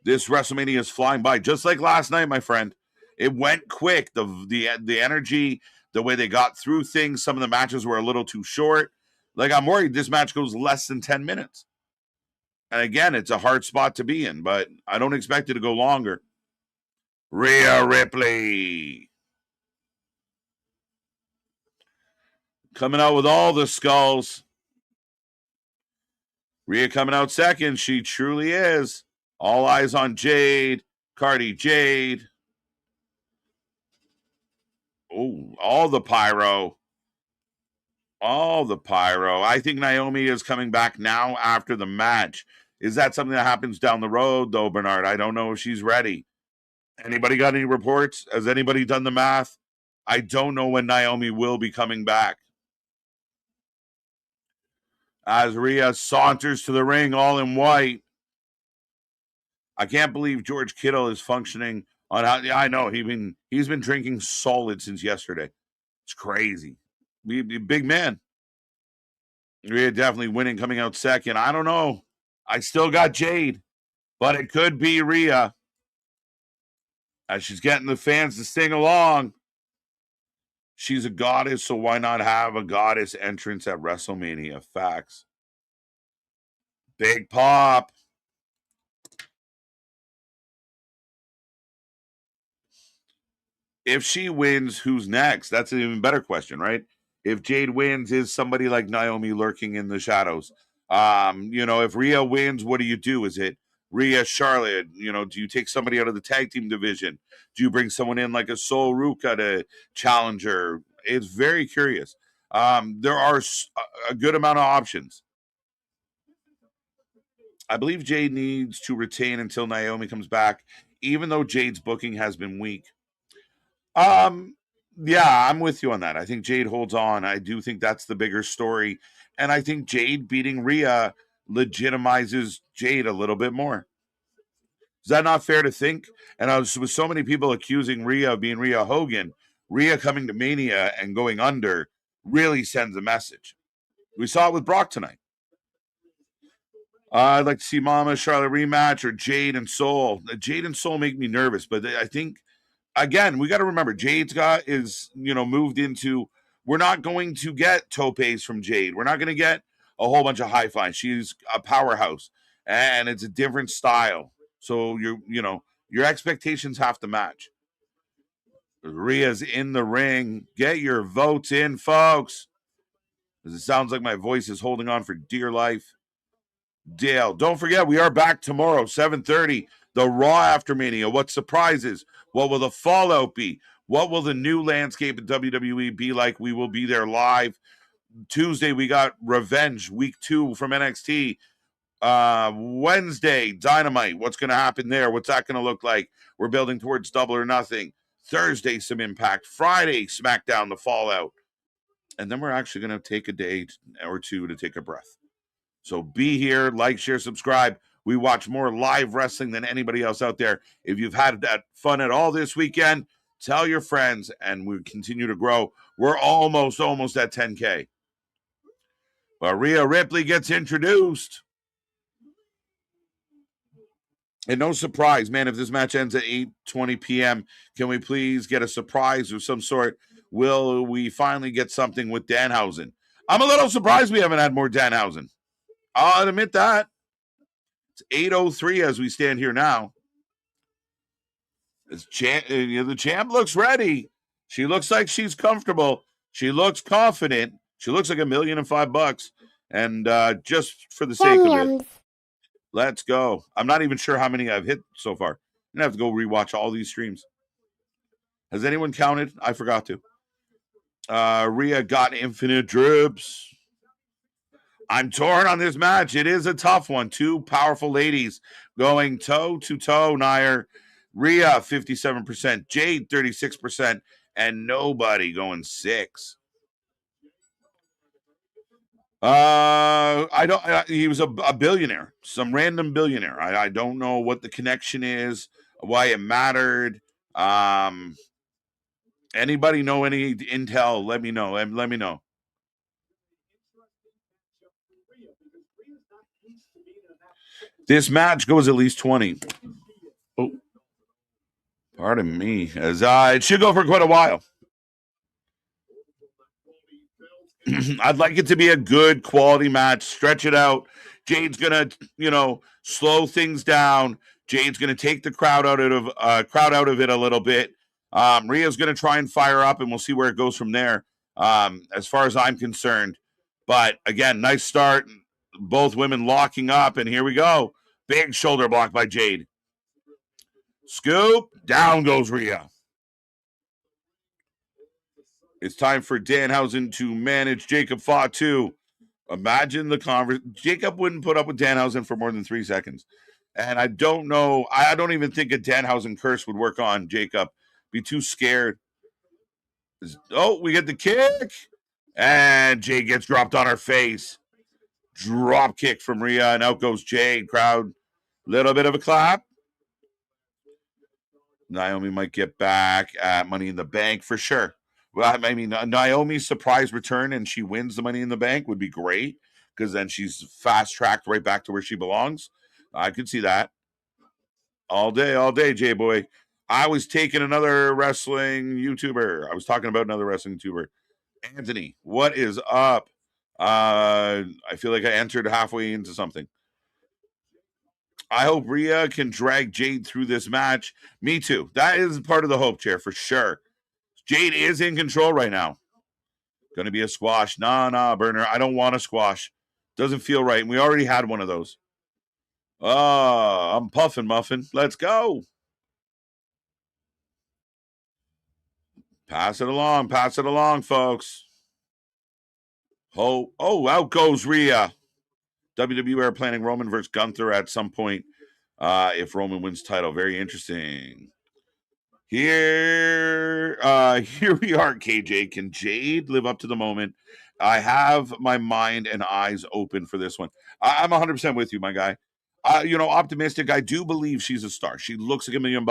This WrestleMania is flying by, just like last night, my friend. It went quick. The energy, the way they got through things. Some of the matches were a little too short. Like, I'm worried this match goes less than 10 minutes. And again, it's a hard spot to be in, but I don't expect it to go longer. Rhea Ripley coming out with all the skulls. Rhea coming out second. She truly is. All eyes on Jade. Cardi Jade. Oh, all the pyro. All the pyro. I think Naomi is coming back now after the match. Is that something that happens down the road, though, Bernard? I don't know if she's ready. Anybody got any reports? Has anybody done the math? I don't know when Naomi will be coming back. As Rhea saunters to the ring all in white. I can't believe George Kittle is functioning on how. Yeah, I know he's been drinking solid since yesterday. It's crazy. Big man. Rhea definitely winning, coming out second. I don't know. I still got Jade, but it could be Rhea as she's getting the fans to sing along. She's a goddess, so why not have a goddess entrance at WrestleMania? Facts. Big pop. If she wins, who's next? That's an even better question, right? If Jade wins, is somebody like Naomi lurking in the shadows? If Rhea wins, what do you do? Is it Rhea, Charlotte? Do you take somebody out of the tag team division? Do you bring someone in like a Sol Ruka to challenge her? It's very curious. There are a good amount of options. I believe Jade needs to retain until Naomi comes back, even though Jade's booking has been weak. Yeah, I'm with you on that. I think Jade holds on. I do think that's the bigger story. And I think Jade beating Rhea legitimizes Jade a little bit more. Is that not fair to think? And with so many people accusing Rhea of being Rhea Hogan, Rhea coming to Mania and going under really sends a message. We saw it with Brock tonight. I'd like to see Mama Charlotte rematch or Jade and Soul. Jade and Soul make me nervous, but I think again, we got to remember Jade's moved into. We're not going to get topes from Jade. We're not going to get a whole bunch of high flying. She's a powerhouse, and it's a different style. So your expectations have to match. Rhea's in the ring. Get your votes in, folks. Because it sounds like my voice is holding on for dear life. Dale, don't forget, we are back tomorrow, 7:30. The Raw after Mania. What surprises? What will the fallout be? What will the new landscape of WWE be like? We will be there live. Tuesday, we got Revenge, week 2 from NXT. Wednesday, Dynamite. What's going to happen there? What's that going to look like? We're building towards Double or Nothing. Thursday, some Impact. Friday, SmackDown, the fallout. And then we're actually going to take a day or two to take a breath. So be here, like, share, subscribe. We watch more live wrestling than anybody else out there. If you've had that fun at all this weekend, tell your friends, and we continue to grow. We're almost at 10K. But Rhea Ripley gets introduced. And no surprise, man, if this match ends at 8:20 p.m., can we please get a surprise of some sort? Will we finally get something with Danhausen? I'm a little surprised we haven't had more Danhausen. I'll admit that. It's 8:03 as we stand here now. The champ looks ready. She looks like she's comfortable. She looks confident. She looks like $1,005,000. And just for the sake of it, let's go. I'm not even sure how many I've hit so far. I'm going to have to go rewatch all these streams. Has anyone counted? I forgot to. Rhea got infinite drips. I'm torn on this match. It is a tough one. Two powerful ladies going toe-to-toe, Nair. Rhea, 57%. Jade, 36%. And nobody going 6. He was a billionaire. Some random billionaire. I don't know what the connection is, why it mattered. Anybody know any intel? Let me know. Let me know. This match goes at least 20. Oh, pardon me. As it should go for quite a while. I'd like it to be a good quality match. Stretch it out. Jade's gonna, slow things down. Jade's gonna take the crowd out of it a little bit. Rhea's gonna try and fire up, and we'll see where it goes from there. As far as I'm concerned, but again, nice start. Both women locking up, and here we go. Big shoulder block by Jade. Scoop. Down goes Rhea. It's time for Danhausen to manage Jacob Fatu. Imagine the conversation. Jacob wouldn't put up with Danhausen for more than 3 seconds. And I don't know. I don't even think a Danhausen curse would work on Jacob. Be too scared. Oh, we get the kick. And Jade gets dropped on her face. Drop kick from Rhea. And out goes Jade. Crowd, little bit of a clap. Naomi might get back at Money in the Bank for sure. Well, I mean, Naomi's surprise return and she wins the Money in the Bank would be great because then she's fast-tracked right back to where she belongs. I could see that. All day, J-Boy. I was taking another wrestling YouTuber. I was talking about another wrestling YouTuber. Anthony, what is up? I feel like I entered halfway into something. I hope Rhea can drag Jade through this match. Me too. That is part of the hope chair for sure. Jade is in control right now. Going to be a squash. Nah, Burner. I don't want a squash. Doesn't feel right. We already had one of those. I'm puffing, Muffin. Let's go. Pass it along, folks. Oh, out goes Rhea. WWE are planning Roman versus Gunther at some point if Roman wins title. Very interesting. Here we are, KJ. Can Jade live up to the moment? I have my mind and eyes open for this one. I'm 100% with you, my guy. Optimistic. I do believe she's a star. She looks like $1 million.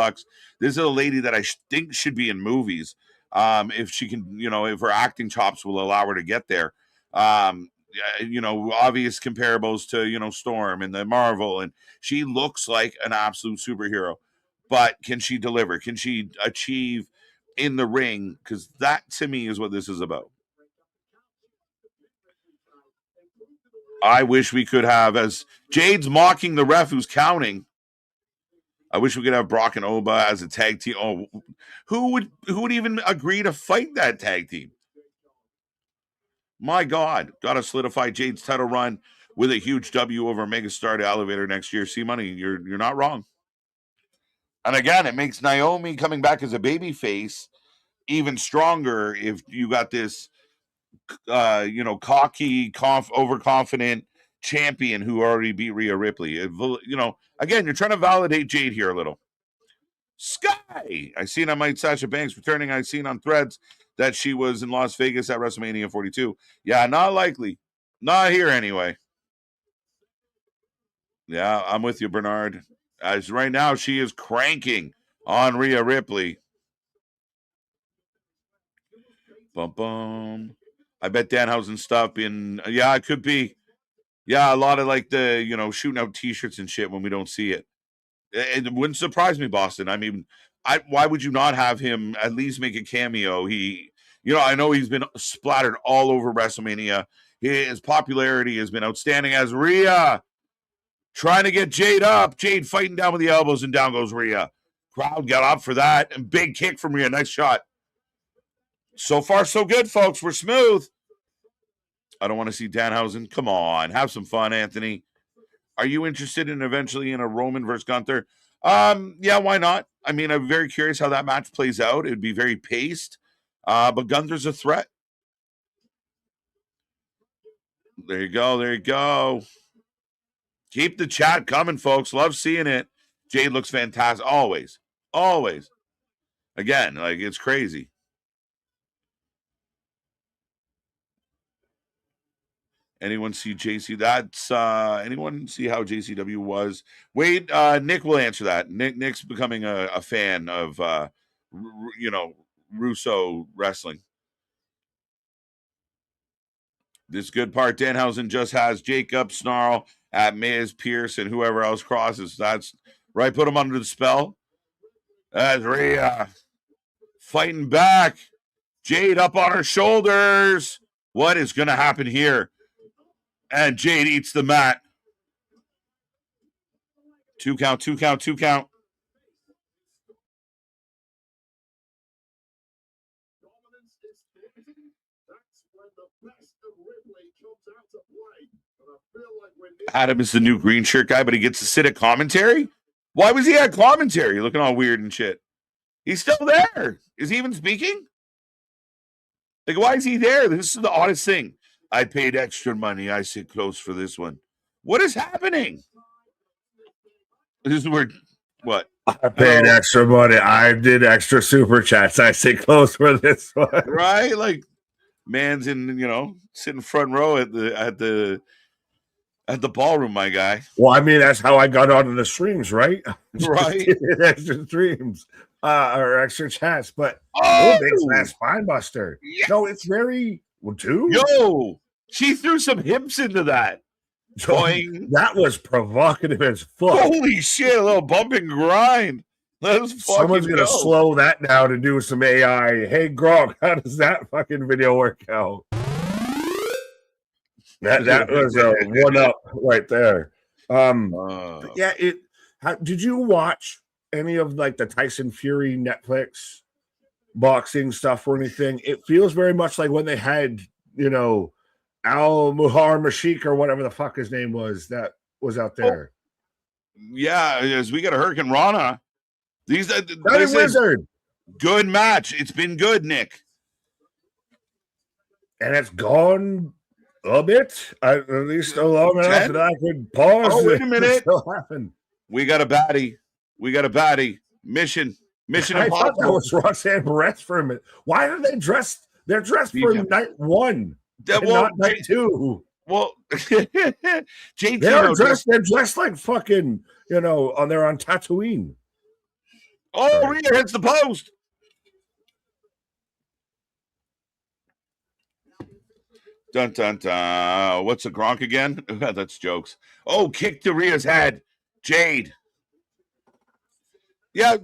This is a lady that I think should be in movies. If she can, if her acting chops will allow her to get there. Obvious comparables to, Storm and the Marvel, and she looks like an absolute superhero. But can she deliver? Can she achieve in the ring? Because that, to me, is what this is about. I wish we could have, as Jade's mocking the ref who's counting, I wish we could have Brock and Oba as a tag team. Oh, who would even agree to fight that tag team? My God, got to solidify Jade's title run with a huge W over Megastar to Elevator next year. See, Money, you're not wrong. And again, it makes Naomi coming back as a baby face even stronger if you got this, cocky, overconfident champion who already beat Rhea Ripley. Again, you're trying to validate Jade here a little. Sky, I seen on Mike Sasha Banks returning. I seen on Threads that she was in Las Vegas at WrestleMania 42. Yeah, not likely. Not here anyway. Yeah, I'm with you, Bernard. As right now, she is cranking on Rhea Ripley. Bum. I bet Danhausen stuff it could be. Yeah, a lot of like the, shooting out t-shirts and shit when we don't see it. It wouldn't surprise me, Boston. I mean, why would you not have him at least make a cameo? I know he's been splattered all over WrestleMania. His popularity has been outstanding as Rhea trying to get Jade up. Jade fighting down with the elbows, and down goes Rhea. Crowd got up for that. And big kick from Rhea. Nice shot. So far, so good, folks. We're smooth. I don't want to see Danhausen. Come on. Have some fun, Anthony. Are you interested in eventually in a Roman versus Gunther? Yeah, why not? I mean, I'm very curious how that match plays out. It would be very paced. But Gunther's a threat. There you go. Keep the chat coming, folks. Love seeing it. Jade looks fantastic. Always. Again, like, it's crazy. Anyone see JC? Anyone see how JCW was? Wait, Nick will answer that. Nick's becoming a fan of Russo wrestling. This good part, Danhausen just has Jacob snarl at Miz, Pierce, and whoever else crosses. That's right. Put him under the spell. That's Rhea fighting back. Jade up on her shoulders. What is going to happen here? And Jade eats the mat. 2 count. Adam is the new green shirt guy, but he gets to sit at commentary? Why was he at commentary? Looking all weird and shit. He's still there. Is he even speaking? Like, why is he there? This is the oddest thing. I paid extra money. I sit close for this one. What is happening? This is where what? I paid extra money. I did extra super chats. I sit close for this one. Right? Like, man's in, sitting front row at the ballroom, my guy. Well, I mean, that's how I got onto the streams, right? Right. Extra streams or extra chats. But big fat spine buster. Yes. No, it's very too. Yo, she threw some hips into that. Boing. That was provocative as fuck. Holy shit, a little bump and grind. Someone's gonna slow that down and do some AI. Hey Gronk, how does that fucking video work out? That was a 1-up right there. Yeah, did you watch any of like the Tyson Fury Netflix boxing stuff or anything? It feels very much like when they had, Al Muhar Mashik or whatever the fuck his name was that was out there. Yeah, as we got a Hurricane Rana. This Wizard. Good match. It's been good, Nick. And it's gone a bit, at least long enough that I could pause. Oh, wait a minute. Happen. We got a baddie. Mission I impossible. thought that was Roxanne Perez for a minute. Why are they dressed? They're dressed for night one. Not night two. Well, Jade they're dressed like fucking, they're on Tatooine. Oh, Rhea hits the post. Dun dun dun. What's a Gronk again? That's jokes. Oh, kick to Rhea's head. Jade. Yeah,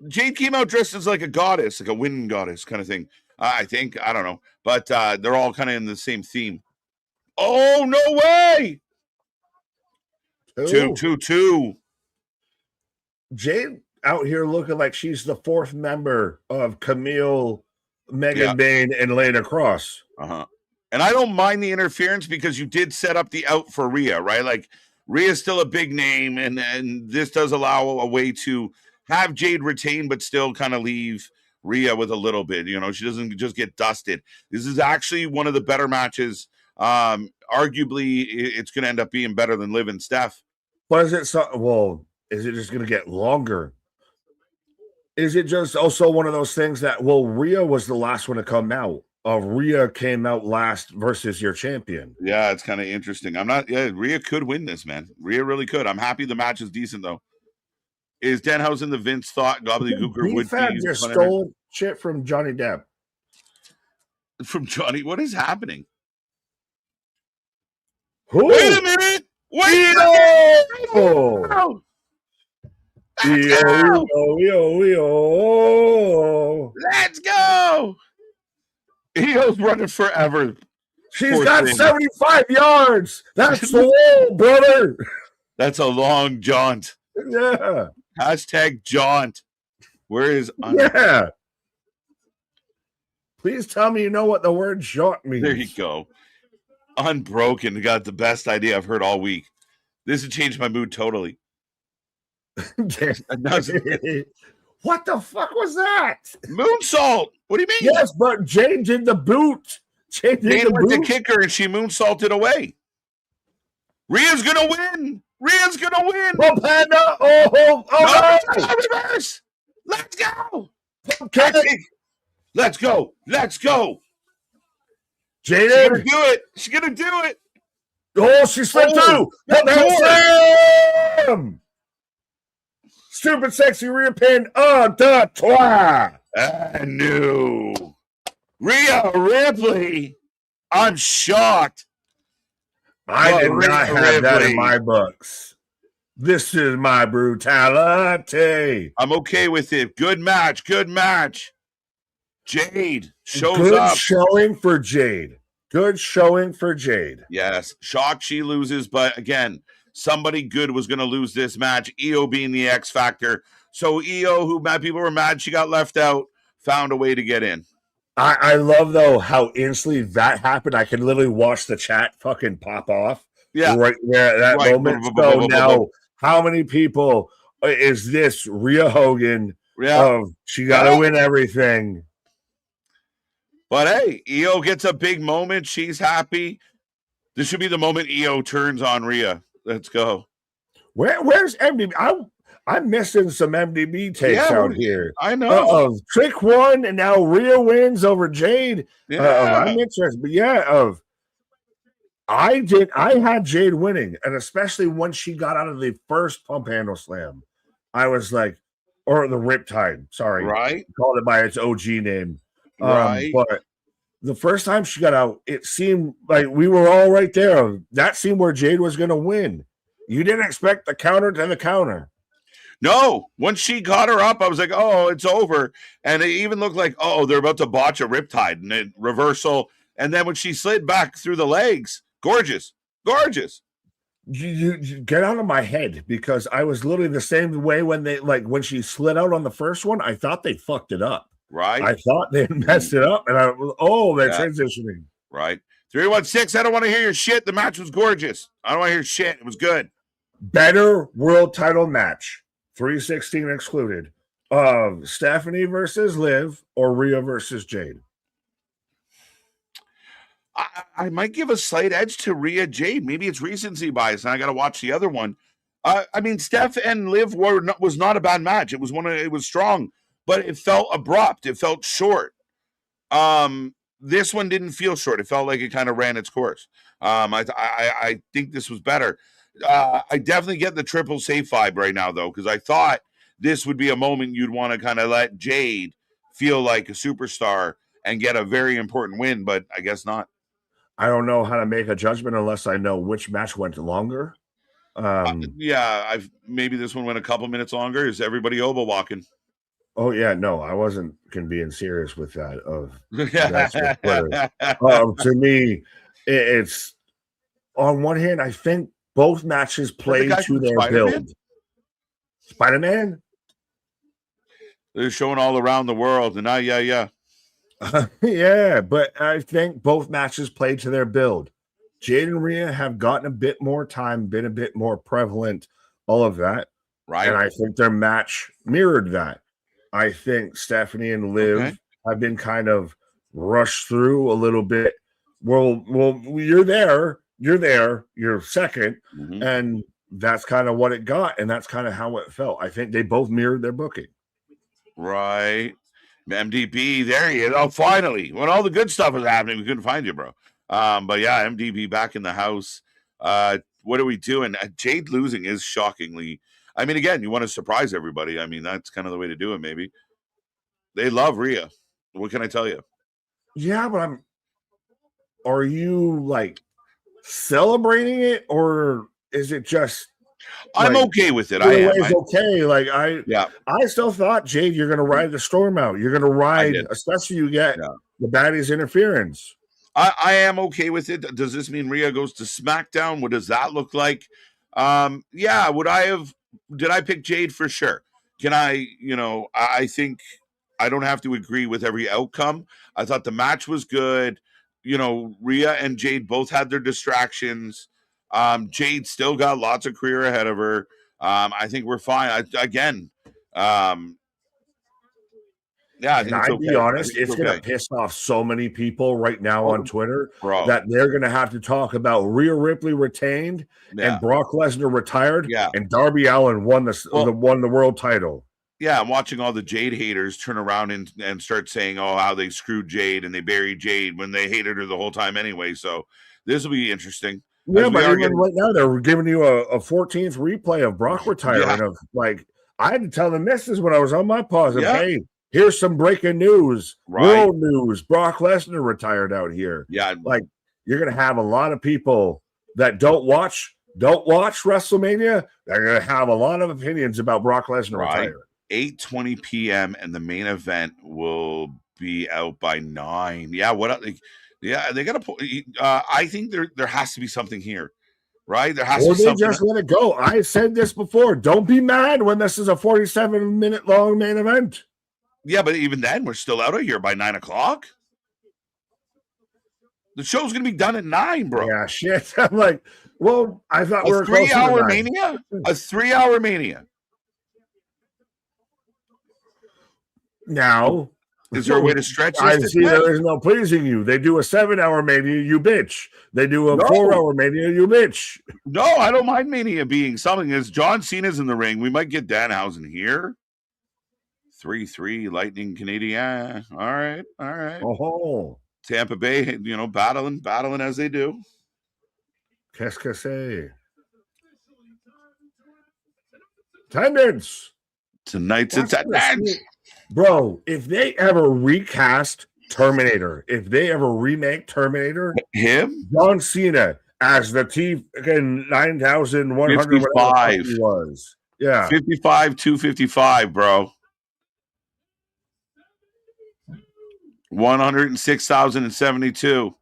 Jade came out dressed as like a goddess, like a wind goddess kind of thing. I think. I don't know. But they're all kind of in the same theme. Oh, no way! 2-2-2. Jade out here looking like she's the fourth member of Camille, Megan Bain, and Lana Cross. Uh-huh. And I don't mind the interference because you did set up the out for Rhea, right? Like, Rhea's still a big name, and this does allow a way to have Jade retain, but still kind of leave Rhea with a little bit. She doesn't just get dusted. This is actually one of the better matches. Arguably, it's going to end up being better than Liv and Steph. But is it just going to get longer? Is it just also one of those things that, Rhea was the last one to come out. Rhea came out last versus your champion. Yeah, it's kind of interesting. Rhea could win this, man. Rhea really could. I'm happy the match is decent, though. Is Denhausen the Vince thought gobbledygooker would be? Just stole shit from Johnny Depp. From Johnny? What is happening? Who? Wait a minute! Wait Let's go! Io's running forever. She's got 75 yards. That's the wall, brother. That's a long jaunt. Yeah. Hashtag jaunt. Where is Yeah. Please tell me you know what the word jaunt means. There you go. Unbroken got the best idea I've heard all week. This has changed my mood totally. What the fuck was that? Moonsault. What do you mean? Yes, but Jade did the boot. Jade went to kick her and she moonsaulted away. Rhea's gonna win. Oh, Panda. No. Reverse. Let's go. Okay. Let's go. Jade. She's gonna do it. Oh, she slipped through. Stupid sexy rear pin. I knew. Rhea Ripley. I'm shocked. I did not have that in my books. This is my brutality. I'm okay with it. Good match. Jade shows up. Good showing for Jade. Yes. Shocked she loses, but again, somebody good was going to lose this match. Io being the X factor. So Io, who people were mad she got left out, found a way to get in. I love, though, how instantly that happened. I can literally watch the chat fucking pop off. Yeah. Right there at that moment. So now, how many people is this Rhea Hogan? Yeah. She got to win everything. But hey, Io gets a big moment. She's happy. This should be the moment Io turns on Rhea. Let's go. Where's MDB? I'm missing some MDB takes out here. I know. Trick won, and now Rhea wins over Jade. Yeah. I'm interested, but I had Jade winning, and especially when she got out of the first pump handle slam, I was like, or the Riptide. Sorry, right? Called it by its OG name. Right. But the first time she got out, it seemed like we were all right there. That seemed where Jade was going to win. You didn't expect the counter to the counter. No, once she got her up, I was like, oh, it's over. And it even looked like, oh, they're about to botch a Riptide and a reversal. And then when she slid back through the legs, gorgeous. You get out of my head, because I was literally the same way when she slid out on the first one. I thought they fucked it up. Right. I thought they messed it up, and they're transitioning. Right. 316. I don't want to hear your shit. The match was gorgeous. I don't want to hear shit. It was good. Better world title match. 316 excluded. Stephanie versus Liv or Rhea versus Jade. I might give a slight edge to Rhea Jade. Maybe it's recency bias, and I got to watch the other one. I mean, Steph and Liv was not a bad match. It was strong, but it felt abrupt. It felt short. This one didn't feel short. It felt like it kind of ran its course. I think this was better. I definitely get the triple safe vibe right now, though, because I thought this would be a moment you'd want to kind of let Jade feel like a superstar and get a very important win, but I guess not. I don't know how to make a judgment unless I know which match went longer. Maybe this one went a couple minutes longer. Is everybody Oba walking? Oh yeah, no, I wasn't being serious with that. To me, it's on one hand, I think both matches played to their build. Spider-Man? They're showing all around the world, and yeah. Yeah, but I think both matches played to their build. Jade and Rhea have gotten a bit more time, been a bit more prevalent, all of that. Right. And I think their match mirrored that. I think Stephanie and Liv have been kind of rushed through a little bit. Well, you're there, you're second, and that's kind of what it got, and that's kind of how it felt. I think they both mirrored their booking. Right. MDB, there you go. Finally, when all the good stuff was happening, we couldn't find you, bro. But yeah, MDB back in the house. What are we doing? Jade losing is shockingly. I mean, again, you want to surprise everybody. I mean, that's kind of the way to do it, maybe. They love Rhea. What can I tell you? Yeah, but are you like celebrating it, or is it just I'm okay with it. I am. Okay. Like I still thought, Jade, you're gonna ride the storm out. You're gonna ride, especially you get the baddies interference. I am okay with it. Does this mean Rhea goes to SmackDown? What does that look like? Did I pick Jade for sure? Can I, I think I don't have to agree with every outcome. I thought the match was good. Rhea and Jade both had their distractions. Jade still got lots of career ahead of her. I think we're fine. I think it's okay. Be honest, it's going to piss off so many people right now on Twitter that they're going to have to talk about Rhea Ripley retained and Brock Lesnar retired and Darby Allin won the world title. Yeah, I'm watching all the Jade haters turn around and start saying, how they screwed Jade and they buried Jade when they hated her the whole time anyway. So this will be interesting. Yeah, but even right now, they're giving you a 14th replay of Brock retiring. Of like, I had to tell the missus when I was on my pause, hey, here's some breaking news, world news. Brock Lesnar retired out here. Yeah, like you're gonna have a lot of people that don't watch WrestleMania. They're gonna have a lot of opinions about Brock Lesnar retiring. 8:20 p.m. and the main event will be out by 9. Yeah, they gotta put. I think there has to be something here, right? There has to be something. Just let it go. I said this before. Don't be mad when this is a 47-minute long main event. Yeah, but even then, we're still out of here by 9 o'clock. The show's gonna be done at 9, bro. Yeah, shit. I'm like, well, I thought we were 3-hour Mania. A 3-hour Mania. Now, Is there a way to stretch this? I see there is no pleasing you. They do a 7-hour Mania, you bitch. They do a 4-hour Mania, you bitch. No, I don't mind Mania being something. As John Cena's in the ring, we might get Danhausen here. 3-3 Lightning Canadian. All right. Oh, Tampa Bay, battling as they do. Qu'est-ce que c'est? Attendance. Tonight's attendance. Bro, if they ever recast Terminator, if they ever remake Terminator, him, John Cena as the T9100 55 was. Yeah. 55, 255, bro. 106,072.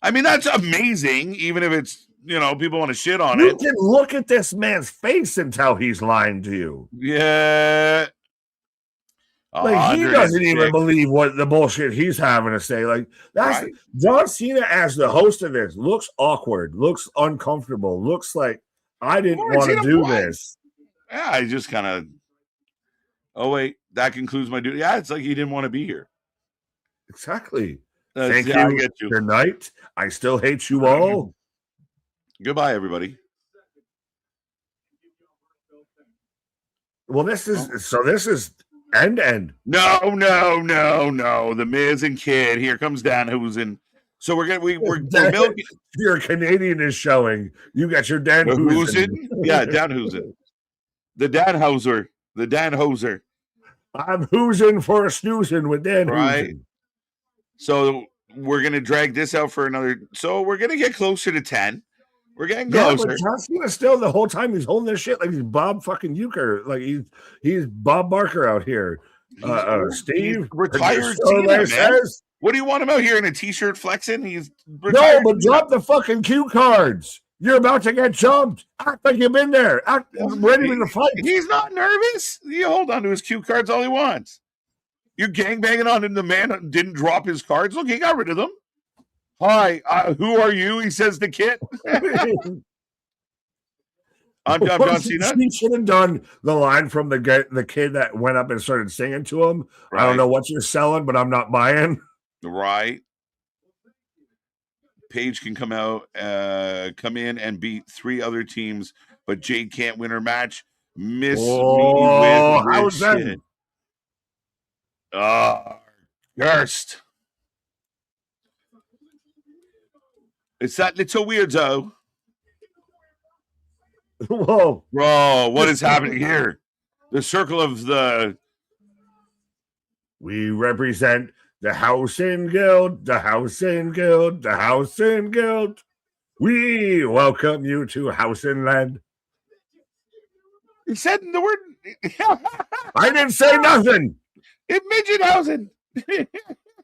I mean, that's amazing, even if it's, people want to shit on it. You can look at this man's face and tell he's lying to you. Yeah. Like, he doesn't even believe what the bullshit he's having to say. Like, that's right. John Cena as the host of this looks awkward, looks uncomfortable, looks like I didn't want to do this. Yeah, I just kind of, oh, wait, that concludes my duty. Yeah, it's like he didn't want to be here. Exactly. Thank you. Good night. I still hate you all. Goodbye, everybody. Well, this is end. No. The Miz and Kid. Here comes Danhausen. So we're milking. Your Canadian is showing. You got your Danhausen. Yeah, Danhausen. The Danhauser. I'm hoosing for a snoozing with Danhausen. Right. So we're gonna drag this out for another. So we're gonna get closer to 10. We're getting closer. But John Cena still the whole time he's holding this shit like he's Bob fucking Euchre, like he's Bob Barker out here. Steve retired Cena, man. What do you want him out here in a t-shirt flexing? He's no, but drop the fucking cue cards. You're about to get jumped. Act like you've been there. Act ready to fight. He's not nervous. You hold on to his cue cards all he wants. You're gangbanging on him. The man didn't drop his cards. Look, he got rid of them. Hi, who are you? He says to Kit. I'm John Cena. He should have done the line from the kid that went up and started singing to him. Right. I don't know what you're selling, but I'm not buying. Right. Paige can come in and beat 3 other teams, but Jade can't win her match. Miss me with how's that? Cursed. It's that little weirdo. Whoa. Bro, what is happening here? The circle of the... We represent the Housing Guild, the Housing Guild, the Housing Guild. We welcome you to Housing Land. You said the word... I didn't say nothing. It midget housing.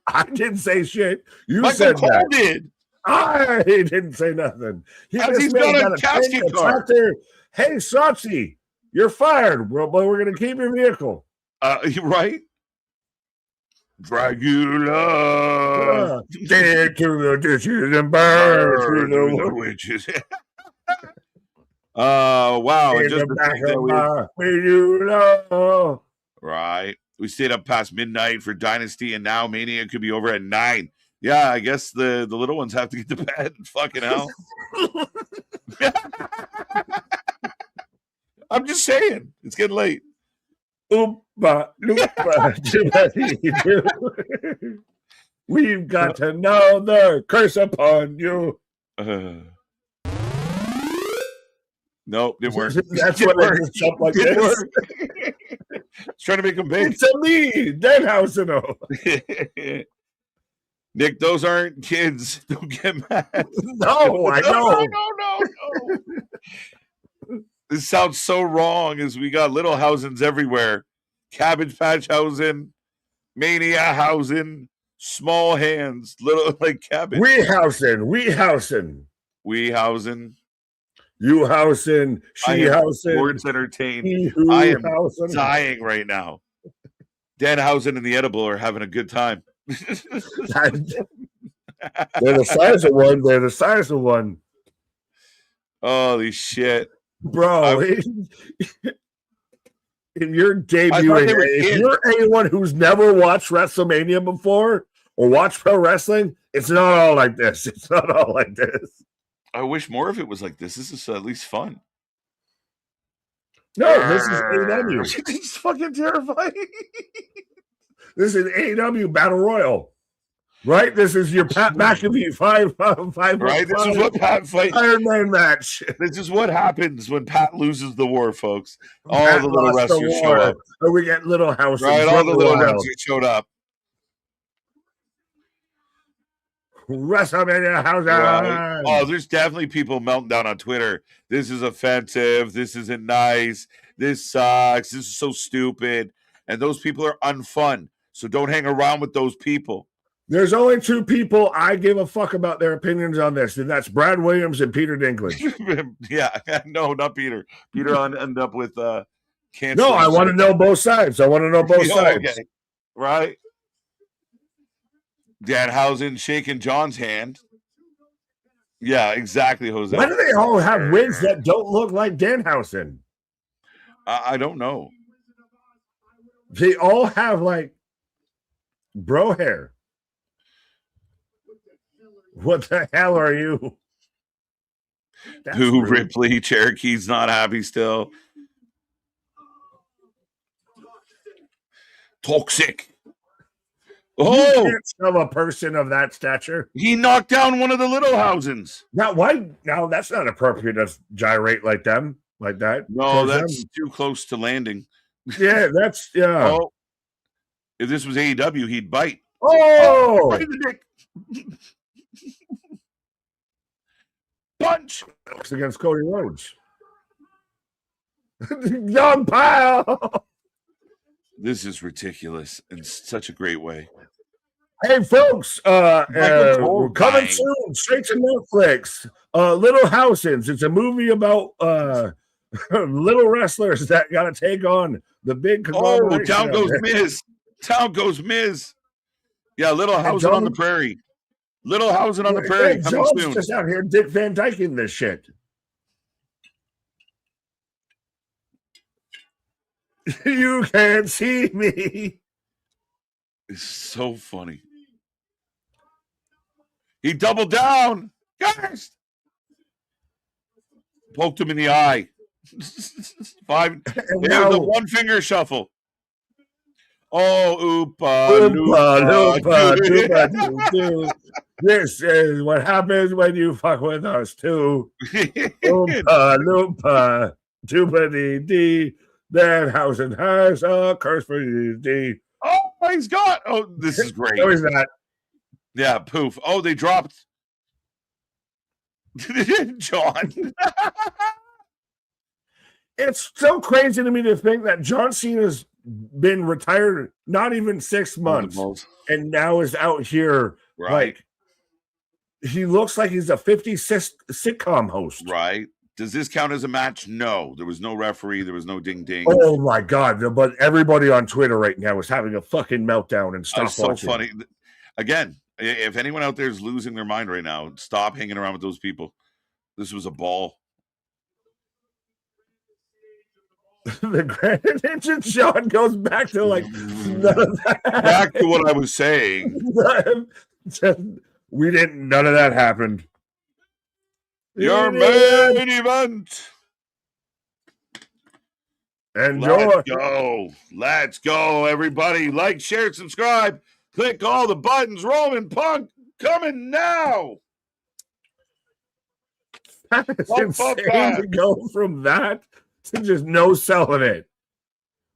I didn't say shit. You Michael said Cole that. Did. I didn't say nothing. He's got a casket car. Hey, Satsi, you're fired, bro, but we're going to keep your vehicle. Right? Dragula. Dead to the dishes and burn through the witches. Oh, wow. In just the back of my Medula. Right. We stayed up past midnight for Dynasty, and now Mania could be over at 9. Yeah, I guess the little ones have to get to bed. Fucking hell. I'm just saying. It's getting late. Oompa, loompa, we've got to know the curse upon you. Nope, didn't work. That's what I just jump like this. Trying to make them big. It's a me, Danhausen. Nick, those aren't kids. Don't get mad. No, I know. No. This sounds so wrong as we got little housings everywhere. Cabbage Patch housing, Mania housing, small hands, little like cabbage. We housing. You housing, she housing. Sports entertained. I am dying right now. Danhausen and the Edible are having a good time. They're the size of one. Holy shit. Bro. if you're debuting, if you're anyone who's never watched WrestleMania before or watched pro wrestling, it's not all like this. It's not all like this. I wish more of it was like this. This is at least fun. No, this is AEW. It's fucking terrifying. This is AEW Battle Royal. Right? This is your Pat McAfee 5 right? This is what Pat fights. Iron Man match. This is what happens when Pat loses the war, folks. All the little wrestlers show up. And we get Little House. Right, all the little wrestlers showed up. WrestleMania House. Right. Oh, there's definitely people melting down on Twitter. This is offensive. This isn't nice. This sucks. This is so stupid. And those people are unfun. So don't hang around with those people. There's only two people I give a fuck about their opinions on this, and that's Brad Williams and Peter Dinklage. Yeah, no, not Peter. Peter ended up with cancer. No, I want to know both sides. I want to know both sides. Okay. Right? Danhausen shaking John's hand. Yeah, exactly, Jose. Why do they all have wigs that don't look like Danhausen? I don't know. They all have like bro hair. What the hell are you? Who Ripley, Cherokee's not happy still. Toxic. Oh, you can't shove a person of that stature. He knocked down one of the Little Housens. Now, why? Now that's not appropriate to gyrate like them, like that. No, that's too close to landing. Yeah, that's Oh, if this was AEW, he'd bite. Oh, right in the dick. Punch against Cody Rhodes. Young pile. This is ridiculous in such a great way. Hey, folks, we're coming soon, straight to Netflix. Little Housens. It's a movie about little wrestlers that got to take on the big. Oh, down goes Miz. Down goes Miz. Yeah, Little Housing on the Prairie. Little Housing on the Prairie. John's just out here Dick Van Dyking this shit. You can't see me. It's so funny. He doubled down. Guys. Poked him in the eye. There's the one finger shuffle. Oh, oopa, loopa. This is what happens when you fuck with us too. Oopa, loopa, doopa-dee-dee. Danhausen has a curse for you, D. Oh, he's got. Oh, this is great. No, he's not. Yeah, poof. Oh, they dropped. John. It's so crazy to me to think that John Cena's been retired not even 6 months and now is out here like he looks like he's a 50s sitcom host. Right. Does this count as a match? No. There was no referee. There was no ding-ding. Oh, my God. But everybody on Twitter right now is having a fucking meltdown and stop watching. So funny. Again, if anyone out there is losing their mind right now, stop hanging around with those people. This was a ball. The Grand Engine Sean goes back to like none of that. Back to what I was saying. None of that happened. Your main event. Enjoy. Let's go, everybody. Like, share, subscribe. Click all the buttons. Roman Punk coming now. That's insane to go from that to just no selling it.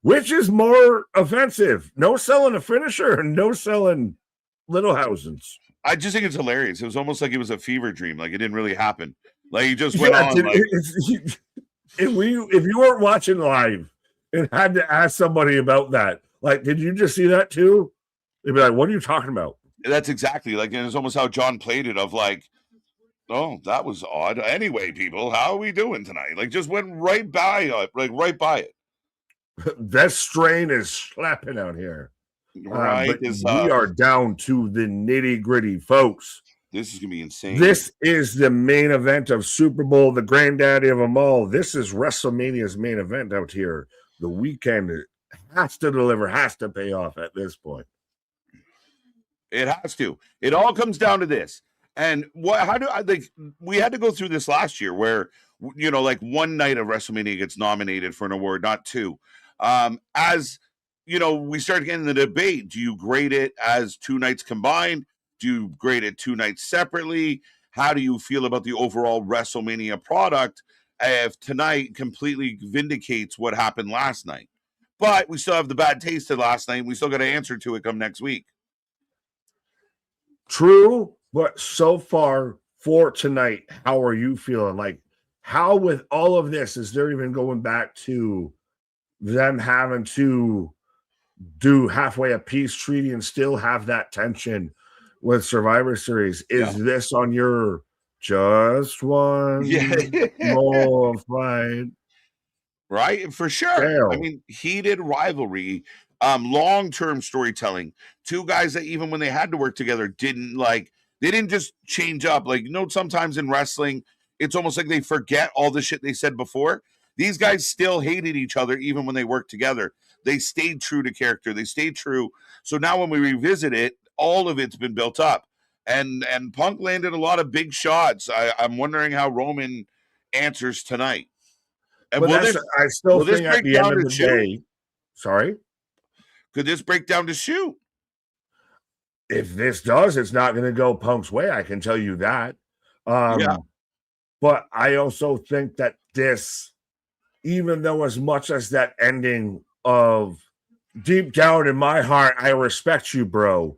Which is more offensive? No selling a finisher and no selling Little Housens. I just think it's hilarious. It was almost like it was a fever dream. Like it didn't really happen. Like he just went on. Like, if you weren't watching live and had to ask somebody about that, like, did you just see that too? They'd be like, "What are you talking about?" That's exactly like, and it's almost how John played it. Of like, oh, that was odd. Anyway, people, how are we doing tonight? Like, just went right by it. That strain is slapping out here. Right, we are down to the nitty gritty, folks. This is gonna be insane. This is the main event of Super Bowl, the granddaddy of them all. This is WrestleMania's main event out here. the weekend has to deliver, has to pay off at this point. It has to. It all comes down to this. And how do I think we had to go through this last year where, like one night of WrestleMania gets nominated for an award, not two. As we start getting the debate. Do you grade it as two nights combined? Do you grade it two nights separately? How do you feel about the overall WrestleMania product if tonight completely vindicates what happened last night? But we still have the bad taste of last night. We still got to answer to it come next week. True, but so far for tonight, how are you feeling? Like, how with all of this is there even going back to them having to do halfway a peace treaty and still have that tension with Survivor Series? Is this on your just one more fight? Right, for sure. I mean, heated rivalry, long-term storytelling. Two guys that even when they had to work together they didn't just change up. Like, sometimes in wrestling, it's almost like they forget all the shit they said before. These guys still hated each other even when they worked together. They stayed true to character. They stayed true. So now when we revisit it, all of it's been built up. And Punk landed a lot of big shots. I'm wondering how Roman answers tonight. And but I still think at the end of the day, sorry? Could this break down to shoot? If this does, it's not going to go Punk's way. I can tell you that. But I also think that this, even though as much as that ending of deep down in my heart, I respect you, bro,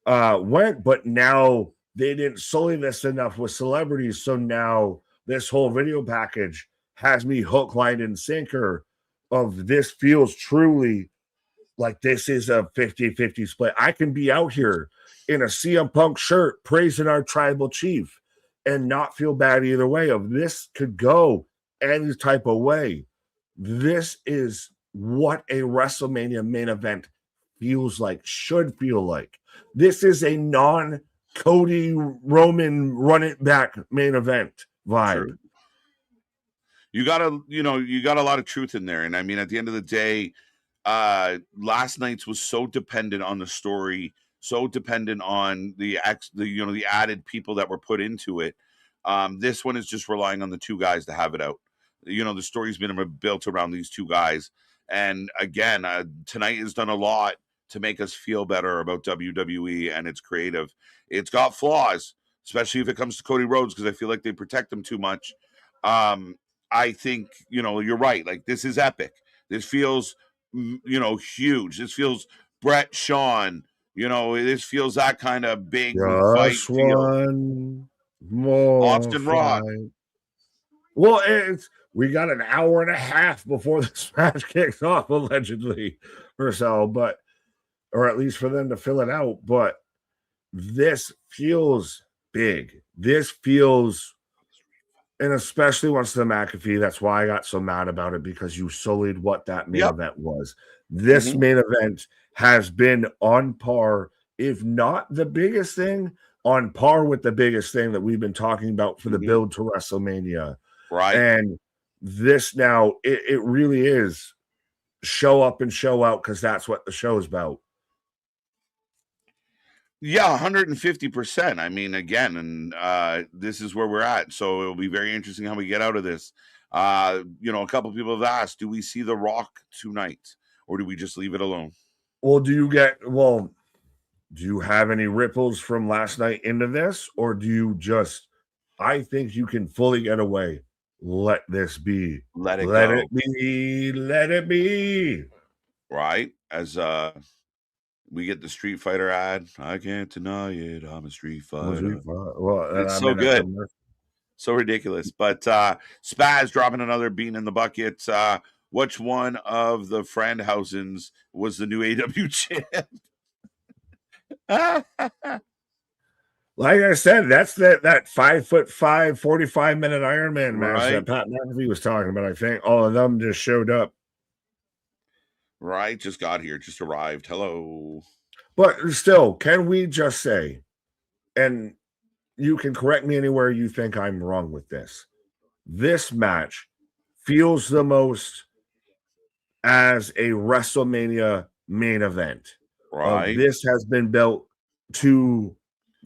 went, but now they didn't sully this enough with celebrities. So now this whole video package has me hook, line, and sinker of this feels truly like this is a 50-50 split. I can be out here in a CM Punk shirt praising our tribal chief and not feel bad either way of this could go any type of way. This is what a WrestleMania main event feels like, should feel like. This is a non-Cody Roman run it back main event vibe. Sure. You got a lot of truth in there. And I mean, at the end of the day, last night's was so dependent on the story, so dependent on the added people that were put into it. This one is just relying on the two guys to have it out. The story's been built around these two guys. And again, tonight has done a lot to make us feel better about WWE and its creative. It's got flaws, especially if it comes to Cody Rhodes, because I feel like they protect him too much. I think, you're right. Like, this is epic. This feels, huge. This feels Brett, Shawn, this feels that kind of big fight. One more Austin Rock. Well, we got an hour and a half before this match kicks off, allegedly, or so, or at least for them to fill it out. But this feels big. This feels, and especially once the McAfee, that's why I got so mad about it, because you sullied what that main event was. This main event has been on par, if not the biggest thing, on par with the biggest thing that we've been talking about for the build to WrestleMania. Right. And this now, it really is show up and show out, because that's what the show is about. Yeah, 150%. I mean, again, and this is where we're at. So it'll be very interesting how we get out of this. A couple of people have asked, do we see The Rock tonight, or do we just leave it alone? Well, do you have any ripples from last night into this, or do you just, I think you can fully get away. Let this be. Let it be. Let it be. Right? As we get the Street Fighter ad. I can't deny it. I'm a Street Fighter. Well, it's so good. So ridiculous. But Spaz dropping another bean in the bucket. Which one of the Friendhausens was the new AW champ? Like I said, that's that 5'5", 45-minute Iron Man match that Pat McAfee was talking about. I think all of them just showed up. Right, just got here, just arrived. Hello. But still, can we just say, and you can correct me anywhere you think I'm wrong with this match feels the most as a WrestleMania main event. Right. This has been built to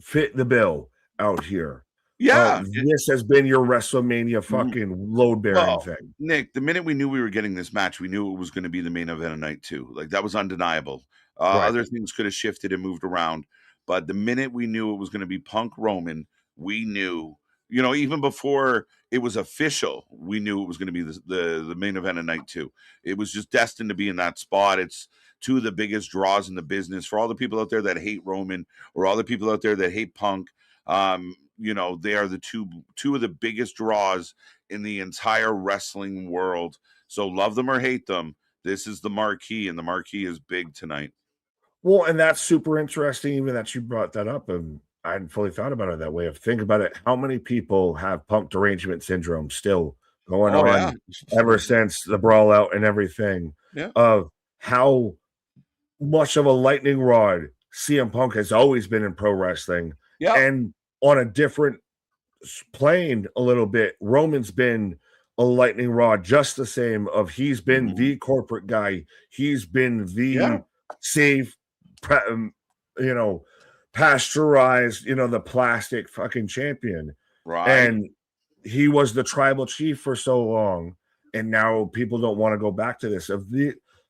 fit the bill out here. Yeah. This has been your WrestleMania fucking load-bearing Well, thing. Nick, the minute we knew we were getting this match, we knew it was going to be the main event of night 2. Like, that was undeniable. Right. Other things could have shifted and moved around, but the minute we knew it was going to be Punk Roman, we knew, even before it was official, we knew it was going to be the main event of night 2. It was just destined to be in that spot. It's two of the biggest draws in the business for all the people out there that hate Roman, or all the people out there that hate Punk. They are the two of the biggest draws in the entire wrestling world. So love them or hate them, this is the marquee, and the marquee is big tonight. Well, and that's super interesting, even that you brought that up. And I hadn't fully thought about it that way. If think about it, how many people have Punk derangement syndrome still going on ever since the brawl out and everything? Yeah. Of how much of a lightning rod CM Punk has always been in pro wrestling. Yeah. And on a different plane a little bit, Roman's been a lightning rod just the same. Of he's been the corporate guy. He's been the safe, pasteurized, the plastic fucking champion. Right. And he was the tribal chief for so long. And now people don't want to go back to this.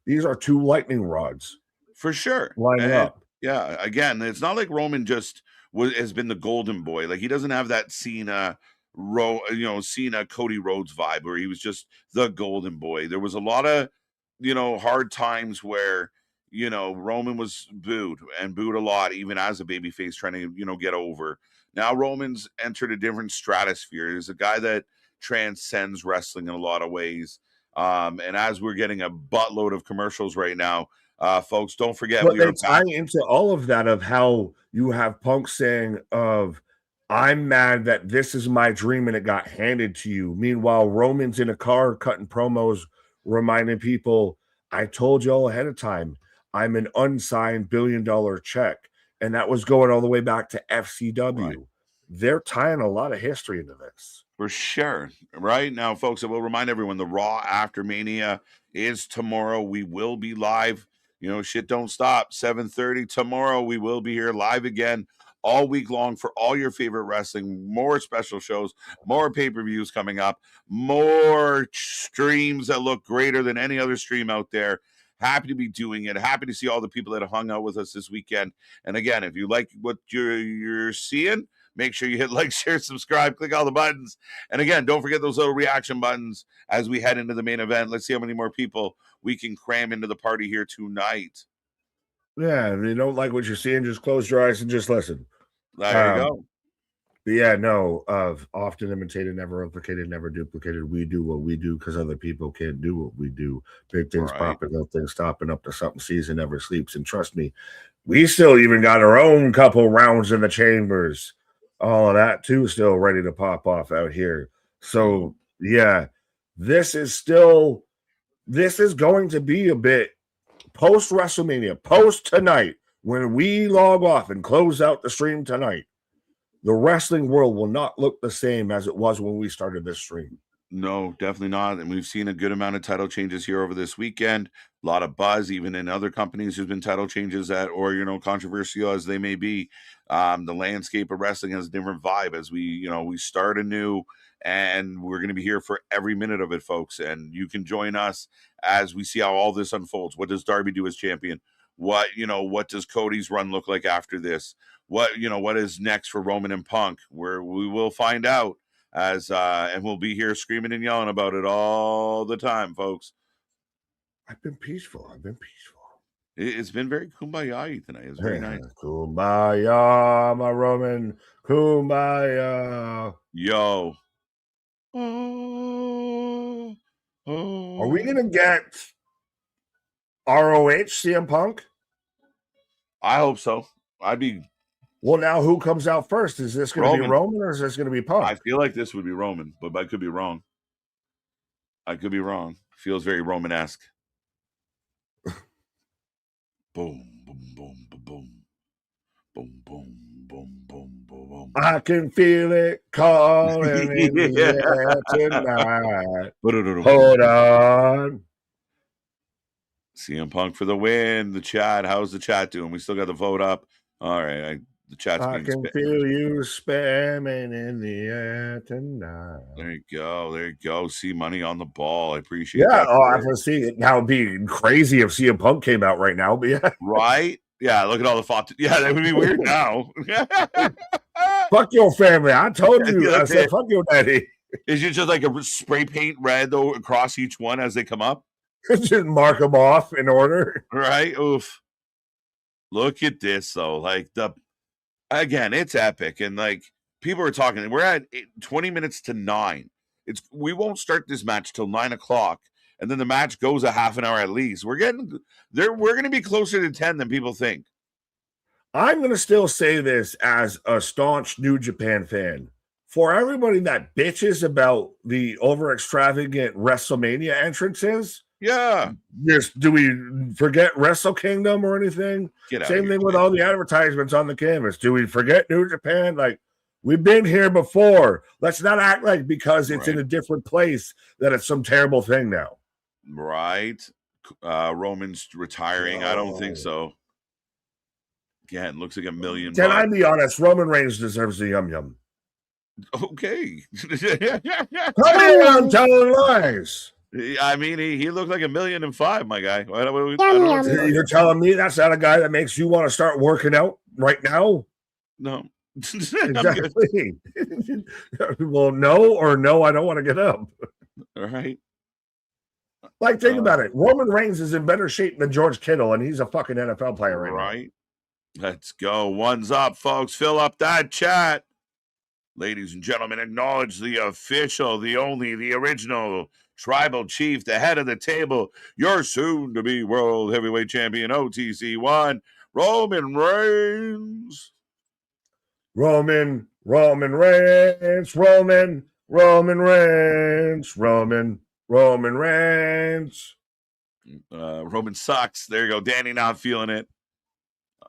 These are two lightning rods. For sure. Lining up. Yeah. Again, it's not like Roman just has been the golden boy. Like, he doesn't have that Cena Cody Rhodes vibe where he was just the golden boy. There was a lot of, hard times where, Roman was booed a lot, even as a babyface trying to, get over. Now Roman's entered a different stratosphere. He's a guy that transcends wrestling in a lot of ways. And as we're getting a buttload of commercials right now, folks, don't forget. But they tie into all of that, of how you have Punk saying of, I'm mad that this is my dream and it got handed to you. Meanwhile, Roman's in a car cutting promos, reminding people, I told you all ahead of time, I'm an unsigned $1 billion check. And that was going all the way back to FCW. Right. They're tying a lot of history into this. For sure. Right now, folks, I will remind everyone, the Raw after Mania is tomorrow. We will be live. Shit don't stop. 7:30 tomorrow. We will be here live again all week long for all your favorite wrestling. More special shows, more pay-per-views coming up, more streams that look greater than any other stream out there. Happy to be doing it. Happy to see all the people that have hung out with us this weekend. And again, if you like what you're seeing, make sure you hit like, share, subscribe, click all the buttons. And again, don't forget those little reaction buttons as we head into the main event. Let's see how many more people we can cram into the party here tonight. Yeah, if you don't like what you're seeing, just close your eyes and just listen. There you go. But yeah, no, of often imitated, never replicated, never duplicated. We do what we do because other people can't do what we do. Big things popping, little things stopping, up to something season never sleeps. And trust me, we still even got our own couple rounds in the chambers. All of that too, still ready to pop off out here. So yeah, this is going to be a bit post WrestleMania, post tonight, when we log off and close out the stream tonight. The wrestling world will not look the same as it was when we started this stream. No, definitely not. And we've seen a good amount of title changes here over this weekend. A lot of buzz, even in other companies. There's been title changes controversial as they may be. The landscape of wrestling has a different vibe as we start anew, and we're going to be here for every minute of it, folks. And you can join us as we see how all this unfolds. What does Darby do as champion? What does Cody's run look like after this? What is next for Roman and Punk? We will find out and we'll be here screaming and yelling about it all the time, folks. I've been peaceful. It's been very kumbaya tonight. It's very nice. Kumbaya, my Roman. Kumbaya. Yo. Are we going to get ROH CM Punk? I hope so. I'd be. Well, now who comes out first? Is this going to be Roman or is this going to be Punk? I feel like this would be Roman, but I could be wrong. Feels very Roman-esque. Boom, boom, boom, boom, boom. Boom, boom, boom, boom, boom, boom. I can feel it calling in the air tonight. Hold on. CM Punk for the win. The chat. How's the chat doing? We still got the vote up. All right. The chat's I being can feel you spamming in the air tonight. There you go. There you go. See money on the ball. I appreciate Yeah, that. I can see it. Now it'd be crazy if CM Punk came out right now, but yeah. Right? Yeah, look at all the font. Yeah, that would be weird now. Fuck your family. I told you. Yeah, I said, fuck your daddy. Is it just like a spray paint red across each one as they come up? Just mark them off in order. Right? Oof. Look at this, though. Like, again, it's epic. And, like, people are talking. We're at 20 minutes to 9. We won't start this match till 9 o'clock. And then the match goes a half an hour at least. We're going to be closer to 10 than people think. I'm going to still say this as a staunch New Japan fan. For everybody that bitches about the over extravagant WrestleMania entrances, yeah, just do we forget Wrestle Kingdom or anything? Same thing with all the advertisements on the canvas. Do we forget New Japan? Like, we've been here before. Let's not act like because it's in a different place that it's some terrible thing now. Right. Roman's retiring. I don't think so. Again, looks like $1 million. Can I be honest? Roman Reigns deserves the yum. Okay. I'm telling lies. I mean, he looked like $1.5 million, my guy. You're telling me that's not a guy that makes you want to start working out right now? No. Exactly. Well, no, I don't want to get up. All right. Like, think about it. Roman Reigns is in better shape than George Kittle, and he's a fucking NFL player right now. Let's go. One's up, folks. Fill up that chat. Ladies and gentlemen, acknowledge the official, the only, the original tribal chief, the head of the table, your soon-to-be world heavyweight champion, OTC1, Roman Reigns. Roman Reigns. Roman Reigns. Roman sucks. There you go. Danny not feeling it.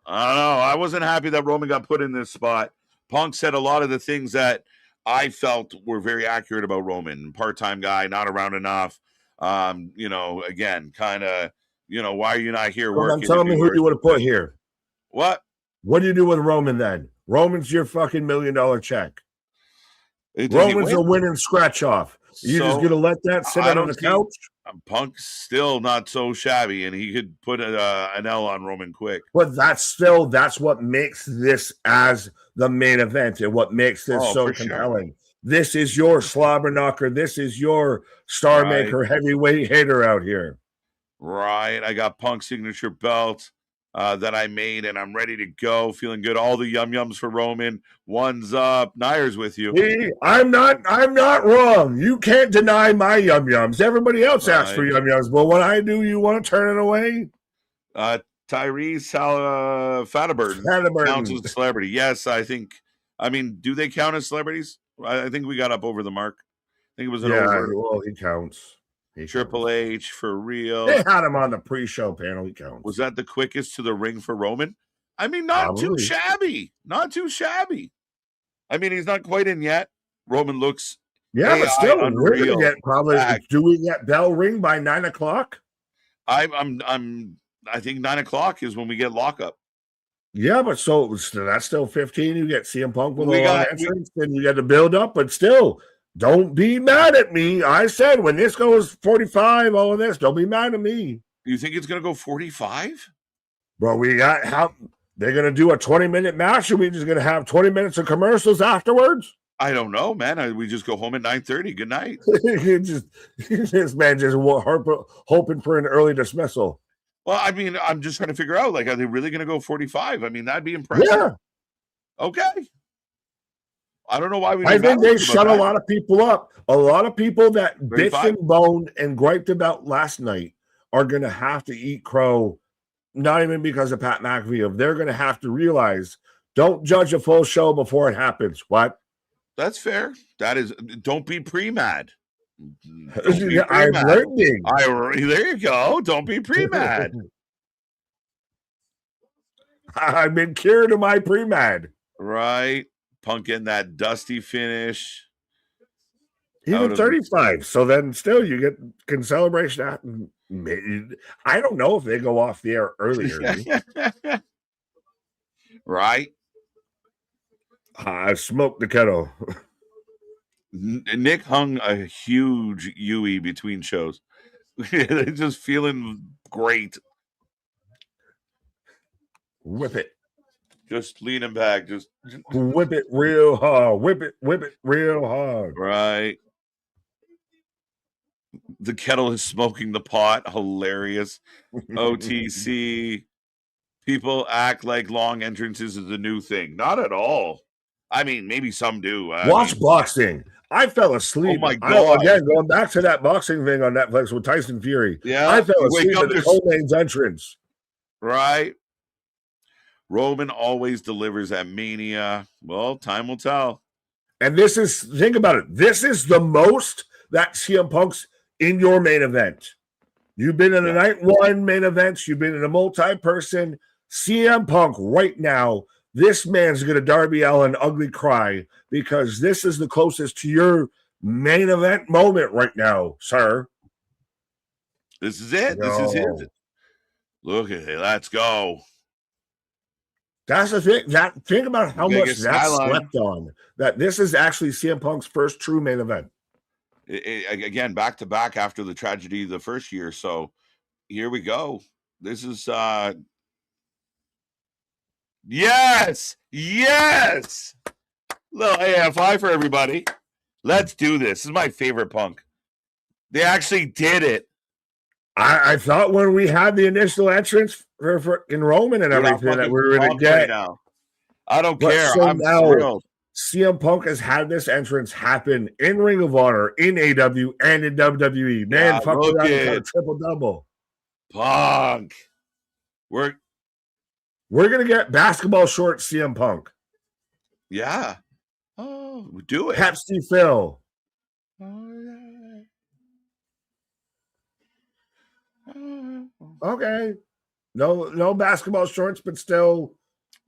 I don't know. I wasn't happy that Roman got put in this spot. Punk said a lot of the things that I felt were very accurate about Roman. Part-time guy, not around enough. Again, kind of, why are you not here working? Tell me who you would have put here. What? What do you do with Roman then? Roman's your fucking $1 million check. Roman's a winning scratch off. You just gonna let that sit on the couch? Punk's still not so shabby, and he could put an L on Roman quick. But that's what makes this as the main event and what makes this so compelling. Sure. This is your slobber knocker. This is your star maker heavyweight hitter out here. Right. I got Punk's signature belt that I made, and I'm ready to go. Feeling good. All the yum-yums for Roman. One's up. Nayer's with you. See, I'm not wrong. You can't deny my yum-yums. Everybody else asks for yum-yums, but when I do, you want to turn it away? Tyrese Fataburton counts as a celebrity. Yes, I think. I mean, do they count as celebrities? I think we got up over the mark. I think it was an over. Well, he counts. Triple H for real. They had him on the pre-show panel. He counts. Was that the quickest to the ring for Roman? I mean, not too shabby. Not too shabby. I mean, he's not quite in yet. Roman looks. Yeah, but still, we're gonna get probably. Do we get bell ring by 9 o'clock? I think 9 o'clock is when we get lockup. Yeah, but so that's still 15. You get CM Punk with a long entrance, and you get the build up, but still, don't be mad at me. I said when this goes 45, all of this, don't be mad at me. You think it's gonna go 45? Bro, we got how they're gonna do a 20-minute match, or we just gonna have 20 minutes of commercials afterwards? I don't know, man. We just go home at 9:30. Good night. This man just hoping for an early dismissal. Well, I mean, I'm just trying to figure out, like, are they really going to go 45? I mean, that'd be impressive. Yeah. Okay. I don't know why we. I think they shut a lot of people up. A lot of people that bitched and moaned and griped about last night are going to have to eat crow, not even because of Pat McAfee. They're going to have to realize, don't judge a full show before it happens. What? That's fair. That is, don't be pre-mad. I'm learning. There you go. Don't be pre-mad. I've been cured of my pre-mad. Right. Punk in that dusty finish. Even 35. So then still you can celebration I don't know if they go off the air earlier. Right? I smoked the kettle. Nick hung a huge UE between shows. Just feeling great. Whip it. Just leaning back. Just whip it real hard. Whip it real hard. Right. The kettle is smoking the pot. Hilarious. OTC. People act like long entrances is a new thing. Not at all. I mean, maybe some do. Watch boxing. I fell asleep. Oh my God. Again, going back to that boxing thing on Netflix with Tyson Fury. Yeah. I fell asleep at the co-main's entrance. Right. Roman always delivers at Mania. Well, time will tell. And this is, think about it. This is the most that CM Punk's in your main event. You've been in the night one main events. You've been in a multi-person. CM Punk right now, this man's going to Darby Allin ugly cry because this is the closest to your main event moment right now, sir. This is it. This is it. Look at it. Let's go. That's the thing. Think about how much that's slept on. That this is actually CM Punk's first true main event. Again, back to back after the tragedy of the first year. So here we go. This is yes. Little AFI for everybody. Let's do this. This is my favorite Punk. They actually did it. I thought when we had the initial entrance for in Roman and everything that we were going to get. Right now. I don't care. So I'm thrilled. CM Punk has had this entrance happen in Ring of Honor, in AW, and in WWE. Man, fuck around and got a triple-double. Punk. We're going to get basketball short CM Punk. Yeah. Oh, we do it. Pepsi Phil. Okay. No basketball shorts, but still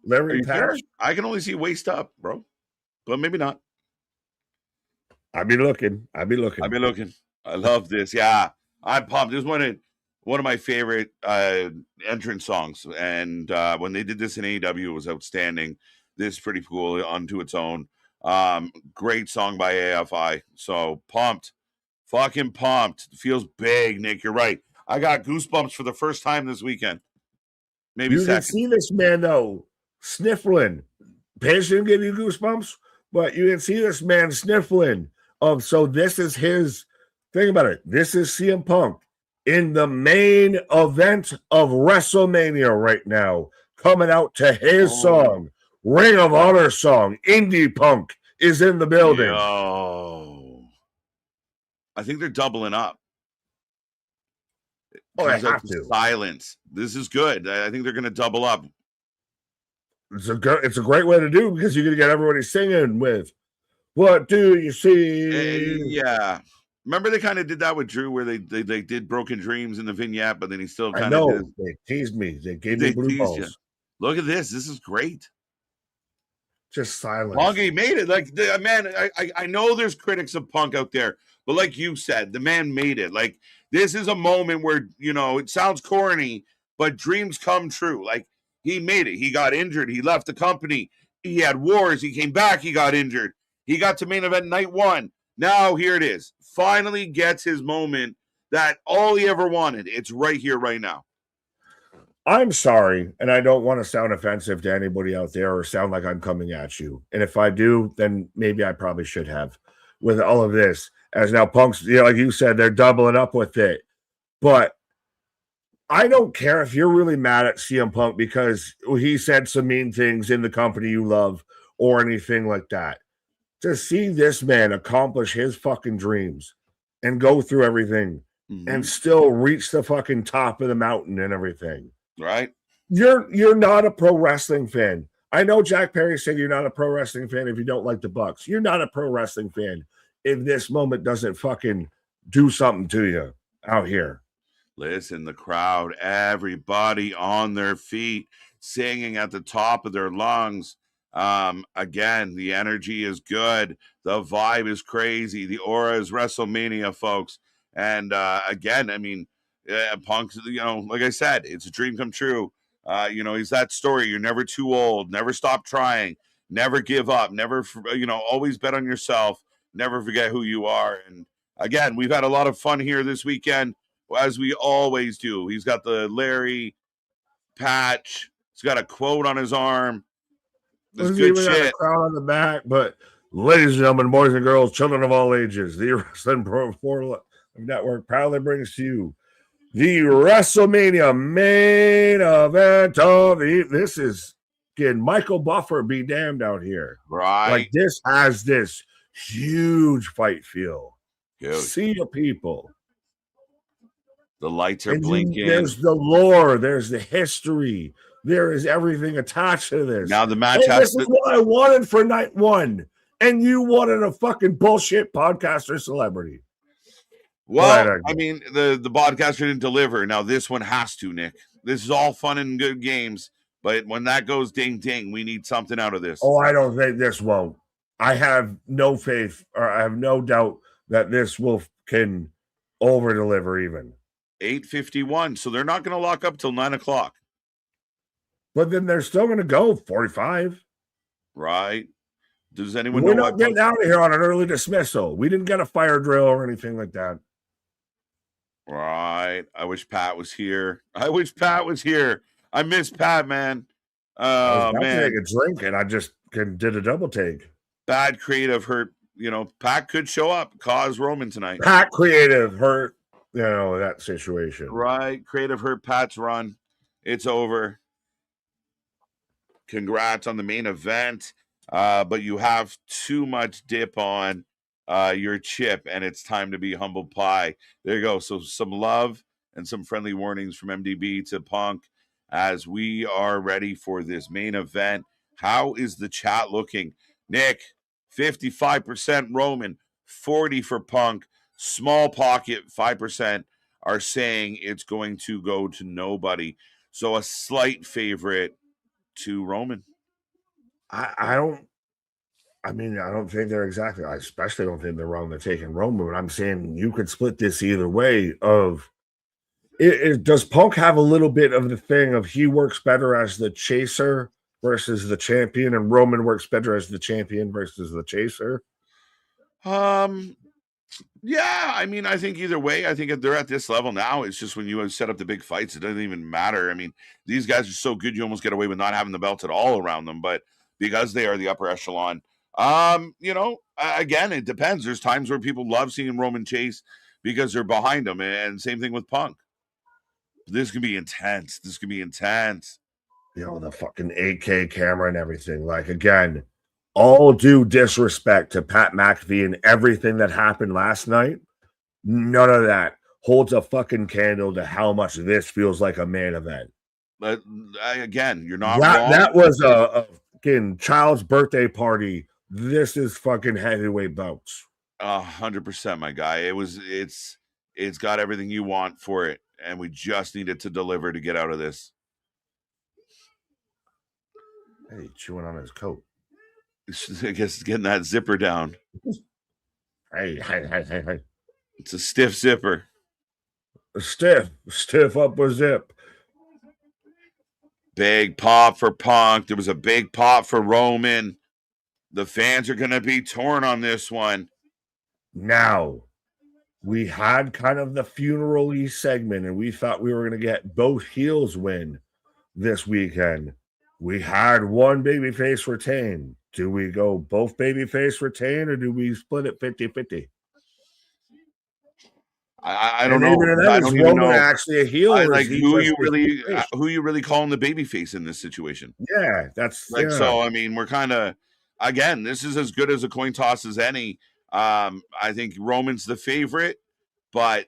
Larry Patterson. I can only see waist up, bro. But maybe not. I'd be looking. I love this. Yeah. I'm pumped. This is one of my favorite entrance songs. And when they did this in AEW, it was outstanding. This is pretty cool unto its own. Great song by AFI. So pumped. Fucking pumped. It feels big, Nick. You're right. I got goosebumps for the first time this weekend. Maybe you second. Can see this man, though, sniffling. Paige didn't give you goosebumps, but you can see this man sniffling. So this is his, think about it. This is CM Punk in the main event of WrestleMania right now, coming out to his song, Ring of Honor song. Indie Punk is in the building. I think they're doubling up. I have to. Silence. This is good. I think they're going to double up. It's a great way to do because you're going to get everybody singing with "What Do You See?" Yeah. Remember they kind of did that with Drew where they did Broken Dreams in the vignette, but then he still kind of did. They teased me. They gave me blue balls. You. Look at this. This is great. Just silence. Punk, he made it. Like, man, I know there's critics of Punk out there, but like you said, the man made it. Like, this is a moment where, it sounds corny, but dreams come true. Like, he made it. He got injured. He left the company. He had wars. He came back. He got injured. He got to main event night one. Now, here it is. Finally gets his moment that all he ever wanted. It's right here, right now. I'm sorry, and I don't want to sound offensive to anybody out there or sound like I'm coming at you. And if I do, then maybe I probably should have with all of this. As now Punk's, like you said, they're doubling up with it. But I don't care if you're really mad at CM Punk because he said some mean things in the company you love or anything like that. To see this man accomplish his fucking dreams and go through everything and still reach the fucking top of the mountain and everything. Right. You're not a pro wrestling fan. I know Jack Perry said you're not a pro wrestling fan if you don't like the Bucks. You're not a pro wrestling fan if this moment doesn't fucking do something to you out here. Listen, the crowd, everybody on their feet, singing at the top of their lungs. Again, the energy is good. The vibe is crazy. The aura is WrestleMania, folks. And again, I mean, Punk's, like I said, it's a dream come true. He's that story. You're never too old. Never stop trying. Never give up. Never, always bet on yourself. Never forget who you are. And again, we've had a lot of fun here this weekend, as we always do. He's got the Larry patch. He's got a quote on his arm. There's good shit. Got a crown on the back, but ladies and gentlemen, boys and girls, children of all ages, the Wrestling Pro Network proudly brings to you the WrestleMania main event of this is getting Michael Buffer be damned out here. Right. Like this has this huge fight feel. Huge. See the people. The lights are blinking. There's the lore. There's the history. There is everything attached to this. Now the match this is what I wanted for night one. And you wanted a fucking bullshit podcaster celebrity. Well, I mean, the podcaster didn't deliver. Now this one has to, Nick. This is all fun and good games, but when that goes ding ding, we need something out of this. Oh, I don't think this won't. I have no faith, or I have no doubt that this can over deliver even. 8:51, so they're not going to lock up till 9 o'clock. But then they're still going to go 45. Right. Does anyone We're know not getting out of here on an early dismissal. We didn't get a fire drill or anything like that. Right. I wish Pat was here. I miss Pat, man. I was about to take a drink and I just did a double take. Bad creative hurt. Pat could show up, cause Roman tonight. Pat creative hurt, that situation. Right. Creative hurt Pat's run. It's over. Congrats on the main event. But you have too much dip on your chip, and it's time to be humble pie. There you go. So some love and some friendly warnings from MDB to Punk as we are ready for this main event. How is the chat looking? Nick, 55% Roman, 40% for Punk. Small pocket, 5% are saying it's going to go to nobody. So a slight favorite to Roman. I don't think they're exactly. I especially don't think they're wrong to taking Roman. But I'm saying you could split this either way. Does Punk have a little bit of the thing of he works better as the chaser versus the champion, and Roman works better as the champion versus the chaser? Yeah, I mean, I think either way, I think if they're at this level now, it's just when you set up the big fights, it doesn't even matter. I mean, these guys are so good, you almost get away with not having the belts at all around them. But because they are the upper echelon, again, it depends. There's times where people love seeing Roman chase because they're behind him, and same thing with Punk. This could be intense. The fucking 8K camera and everything. Like, again, all due disrespect to Pat McAfee and everything that happened last night, none of that holds a fucking candle to how much this feels like a main event. But again, you're not wrong. That was a fucking child's birthday party. This is fucking heavyweight belts. 100%, my guy. It's got everything you want for it, and we just needed to deliver to get out of this. Hey, chewing on his coat. I guess getting that zipper down. Hey. It's a stiff zipper. Stiff upper zip. Big pop for Punk. There was a big pop for Roman. The fans are going to be torn on this one. Now, we had kind of the funeral-y segment, and we thought we were going to get both heels win this weekend. We had one babyface retain. Do we go both babyface retain, or do we split it 50-50? I don't know. I don't even know. Actually, a heel. Like who you really calling the babyface in this situation? Yeah, that's like so. I mean, we're kind of again. This is as good as a coin toss as any. I think Roman's the favorite, but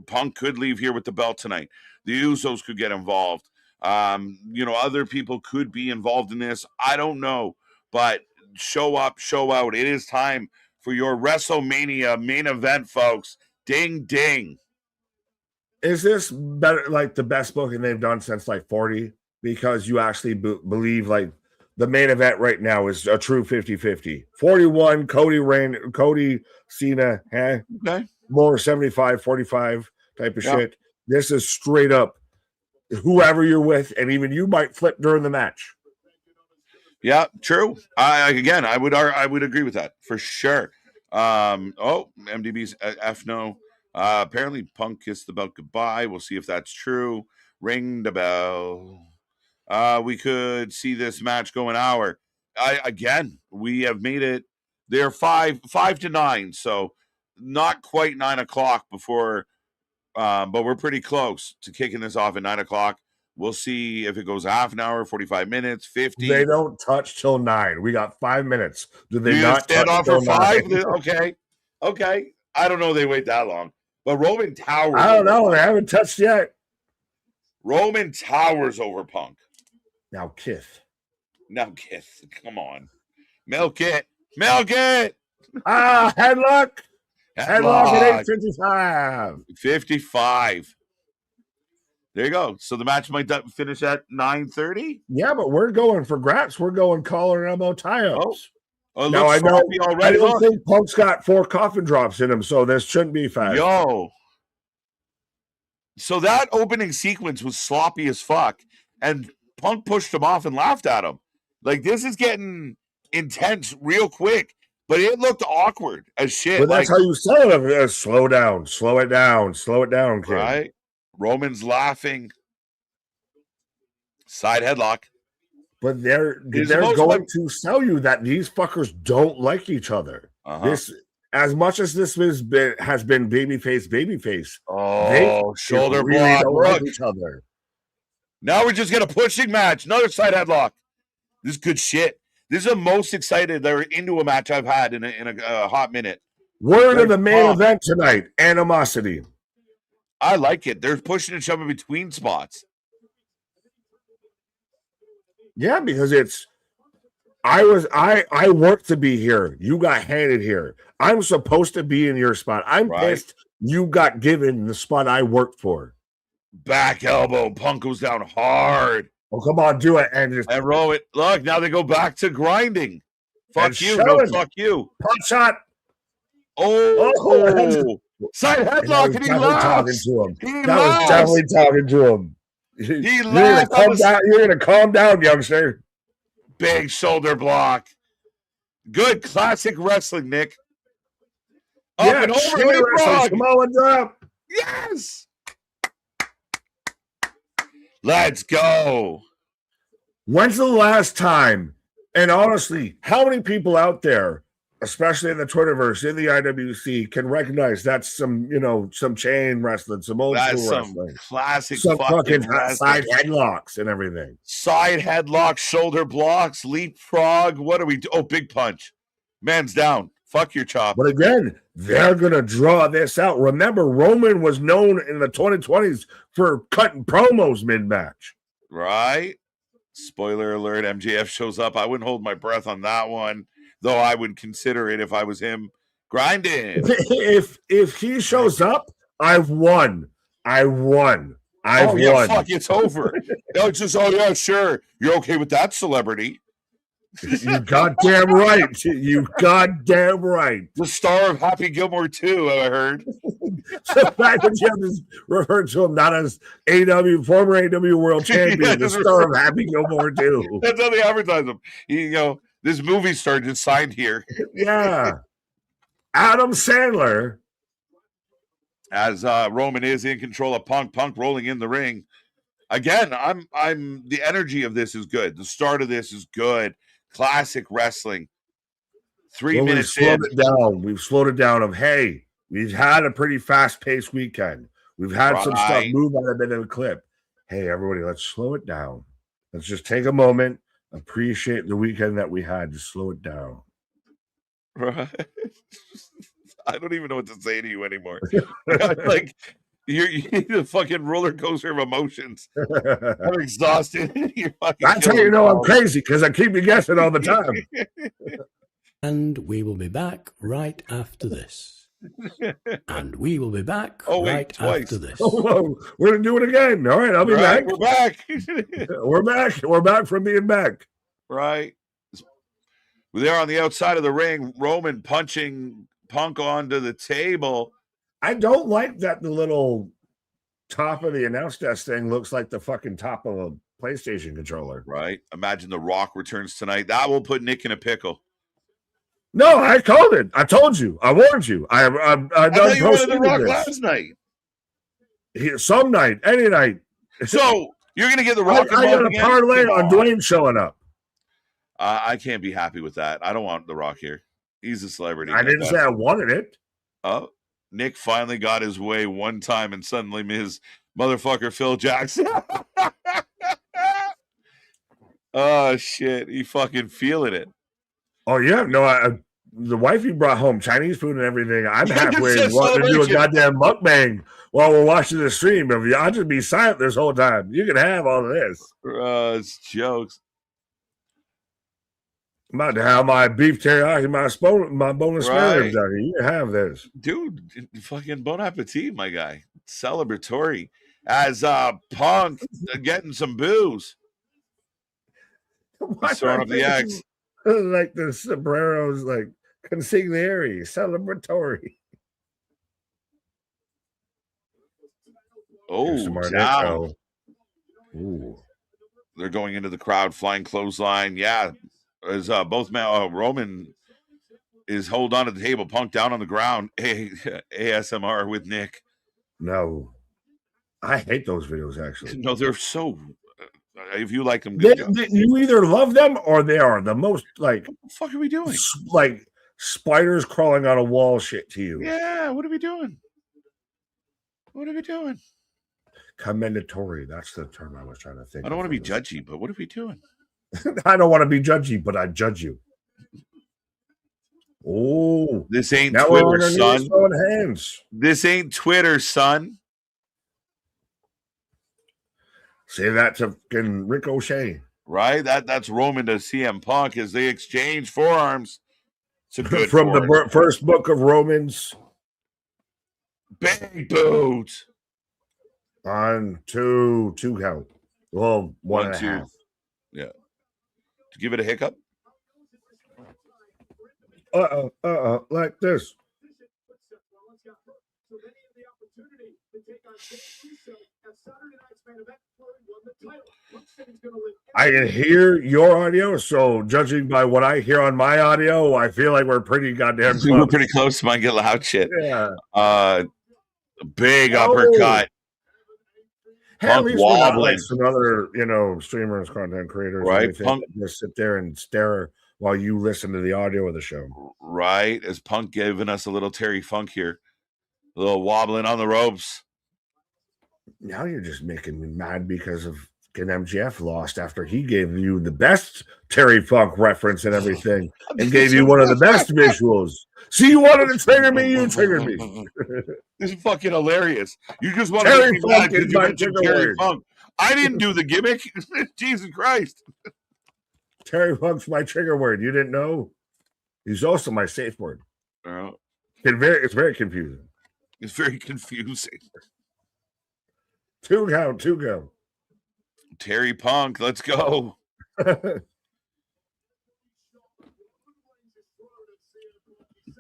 Punk could leave here with the belt tonight. The Usos could get involved. Other people could be involved in this. I don't know, but show up, show out. It is time for your WrestleMania main event, folks. Ding, ding. Is this better, like the best booking they've done since like 40? Because you actually believe like the main event right now is a true 50-50. 41, Cody, Cena, okay. More 75-45 type of shit. This is straight up whoever you're with, and even you might flip during the match. Yeah, true. I would agree with that for sure. MDB's F no. Apparently Punk kissed the belt goodbye. We'll see if that's true. Ring the bell. We could see this match go an hour. We have made it. They're 5 to 9, so not quite 9 o'clock before, but we're pretty close to kicking this off at 9 o'clock. We'll see if it goes half an hour, 45 minutes, 50. They don't touch till 9. We got 5 minutes. Do they not stand touch off for till 5? 9? Okay. I don't know they wait that long. But Roman Towers. I don't know. They haven't touched yet. Roman Towers over Punk. Now Kith. Come on. Milk it. Headlock. Headlock at 8:55. 55. There you go. So the match might finish at 9:30. Yeah, but we're going for Gratz. We're going collar and elbow tie-ups. Now I know. I don't think Punk's got 4 coffin drops in him, so this shouldn't be fast. So that opening sequence was sloppy as fuck, and Punk pushed him off and laughed at him. Like, this is getting intense real quick, but it looked awkward as shit. But that's how you sell it. Slow down, slow it down, kid. Right? Roman's laughing. Side headlock. But they're going to sell you that these fuckers don't like each other. This, as much as this has been babyface. Oh, shoulder really block. don't like each other. Now we're just gonna pushing match. Another side headlock. This is good shit. This is the most excited they're into a match I've had in a hot minute. We're into the main event tonight. Animosity. I like it. They're pushing and shoving between spots. Yeah, because it's I worked to be here. You got handed here. I'm supposed to be in your spot. I'm pissed you got given the spot I worked for. Back elbow. Punk goes down hard. Oh, come on, do it. And roll it. Look, now they go back to grinding. Fuck you. No, fuck you. Punch shot. Oh. Side headlock, and he laughs. That was definitely talking to him. He laughs. You're going to calm down, youngster. Big shoulder block. Good classic wrestling, Nick. Up and over. Samoa drop. Yes. Let's go. When's the last time? And honestly, how many people out there, especially in the Twitterverse, in the IWC, can recognize that's some chain wrestling, some old school wrestling, classic, some fucking side headlocks and everything. Side headlocks, shoulder blocks, leapfrog. What are we? Oh, big punch. Man's down. Fuck your chop. But again, they're gonna draw this out. Remember, Roman was known in the 2020s for cutting promos mid-match. Right. Spoiler alert: MJF shows up. I wouldn't hold my breath on that one. Though I would consider it if I was him grinding. If he shows up, I've won. I've won. Fuck, it's over. It's just, yeah, sure. You're okay with that, celebrity. You goddamn right. You goddamn right. The star of Happy Gilmore 2, I heard. So the fact that you have to refer to him not as former AW World Champion, the star of Happy Gilmore 2. That's how they advertise him. This movie star just signed here. Yeah. Adam Sandler. As Roman is in control of Punk rolling in the ring. Again, I'm the energy of this is good. The start of this is good. Classic wrestling. 3 minutes in. We've slowed it down of, hey, we've had a pretty fast-paced weekend. We've had some stuff move out a bit of a clip. Hey, everybody, let's slow it down. Let's just take a moment. Appreciate the weekend that we had. Just slow it down. Right. I don't even know what to say to you anymore. Like you need a fucking roller coaster of emotions. I'm exhausted. That's how you know I'm crazy, because I keep you guessing all the time. And we will be back right after this. And we will be back after this. Oh, we're going to do it again. All right, I'll be back. We're back. We're back. We're back from being back. Right. We're there on the outside of the ring. Roman punching Punk onto the table. I don't like that the little top of the announce desk thing looks like the fucking top of a PlayStation controller. Right? Imagine The Rock returns tonight. That will put Nick in a pickle. No, I called it. I told you. I warned you. I thought you wanted The Rock last night. Some night, any night. So you're going to get The Rock. I got a parlay on Dwayne showing up. I can't be happy with that. I don't want The Rock here. He's a celebrity. I didn't say I wanted it. Oh, Nick finally got his way one time, and suddenly his motherfucker Phil Jackson. Oh shit, he fucking feeling it. Oh yeah, no, the wife you brought home Chinese food and everything. I'm halfway wanting to do a goddamn mukbang while we're watching the stream. If I'll just be silent this whole time, you can have all of this. It's jokes. I'm about to have my beef teriyaki, my boneless spare ribs out here. You can have this, dude. Fucking bon appetit, my guy. Celebratory as Punk getting some booze. Throwing up the X. Like the sombreros, like consigliere, celebratory. Oh, down. Ooh. They're going into the crowd, flying clothesline. Yeah, as both Roman is hold on to the table, Punk down on the ground. ASMR with Nick. No, I hate those videos. Actually, no, they're so. If you like them, you either love them or they are the most like. What the fuck are we doing? Like spiders crawling on a wall shit to you. Yeah, what are we doing? What are we doing? Commendatory. That's the term I was trying to think. I don't want to be judgy, but what are we doing? I don't want to be judgy, but I judge you. Oh, this ain't Twitter, son. Hands. This ain't Twitter, son. Say that to fucking Ricochet. Right? That's Roman to CM Punk as they exchange forearms. It's a good from the first book of Romans. Big boot. On two count. Well, one and a half. Yeah. To give it a hiccup. Like this. I can hear your audio, so judging by what I hear on my audio, I feel like we're pretty goddamn close. We're pretty close to my get loud shit. Yeah. Big uppercut. Hey, at least we're not like some other, streamers, content creators, right? Punk just sit there and stare while you listen to the audio of the show. Right, as Punk giving us a little Terry Funk here, a little wobbling on the ropes. Now you're just making me mad because of MJF lost after he gave you the best Terry Funk reference and everything, and gave you one of the best visuals. See, you wanted to trigger me, you triggered me. This is fucking hilarious. You just want to make me mad because you mentioned Terry Funk. I didn't do the gimmick. Jesus Christ. Terry Funk's my trigger word. You didn't know? He's also my safe word. It's very confusing. It's very confusing. Two go. Terry Punk, let's go.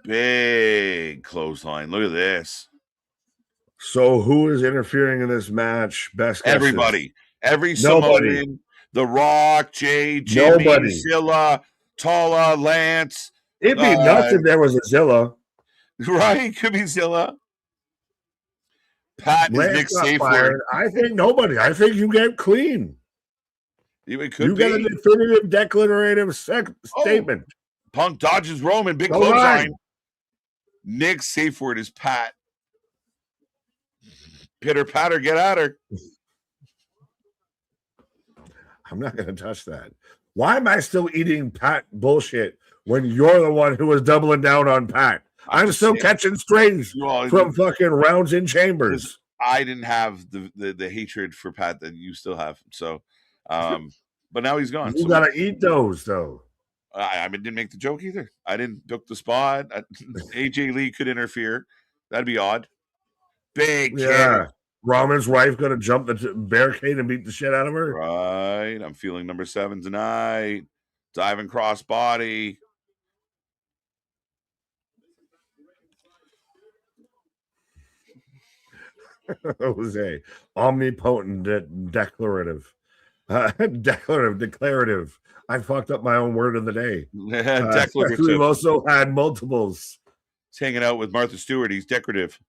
Big clothesline. Look at this. So who is interfering in this match? Best guesses. Everybody. Every Samoan. The Rock, Jay, Jimmy, Zilla, Tala, Lance. It'd be nuts if there was a Zilla. Right? Could be Zilla. Pat is Nick Safeword. I think nobody. I think you get clean. You get a definitive declarative statement. Punk dodges Roman. Big clothesline. Nick Safeword is Pat. Pitter patter, get at her. I'm not going to touch that. Why am I still eating Pat bullshit when you're the one who was doubling down on Pat? I'm still catching strays from fucking rounds in chambers. I didn't have the hatred for Pat that you still have. So, but now he's gone. You got to eat those, though. I didn't make the joke either. I didn't book the spot. AJ Lee could interfere. That'd be odd. Big kid. Roman's wife going to jump the barricade and beat the shit out of her? Right. I'm feeling number 7 tonight. Diving cross body. Jose, omnipotent, declarative. Declarative. I fucked up my own word of the day. Declarative. We've also had multiples. He's hanging out with Martha Stewart. He's decorative.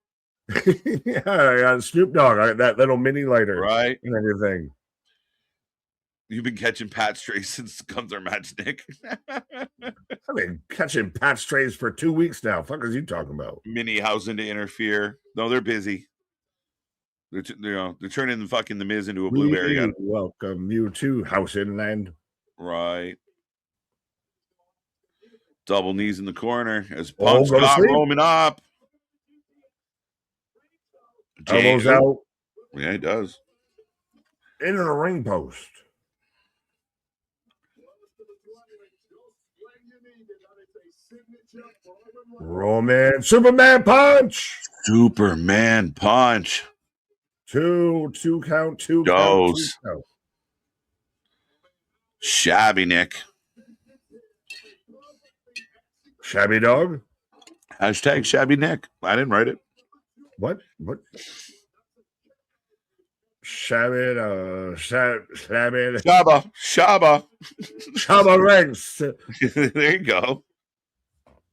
Yeah, I got Snoop Dogg, that little mini lighter, right, and everything. You've been catching Pat strays since Gunther match, Nick. I've been catching Pat strays for 2 weeks now. Fuck is you talking about? Mini housing to interfere. No, they're busy. They're turning the Miz into a blueberry. We welcome you to House Inland. Right. Double knees in the corner as Punk's got Roman up. Elbows out. Yeah, he does. Into the ring post. Roman Superman punch. Superman punch. Two count. Goes. Shabby Nick. Shabby dog. Hashtag Shabby Nick. I didn't write it. What? Shabby. Shaba ranks. There you go.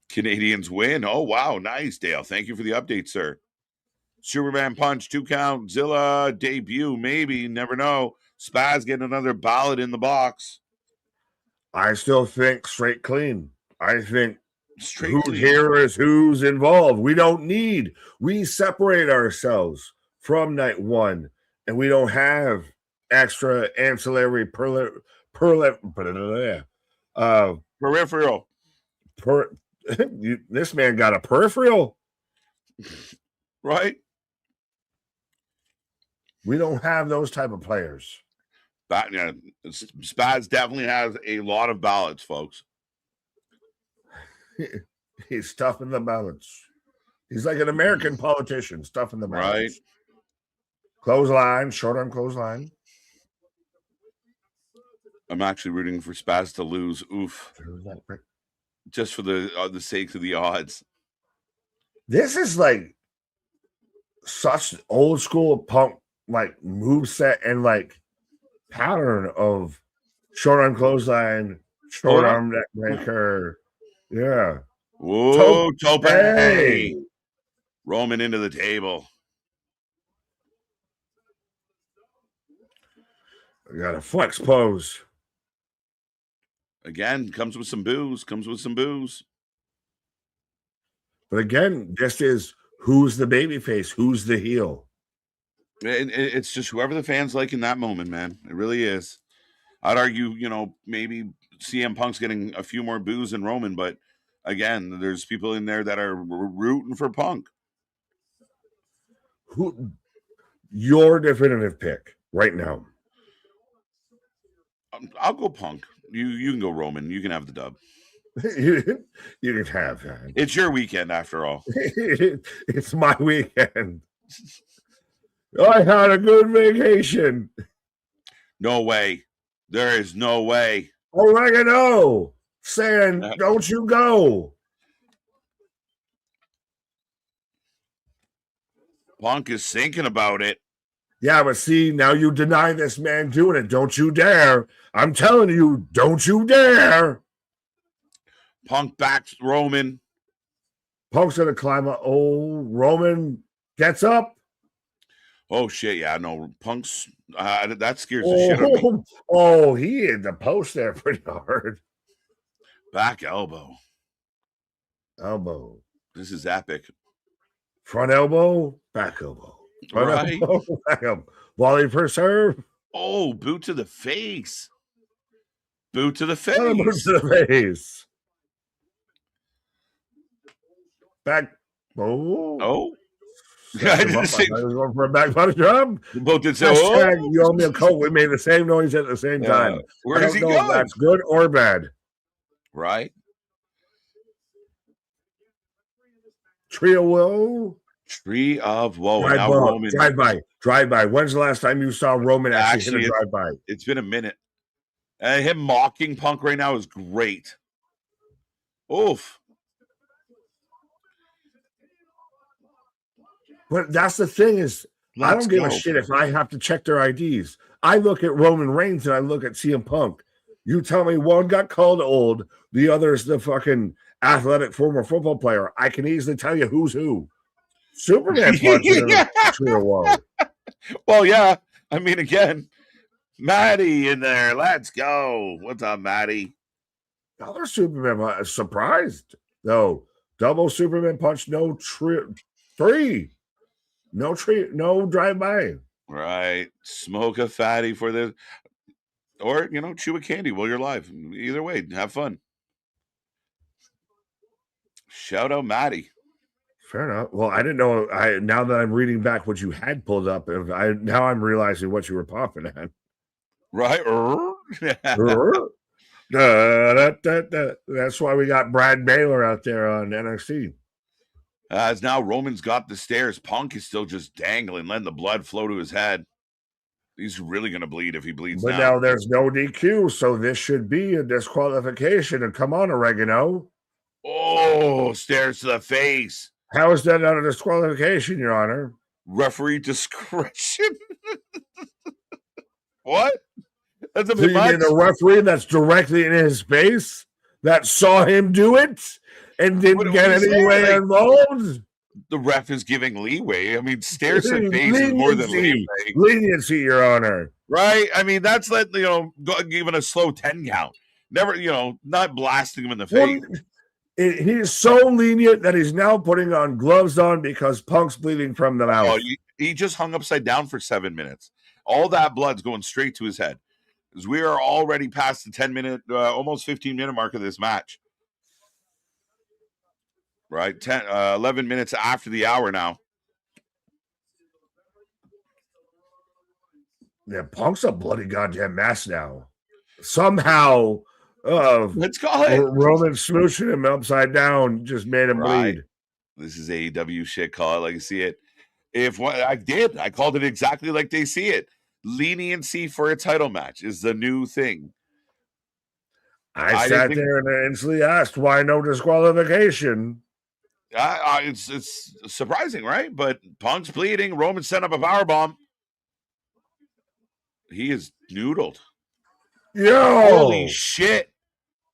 Canadians win. Oh, wow. Nice, Dale. Thank you for the update, sir. Superman punch, 2 count. Zilla debut, maybe. Never know. Spaz getting another ballot in the box. I still think straight clean. I think straight who's clean. Here is who's involved. We separate ourselves from night one, and we don't have extra ancillary peripheral. This man got a peripheral, right? We don't have those type of players. But yeah, Spaz definitely has a lot of ballots, folks. He's stuffing the ballots. He's like an American politician, stuffing the ballots. Right. Clothesline, short arm clothesline. I'm actually rooting for Spaz to lose. Oof. Just for the sake of the odds. This is like such old school Punk like moveset and like pattern of short arm clothesline, short arm neck breaker. Yeah. Whoa, Tope. Hey. Roman into the table. We got a flex pose. Again, comes with some booze. But again, this is who's the babyface, who's the heel. It's just whoever the fans like in that moment, man. It really is. I'd argue, maybe CM Punk's getting a few more boos than Roman, but again, there's people in there that are rooting for Punk. Who your definitive pick right now? I'll go Punk. You can go Roman. You can have the dub. You can have that. It's your weekend after all. It's my weekend. I had a good vacation. No way. There is no way. Oregano saying, don't you go. Punk is thinking about it. Yeah, but see, now you deny this man doing it. Don't you dare. I'm telling you, don't you dare. Punk backs Roman. Punk's going to climb up. Oh, Roman gets up. Oh, shit. Yeah, no. Punk's, that scares the shit out of me. Oh, he hit the post there pretty hard. Back elbow. Elbow. This is epic. Front elbow, back elbow. Front right. elbow, back elbow. Volley for serve. Oh, boot to the face. Boot to the face. Boot to the face. Back. Oh. I was going for a back body drop. Both did say, you owe me a coat. We made the same noise at the same time. Where does he go? If that's good or bad. Right. Tree of woe. Tree of woe. Drive by. When's the last time you saw Roman actually hit a drive by? It's been a minute. And him mocking Punk right now is great. Oof. But that's the thing is, I don't give a shit if I have to check their IDs. I look at Roman Reigns and I look at CM Punk. You tell me one got called old, the other is the fucking athletic former football player. I can easily tell you who's who. Superman punching in a trio wall. Well, yeah. I mean, again, Maddie in there. Let's go. What's up, Maddie? Another Superman surprised though. Double Superman punch, no three. No drive-by. Right. Smoke a fatty for the, or, chew a candy while you're live. Either way, have fun. Shout out Maddie. Fair enough. Well, I didn't know. Now that I'm reading back what you had pulled up, now I'm realizing what you were popping at. Right. That's why we got Brad Baylor out there on NXT. As now Roman's got the stairs, Punk is still just dangling, letting the blood flow to his head. He's really going to bleed if he bleeds. But now there's no DQ, so this should be a disqualification. And come on, Oregano. Oh, stairs to the face. How is that not a disqualification, Your Honor? Referee discretion. What? That's a bit much. The referee that's directly in his face that saw him do it and didn't get any way involved. The ref is giving leeway. I mean, stairs to face is more than leeway. Leniency, Your Honor. Right? I mean, that's like, giving a slow 10 count. Never, not blasting him in the face. He's so lenient that he's now putting on gloves on because Punk's bleeding from the mouth. Oh, he just hung upside down for 7 minutes. All that blood's going straight to his head. Because we are already past the 10-minute, almost 15-minute mark of this match. Right? 11 minutes after the hour now. Yeah, Punk's a bloody goddamn mess now. Somehow, let's call it. Roman smooching him upside down just made him bleed. This is AEW shit. Call it like you see it. I called it exactly like they see it. Leniency for a title match is the new thing. I sat there and instantly asked why no disqualification. It's surprising, right? But Punk's bleeding. Roman set up a powerbomb. He is noodled. Yo! Holy shit.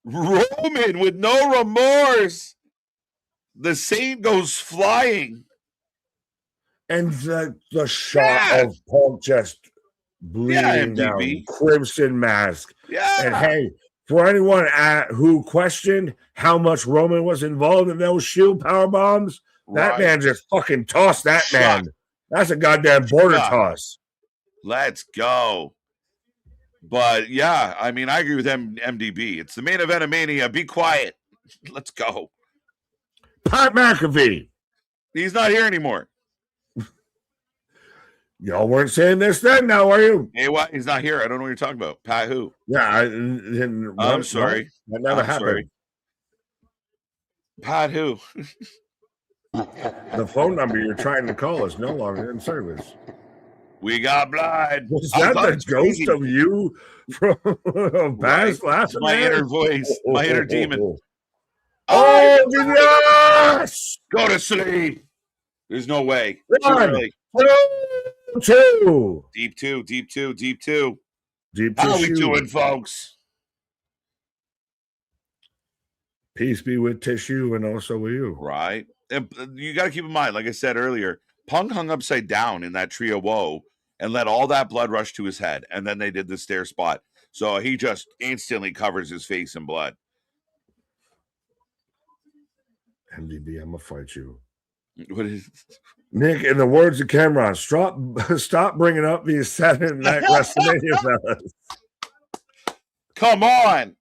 Roman with no remorse. The Saint goes flying. And the shot of Punk just bleeding down. Crimson mask. Yeah. And hey, for anyone who questioned how much Roman was involved in those Shield power bombs, that man just fucking tossed that man. That's a goddamn border toss. Let's go. But yeah, I mean, I agree with MDB. It's the main event of Mania. Be quiet. Let's go. Pat McAfee. He's not here anymore. Y'all weren't saying this then, now are you? Hey, what? He's not here. I don't know what you're talking about. Pat who? Yeah, I'm sorry. That never happened. Sorry. Pat who? The phone number you're trying to call is no longer in service. We got blood. Was that the ghost of you from past last My inner voice, my inner demon. Oh, yes! Go to sleep. There's no way. 1, 2. Deep two. How are we doing, folks? Peace be with tissue and also with you. Right. And you got to keep in mind, like I said earlier, Punk hung upside down in that trio woe and let all that blood rush to his head. And then they did the stair spot. So he just instantly covers his face in blood. MDB, I'm going to fight you. What is Nick, in the words of Cameron, stop bringing up these Saturday Night Wrestlemania fellas. Come on.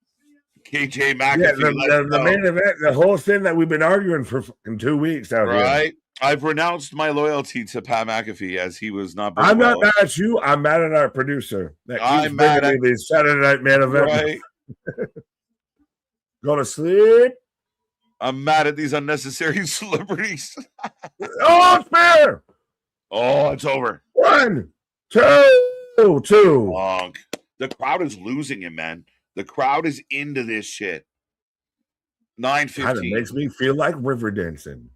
KJ McAfee. Yeah, the main event, the whole thing that we've been arguing for 2 weeks out here. Right. I've renounced my loyalty to Pat McAfee as he was not. I'm not mad at you. I'm mad at our producer. I'm mad at the Saturday Night main event. Right. Go to sleep. I'm mad at these unnecessary celebrities. Oh, it's fair. Oh, it's over. 1, 2, 2. Long. The crowd is losing him, man. The crowd is into this shit. 9:15. Kind of makes me feel like river dancing.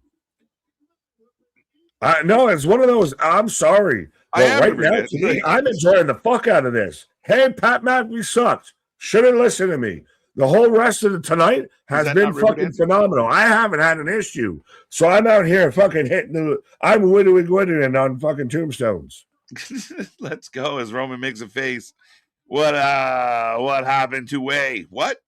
No, it's one of those. I'm sorry. Well, right now, to me, I'm enjoying the fuck out of this. Hey, Pat McAfee sucked. Shouldn't listen to me. The whole rest of the tonight has been fucking phenomenal. I haven't had an issue. So I'm out here fucking I'm widdling on fucking tombstones. Let's go as Roman makes a face. What happened to Way? What?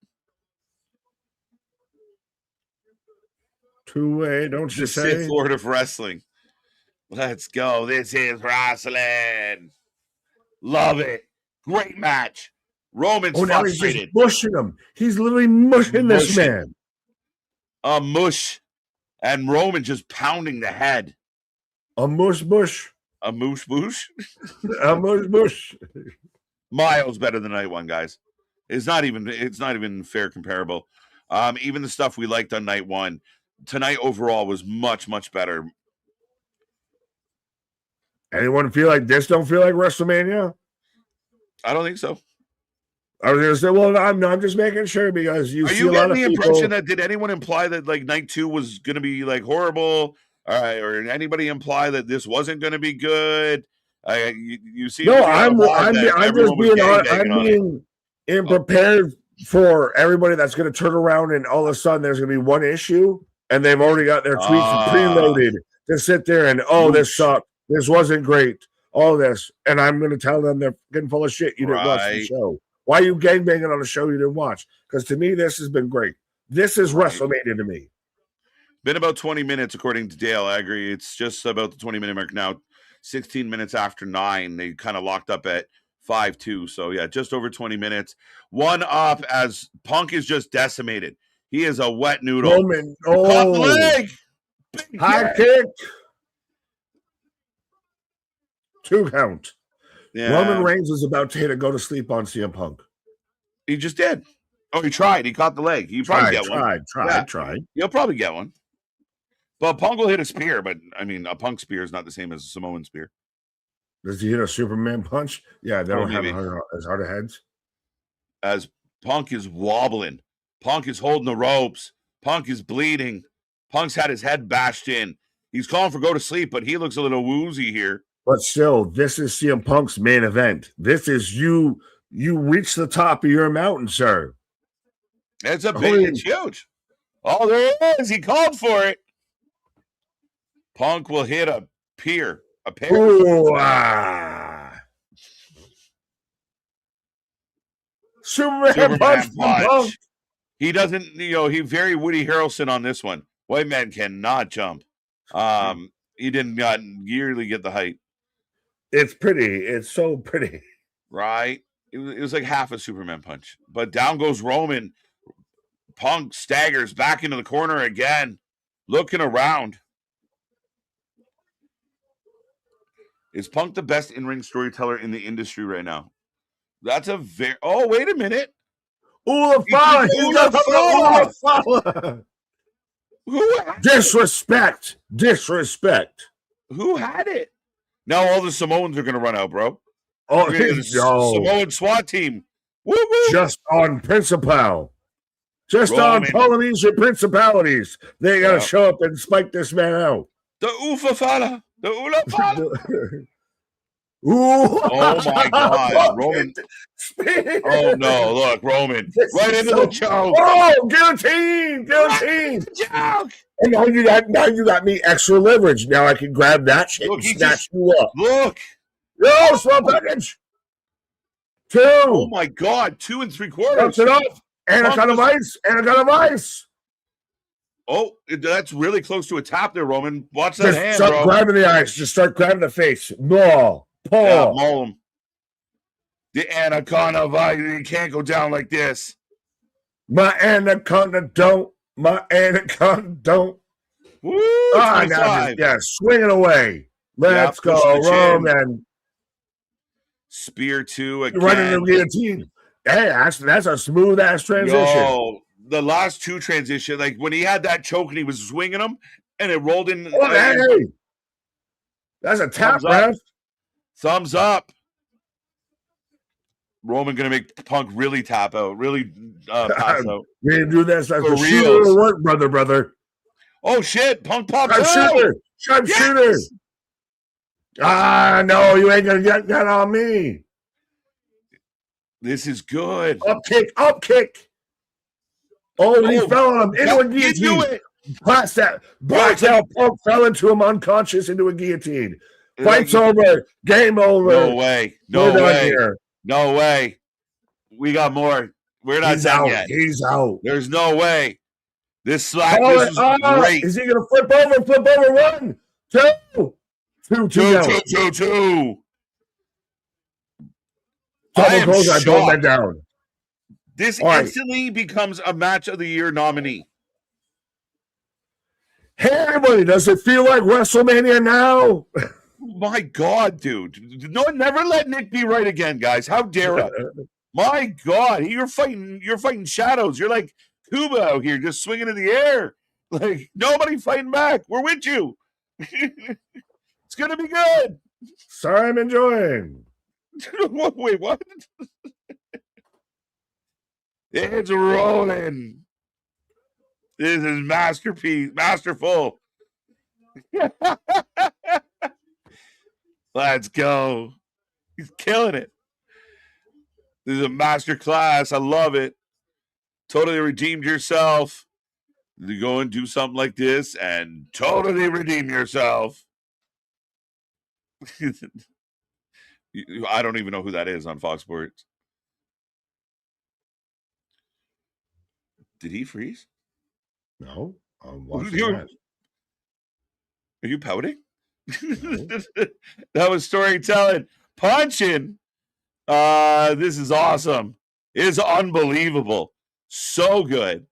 Two-way, don't you say? Sith Lord of Wrestling. Let's go. This is wrestling. Love it. Great match. Roman's now he's just mushing him. He's literally mushing this man. A mush. And Roman just pounding the head. A mush bush. A moosh bush. A mush bush. Miles better than night one, guys. It's not even fair comparable. Even the stuff we liked on night one, tonight overall was much, much better. Anyone feel like this don't feel like WrestleMania? I don't think so. I was going to say, well, I'm just making sure because you see a lot of people. Are you getting the impression that, did anyone imply that like night two was going to be like horrible? Or anybody imply that this wasn't going to be good? You see? No, I'm just being prepared for everybody that's going to turn around and all of a sudden there's going to be one issue and they've already got their tweets preloaded to sit there and this sucked. This wasn't great. All this. And I'm going to tell them they're getting full of shit. You didn't watch the show. Why are you gangbanging on a show you didn't watch? Because to me, this has been great. This is WrestleMania to me. Been about 20 minutes, according to Dale. I agree. It's just about the 20-minute mark now. 16 minutes after 9. They kind of locked up at 5-2. So, yeah, just over 20 minutes. One up as Punk is just decimated. He is a wet noodle. Roman. Caught the leg. High kick. 2 count. Yeah. Roman Reigns is about to go to sleep on CM Punk. He just did. Oh, he tried. He caught the leg. He probably get one. Tried. He'll probably get one. But Punk will hit a spear. But, I mean, a Punk spear is not the same as a Samoan spear. Does he hit a Superman punch? Yeah, they don't have as hard of heads. As Punk is wobbling. Punk is holding the ropes. Punk is bleeding. Punk's had his head bashed in. He's calling for go to sleep, but he looks a little woozy here. But still, this is CM Punk's main event. This is you reach the top of your mountain, sir. It's it's huge. Oh, there it is. He called for it. Punk will hit a pier. A pair. Ooh, Superman punch. Punk. He doesn't, he very Woody Harrelson on this one. White man cannot jump. He didn't nearly get the height. It's pretty. It's so pretty. Right? It was like half a Superman punch. But down goes Roman. Punk staggers back into the corner again, looking around. Is Punk the best in-ring storyteller in the industry right now? That's a very... Oh, wait a minute. Ulafala. Disrespect. Who had it? Now all the Samoans are going to run out, bro. Oh, no. Samoan SWAT team. Woo-woo. Just on Principal. Just Roman. On Polynesian principalities. They got to show up and spike this man out. The Ufafala. The Ulafala. Oh, my God. Roman. Oh, no. Look, Roman. Right into the choke. Oh, guillotine. Choke. And now you got me extra leverage. Now I can grab that shit and snatch you up. Look. No, small package. 2. Oh, my God. 2 3/4. That's it off. And I got a vice. Oh, that's really close to a tap there, Roman. Watch that hand, bro. Start grabbing the eyes. Just start grabbing the face. Maul. Paul. Yeah, maul him. The anaconda vice. You can't go down like this. My anaconda don't. Woo, now swing it away. Let's go, Roman. Spear 2 again. Right into the guillotine. Hey, that's a smooth ass transition. Yo, the last 2 transition, like when he had that choke and he was swinging them, and it rolled in. Hey, that's a tap, ref. Thumbs up. Roman gonna make Punk really tap out, really pass out. We didn't do this as a shooter or what, brother? Oh shit! Punk pops out. Sharpshooter. No, you ain't gonna get that on me. This is good. Up kick. Oh, he fell on him into a guillotine. Blast that. Punk fell into him unconscious into a guillotine. Fight's over. Game over. No way. No way. No way. We got more. We're not done yet. He's out. There's no way. This is great. Is he going to flip over? Flip over. 1, 2. 2. Double goes. I don't let down. This instantly becomes a match of the year nominee. Hey, everybody, does it feel like WrestleMania now? My God, dude. No, never let Nick be right again, guys. How dare I? My God, you're fighting shadows. You're like Cuba out here, just swinging in the air. Like, nobody fighting back. We're with you. It's going to be good. Sorry, I'm enjoying. Wait, what? It's rolling. This is masterful. Let's go. He's killing it. This is a master class. I love it. Totally redeemed yourself. You go and do something like this and totally redeem yourself. I don't even know who that is on Fox Sports. Did he freeze? No. I'm watching that. Are you pouting? No. That was storytelling. Punching. This is awesome. It is unbelievable. So good.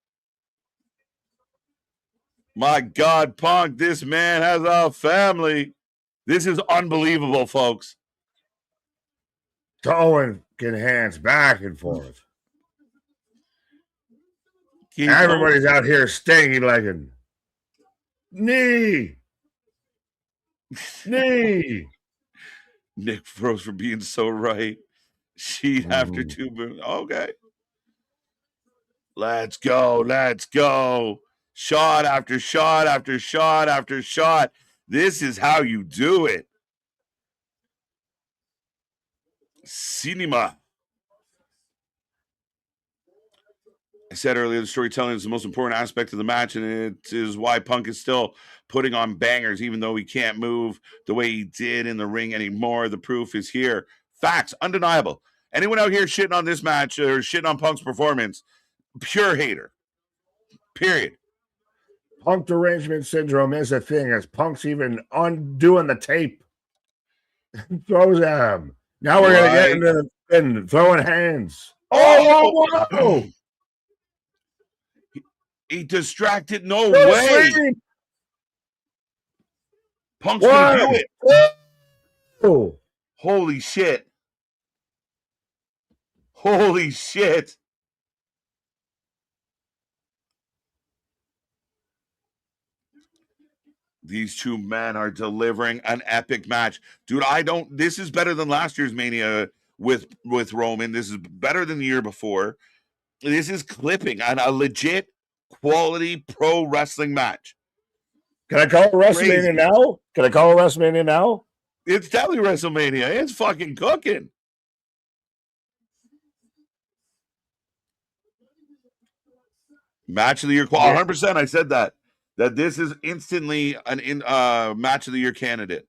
My God, Punk, this man has a family. This is unbelievable, folks. Throwing hands back and forth. Everybody's out here stinging like a knee. Nick froze for being so right. Sheet after 2 moves. Okay. Let's go. Shot after shot after shot after shot. This is how you do it. Cinema. I said earlier, the storytelling is the most important aspect of the match, and it is why Punk is still putting on bangers, even though he can't move the way he did in the ring anymore. The proof is here. Facts, undeniable. Anyone out here shitting on this match or shitting on Punk's performance, pure hater. Period. Punk derangement syndrome is a thing, as Punk's even undoing the tape. Throws at him. Now we're going to get into the spin, throwing hands. Oh! He distracted. No way. Punk's going to do it. Oh. Holy shit. Holy shit. These two men are delivering an epic match. Dude, this is better than last year's Mania with Roman. This is better than the year before. This is clipping on a legit quality pro wrestling match. Can I call it WrestleMania now? It's definitely WrestleMania. It's fucking cooking. Match of the year. 100%. I said that this is instantly an match of the year candidate.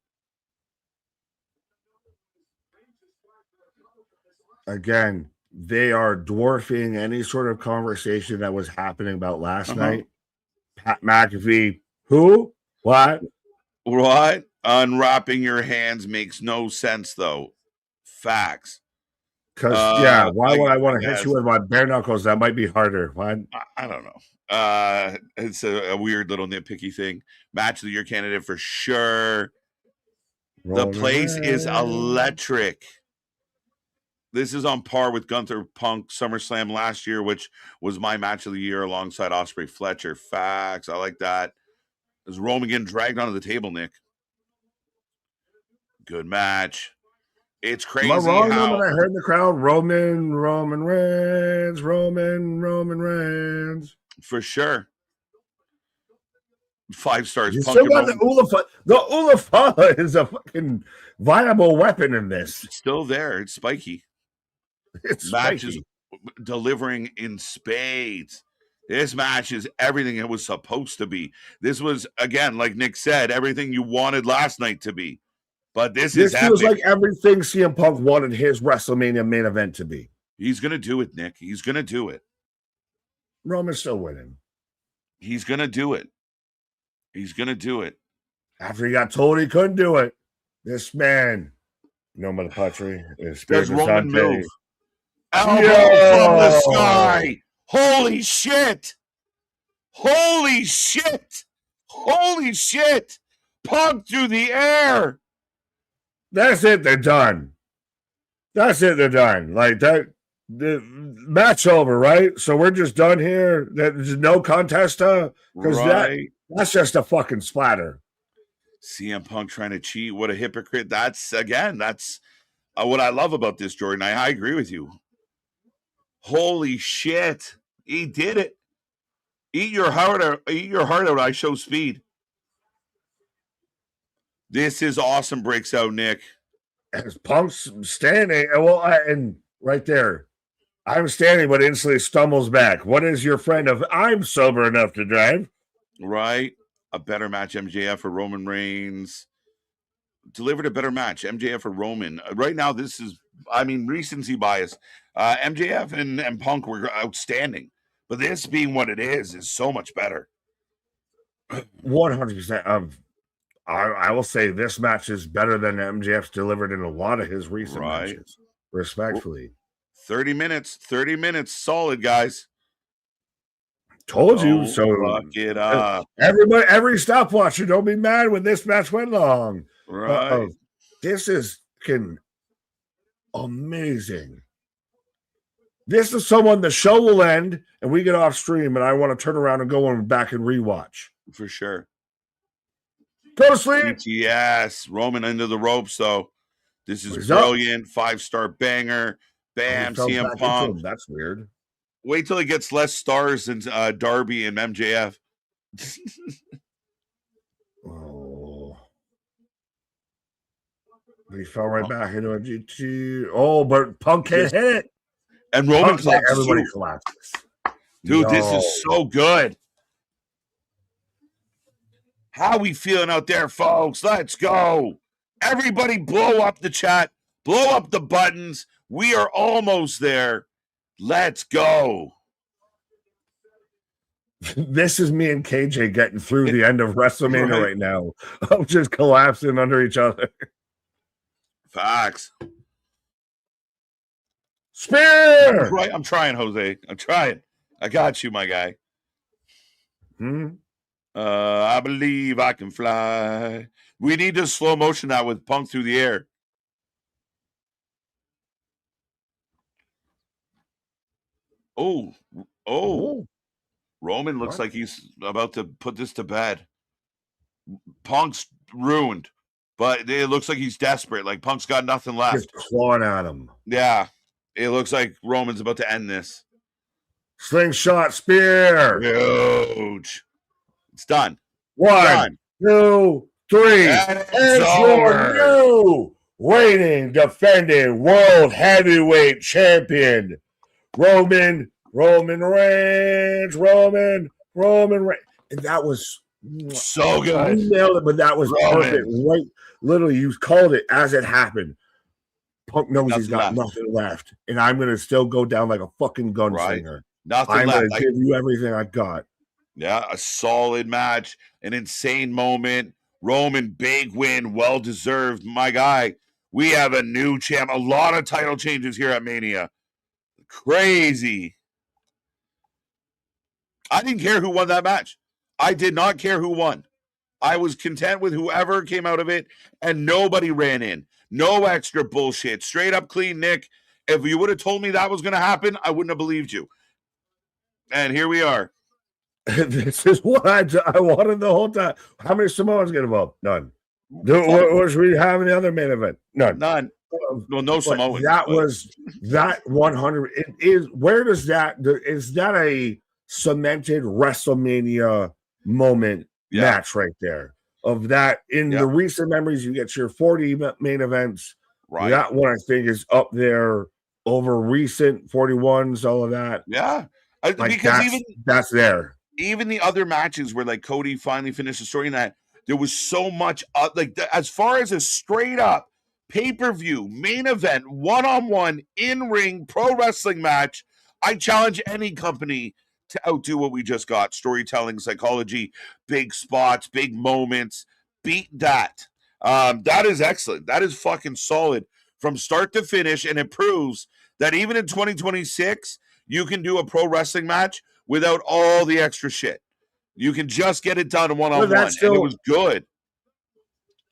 Again, they are dwarfing any sort of conversation that was happening about last night. Pat McAfee, who? What? Unwrapping your hands makes no sense, though. Facts. Because, why would I want to hit you with my bare knuckles? That might be harder. Why? I don't know. It's a weird little nitpicky thing. Match of the year candidate for sure. The place is electric. This is on par with Gunther Punk SummerSlam last year, which was my match of the year alongside Ospreay Fletcher. Facts. I like that. Is Roman getting dragged onto the table, Nick? Good match. It's crazy. Am I wrong when I heard the crowd? Roman Reigns. For sure. 5 stars. You Punk still and got Roman. the Ulafala is a fucking viable weapon in this. It's still there. It's spiky. It's Matches spiky. delivering in spades. This match is everything it was supposed to be. This was, again, like Nick said, everything you wanted last night to be. But this is feels epic. like everything CM Punk wanted his WrestleMania main event to be. He's going to do it, Nick. He's going to do it. Roman's still winning. He's going to do it. He's going to do it. After he got told he couldn't do it, this man, no matter Patry, is Does Roman move? Elbow from the sky. Holy shit. Holy shit. Holy shit. Punk through the air. That's it. They're done. That's it. They're done. Like that. The match over, right? So we're just done here. There's no contest, because that's just a fucking splatter. CM Punk trying to cheat. What a hypocrite. That's what I love about this, Jordan. I agree with you. Holy shit. He did it. Eat your heart out. I show speed. This is awesome. Breaks out, Nick. As Punk's standing, and right there, I'm standing, but instantly stumbles back. What is your friend of I'm sober enough to drive? Right. A better match, MJF or Roman Reigns. Delivered a better match, MJF or Roman. Right now, this is, recency bias. MJF and Punk were outstanding. But this being what it is so much better. 100%. I will say this match is better than MJF's delivered in a lot of his recent matches. Respectfully. 30 minutes, solid, guys. Told you. So lock it up. Everybody, every stopwatcher, don't be mad when this match went long. Right. This is amazing. This is someone the show will end and we get off stream and I want to turn around and go back and rewatch. For sure. Go to sleep. Yes. Roman into the ropes, though. This is brilliant. 5-star banger. Bam. CM Punk. That's weird. Wait till he gets less stars than Darby and MJF. Oh. He fell right back into a GT. Oh, but Punk can't hit it. And Roman collapses. Everybody collapses. Dude, this is so good. How we feeling out there, folks? Let's go. Everybody blow up the chat. Blow up the buttons. We are almost there. Let's go. This is me and KJ getting through the end of WrestleMania right now. I'm just collapsing under each other. Facts. Spear! I'm trying, Jose. I'm trying. I got you, my guy. I believe I can fly. We need to slow motion that with Punk through the air. Oh. Roman looks like he's about to put this to bed. Punk's ruined, but it looks like he's desperate. Like Punk's got nothing left. Just clawing at him. Yeah. It looks like Roman's about to end this. Slingshot spear. Huge. It's done. 1, 2, 3. And your new reigning, defending world heavyweight champion, Roman Reigns. And that was so good. You nailed it, but that was perfect. Right, literally, you called it as it happened. Punk knows he's got nothing left, and I'm gonna still go down like a fucking gunslinger. I'm gonna give you everything I got. Yeah, a solid match, an insane moment. Roman, big win, well deserved. My guy, we have a new champ. A lot of title changes here at Mania. Crazy. I didn't care who won that match. I did not care who won. I was content with whoever came out of it, and nobody ran in. No extra bullshit. Straight up clean, Nick. If you would have told me that was going to happen, I wouldn't have believed you. And here we are. This is what I wanted the whole time. How many Samoans get involved? None. What should we have in the other main event? None. Well, no Samoans. That 100. It is. Where does that? Is that a cemented WrestleMania moment match right there. Of that, in the recent memories, you get your 40 main events. Right. That one I think is up there over recent 41s, all of that. Yeah. Like because that's there. Even the other matches where like Cody finally finished the story in that, there was so much as far as a straight up pay-per-view main event, one-on-one in-ring pro wrestling match. I challenge any company to outdo what we just got. Storytelling, psychology, big spots, big moments. Beat that. That is excellent. That is fucking solid from start to finish, and it proves that even in 2026, you can do a pro wrestling match without all the extra shit. You can just get it done one-on-one, and it was good.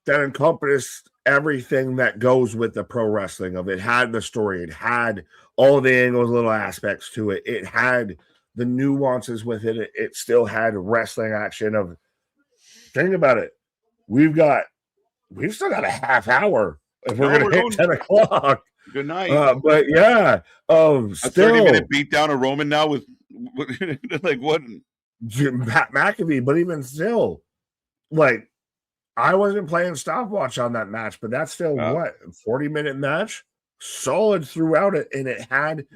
That encompassed everything that goes with the pro wrestling of it. Had the story, it had all the angles, little aspects to it. It had the nuances with it. It still had wrestling action of, think about it. We've still got a half hour if we're going to hit 10 o'clock. Good night. But yeah, a 30-minute beat down of Roman now with like what? Pat McAfee, but even still, like, I wasn't playing stopwatch on that match, but that's still what, 40-minute match? Solid throughout it, and it had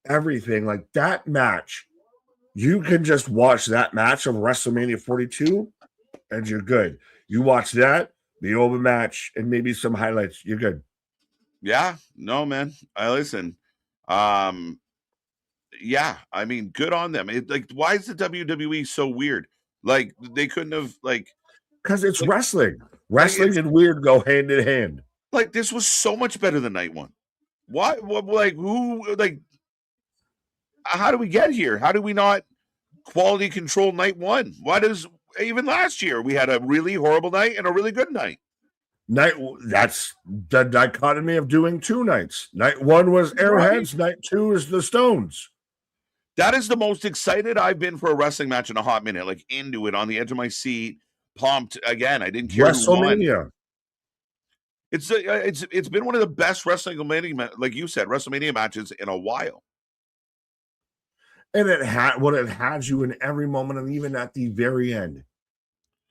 everything. Like that match, you can just watch that match of WrestleMania 42, and you're good. You watch that, the Oba match, and maybe some highlights, you're good. Yeah, no, man. I listen. Yeah, I mean, good on them. Like, why is the WWE so weird? Like, they couldn't have because it's wrestling. Wrestling and weird go hand in hand. Like, this was so much better than night one. Why? Like, who? Like, how do we get here? How do we not quality control night one? Why does even last year we had a really horrible night and a really good night? That's the dichotomy of doing two nights. Night one was Airheads. Night two is the Stones. That is the most excited I've been for a wrestling match in a hot minute. Like into it, on the edge of my seat, pumped again. I didn't care. WrestleMania. It's been one of the best WrestleMania, like you said, WrestleMania matches in a while. And it had you in every moment, and even at the very end.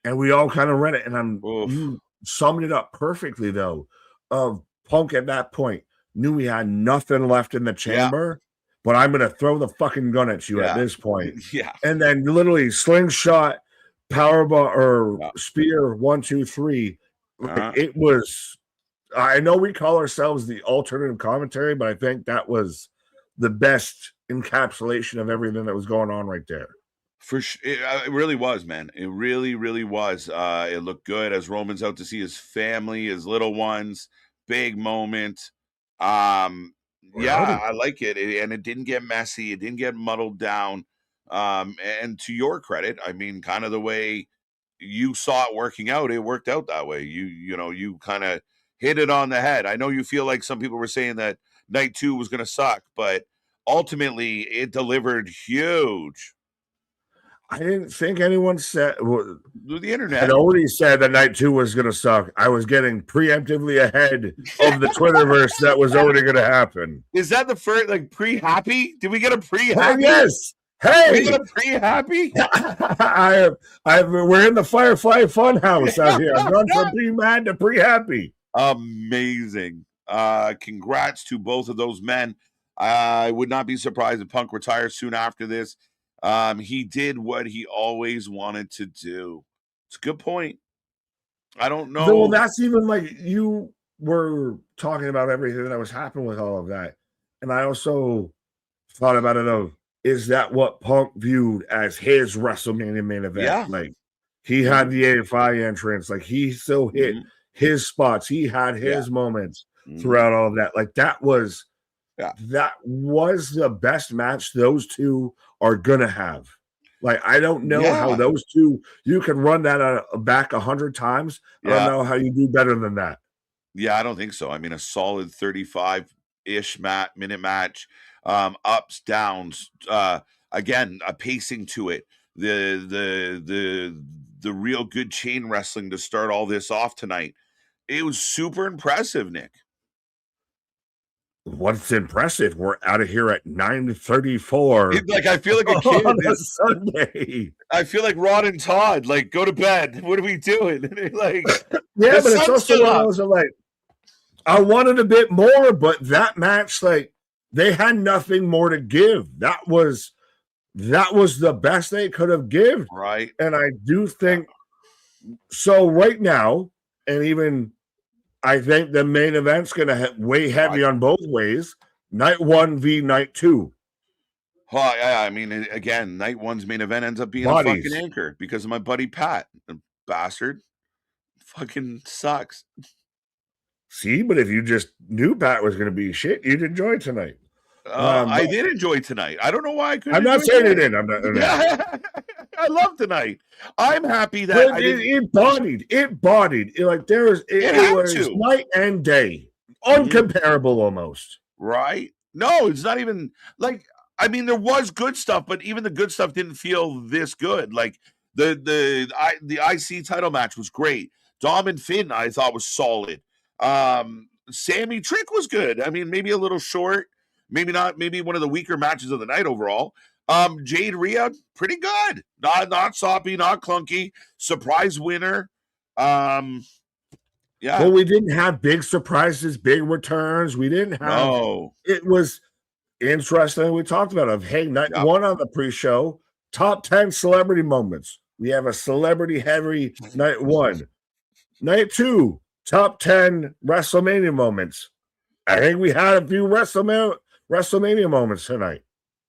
And we all kind of read it, and you summed it up perfectly though. Of Punk at that point knew he had nothing left in the chamber. But I'm going to throw the fucking gun at you at this point. Yeah. And then literally slingshot, powerbomb, or spear, 1, 2, 3. It was, I know we call ourselves the alternative commentary, but I think that was the best encapsulation of everything that was going on right there. For sure. It really was, man. It really, really was. It looked good as Roman's out to see his family, his little ones. Big moment. Yeah, I like it. And it didn't get messy. It didn't get muddled down. And to your credit, I mean, kind of the way you saw it working out, it worked out that way. You kind of hit it on the head. I know you feel like some people were saying that night two was going to suck, but ultimately it delivered huge. I didn't think anyone said the internet had already said that night two was going to suck. I was getting preemptively ahead of the Twitterverse that was already going to happen. Is that the first pre-happy? Did we get a pre-happy? Yes. Hey, we got a pre-happy. We're in the Firefly Funhouse out here. I've gone from pre-mad to pre-happy. Amazing. Congrats to both of those men. I would not be surprised if Punk retires soon after this. He did what he always wanted to do. It's a good point. I don't know. Well, that's even like you were talking about everything that was happening with all of that. And I also thought about it of, is that what Punk viewed as his WrestleMania main event? Yeah. Like he had the 85 entrance, like he still hit his spots. He had his moments throughout all of that. Like that was the best match those two are gonna have. Like I don't know how those two, you can run that back 100 times. I don't know how you do better than that. Yeah, I don't think so. I mean, a solid 35-ish minute match, ups, downs, again, a pacing to it. The real good chain wrestling to start all this off tonight. It was super impressive, Nick. what's impressive, we're out of here at 9:34. Like, I feel like a kid on a Sunday. I feel like Rod and Todd, like, go to bed. What are we doing? Like, yeah, but it's also one of those like, I wanted a bit more, but that match, like, they had nothing more to give. That was the best they could have given. Right. And I do think so right now, and even I think the main event's going to weigh heavy on both ways. Night 1 v night 2. Oh, yeah, I mean, again, night 1's main event ends up being a fucking anchor because of my buddy Pat. The bastard. Fucking sucks. See, but if you just knew Pat was going to be shit, you'd enjoy tonight. I did enjoy tonight. I don't know why I couldn't. I'm not saying it in. I'm not. Yeah, I love tonight. I'm happy that it bodied. Like there was, it was night and day, uncomparable almost. Right? No, it's not even like. I mean, there was good stuff, but even the good stuff didn't feel this good. Like the IC title match was great. Dom and Finn, I thought, was solid. Sammy Trick was good. I mean, maybe a little short. Maybe not. Maybe one of the weaker matches of the night overall. Jade Rhea, pretty good. Not soppy, not clunky. Surprise winner. Yeah. Well, we didn't have big surprises, big returns. We didn't have. No. It was interesting. We talked about it. Hey, night 1 on the pre-show. Top 10 celebrity moments. We have a celebrity heavy night 1. Night 2. Top 10 WrestleMania moments. I think we had a few WrestleMania moments tonight.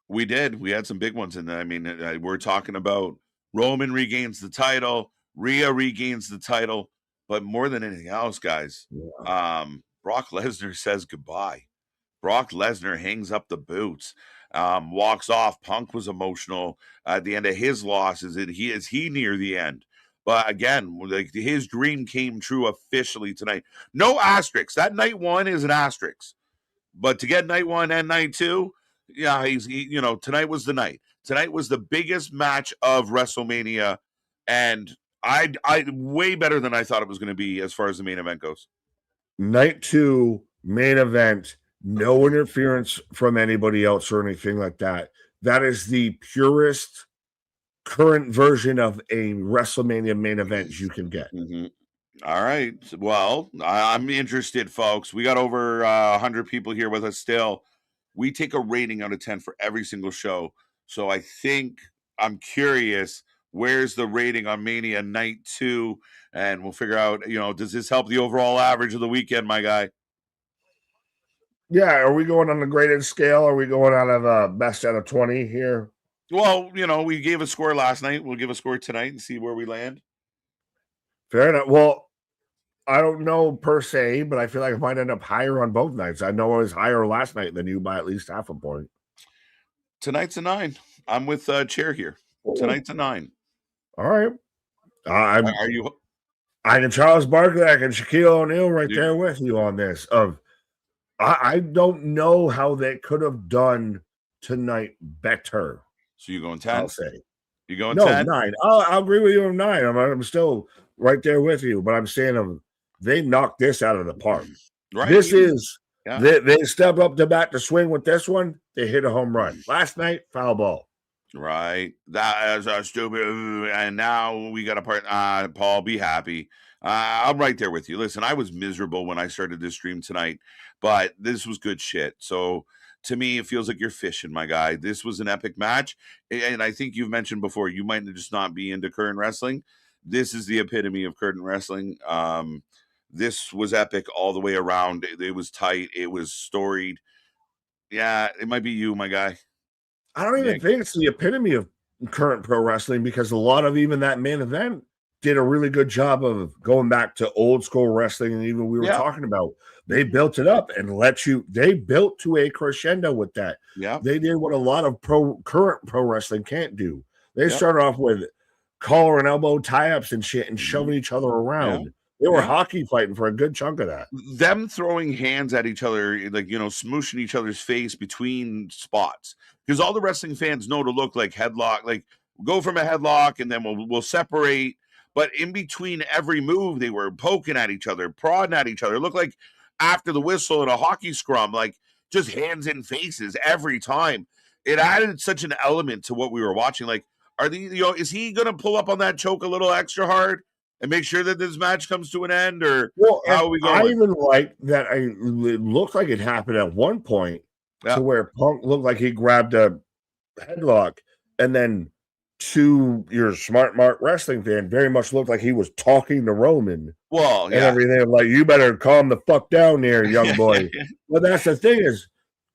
We did. We had some big ones in there. I mean, we're talking about Roman regains the title, Rhea regains the title, but more than anything else, guys, Brock Lesnar says goodbye. Brock Lesnar hangs up the boots, walks off. Punk was emotional at the end of his loss. Is he near the end? But again, like his dream came true officially tonight. No asterisks. That night 1 is an asterisk. But to get night 1 and night 2, yeah, tonight was the night. Tonight was the biggest match of WrestleMania, and I way better than I thought it was going to be as far as the main event goes. Night 2 main event, no interference from anybody else or anything like that. That is the purest current version of a WrestleMania main event you can get. Mm-hmm. All right. Well, I'm interested, folks. We got over 100 people here with us still. We take a rating out of 10 for every single show. So I think I'm curious, where's the rating on Mania Night 2? And we'll figure out, does this help the overall average of the weekend, my guy? Yeah. Are we going on the graded scale? Are we going out of best out of 20 here? Well, we gave a score last night. We'll give a score tonight and see where we land. Fair enough. Well, I don't know per se, but I feel like I might end up higher on both nights. I know I was higher last night than you by at least half a point. Tonight's a 9. I'm with Chair here. Tonight's a 9. All right. Are you? I can Charles Barkley, I can Shaquille O'Neal right there with you on this. I don't know how they could have done tonight better. So you're going 10? I'll say. You going 10? 9. I'll agree with you on 9. I'm still right there with you, but I'm saying they knocked this out of the park. Right. This is they step up to bat to swing with this one. They hit a home run. Last night, foul ball. Right. That is stupid. And now we got a part. Paul, be happy. I'm right there with you. Listen, I was miserable when I started this stream tonight, but this was good shit. So to me, it feels like you're fishing, my guy. This was an epic match. And I think you've mentioned before, you might just not be into current wrestling. This is the epitome of current wrestling. This was epic all the way around. It was tight. It was storied. Yeah, it might be you, my guy. I don't even think it's the epitome of current pro wrestling, because a lot of even that main event did a really good job of going back to old school wrestling. And even we were talking about, they built it up and they built to a crescendo with that. Yeah. They did what a lot of current pro wrestling can't do. They started off with collar and elbow tie-ups and shit and shoving each other around. They were hockey fighting for a good chunk of that. Them throwing hands at each other, like, smooshing each other's face between spots. Because all the wrestling fans know to look like headlock, like go from a headlock and then we'll separate. But in between every move, they were poking at each other, prodding at each other. It looked like after the whistle at a hockey scrum, like just hands in faces every time. It added such an element to what we were watching. Like, is he going to pull up on that choke a little extra hard and make sure that this match comes to an end, or how are we going? I even like that. It looked like it happened at one point to where Punk looked like he grabbed a headlock, and then to your smart Mark wrestling fan, very much looked like he was talking to Roman. Well, and everything like, you better calm the fuck down there, young boy. But that's the thing is,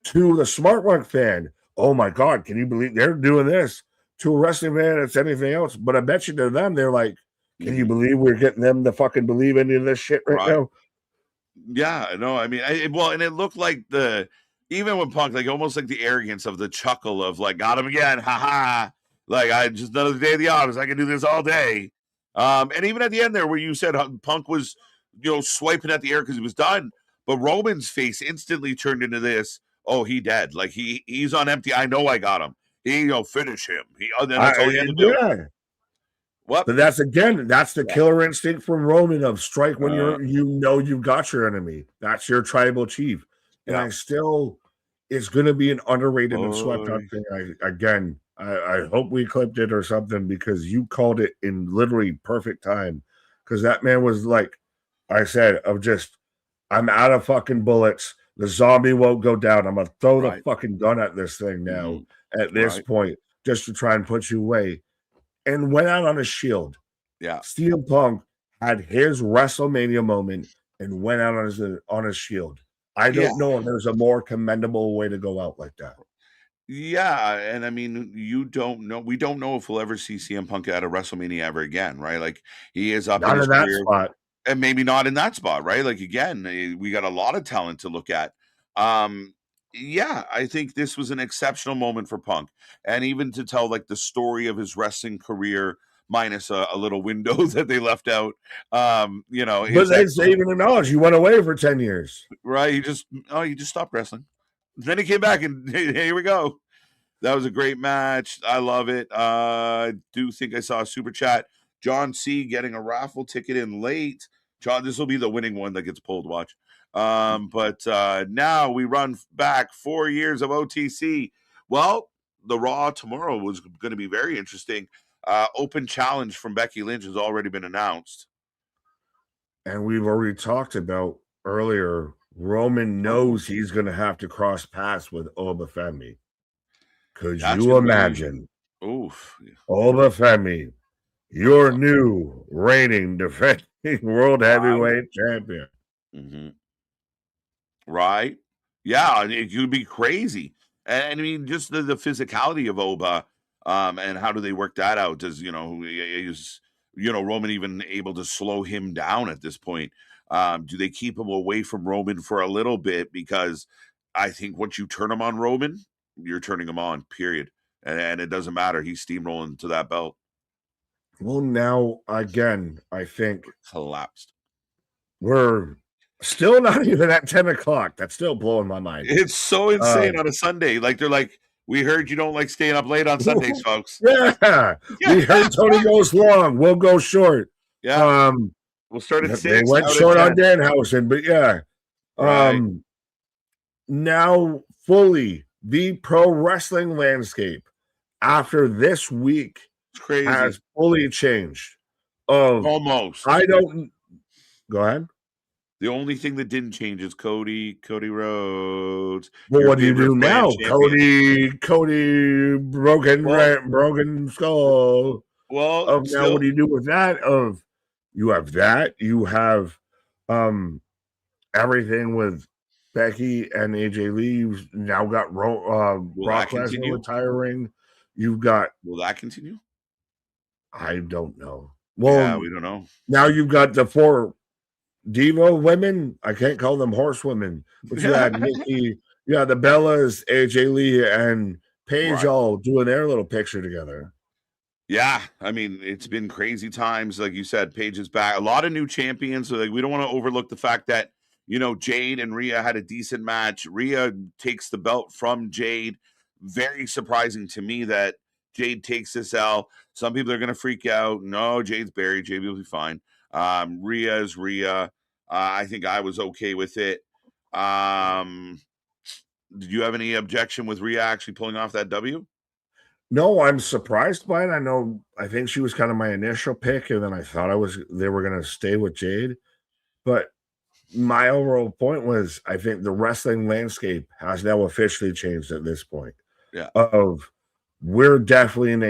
to the smart Mark fan, oh my God, can you believe they're doing this? To a wrestling fan, it's anything else. But I bet you to them, they're like, can you believe we're getting them to fucking believe any of this shit right now? Yeah, no, I mean, and it looked like even when Punk, like almost like the arrogance of the chuckle of like, got him again, haha. Like, I just another day of the office, I can do this all day. And even at the end there, where you said Punk was, swiping at the air because he was done, but Roman's face instantly turned into this. Oh, he dead. Like he's on empty. I know I got him. Finish him. That's all he had to do. Yeah. What? But that's the killer instinct from Roman of strike when you've got your enemy. That's your tribal chief. And it's going to be an underrated and swept up thing. I hope we clipped it or something, because you called it in literally perfect time. Because that man was like, I said, I'm out of fucking bullets. The zombie won't go down. I'm going to throw the fucking gun at this thing now at this point, just to try and put you away. And went out on a shield. Yeah. CM Punk had his WrestleMania moment and went out on his shield. I don't know if there's a more commendable way to go out like that. Yeah, and I mean, we don't know if we'll ever see CM Punk at a WrestleMania ever again, right? Like, he is up in his career, spot. And maybe not in that spot, right? Like, again, we got a lot of talent to look at. I think this was an exceptional moment for Punk, and even to tell like the story of his wrestling career, minus a little window that they left out. But they even acknowledge you went away for 10 years, right? You just stopped wrestling. Then he came back, and hey, here we go. That was a great match. I love it. I do think I saw a super chat. John C. getting a raffle ticket in late. John, this will be the winning one that gets pulled. Watch. But now we run back 4 years of OTC. Well, the Raw tomorrow was going to be very interesting. Open challenge from Becky Lynch has already been announced. And we've already talked about earlier, Roman knows he's going to have to cross paths with Oba Femi. Could you imagine? Oof. Oba Femi, your new reigning defending world heavyweight champion. Mm-hmm. Right? Yeah, it could be crazy. And I mean, just the physicality of Oba, and how do they work that out? Does is Roman even able to slow him down at this point? Do they keep him away from Roman for a little bit? Because I think once you turn him on Roman, you're turning him on, period. And it doesn't matter. He's steamrolling to that belt. Well, now, again, I think collapsed. We're still not even at 10 o'clock. That's still blowing my mind. It's so insane on a Sunday. Like, they're like, we heard you don't like staying up late on Sundays, folks. Yeah. We heard Tony goes long. We'll go short. Yeah. We'll start at 6. They went short on Danhausen, but yeah. Right. Now, fully, the pro wrestling landscape after this week has fully changed. Almost. Go ahead. The only thing that didn't change is Cody Rhodes. Well, what do you do now? Cody broken skull. Well, now what do you do with that? You have that. You have everything with Becky and AJ Lee. You've now got Brock Lesnar retiring. You've got. Will that continue? I don't know. Well, yeah, we don't know. Now you've got the 4 diva women. I can't call them horsewomen, but you had Nikki, you had the Bellas, AJ Lee, and Paige all doing their little picture together. Yeah, I mean, it's been crazy times. Like you said, Paige is back. A lot of new champions. So like, we don't want to overlook the fact that, Jade and Rhea had a decent match. Rhea takes the belt from Jade. Very surprising to me that Jade takes this L. Some people are going to freak out. No, Jade's buried. Jade will be fine. Rhea is Rhea. I think I was okay with it. Did you have any objection with Rhea actually pulling off that W? No, I'm surprised by it. I think she was kind of my initial pick, and then I thought they were going to stay with Jade. But my overall point was, I think the wrestling landscape has now officially changed at this point. Yeah. We're definitely in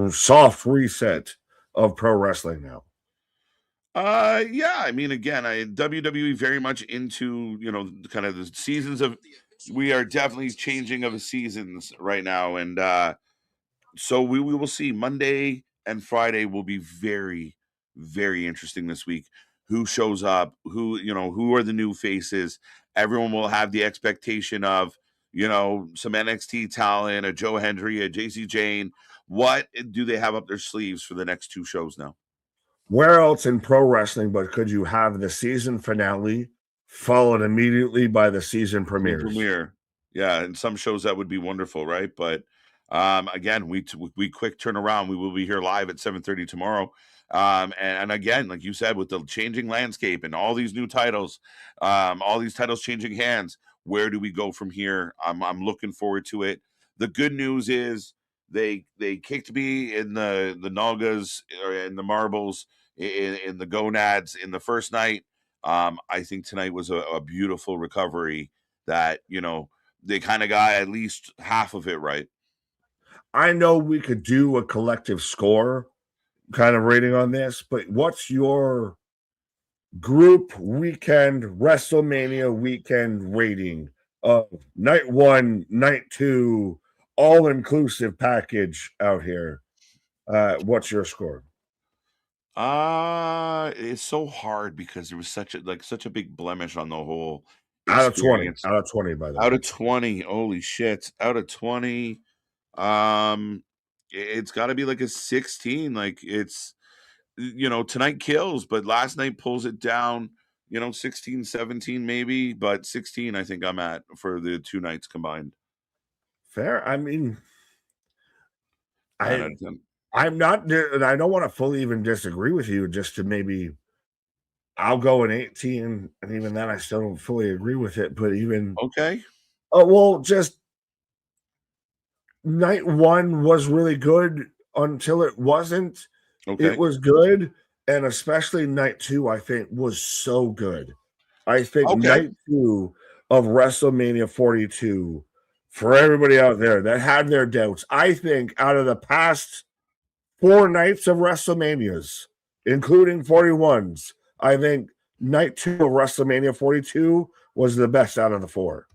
a soft reset of pro wrestling now. Yeah. I mean, again, WWE very much into, kind of the seasons of. We are definitely changing of the seasons right now, and so we will see. Monday and Friday will be very, very interesting this week. Who shows up? Who are the new faces? Everyone will have the expectation of, some NXT talent, a Joe Hendry, a JC Jane. What do they have up their sleeves for the next 2 shows now? Where else in pro wrestling but could you have the season finale followed immediately by the season premiere? Yeah, and some shows that would be wonderful, right? But again, we quick turn around. We will be here live at 7:30 tomorrow. And again, like you said, with the changing landscape and all these new titles, all these titles changing hands, where do we go from here? I'm looking forward to it. The good news is they kicked me in the Nagas or in the marbles in the gonads in the first night. I think tonight was a beautiful recovery that, they kind of got at least half of it right. I know we could do a collective score kind of rating on this, but what's your group weekend WrestleMania weekend rating of night 1, night 2, all inclusive package out here? What's your score? It's so hard because there was such a big blemish on the whole Out of 20. experience. Out of 20, by the way. Out of 20, holy shit. Out of 20, it's got to be like a 16. Like it's, tonight kills, but last night pulls it down, 16, 17 maybe, but 16 I think I'm at for the 2 nights combined. Fair. I mean, 9 out of 10. I'm not, and I don't want to fully even disagree with you, just to maybe, I'll go an 18, and even then I still don't fully agree with it, but even, Okay. well, just night 1 was really good until it wasn't. Okay. It was good, and especially night 2, I think, was so good. I think night 2 of WrestleMania 42, for everybody out there that had their doubts, I think out of the past 4 nights of WrestleManias, including 41s, I think night 2 of WrestleMania 42 was the best out of the 4.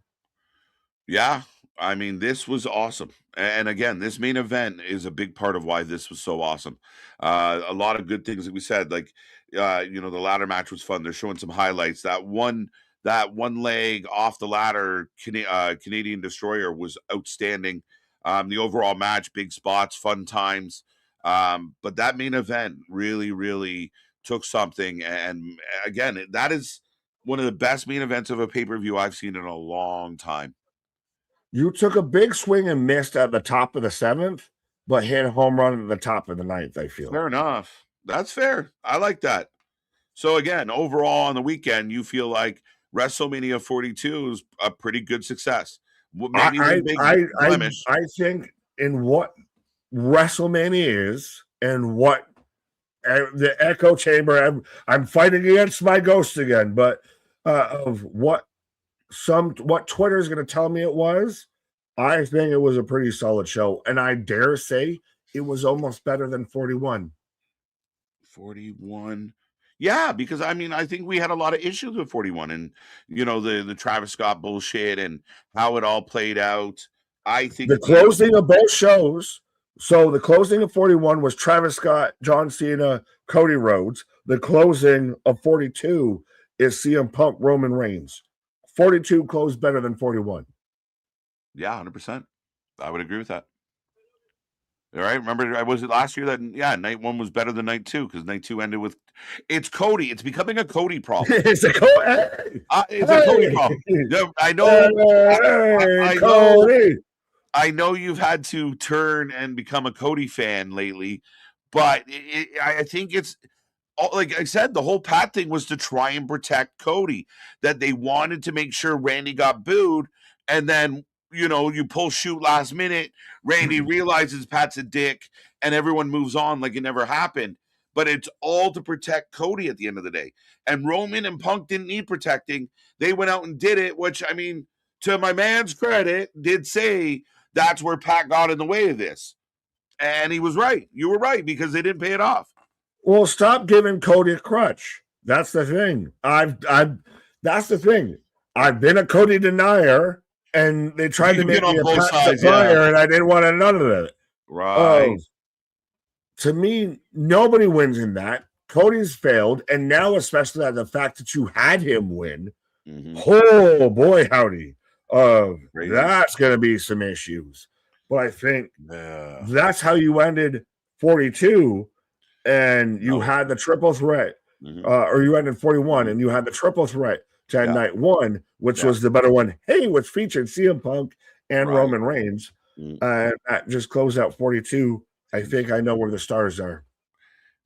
Yeah, I mean, this was awesome. And again, this main event is a big part of why this was so awesome. A lot of good things that we said, like, the ladder match was fun. They're showing some highlights. That one leg off the ladder Canadian Destroyer was outstanding. The overall match, big spots, fun times. But that main event really, really took something. And again, that is one of the best main events of a pay-per-view I've seen in a long time. You took a big swing and missed at the top of the 7th, but hit a home run at the top of the 9th, I feel. Fair enough. That's fair. I like that. So again, overall on the weekend, you feel like WrestleMania 42 is a pretty good success. Maybe I think in what WrestleMania is and what the echo chamber, I'm fighting against my ghost again, but of what Twitter's going to tell me it was, I think it was a pretty solid show, and I dare say it was almost better than 41. 41. Yeah, because I mean, I think we had a lot of issues with 41 and the Travis Scott bullshit and how it all played out. I think the closing of both shows. So the closing of 41 was Travis Scott, John Cena, Cody Rhodes. The closing of 42 is CM Punk, Roman Reigns. 42 closed better than 41. Yeah, 100%. I would agree with that. All right. Remember, was it last year that, night 1 was better than night 2 because night 2 ended with it's Cody. It's becoming a Cody problem. It's a Cody. It's a Cody problem. I know. Cody. I know you've had to turn and become a Cody fan lately, but I think it's like I said, the whole Pat thing was to try and protect Cody. That they wanted to make sure Randy got booed. and then you pull shoot last minute. Randy realizes Pat's a dick, and everyone moves on like it never happened. But it's all to protect Cody at the end of the day. And Roman and Punk didn't need protecting. They went out and did it, which, I mean, to my man's credit, did say that's where Pat got in the way of this. And he was right. You were right, because they didn't pay it off. Well, stop giving Cody a crutch. That's the thing. That's the thing. I've been a Cody denier, and they tried to make me a Pat denier, and I didn't want none of it. Right. To me, nobody wins in that. Cody's failed, and now especially the fact that you had him win, oh boy, howdy. That's going to be some issues. But I think that's how you ended 42, and you had the triple threat, or you ended 41, and you had the triple threat to end night one, which was the better one. Hey, which featured CM Punk and Roman Reigns. And that just closed out 42. I think I know where the stars are.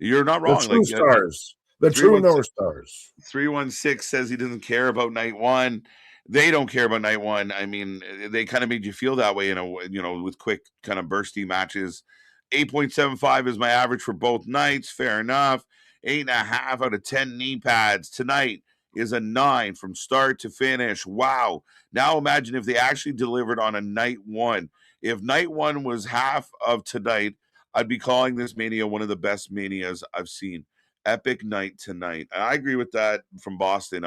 You're not wrong. The true stars. The true North Stars. 316 says he doesn't care about night one. They don't care about night one. I mean, they kind of made you feel that way with quick kind of bursty matches. 8.75 is my average for both nights. Fair enough. 8.5 out of 10 knee pads. Tonight is a 9 from start to finish. Wow. Now imagine if they actually delivered on a night one. If night one was half of tonight, I'd be calling this Mania one of the best Manias I've seen. Epic night tonight. And I agree with that from Boston,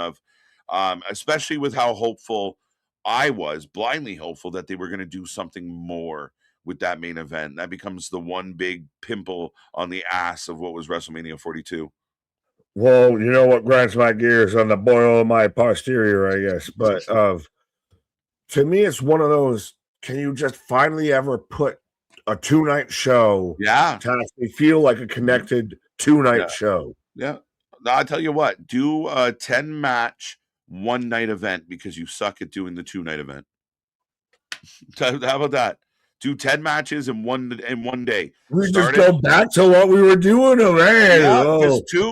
especially with how hopeful I was, blindly hopeful that they were going to do something more with that main event. That becomes the one big pimple on the ass of what was WrestleMania 42. Well, you know what grinds my gears on the boil of my posterior, I guess. But to me, it's one of those, can you just finally ever put a 2-night show to actually feel like a connected 2-night show? Yeah. I'll tell you what, do a 10-match 1-night event because you suck at doing the 2-night event. How about that? Do 10 matches in one day. We just go back to what we were doing already.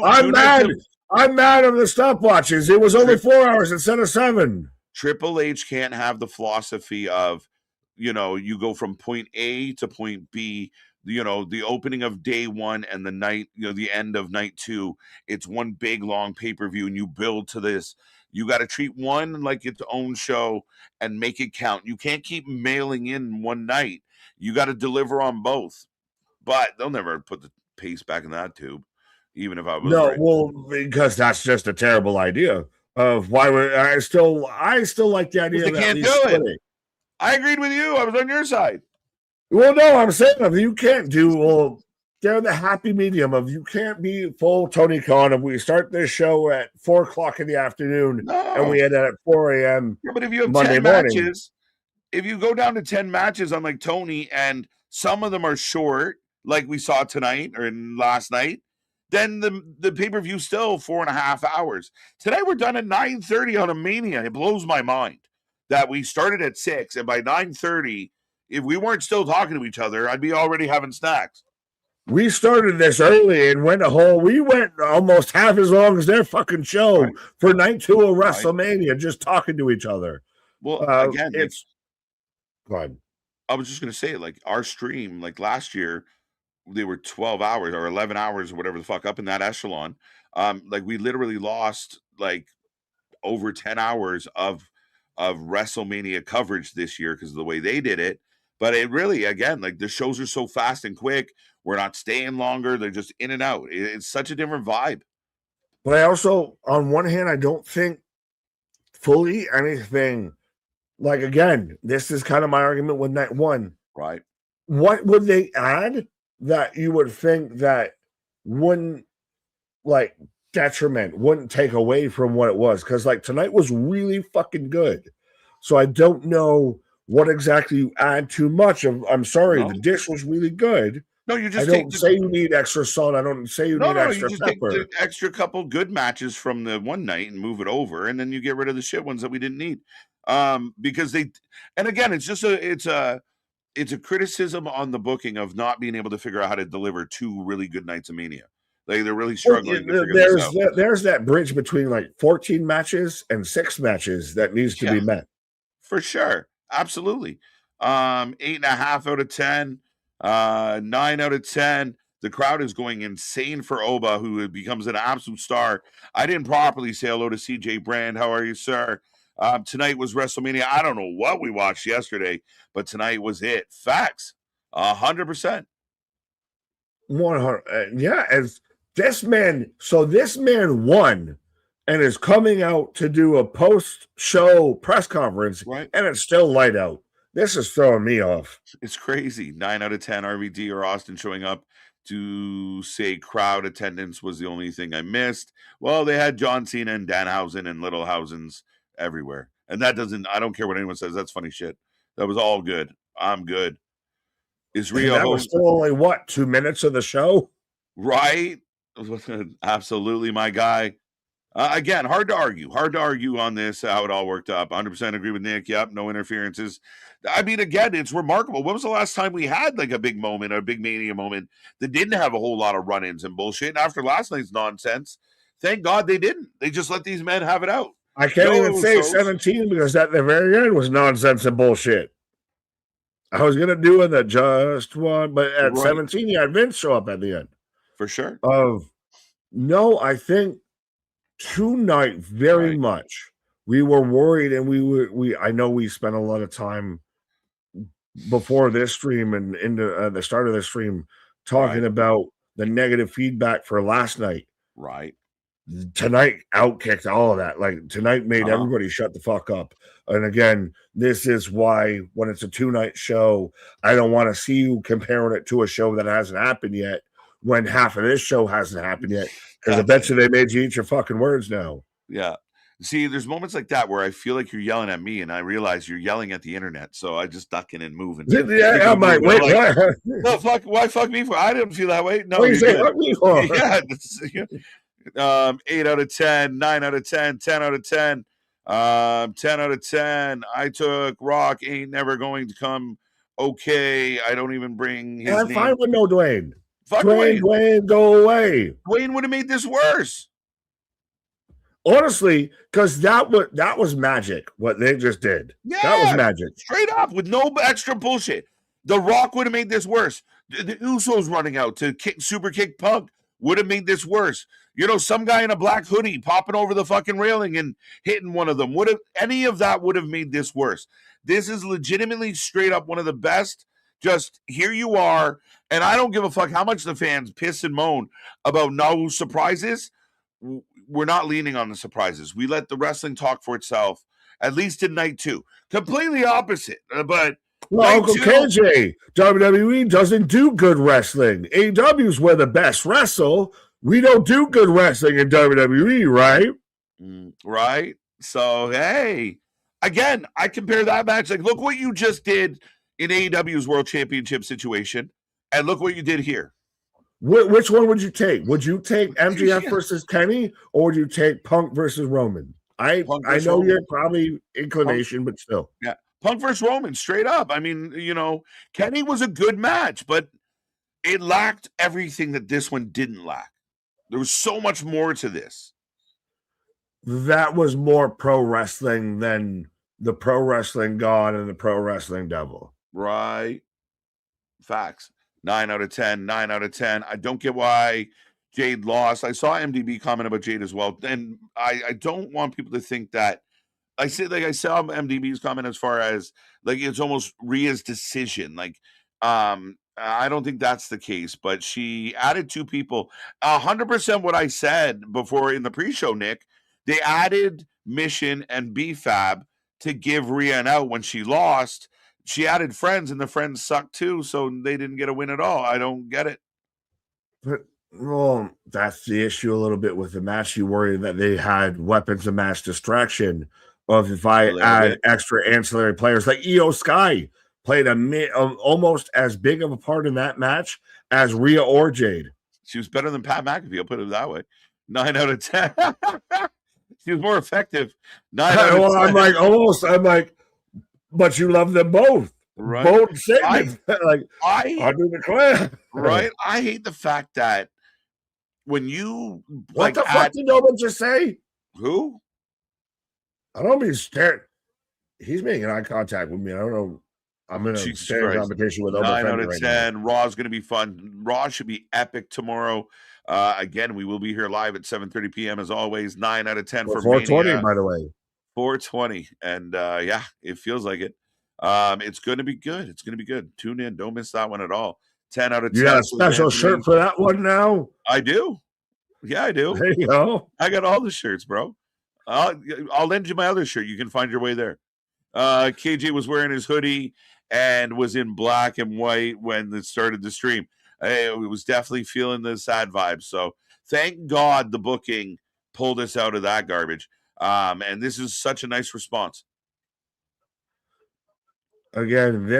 I'm mad. I'm mad of the stopwatches. It was only 4 hours instead of 7. Triple H can't have the philosophy of, you go from point A to point B, the opening of day one and the night, the end of night two. It's one big long pay-per-view, and you build to this. You got to treat one like its own show and make it count. You can't keep mailing in one night. You got to deliver on both. But they'll never put the pace back in that tube, even if I was right. Well, because that's just a terrible idea of why I still like the idea they can't do it. I agreed with you. I was on your side. Well, no, I'm saying you can't do. They're the happy medium of you can't be full Tony Khan. If we start this show at 4:00 in the afternoon and we end at 4 a.m. Yeah, but if you have Monday 10 morning, matches, if you go down to 10 matches on like Tony, and some of them are short, like we saw tonight or last night, then the pay-per-view still 4.5 hours. Tonight we're done at 9:30 on a Mania. It blows my mind that we started at 6, and by 9:30, if we weren't still talking to each other, I'd be already having snacks. We started this early and we went almost half as long as their fucking show for night 2 of WrestleMania, just talking to each other. Well, again, go ahead. I was just going to say, like, our stream, like last year, they were 12 hours or 11 hours or whatever the fuck up in that echelon. Like, we literally lost like over 10 hours of WrestleMania coverage this year because of the way they did it. But it really, again, like, the shows are so fast and quick. We're not staying longer. They're just in and out. It's such a different vibe. But I also, on one hand, I don't think fully anything. Like, again, this is kind of my argument with night one. Right. What would they add that you would think that wouldn't, like, detriment, wouldn't take away from what it was? Because, like, tonight was really fucking good. So I don't know what exactly you add too much of. I'm sorry, the dish was really good. No, you just I don't say you need extra salt. I don't say you need extra you just pepper. Take the extra couple good matches from the one night and move it over, and then you get rid of the shit ones that we didn't need. Because they, and again, it's just it's a criticism on the booking of not being able to figure out how to deliver 2 really good nights of Mania. Like, they're really struggling to figure this out. There's that bridge between like 14 matches and 6 matches that needs to be met. For sure. absolutely. 8.5 out of 10, 9 out of 10. The crowd is going insane for Oba, who becomes an absolute star. I didn't properly say hello to CJ Brand. How are you, sir? Tonight was WrestleMania. I don't know what we watched yesterday, but tonight was it. Facts. 100%. 100. Yeah, as this man won and is coming out to do a post-show press conference, right? And it's still light out. This is throwing me off. It's crazy. 9 out of 10 RVD or Austin showing up to say crowd attendance was the only thing I missed. Well, they had John Cena and Danhausen and Littlehausens everywhere. And I don't care what anyone says. That's funny shit. That was all good. I'm good. Is Rio that was still only, 2 minutes of the show? Right? Absolutely, my guy. Again, hard to argue on this, how it all worked up. 100% agree with Nick. Yep, no interferences. I mean, again, it's remarkable. When was the last time we had like a big moment, a big Mania moment that didn't have a whole lot of run-ins and bullshit? And after last night's nonsense, thank God they didn't. They just let these men have it out. I can't even say 17 because at the very end was nonsense and bullshit. I was going to do the just one, but at 17, you had Vince show up at the end. For sure. No, I think tonight very much we were worried, and I know we spent a lot of time before this stream and into the start of the stream talking about the negative feedback for last night. Right. Tonight outkicked all of that. Like tonight made everybody shut the fuck up. And again, this is why when it's a 2-night show, I don't want to see you comparing it to a show that hasn't happened yet when half of this show hasn't happened yet. Because I bet you they made you eat your fucking words now. Yeah. See, there's moments like that where I feel like you're yelling at me and I realize you're yelling at the internet. So I just duck in and move. And yeah, I'm like, wait, what? No, why fuck me for? I didn't feel that way. No, you say fuck me for? Yeah. 8 out of 10, 9 out of 10, 10 out of 10, 10 out of 10. I took Rock, ain't never going to come. Okay. I don't even bring his name. I'm fine with no Dwayne. Fuck Dwayne, go away. Dwayne would have made this worse. Honestly, because that was magic, what they just did. Yeah, that was magic. Straight up, with no extra bullshit. The Rock would have made this worse. The Usos running out to super kick Punk would have made this worse. You know, some guy in a black hoodie popping over the fucking railing and hitting one of them. Any of that would have made this worse. This is legitimately straight up one of the best. Just here you are. And I don't give a fuck how much the fans piss and moan about no surprises. We're not leaning on the surprises. We let the wrestling talk for itself, at least in night 2. Completely opposite. But Uncle KJ, WWE doesn't do good wrestling. AEW's where the best wrestle. We don't do good wrestling in WWE, right? Right. So, hey, again, I compare that match. Like, look what you just did in AEW's World Championship situation, and look what you did here. Which one would you take? Would you take MJF versus Kenny, or would you take Punk versus Roman? I know you're probably inclination, Punk, but still. Yeah. Punk versus Roman, straight up. I mean, you know, Kenny was a good match, but it lacked everything that this one didn't lack. There was so much more to this. That was more pro wrestling than the pro wrestling god and the pro wrestling devil. Right. Facts. 9 out of 10, 9 out of 10. I don't get why Jade lost. I saw MDB comment about Jade as well. And I don't want people to think that I saw MDB's comment as far as like it's almost Rhea's decision. Like, I don't think that's the case, but she added 2 people. 100% what I said before in the pre-show, Nick. They added Mission and BFAB to give Rhea an out when she lost. She added friends, and the friends sucked too, so they didn't get a win at all. I don't get it. But, well, that's the issue a little bit with the match. You worry that they had weapons of mass distraction of if I add extra ancillary players. Like Io Sky played almost as big of a part in that match as Rhea or Jade. She was better than Pat McAfee, I'll put it that way. 9 out of 10. She was more effective. 9 out of 10. I'm like, but you love them both. Right. Both segments. I do declare. Right. I hate the fact that when you what the fuck did Noble just say? Who? I don't mean scared. He's making eye contact with me. I don't know. I'm in a Jesus standing Christ. competition with 9 Oba out of right 10. Raw's going to be fun. Raw should be epic tomorrow. Again, we will be here live at 7:30 p.m. as always. 9 out of 10 for 420, Mania. by the way. 420. And yeah, it feels like it. It's going to be good. It's going to be good. Tune in. Don't miss that one at all. 10 out of 10. You got a special shirt for that one now? I do. Yeah, I do. There you go. I got all the shirts, bro. I'll lend you my other shirt. You can find your way there. KJ was wearing his hoodie and was in black and white when it started the stream. It was definitely feeling the sad vibes. So thank God the booking pulled us out of that garbage. And this is such a nice response. Again,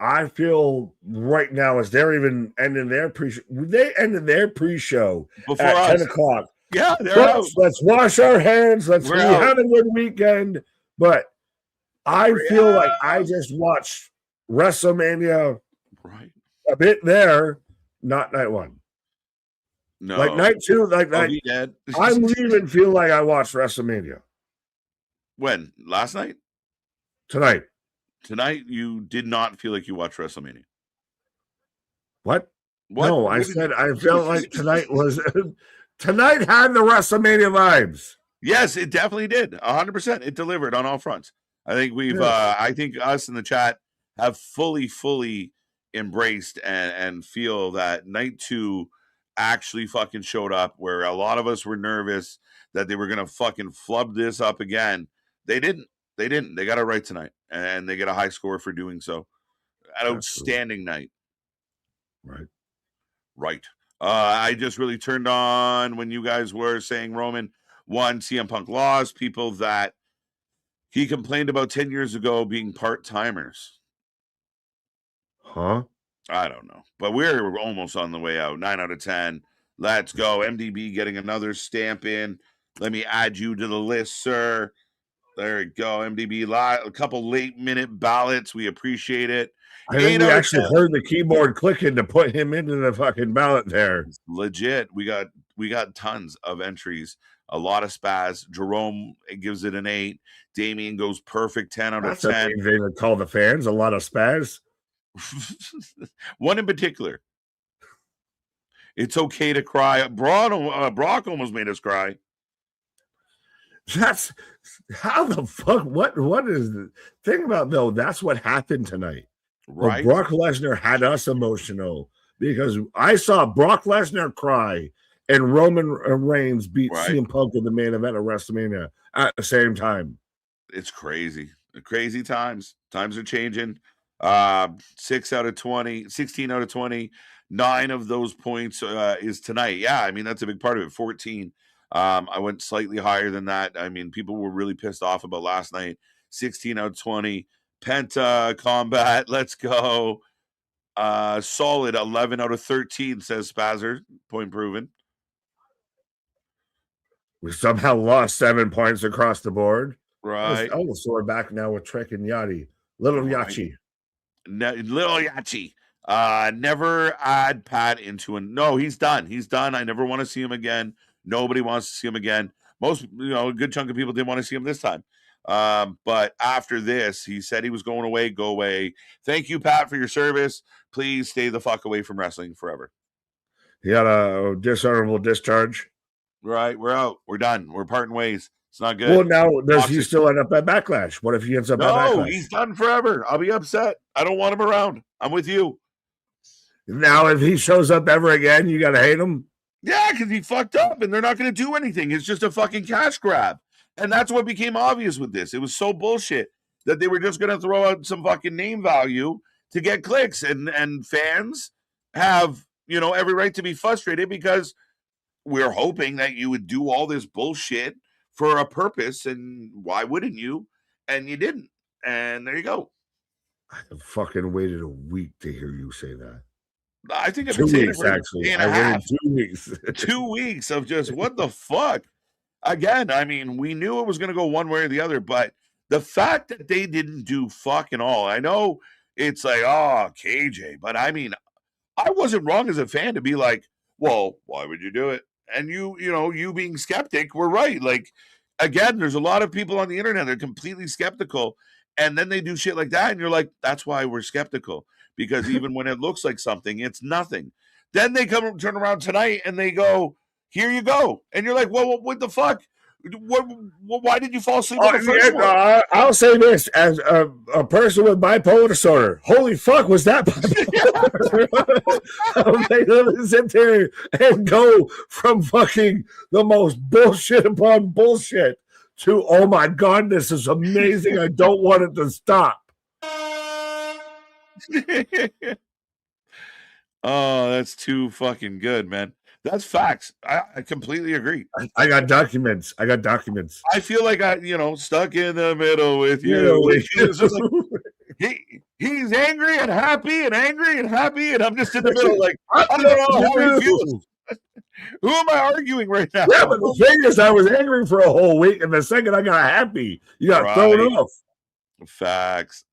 I feel right now as they're even ending their pre-show. They ended their pre-show Before at us. 10 o'clock. Yeah, they're out. Let's wash our hands. Let's have a good weekend. But I feel like I just watched WrestleMania a bit there, not night one. No. Like night two, like that. I even feel like I watched WrestleMania. When? Last night? Tonight. Tonight, you did not feel like you watched WrestleMania. What? No, I said I felt like tonight was tonight had the WrestleMania vibes. Yes, it definitely did. 100%. It delivered on all fronts. I think we've I think us in the chat have fully embraced and feel that night two actually fucking showed up, where a lot of us were nervous that they were gonna fucking flub this up again. They didn't. They got it right tonight, and they get a high score for doing so. An outstanding night. Right. I just really turned on when you guys were saying Roman won, CM Punk lost, people that he complained about 10 years ago being part-timers. Huh? I don't know. But we're almost on the way out. 9 out of 10. Let's go. MDB getting another stamp in. Let me add you to the list, sir. There you go. MDB live. A couple late-minute ballots. We appreciate it. I think we actually heard the keyboard clicking to put him into the fucking ballot there. It's legit. We got tons of entries. A lot of spaz. Jerome gives it an 8. Damien goes perfect 10 out of 10. That's a thing to call the fans. A lot of spaz. One in particular. It's okay to cry. Brock almost made us cry. That's how the fuck. What is the thing about though? That's what happened tonight. Right. Well, Brock Lesnar had us emotional because I saw Brock Lesnar cry and Roman Reigns beat CM Punk in the main event of WrestleMania at the same time. It's crazy. Crazy times. Times are changing. 6 out of 20, 16 out of 20. 9 of those points is tonight. Yeah, I mean, that's a big part of it. 14. I went slightly higher than that. I mean, people were really pissed off about last night. 16 out of 20. Penta combat. Let's go. Solid 11 out of 13, says Spazzer. Point proven. We somehow lost 7 points across the board. Right. Oh, so we're back now with Trick and Yachty. Little Yachi. Little Yachi. Never add Pat into no, he's done. He's done. I never want to see him again. Nobody wants to see him again. Most, a good chunk of people didn't want to see him this time. But after this, he said he was going away. Go away. Thank you, Pat, for your service. Please stay the fuck away from wrestling forever. He got a dishonorable discharge. Right. We're out. We're done. We're parting ways. It's not good. Well, now does he still end up at Backlash? What if he ends up at Backlash? No, he's done forever. I'll be upset. I don't want him around. I'm with you. Now, if he shows up ever again, you got to hate him? Yeah, because he fucked up and they're not going to do anything. It's just a fucking cash grab. And that's what became obvious with this. It was so bullshit that they were just going to throw out some fucking name value to get clicks. And fans have, every right to be frustrated because we're hoping that you would do all this bullshit for a purpose. And why wouldn't you? And you didn't. And there you go. I fucking waited a week to hear you say that. I think it's 2 weeks, actually. I waited 2 weeks. 2 weeks of just what the fuck? Again, I mean, we knew it was going to go one way or the other, but the fact that they didn't do fucking all, I know it's like, oh, KJ, but I mean, I wasn't wrong as a fan to be like, well, why would you do it? And you being skeptic, we're right. Like, again, there's a lot of people on the internet that are completely skeptical, and then they do shit like that, and you're like, that's why we're skeptical, because even when it looks like something, it's nothing. Then they turn around tonight and they go, here you go. And you're like, well, what the fuck? Why did you fall asleep on the first one? I'll say this as a person with bipolar disorder. Holy fuck, was that they sit there and go from fucking the most bullshit upon bullshit to, oh my God, this is amazing. I don't want it to stop. Oh, that's too fucking good, man. That's facts. I completely agree. I got documents. I feel like stuck in the middle with you. He's angry and happy and angry and happy, and I'm just in the middle, like, I don't know how he feels. Who am I arguing right now? Yeah, but the thing is, I was angry for a whole week, and the second I got happy, you got thrown off. Facts.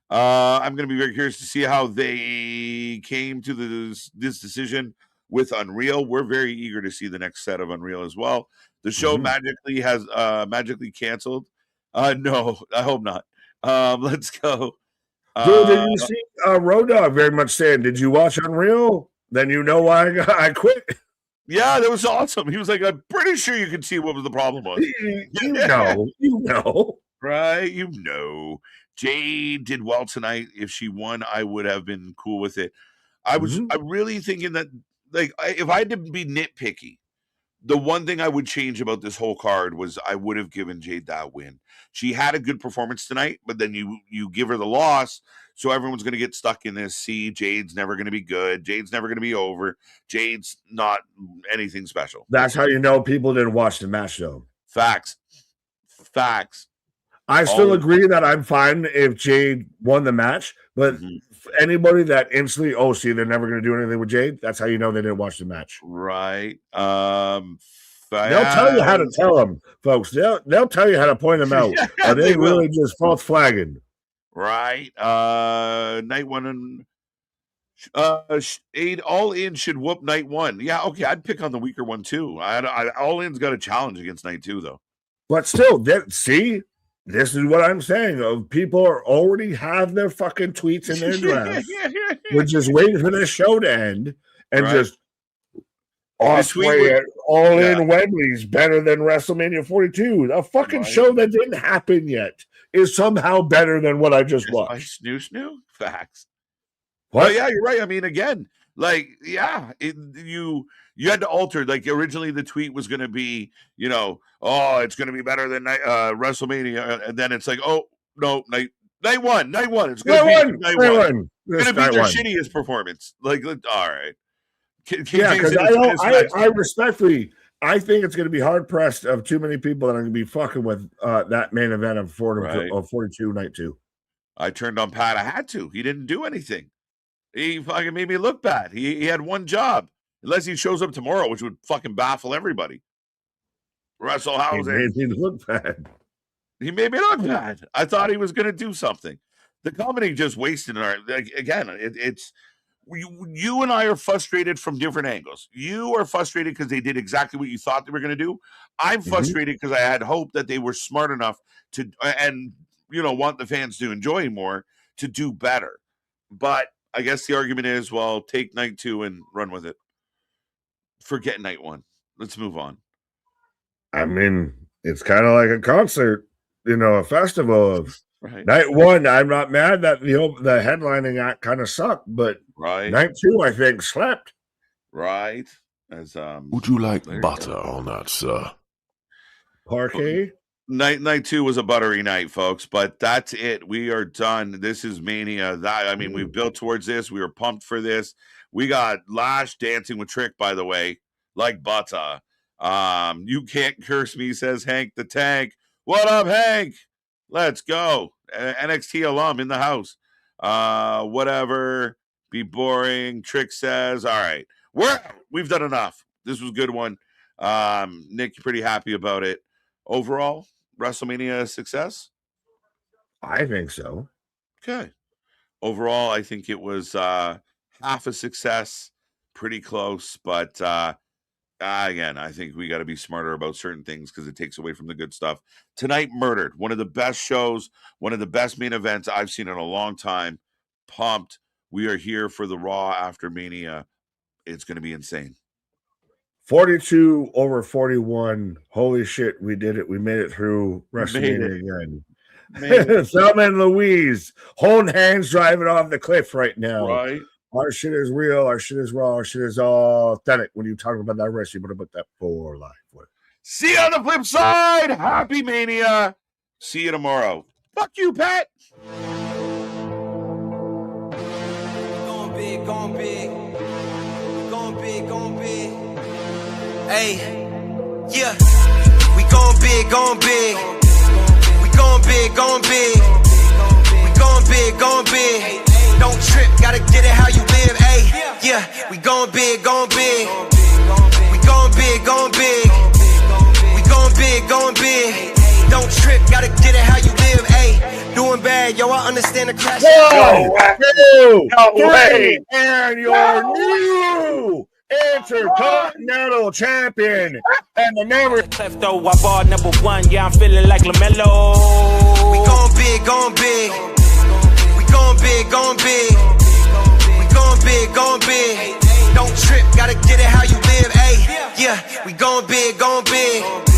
I'm going to be very curious to see how they came to this decision with Unreal. We're very eager to see the next set of Unreal as well. The show magically canceled. No, I hope not. Let's go. Dude, did you see Road Dogg very much saying, did you watch Unreal? Then you know why I quit. Yeah, that was awesome. He was like, I'm pretty sure you can see what the problem was. You know. Right? Jade did well tonight. If she won, I would have been cool with it. I'm really thinking that, like, if I had to be nitpicky, the one thing I would change about this whole card was I would have given Jade that win. She had a good performance tonight, but then you give her the loss, so everyone's going to get stuck in this. See, Jade's never going to be good. Jade's never going to be over. Jade's not anything special. That's how you know people didn't watch the match, though. Facts. I still agree that I'm fine if Jade won the match, but anybody that instantly, they're never going to do anything with Jade, that's how you know they didn't watch the match. Right. They'll tell you how to tell them, folks. They'll tell you how to point them out. Are they really just false flagging? Right. Night one and All In should whoop Night one. Yeah, okay. I'd pick on the weaker one too. All In's got a challenge against Night two, though. But still, see. This is what I'm saying. People already have their fucking tweets in their drafts. We're just waiting for this show to end and just Osprey All In Wembley's better than WrestleMania 42. A fucking show that didn't happen yet is somehow better than what I just watched. Snoo. Facts. What? Well, yeah, you're right. I mean, again, like, you had to alter. Like, originally the tweet was going to be, it's going to be better than WrestleMania, and then it's like, oh no, night one. It's going to be night one. It's going to be their shittiest performance. Like, all right. Because I respectfully, I think it's going to be hard pressed of too many people that are going to be fucking with that main event of 42 night 2. I turned on Pat. I had to. He didn't do anything. He fucking made me look bad. He had one job. Unless he shows up tomorrow, which would fucking baffle everybody. Russell Housing. He made me look bad. I thought he was going to do something. The company just wasted our. Again, it's you and I are frustrated from different angles. You are frustrated because they did exactly what you thought they were going to do. I'm frustrated because I had hope that they were smart enough to and want the fans to enjoy more to do better. But I guess the argument is, well, take night 2 and run with it. Forget night 1. Let's move on. I mean, it's kind of like a concert, a festival of right. Night 1. I'm not mad that the headlining act kind of sucked, but night 2, I think, slept. Right. As would you like butter on that, sir? Parquet. Night 2 was a buttery night, folks, but that's it. We are done. This is Mania. We've built towards this. We were pumped for this. We got Lash dancing with Trick, by the way, like butter. You can't curse me, says Hank the Tank. What up, Hank? Let's go. NXT alum in the house. Whatever. Be boring. Trick says, all right. We've done enough. This was a good one. Nick, you're pretty happy about it. Overall, WrestleMania success? I think so. Okay. Overall, I think it was half a success. Pretty close, but Again, I think we got to be smarter about certain things because it takes away from the good stuff. Tonight, Murdered, one of the best shows, one of the best main events I've seen in a long time. Pumped. We are here for the Raw after Mania. It's going to be insane. 42 over 41. Holy shit, we did it. We made it through Wrestlemania again. Thelma and Louise holding hands driving off the cliff right now. Right. Our shit is real. Our shit is raw. Our shit is authentic. When you talk about that wrestling, but about that for life. See you on the flip side. Happy Mania. See you tomorrow. Fuck you, Pat. Going big, going big. Going big, going big. Hey, yeah. We going big, going big. We going big, going big. We going big, going big. Don't trip, gotta get it how you live, ayy. Yeah, we going big, going big. We going big, going big. We going big, going big. Don't trip, gotta get it how you live, ayy. Doing bad, yo, I understand the crash. Whoa, 2, 3, and your new Intercontinental Champion and the number. Clef though, I bought #1. Yeah, I'm feeling like LaMelo. We going big, going big. Going big, going big. We going big, going big. Don't trip, gotta get it how you live, ayy. Yeah, we going big, going big.